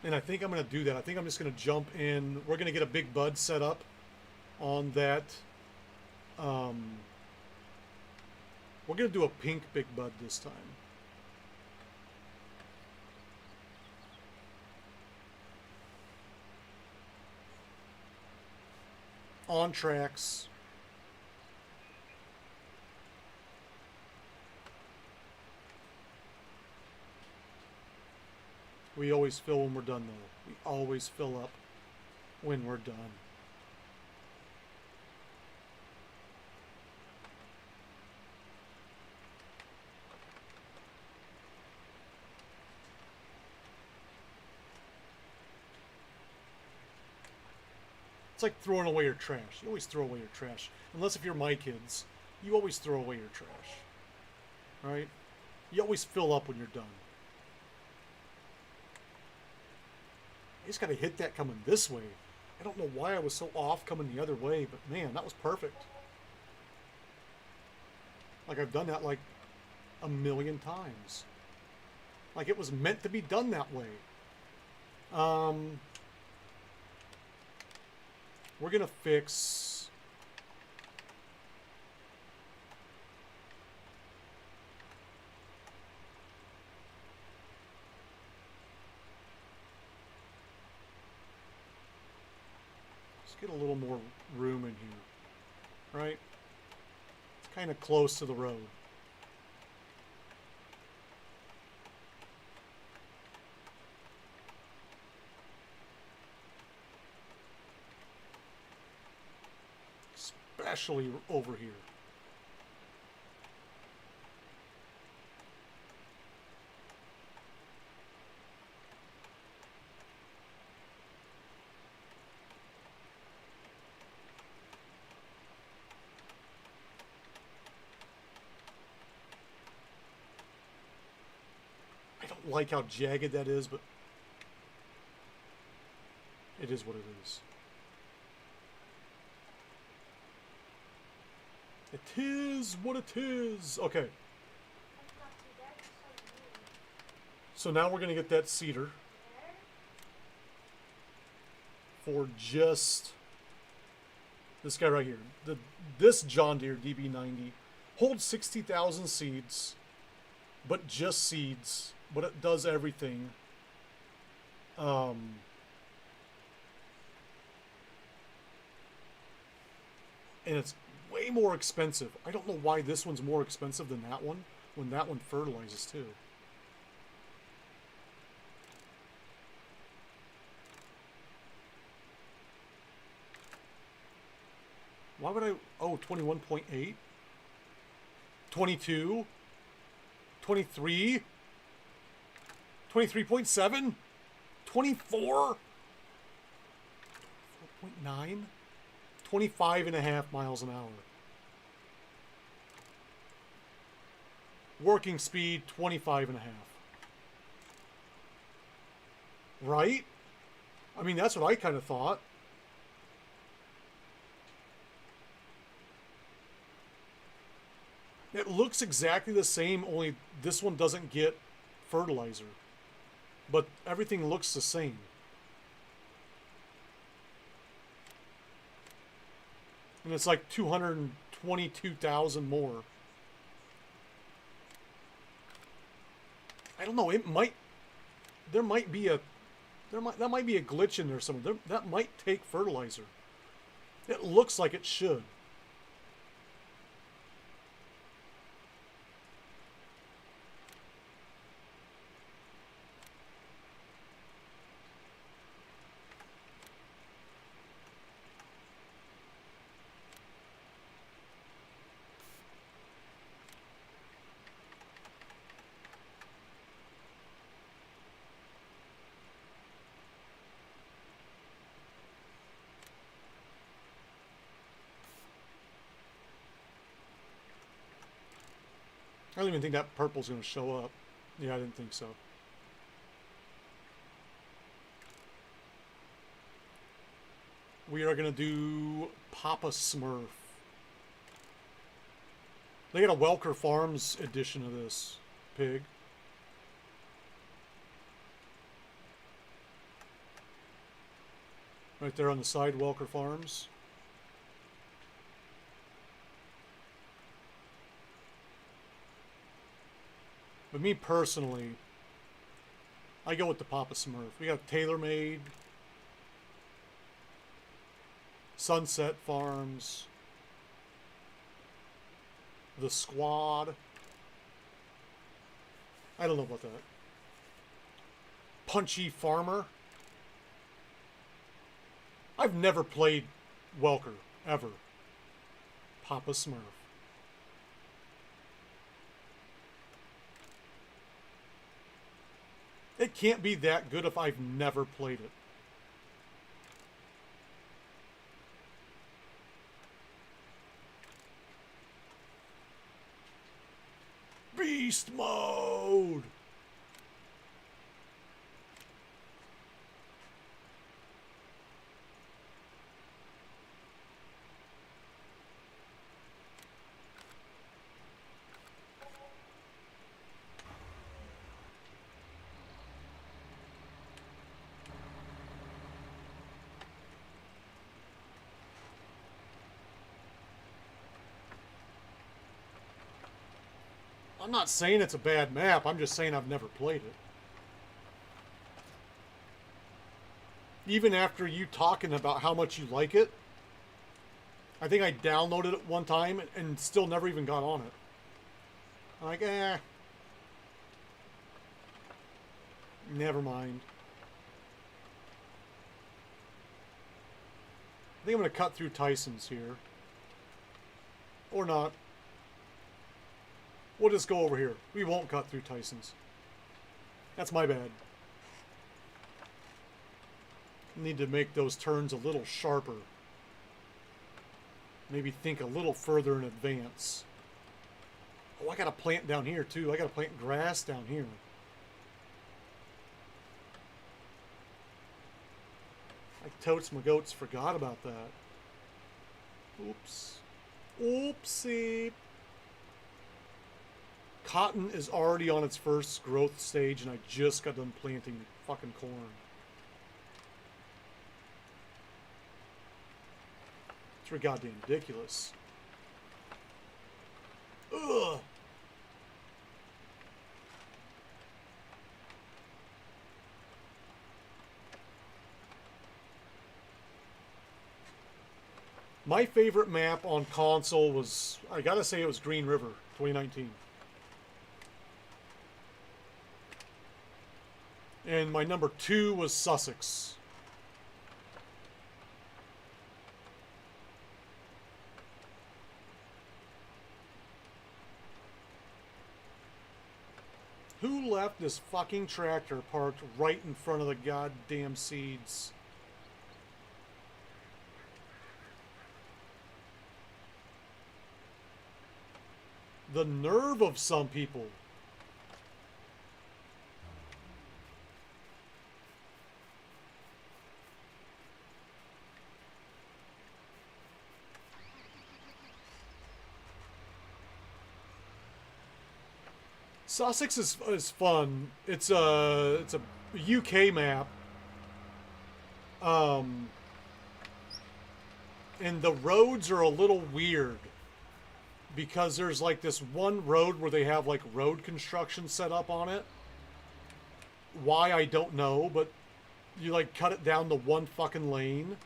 And I think I'm going to do that. I think I'm just going to jump in. We're going to get a big bud set up on that. We're going to do a pink big bud this time. On tracks. We always fill when we're done, though. We always fill up when we're done. It's like throwing away your trash. You always throw away your trash. Unless if you're my kids, you always throw away your trash. Right? You always fill up when you're done. I just got to hit that coming this way. I don't know why I was so off coming the other way, but man, that was perfect. Like I've done that like a million times. Like it was meant to be done that way. We're going to fix... Let's get a little more room in here. Right? It's kind of close to the road. Especially over here. don't like how jagged that is, but it is what it is. It is what it is. Okay. So now we're going to get that seeder for just this guy right here. This John Deere DB90 holds 60,000 seeds, but just seeds, but it does everything. And it's way more expensive. I don't know why this one's more expensive than that one when that one fertilizes too. Why would I... Oh, 21.8? 22? 23? 23.7? 24? 4.9? 25.5 miles an hour. Working speed, 25.5. Right? I mean, that's what I kind of thought. It looks exactly the same, only this one doesn't get fertilizer. But everything looks the same. And it's like 222,000 more. I don't know, it might... There might be a... that might be a glitch in there somewhere. That might take fertilizer. It looks like it should. I don't even think that purple's going to show up. Yeah, I didn't think so. We are going to do Papa Smurf. They got a Welker Farms edition of this pig. Right there on the side, Welker Farms. But me personally, I go with the Papa Smurf. We got TaylorMade, Sunset Farms, the Squad. I don't know about that. Punchy Farmer. I've never played Welker, ever. Papa Smurf. It can't be that good if I've never played it. Beast mode! I'm not saying it's a bad map, I'm just saying I've never played it. Even after you talking about how much you like it, I think I downloaded it one time and still never even got on it. I'm like, never mind. I think I'm going to cut through Tyson's here. Or not. We'll just go over here. We won't cut through Tyson's. That's my bad. Need to make those turns a little sharper. Maybe think a little further in advance. Oh, I got to plant down here too. I got to plant grass down here. I totes my goats forgot about that. Oops. Oopsie. Cotton is already on its first growth stage, and I just got done planting fucking corn. It's goddamn ridiculous. Ugh. My favorite map on console was, I gotta say, it was Green River 2019. And my number 2 was Sussex. Who left this fucking tractor parked right in front of the goddamn seeds? The nerve of some people. Sussex is fun. It's a UK map. And the roads are a little weird because there's like this one road where they have like road construction set up on it. Why, I don't know, but you like cut it down to one fucking lane.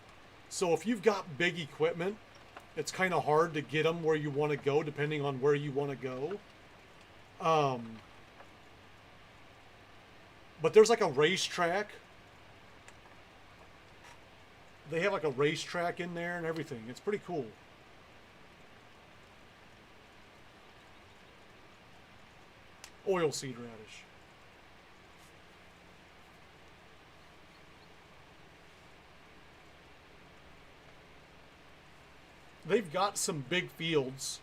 So if you've got big equipment, it's kind of hard to get them where you want to go depending on where you want to go. But there's like a racetrack. They have like a racetrack in there and everything. It's pretty cool. Oilseed radish. They've got some big fields.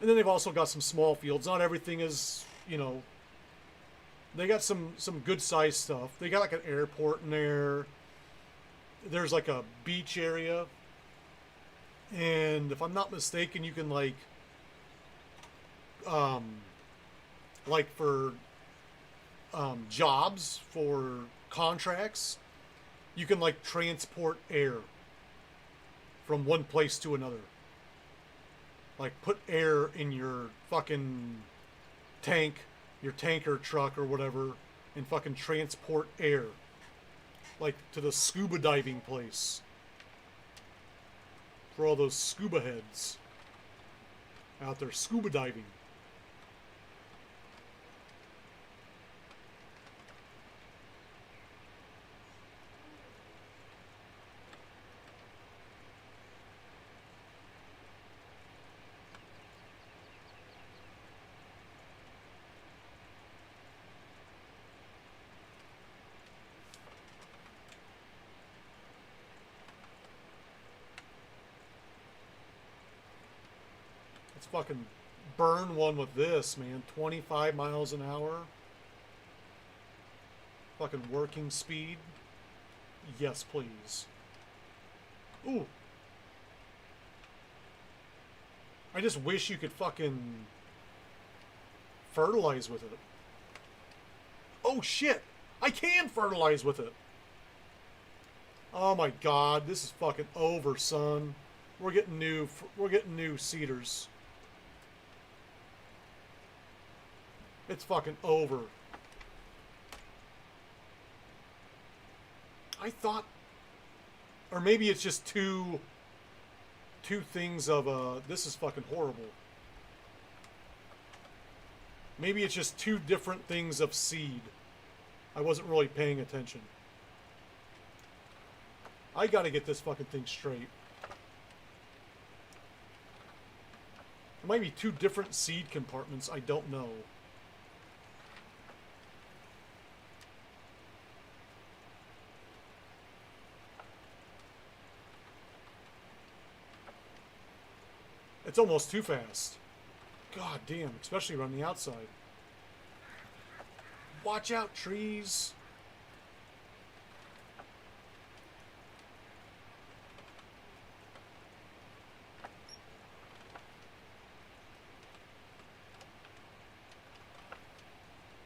And then they've also got some small fields. Not everything is, you know... They got some good sized stuff. They got like an airport in there. There's like a beach area. And if I'm not mistaken, you can like for jobs, for contracts, you can like transport air from one place to another. Like put air in your fucking tank, your tanker truck or whatever, and fucking transport air. Like to the scuba diving place. For all those scuba heads out there scuba diving. Fucking burn one with this, man. 25 miles an hour. Fucking working speed. Yes, please. Ooh. I just wish you could fucking fertilize with it. Oh shit! I can fertilize with it! Oh my god, this is fucking over, son. We're getting new cedars. It's fucking over. I thought, or maybe it's just two things of this is fucking horrible. Maybe it's just two different things of seed. I wasn't really paying attention. I gotta get this fucking thing straight. It might be two different seed compartments, I don't know. It's almost too fast. God damn, especially around the outside. Watch out, trees.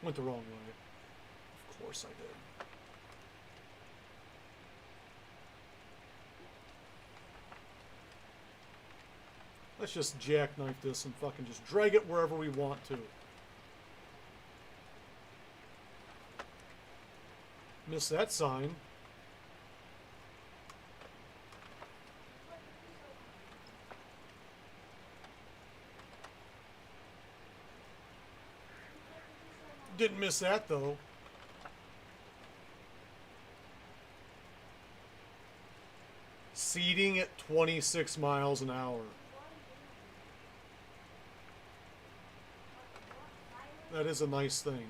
Went the wrong way. Of course I did. Let's just jackknife this and fucking just drag it wherever we want to. Miss that sign. Didn't miss that though. Seeding at 26 miles an hour. That is a nice thing.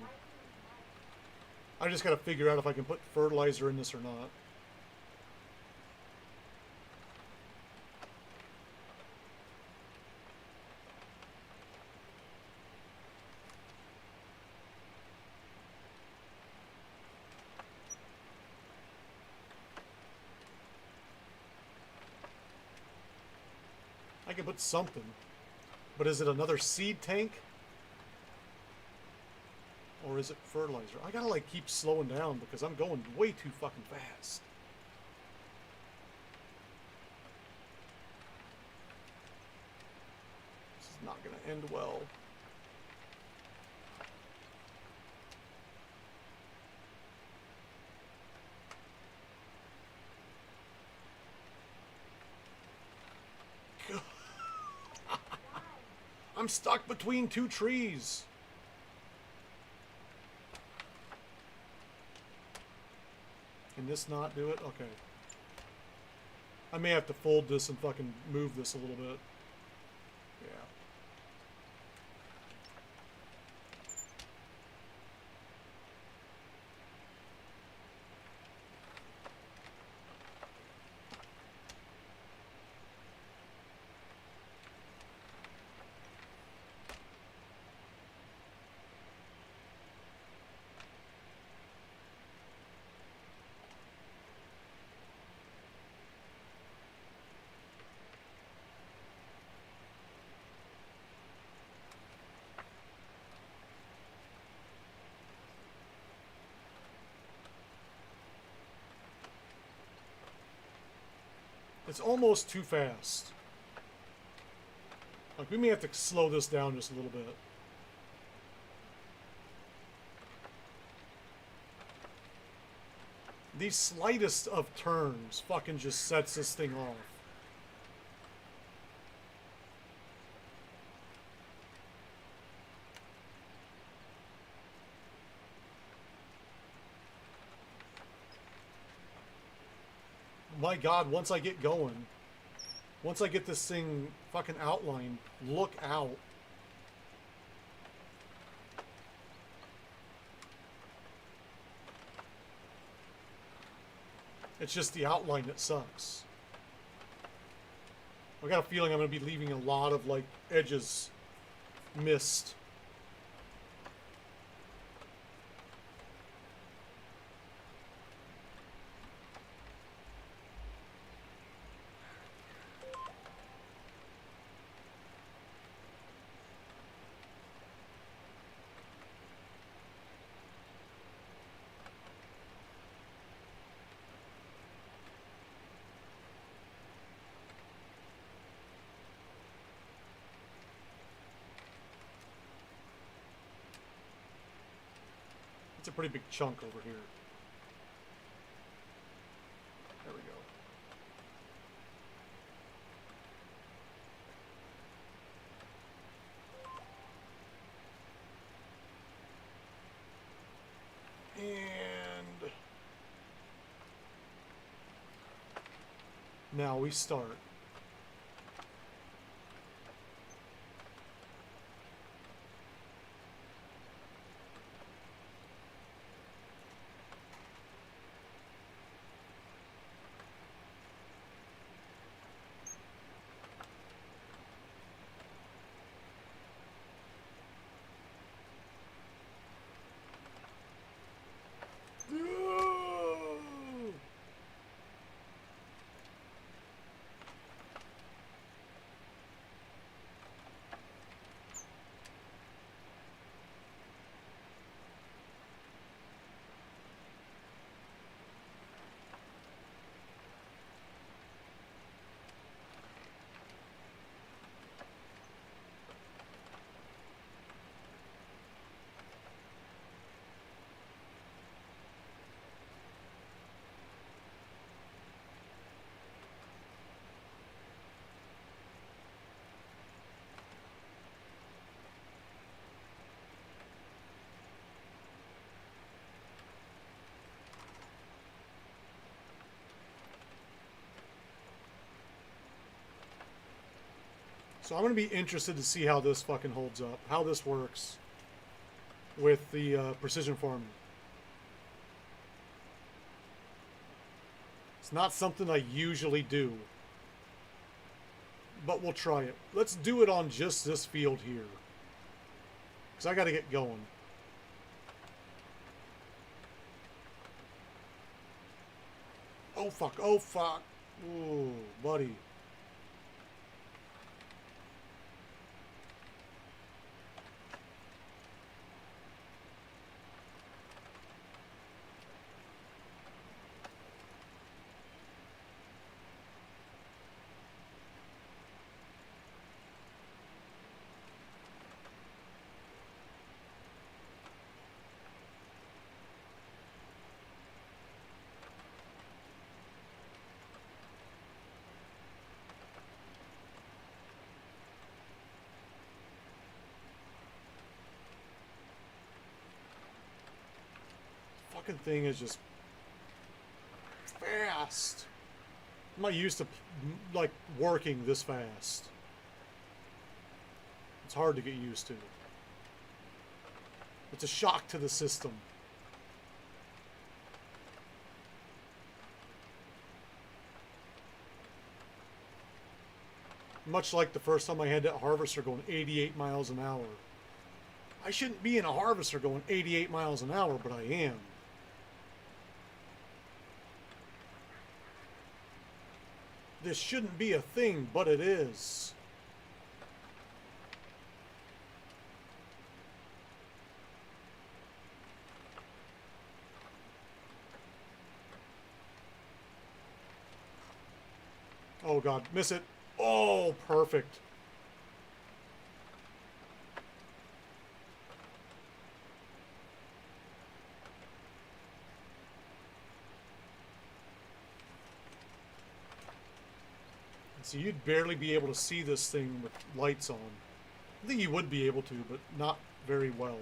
I just gotta figure out if I can put fertilizer in this or not. I can put something. But is it another seed tank? Or is it fertilizer? I gotta like keep slowing down because I'm going way too fucking fast. This is not gonna end well. I'm stuck between two trees. Can this not do it? Okay. I may have to fold this and fucking move this a little bit. Yeah. It's almost too fast. Like, we may have to slow this down just a little bit. The slightest of turns fucking just sets this thing off. My God, once I get going, once I get this thing fucking outlined, look out. It's just the outline that sucks. I got a feeling I'm going to be leaving a lot of, like, edges missed. It's a pretty big chunk over here. There we go. And now we start. So I'm going to be interested to see how this fucking holds up. How this works with the precision farming. It's not something I usually do. But we'll try it. Let's do it on just this field here. Because I got to get going. Oh, fuck. Oh, fuck. Ooh, buddy. Fucking thing is just fast. I'm not used to like working this fast. It's hard to get used to. It's a shock to the system. Much like the first time I had that harvester going 88 miles an hour. I shouldn't be in a harvester going 88 miles an hour, but I am. This shouldn't be a thing, but it is. Oh God, miss it. Oh, perfect. So you'd barely be able to see this thing with lights on. I think you would be able to, but not very well.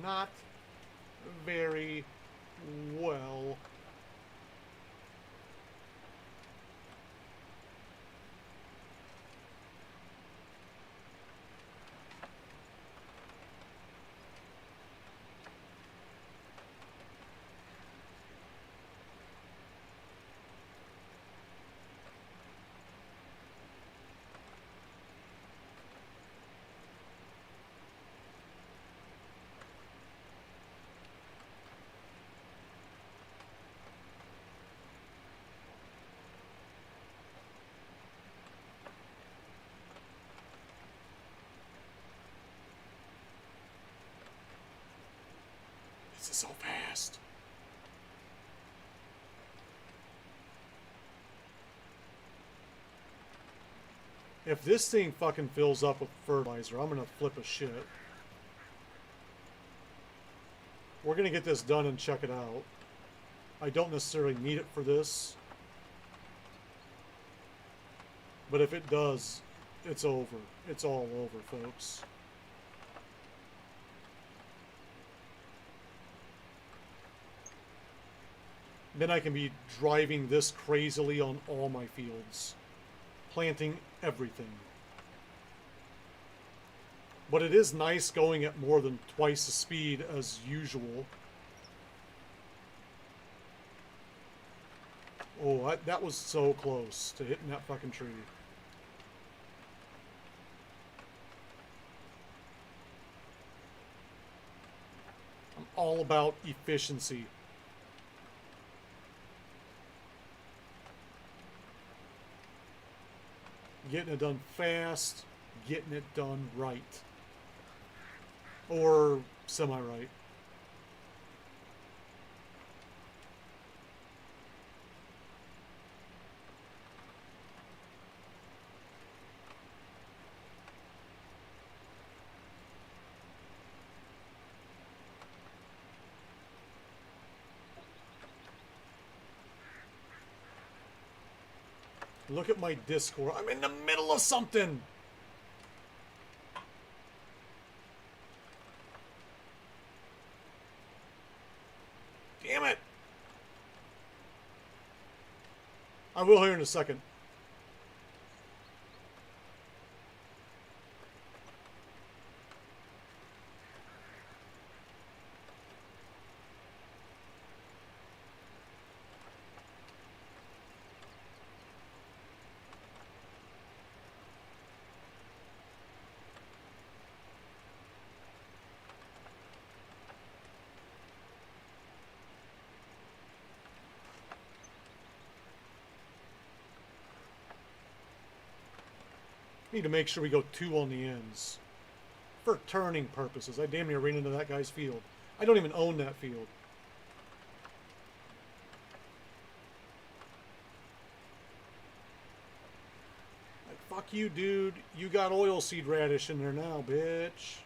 Not very well. This is so fast. If this thing fucking fills up with fertilizer, I'm gonna flip a shit. We're gonna get this done and check it out. I don't necessarily need it for this. But if it does, it's over. It's all over, folks. Then I can be driving this crazily on all my fields. Planting everything. But it is nice going at more than twice the speed as usual. Oh, that was so close to hitting that fucking tree. I'm all about efficiency. Getting it done fast, getting it done right. Or semi-right. Look at my Discord. I'm in the middle of something. I will here in a second. Need to make sure we go 2 on the ends. For turning purposes. I damn near ran into that guy's field. I don't even own that field. Like, fuck you, dude. You got oilseed radish in there now, bitch.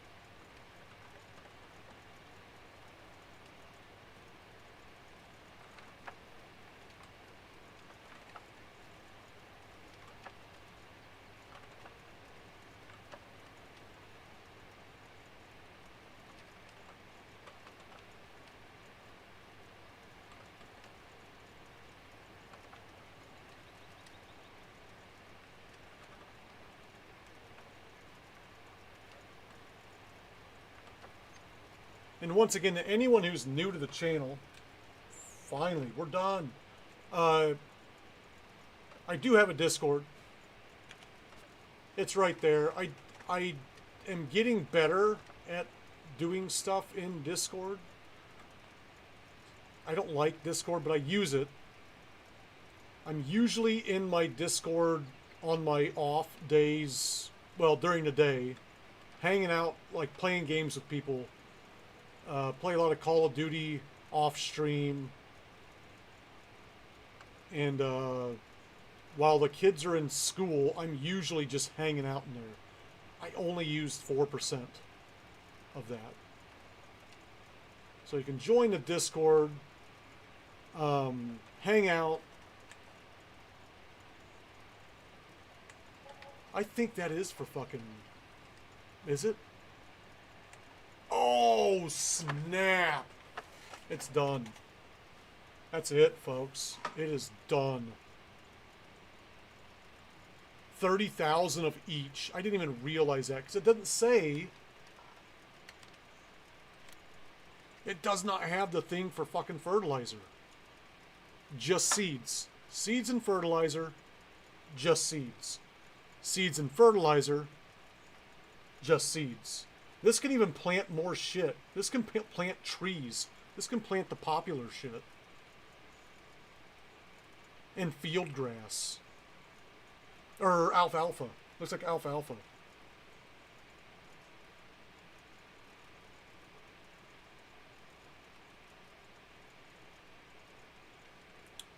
And once again, to anyone who's new to the channel, finally, we're done. I do have a Discord. It's right there. I am getting better at doing stuff in Discord. I don't like Discord, but I use it. I'm usually in my Discord on my off days, well, during the day, hanging out, like playing games with people. Play a lot of Call of Duty off stream. And while the kids are in school, I'm usually just hanging out in there. I only used 4% of that. So you can join the Discord, hang out. I think that is for fucking... Is it? Oh, snap. It's done. That's it, folks. It is done. 30,000 of each. I didn't even realize that because it doesn't say. It does not have the thing for fucking fertilizer. Just seeds. Seeds and fertilizer. Just seeds. Seeds and fertilizer. Just seeds. This can even plant more shit. This can plant trees. This can plant the popular shit. And field grass. Or alfalfa. Looks like alfalfa.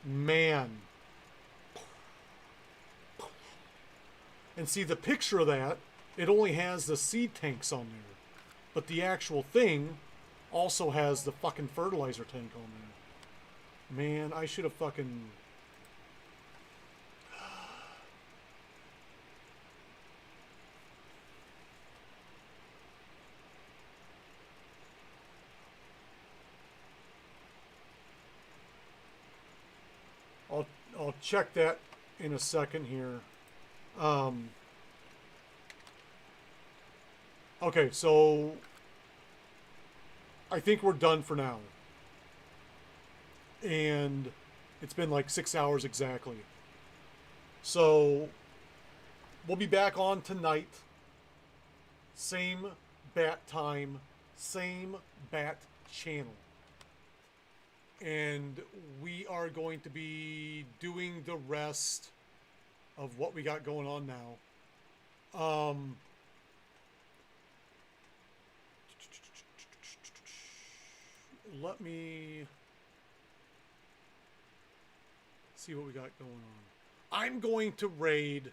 Man. And see, the picture of that, it only has the seed tanks on there. But the actual thing also has the fucking fertilizer tank on there. Man, I should have fucking... I'll check that in a second here. Okay, so I think we're done for now. And it's been like 6 hours exactly. So we'll be back on tonight. Same bat time, same bat channel. And we are going to be doing the rest of what we got going on now. Let me see what we got going on. I'm going to raid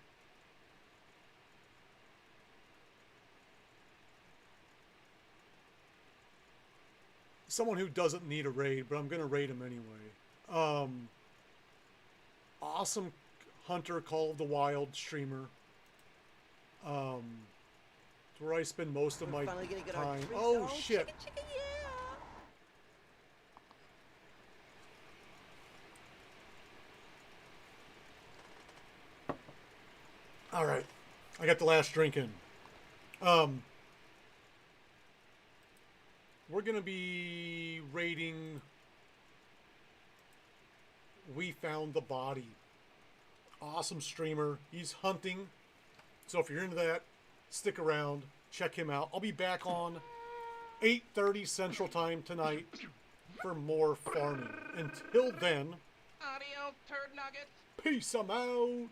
someone who doesn't need a raid, but I'm going to raid him anyway. Awesome Hunter Call of the Wild streamer. It's where I spend most of my time. Oh, shit. Chicken, yeah. All right, I got the last drink in. We're gonna be rating We Found the Body. Awesome streamer. He's hunting. So if you're into that, stick around. Check him out. I'll be back on 8:30 Central Time tonight for more farming. Until then, Adios, turd nuggets. peace. I'm out.